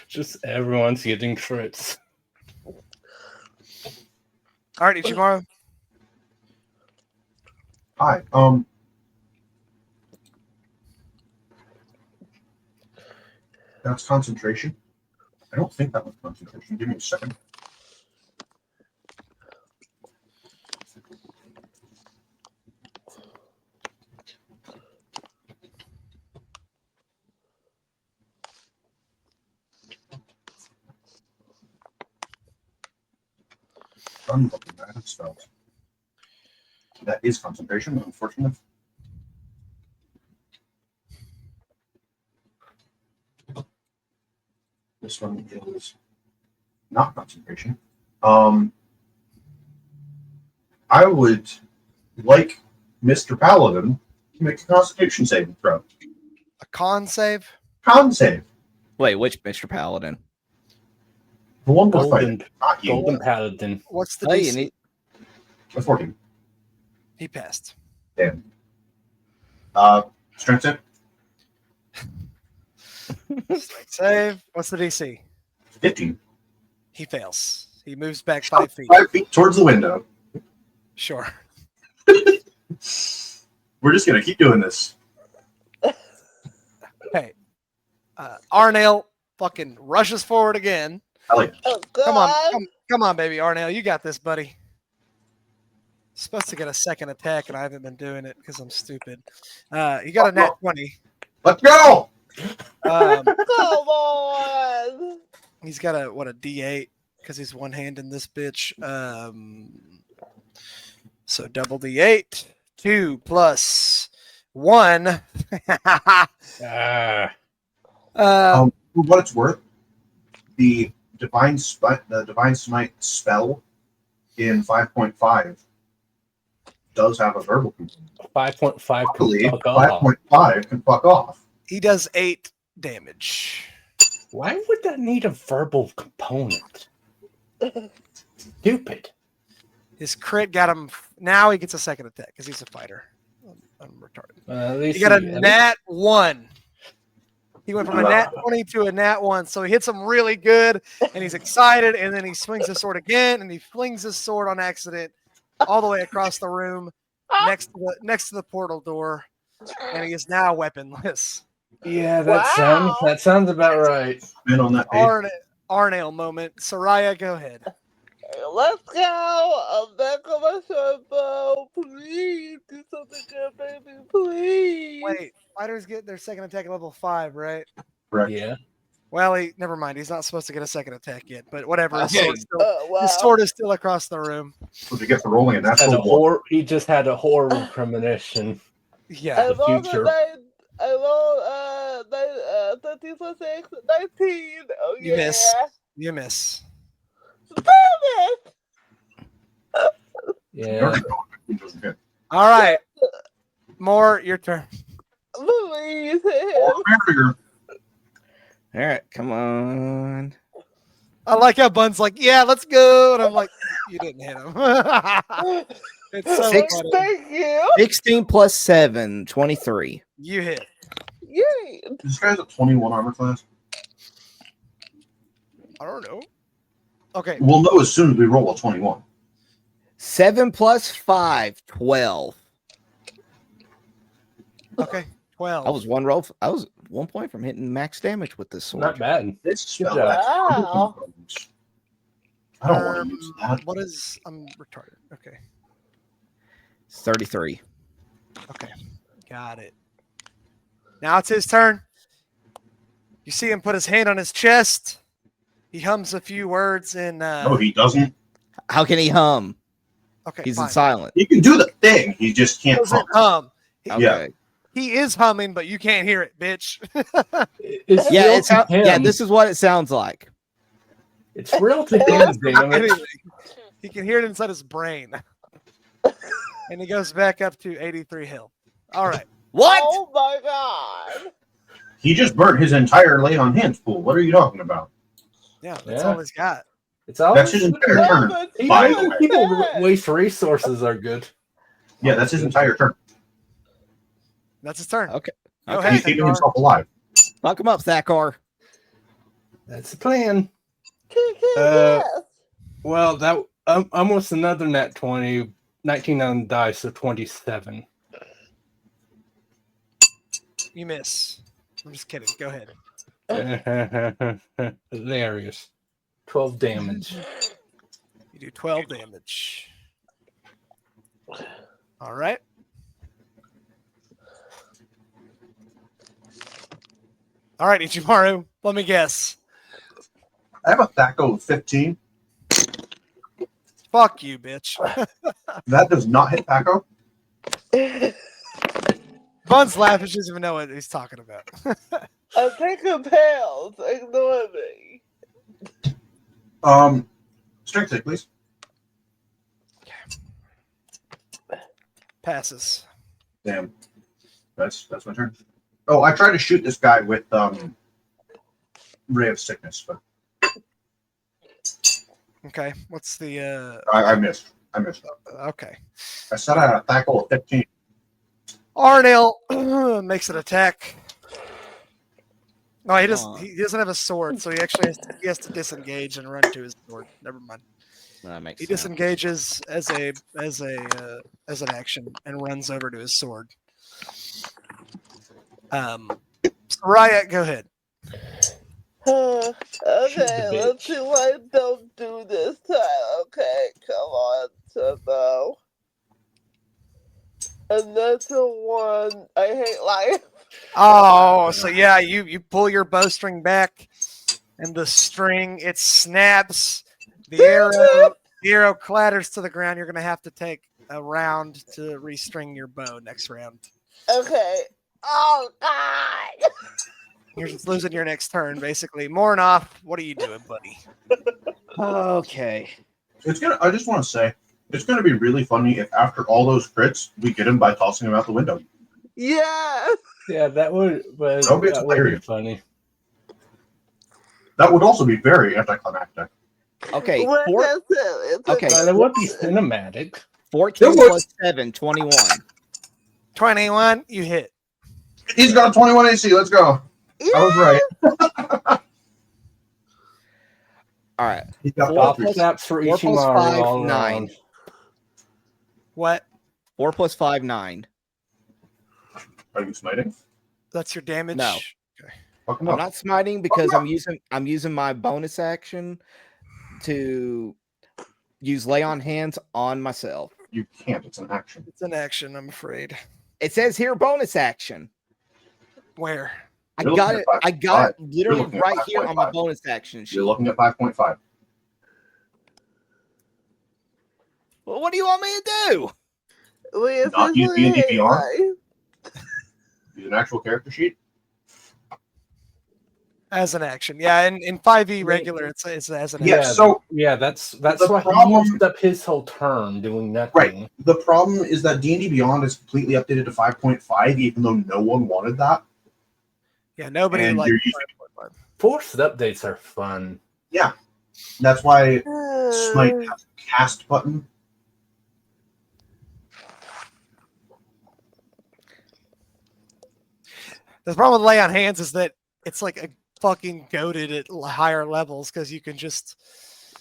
Just everyone's getting crits. All right, Ichimaru. Hi. That's concentration. I don't think that was concentration. Give me a second. I'm looking at it, spells. That is concentration, unfortunately. This one is not concentration. I would like Mr. Paladin to make a Constitution saving throw. A con save. Con save. Wait, which Mr. Paladin? The one we're Golden, fighting, not you. Golden Paladin. What's the Oh, you DC? need. A 14. He passed. Damn. Strength save. Save. What's the DC? 15. He fails. He moves back 5 feet. 5 feet towards the window. Sure. We're just gonna keep doing this. Hey. Arnell fucking rushes forward again. I like it. Oh, Come on, God. come on, baby Arnell. You got this, buddy. Supposed to get a second attack, and I haven't been doing it because I'm stupid. You got a nat 20. Let's go. Um, Come on. he's got a D8 because he's one hand in this bitch. So double D8, 2 plus 1. Ah, For what it's worth, the divine smite spell in 5.5 does have a verbal component. 5.5 Luckily, can fuck off. 5.5 can fuck off. He does 8 damage. Why would that need a verbal component? Stupid. His crit got him. Now he gets a second attack because he's a fighter. I'm retarded. At least He got a at nat 1. He went from a nat 20 to a nat 1. So he hits him really good, and he's excited, and then he swings his sword again, and he flings his sword on accident all the way across the room next to the portal door, and he is now weaponless. Yeah, Wow. that sounds about right. Been on that page. Arnell moment. Saryah, go ahead. Let's go. I'm back on my short bow. Please do something good, baby. Please. Wait, fighters get their second attack at level 5, right? Correct. Yeah. Well, never mind. He's not supposed to get a second attack yet, but whatever. His, Okay. Wow. his sword is still across the room. So to get the rolling a Had natural a he just had a horrible premonition. Yeah. I rolled future. I rolled 13 plus 6, 19. Oh, You yeah. miss. You miss. Damn it. Yeah. All right. More, your turn. Please hit him. All right, come on. I like how Bun's like, yeah, let's go. And I'm like, you didn't hit him. It's so Six. funny. Thank you. 16 plus 7, 23. You hit. Yay. This guy's a 21 armor class. I don't know. Okay. We'll know as soon as we roll a 21. 7 plus 5, 12. Okay. 12. I was one roll. I was 1 point from hitting max damage with this sword. Not bad. This spell job. has Wow. bones. I don't want to use that. What is? I'm retarded. Okay. 33. Okay. Got it. Now it's his turn. You see him put his hand on his chest. He hums a few words in. No, he doesn't. How can he hum? Okay. He's fine. in silent. He can do the thing. He just He can't doesn't hum. hum. Okay. Yeah. He is humming, but you can't hear it, bitch. It's Yeah, real it's to him. yeah. This is what it sounds like. It's real to him, damn it. Anyway, he can hear it inside his brain. And he goes back up to 83 Hill. All right. What? Oh my god. He just burnt his entire lay on hands pool. What are you talking about? Yeah, that's Yeah. all he's got. It's all That's his entire turn. but By you the way. People said- waste resources are good. Yeah, that's his entire turn. That's his turn. Okay. Go Okay. ahead. He's keeping Thakar. himself alive. Fuck him up, Thakar. That's the plan. Kick his Uh, ass. Well, that almost another nat 20, 19 on the dice, so 27. You miss. I'm just kidding. Go ahead. Hilarious. 12 damage. You do 12 damage. All right. All right, Ichimaru. Let me guess. I have a Thakar of 15. Fuck you, bitch. That does not hit Thakar. Bun's laughing. She doesn't even know what he's talking about. I'm taking pills. Ignore me. Strength save, please. Passes. Damn. That's my turn. Oh, I tried to shoot this guy with Ray of Sickness, but Okay. What's the I missed. okay. I said I had a Thakar of 15. Arnil makes an attack. No, he doesn't. Aw. He doesn't have a sword, so he actually has to disengage and run to his sword. Never mind. That makes He sense. disengages as an action and runs over to his sword. Saryah, go ahead. Okay, the let's bitch. see what I don't do this time. Okay, come on, Turbo. And that's the one I hate life. Oh, so yeah, you pull your bowstring back, and the string it snaps. The arrow clatters to the ground. You're gonna have to take a round to restring your bow next round. Okay. Oh God. You're just losing your next turn, basically. Mornoff, what are you doing, buddy? Okay. I just want to say, it's gonna be really funny if after all those crits, we get him by tossing him out the window. Yeah. Yeah, that would be hilarious. funny. That would also be very anticlimactic. Okay. What Four, is it? It's Okay. But it would be cinematic. 14 plus 7, 21. 21, you hit. He's got a 21 AC. Let's go. Yeah. I was right. All right. He's got Four all Doctor three. snaps for 4 plus Ichimaru 5, all 9. around. What? 4 plus 5, 9. Are you smiting? That's your damage? No. Fuck him I'm up. not smiting because I'm using my bonus action to use lay on hands on myself. You can't. It's an action. It's an action, I'm afraid. It says here bonus action. Where? I You're got looking it. at I got it 5.5. literally You're looking at right here on my 5.5. bonus action sheet. You're looking at 5.5. Well, what do you want me to do? We Not use officially D&D hate Beyond? life. Use an actual character sheet. As an action. Yeah, in 5e regular, it's as an Yeah, action. so that's the why problem- he used up his whole turn doing nothing. Right. The problem is that D&D Beyond is completely updated to 5.5, even though no one wanted that. Yeah, nobody And likes you're using- 5.5. Forced updates are fun. That's why Smite has a cast button. The problem with lay on hands is that it's like a fucking goated at higher levels because you can just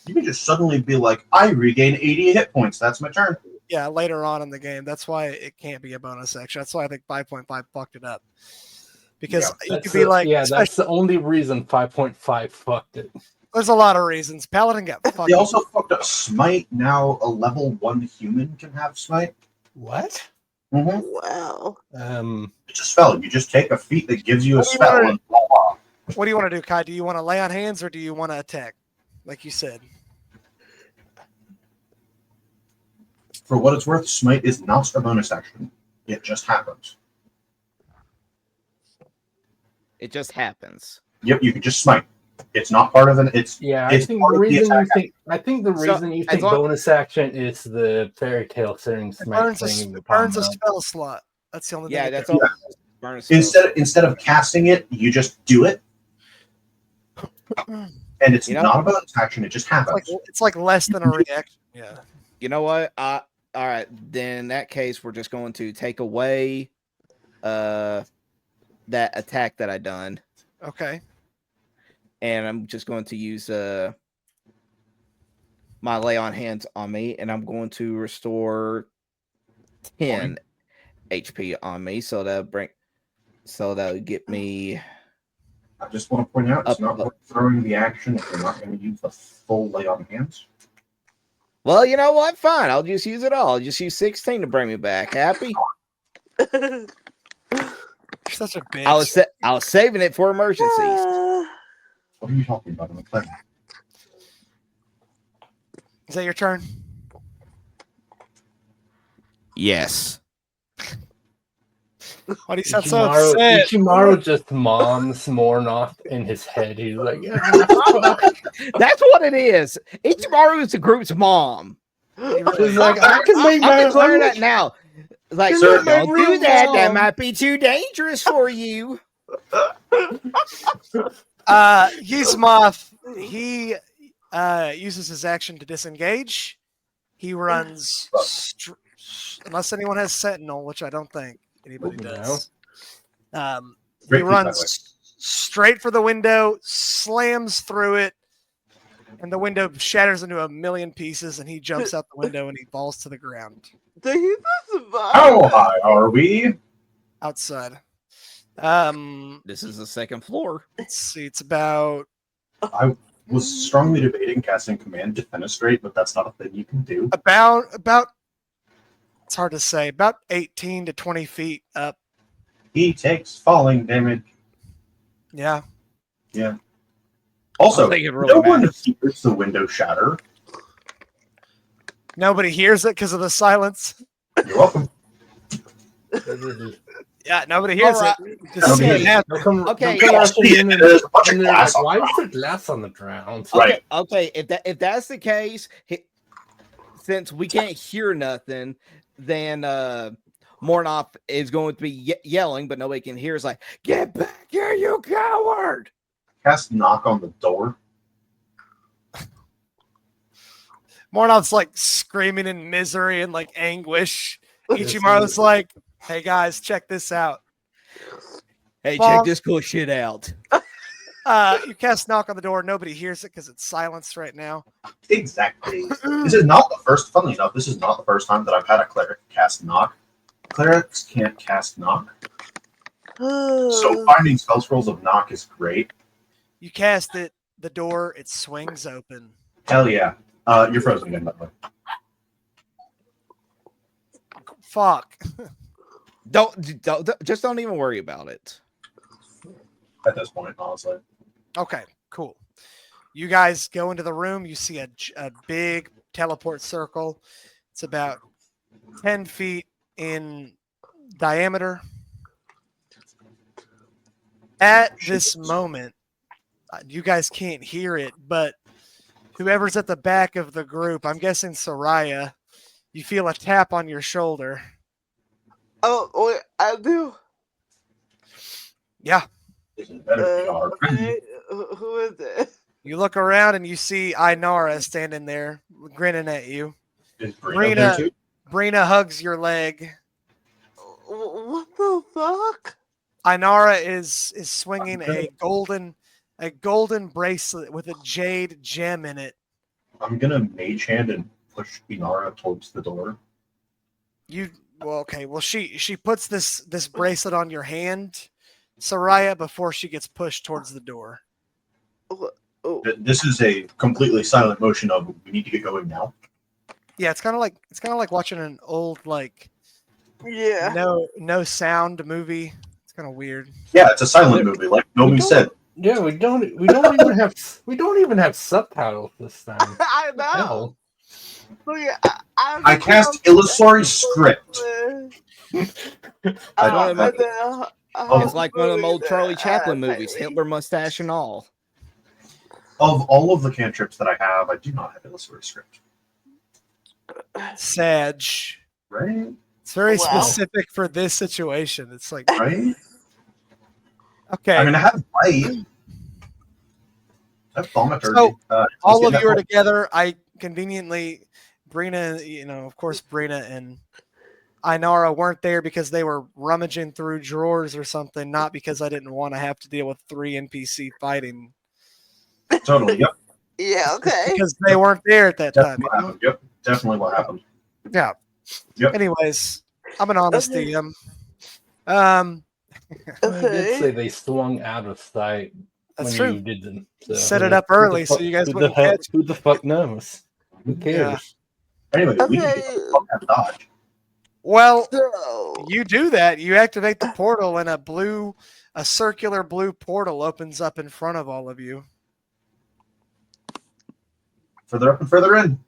You can just suddenly be like, I regain 80 hit points. That's my turn. Yeah, later on in the game. That's why it can't be a bonus action. That's why I think 5.5 fucked it up. Because you could be like, that's the only reason 5.5 fucked it. There's a lot of reasons. Paladin got fucked. They also fucked up Smite. Now a level 1 human can have Smite. What? Mm-hmm. Wow. It's a spell. You just take a feat that gives you a spell. And blah, blah. What do you want to do, Kai? Do you want to lay on hands or do you want to attack? Like you said. For what it's worth, Smite is not a bonus action. It just happens. It just happens. Yep, you can just Smite. It's not part of an. It's I it's think part the of the reason you attack think you think bonus action is the fairy tale setting Smite thing. It burns a spell slot. That's the only thing. Yeah, it that's does. all. Burn a spell. Instead of casting it, you just do it, and it's not a bonus action. It just happens. It's like less than a reaction. Yeah. You know what? All right. Then in that case, we're just going to take away that attack that I done. Okay. And I'm just going to use my lay on hands on me, and I'm going to restore 10 HP on me. So that'll get me. I just want to point out, it's not worth throwing the action if you're not going to use the full lay on hands. Well, you know what? Fine. I'll just use it all. I'll just use 16 to bring me back. Happy? You're such a bitch. I was saving it for emergencies. What are you talking about? I'm playing. Is that your turn? Yes. Why do you sound so upset? Ichimaru just moms Mornoth in his head. He's like, that's what it is. Ichimaru is the group's mom. He's like, I can make my own. Learn that now. Like, Sir, don't do that. That might be too dangerous for you. Yzmoth, he uses his action to disengage. He runs, unless anyone has Sentinel, which I don't think anybody does. He runs straight for the window, slams through it, and the window shatters into a million pieces, and he jumps out the window and he falls to the ground. Did he survive? How high are we? Outside. This is the second floor. Let's see, it's about. I was strongly debating casting Command Defenestrate, but that's not a thing you can do. About. It's hard to say. About 18 to 20 feet up. He takes falling damage. Yeah. Yeah. Also, I think it really no one matters. hears the window shatter. Nobody hears it because of the silence. You're welcome. Yeah, nobody hears All right. it. Just see it happen. Okay. There's a bunch of glass on why the is ground. there glass on the ground? Right. Okay. If that's the case, since we can't hear nothing, then Mornoth is going to be yelling, but nobody can hear. It's like, get back here, you coward! Cast knock on the door. Mornoth's like screaming in misery and like anguish. Ichimaru's like, hey guys, check this out. Hey, Mom. check this cool shit out. You cast knock on the door. Nobody hears it because it's silenced right now. Exactly. This is not the first, funnily enough, this is not the first time that I've had a cleric cast knock. Clerics can't cast knock. So finding spell scrolls of knock is great. You cast it, the door, it swings open. Hell yeah. You're frozen again, by the way. Fuck. Don't even worry about it. At this point, honestly. Okay, cool. You guys go into the room. You see a big teleport circle. It's about 10 feet in diameter. At this moment, you guys can't hear it, but whoever's at the back of the group, I'm guessing Saryah, you feel a tap on your shoulder. Oh, wait, I do. Yeah. This is better be our friend. Okay. Who is it? You look around and you see Ainara standing there, grinning at you. Is Brina there too? Brina hugs your leg. What the fuck? Ainara is swinging a golden bracelet with a jade gem in it I'm gonna mage hand and push Inara towards the door. Well, she puts this bracelet on your hand, Saryah, before she gets pushed towards the door. Oh. This is a completely silent motion of we need to get going now. Yeah, it's kind of like watching an old Yeah. no sound movie. It's kind of weird. Yeah, it's a silent movie, like Nomi said. Yeah, we don't even have subtitles this time. I know. Hell. But yeah, I cast illusory script. I don't know. Oh. It's like one of them old Charlie Chaplin movies, Hitler mustache and all. Of all of the cantrips that I have, I do not have illusory script. Sag. Right? It's very Wow. specific for this situation. It's like, Right? okay. I mean, I have light. I have thaumaturgy. So, all of that you are point. together. I conveniently, Brina, of course, Brina and Inara weren't there because they were rummaging through drawers or something, not because I didn't want to have to deal with 3 NPC fighting. Totally, yep. Yeah, okay. Because they weren't there at that time. Definitely what happened. Yep, definitely what happened. Yeah. Yep. Anyways, I'm an honest Okay. DM. I did Okay. say they swung out of sight That's when true. you did them. So Set it up early so you guys wouldn't catch. Who the fuck knows? Who cares? Anyway, we need to Okay. get the fuck out of Dodge. Well, So, you do that. You activate the portal, and a circular blue portal opens up in front of all of you. Further up and further in.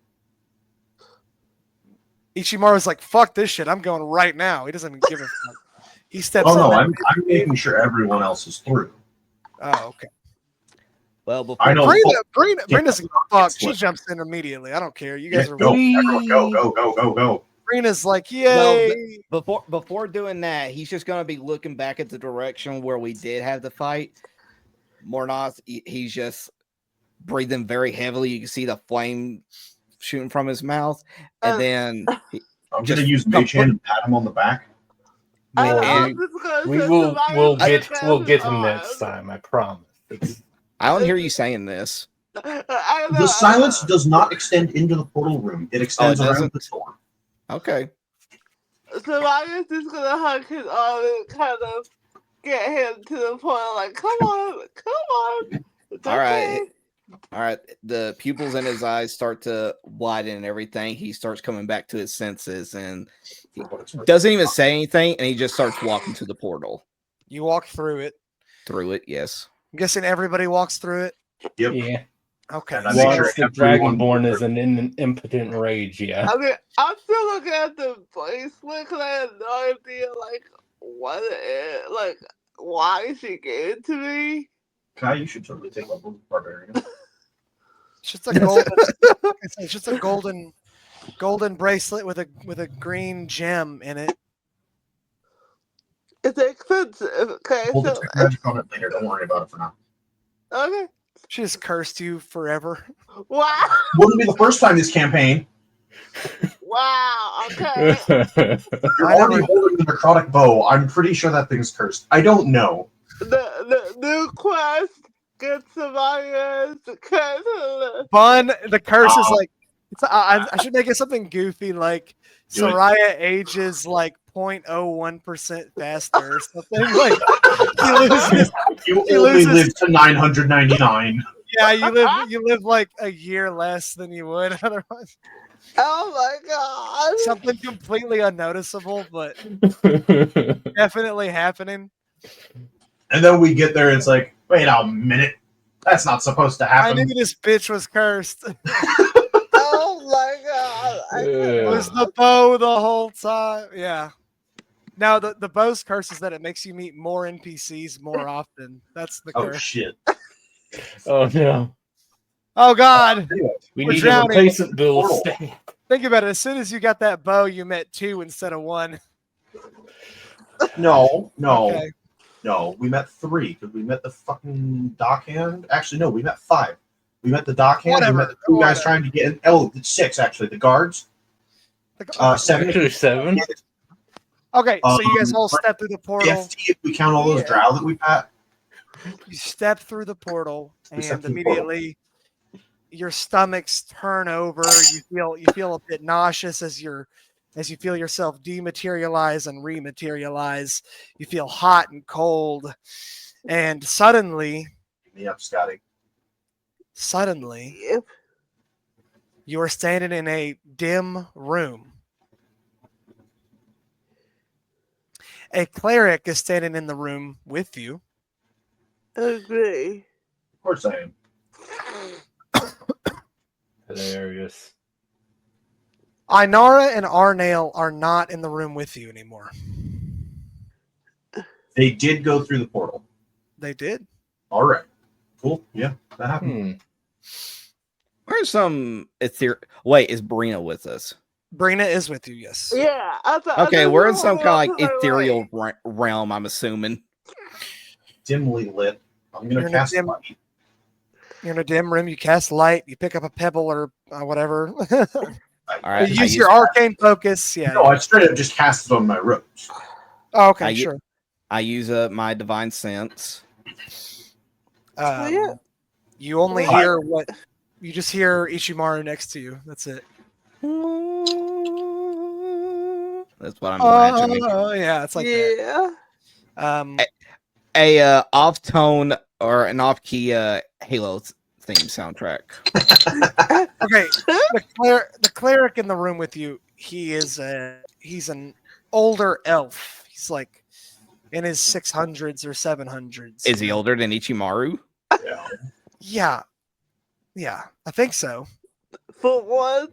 Ichimaru's like, "Fuck this shit! I'm going right now." He doesn't even give a fuck. He steps. Oh no, on I'm making sure everyone else is through. Oh, okay. Well, before I know. Brina doesn't give a fuck. She Split. jumps in immediately. I don't care. You Yeah, guys are. go, everyone, go. Brina's like, Well, "Yay!" before doing that, he's just gonna be looking back at the direction where we did have the fight. Mornoth, he's just breathing very heavily. You can see the flame shooting from his mouth, and then I'm Just gonna use mage hand and pat him on the back. Well, I'm just gonna we say will Saryah we'll get him on. next time. I promise. I don't hear you saying this. I know. The silence does not extend into the portal room. It extends around doesn't? the door. Okay. Sarya's just gonna hug his arm and kind of get him to the point like, come on. It's All right. okay. All right. The pupils in his eyes start to widen and everything. He starts coming back to his senses and he doesn't even say anything, and he just starts walking to the portal. You walk through it. Through it, yes. I'm guessing everybody walks through it. Yep. Yeah. Okay. And I make sure Once the everyone- Dragonborn is an impotent rage, yeah. I mean, I'm still looking at the bracelet because I have no idea, like, what it is. Like, why she gave it to me. Kai, you should totally take level barbarian. It's just a golden. It's just a golden bracelet with a green gem in it. It's expensive. Okay, We'll so detect magic on it later. Don't worry about it for now. okay. She just cursed you forever. Wow. Wouldn't be the first time this campaign. Wow. Okay. You're I already never- holding the necrotic bow. I'm pretty sure that thing's cursed. I don't know. the new quest gets Saryah's curse. Bun, the curse is like. I should make it something goofy like Do it. Saryah ages like 0.01% faster or something. Like he loses. You He only loses- live to 999. Yeah, you live like a year less than you would otherwise. Oh my god. Something completely unnoticeable, but definitely happening. And then we get there, it's like, wait a minute. That's not supposed to I happen. knew this bitch was cursed. Oh my god. It was the bow the whole time. Yeah. Now the bow's curse is that it makes you meet more NPCs more often. That's the Oh, curse. shit. Oh no. Oh God. We We're need drowning. a replacement bill. Portal. Think about it. As soon as you got that bow, you met 2 instead of 1. No. Okay. No, we met 3 because we met the fucking dockhand. Actually, no, we met 5. We met the dockhand. Whatever. We met the 2 guys Whatever. trying to get in. Oh, it's 6 actually. The guards. 7. Actually 7. Okay, so you guys all um, step through the portal. FT if we count all those Yeah. drow that we pat. You step through the portal, We step and through the portal. immediately your stomachs turn over. You feel a bit nauseous as you feel yourself dematerialize and rematerialize. You feel hot and cold, and suddenly, Me up, Scotty. Yep. you are standing in a dim room. A cleric is standing in the room with you. Agree. Of course I am. Hilarious. Inara and Arnail are not in the room with you anymore. They did go through the portal. They did. All right. Cool. Yeah, that happened. Where's some Wait, is Brina with us? Brina is with you, yes. Yeah. Okay, we're in some kind of like ethereal realm, I'm assuming. Dimly lit. I'm You're gonna in a cast dim- light. You're in a dim room, you cast light, you pick up a pebble or whatever. All right, You use your arcane focus. Yeah. No, I straight up just cast it on my robes. Oh, okay, sure. I use my divine sense. Yeah. You only What? hear what you just hear Ichimaru next to you. That's it. That's what I'm imagining. Oh, yeah, it's like that. Yeah. A off tone or an off key Halo theme soundtrack. Okay, the cleric in the room with you. He's an older elf. He's like in his 600s or 700s. Is he older than Ichimaru? Yeah. Yeah, I think so. For what?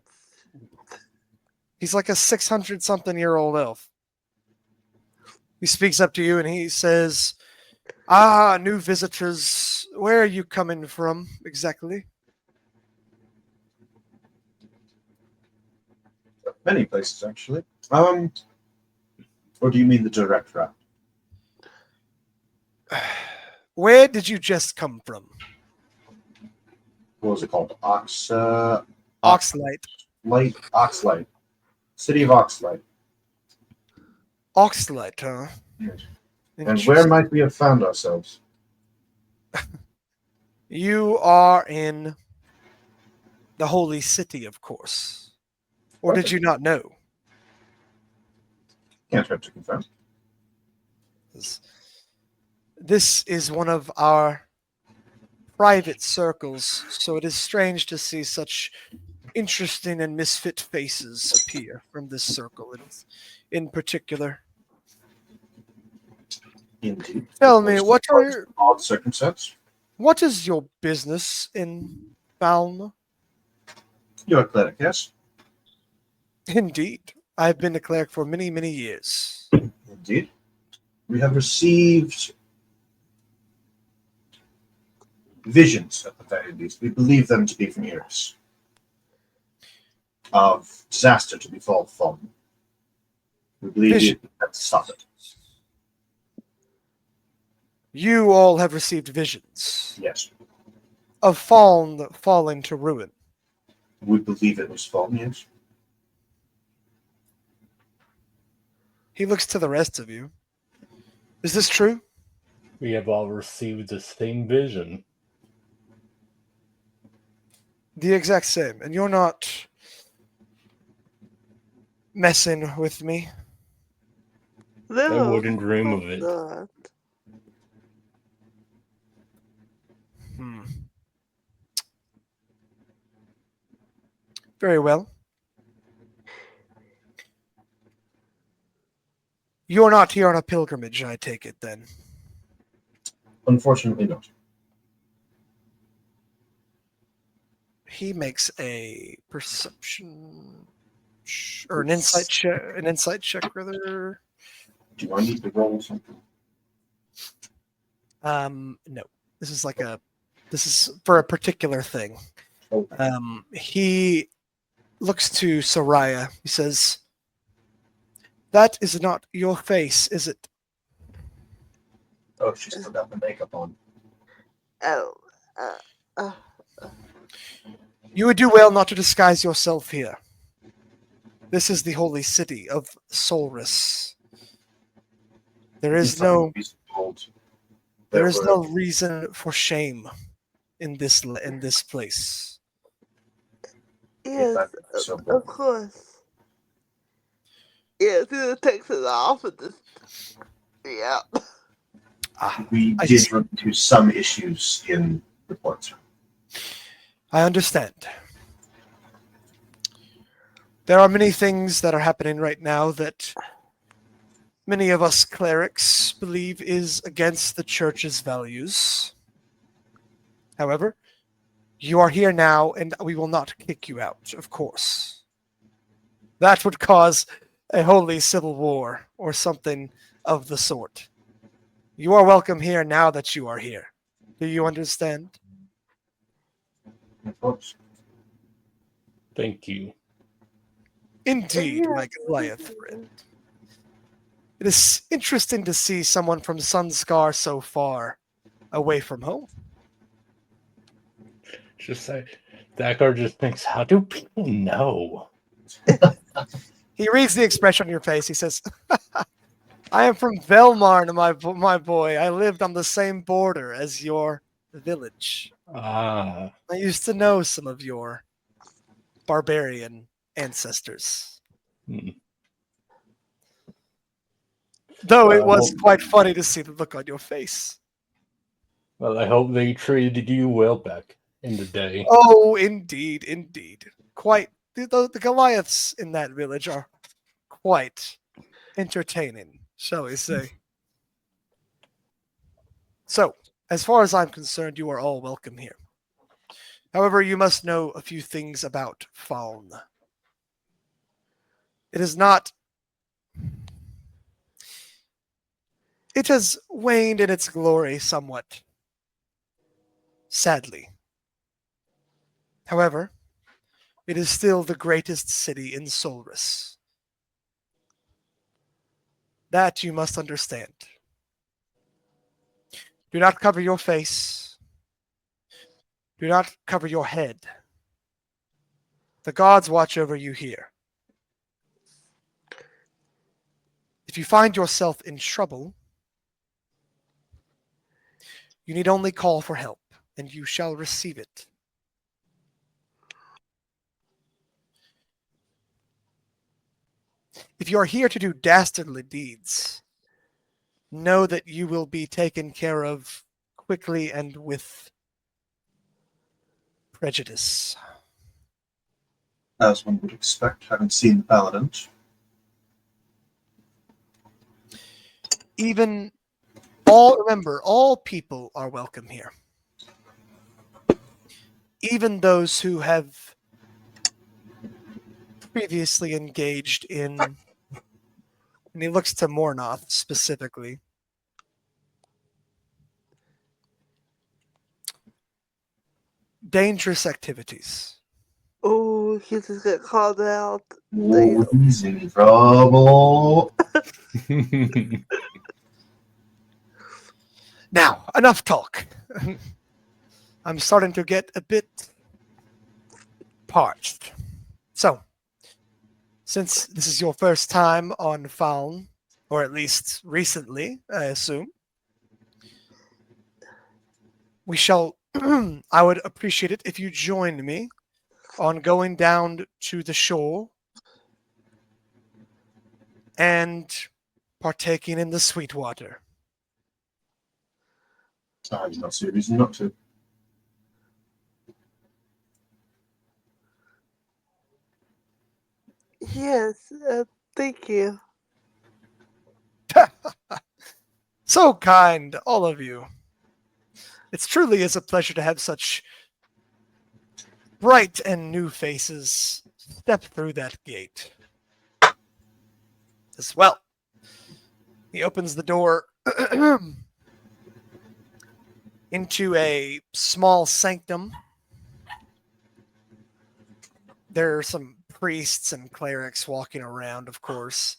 He's like a 600-something-year-old elf. He speaks up to you and he says, new visitors. Where are you coming from exactly? Many places, actually. Or do you mean the direct route? Where did you just come from? What was it called? Oxlight. Oxlight. City of Oxlight. Oxlight, huh? Yes. And where might we have found ourselves? You are in the holy city, of course. Or did you not know? Can't hurt to confirm. This is one of our private circles, so it is strange to see such interesting and misfit faces appear from this circle in particular. Indeed. Tell me, what odd circumstance? What is your business in Falno? You're a cleric, yes? Indeed. I've been a cleric for many, many years. Indeed. We have received visions, at the very least. We believe them to be from Eris. Of disaster to befall Fallen. We believe you have to stop it. You all have received visions. Yes. Of Faln falling to ruin. We believe it was Fallen, yes. He looks to the rest of you. Is this true? We have all received the same vision. The exact same. And you're not messing with me? I wouldn't dream of it. Very well. You're not here on a pilgrimage, I take it, then. Unfortunately not. He makes a perception or an insight check. An insight check, rather. Do I need to roll something? No. This is for a particular thing. Okay. He looks to Saryah. He says, "That is not your face, is it?" Oh, she's still got the makeup on. You would do well not to disguise yourself here. This is the holy city of Solris. There is no reason for shame in this place. Yes, That so of course. Yes, he takes it off and just. Yeah. we I did see. run into some issues in reports. I understand. There are many things that are happening right now that many of us clerics believe is against the church's values. However, you are here now, and we will not kick you out, of course. That would cause a holy civil war or something of the sort. You are welcome here now that you are here. Do you understand? Of course. Thank you. Indeed, my Goliath friend. It is interesting to see someone from Sunscar so far away from home. Just like Thakar just thinks, how do people know? He reads the expression on your face. He says, I am from Velmarn, my boy. I lived on the same border as your village. Ah, I used to know some of your barbarian ancestors. hmm. Though it was Well, quite funny to see the look on your face. well, I hope they treated you well back in the day. Oh, indeed, indeed. Quite. The Goliaths in that village are quite entertaining, shall we say. So, as far as I'm concerned, you are all welcome here. However, you must know a few things about Faln. It is not. It has waned in its glory somewhat. Sadly. However, it is still the greatest city in Solris. That you must understand. Do not cover your face. Do not cover your head. The gods watch over you here. If you find yourself in trouble, you need only call for help, and you shall receive it. If you are here to do dastardly deeds, know that you will be taken care of quickly and with prejudice. As one would expect, having seen the paladins. Remember, all people are welcome here. Even those who have previously engaged in, and he looks to Mornoth specifically, dangerous activities. Oh, he just got called out. Oh, he's in trouble. Now, enough talk. I'm starting to get a bit parched. So, since this is your first time on Faln, or at least recently, I assume, we shall. I would appreciate it if you joined me on going down to the shore and partaking in the sweet water. I do not see a reason not to. Yes, thank you. So kind, all of you. It truly is a pleasure to have such bright and new faces step through that gate. As well. He opens the door into a small sanctum. There are some priests and clerics walking around, of course.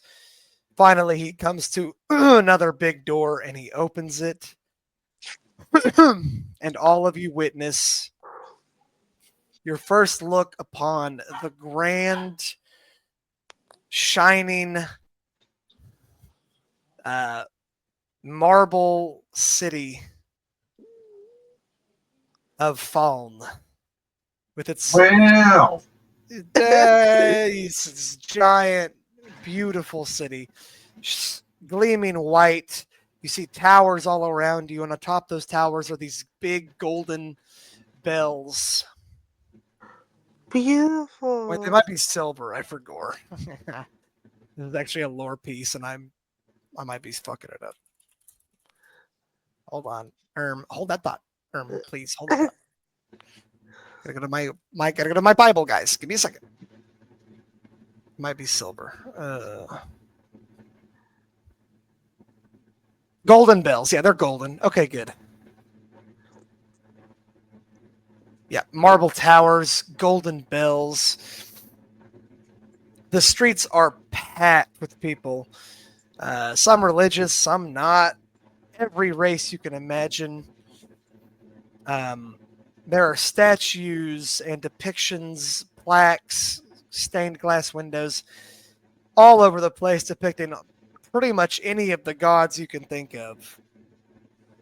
Finally, he comes to another big door and he opens it. And all of you witness your first look upon the grand, shining marble city of Faln, with its Wow. This giant, beautiful city, gleaming white. You see towers all around you, and atop those towers are these big golden bells. Beautiful. Wait, they might be silver. I forgot. This is actually a lore piece, and I might be fucking it up. Hold on, hold that thought. Please hold that thought. Gotta go to gotta go to my Bible, guys. Give me a second. Might be silver. Golden bells. Yeah, they're golden. Okay, good. Yeah, marble towers, golden bells. The streets are packed with people. Some religious, some not. Every race you can imagine. There are statues and depictions, plaques, stained glass windows all over the place depicting pretty much any of the gods you can think of.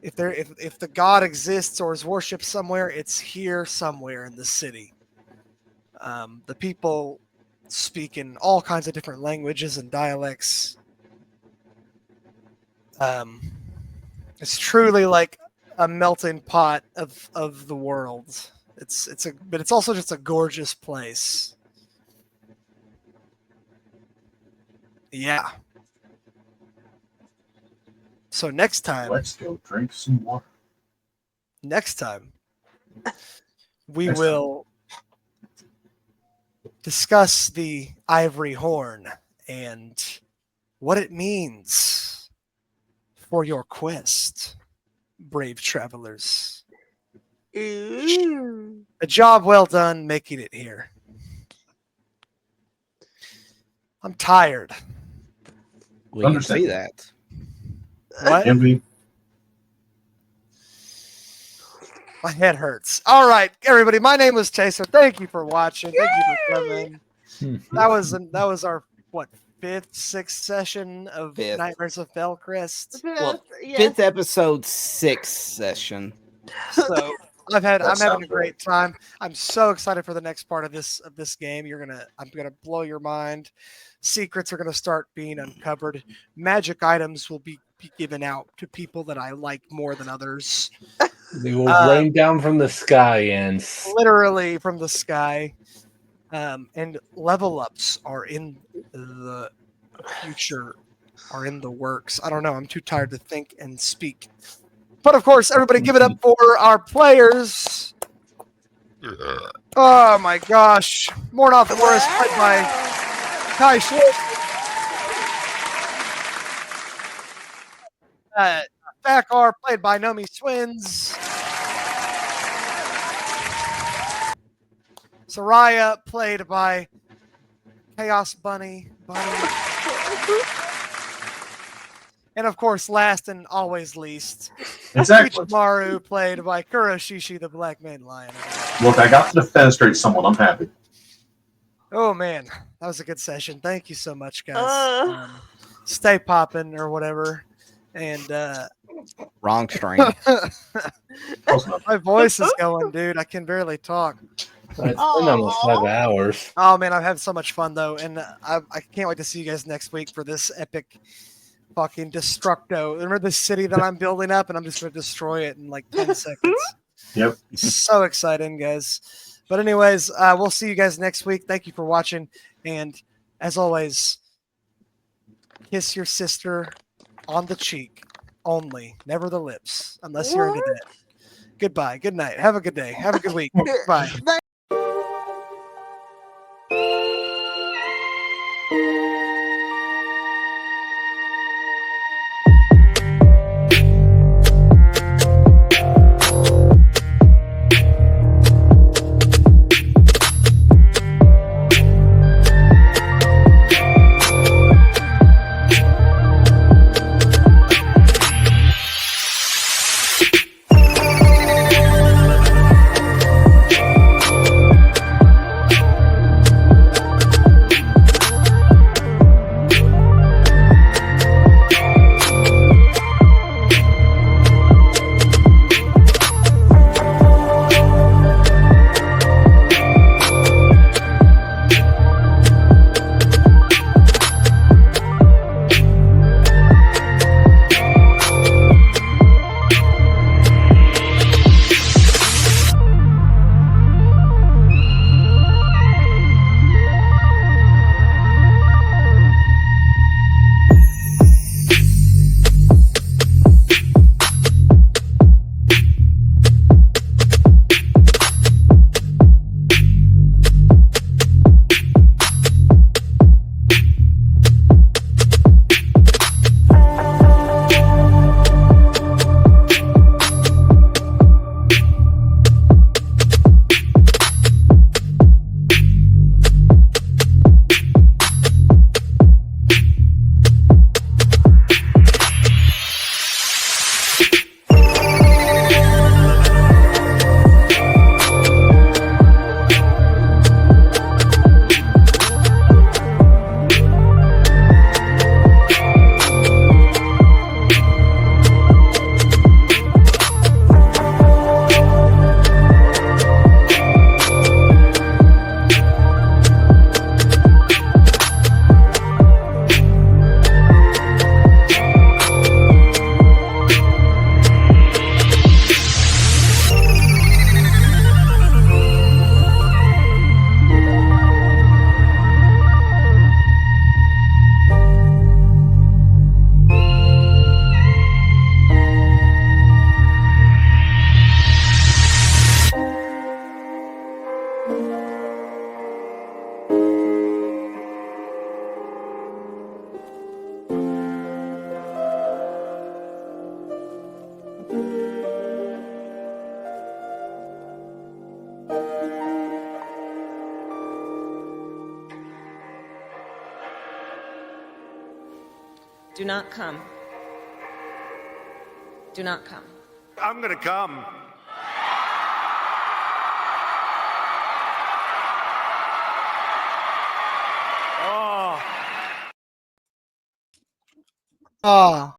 If the god exists or is worshipped somewhere, it's here somewhere in the city. The people speak in all kinds of different languages and dialects. It's truly like a melting pot of the world. But it's also just a gorgeous place. Yeah. So next time, Let's go drink some water. we will discuss the ivory horn and what it means for your quest, brave travelers. Ooh. A job well done making it here. I'm tired. We can see that. What? And we My head hurts. All right, everybody. My name was Chaser. Thank you for watching. Thank you for coming. That was our fifth, sixth session of Fifth. Nightmares of Fellcrest. Well, Yes. Fifth episode, sixth session. So I'm having a sounds great time. I'm so excited for the next part of this game. I'm gonna blow your mind. Secrets are gonna start being uncovered. Magic items will be given out to people that I like more than others. They will rain down from the sky and Literally from the sky. And level ups are in the future, are in the works. I don't know. I'm too tired to think and speak. But of course, everybody give it up for our players. Oh my gosh. Mornoff Forest played by Kai Schwarzer. Thakar played by Nomi Twins. Saryah played by Chaos Bunny. And of course, last and always least, exactly. Ichimaru played by Kuroshishi, the Black Man Lion. Look, I got to defenestrate someone. I'm happy. Oh man, that was a good session. Thank you so much, guys. Stay popping or whatever. And Wrong string. Close enough. my voice is going, dude. I can barely talk. it's been almost 5 hours. Oh man, I've had so much fun though, and I can't wait to see you guys next week for this epic fucking destructo. Remember the city that I'm building up, and I'm just going to destroy it in like 10 seconds. Yep. So exciting, guys. But anyways, we'll see you guys next week. Thank you for watching, and as always, kiss your sister on the cheek only, never the lips, unless you're into that. Goodbye. Good night. Have a good day. Have a good week. Bye. Do not come. Do not come. I'm gonna come. Oh. Oh,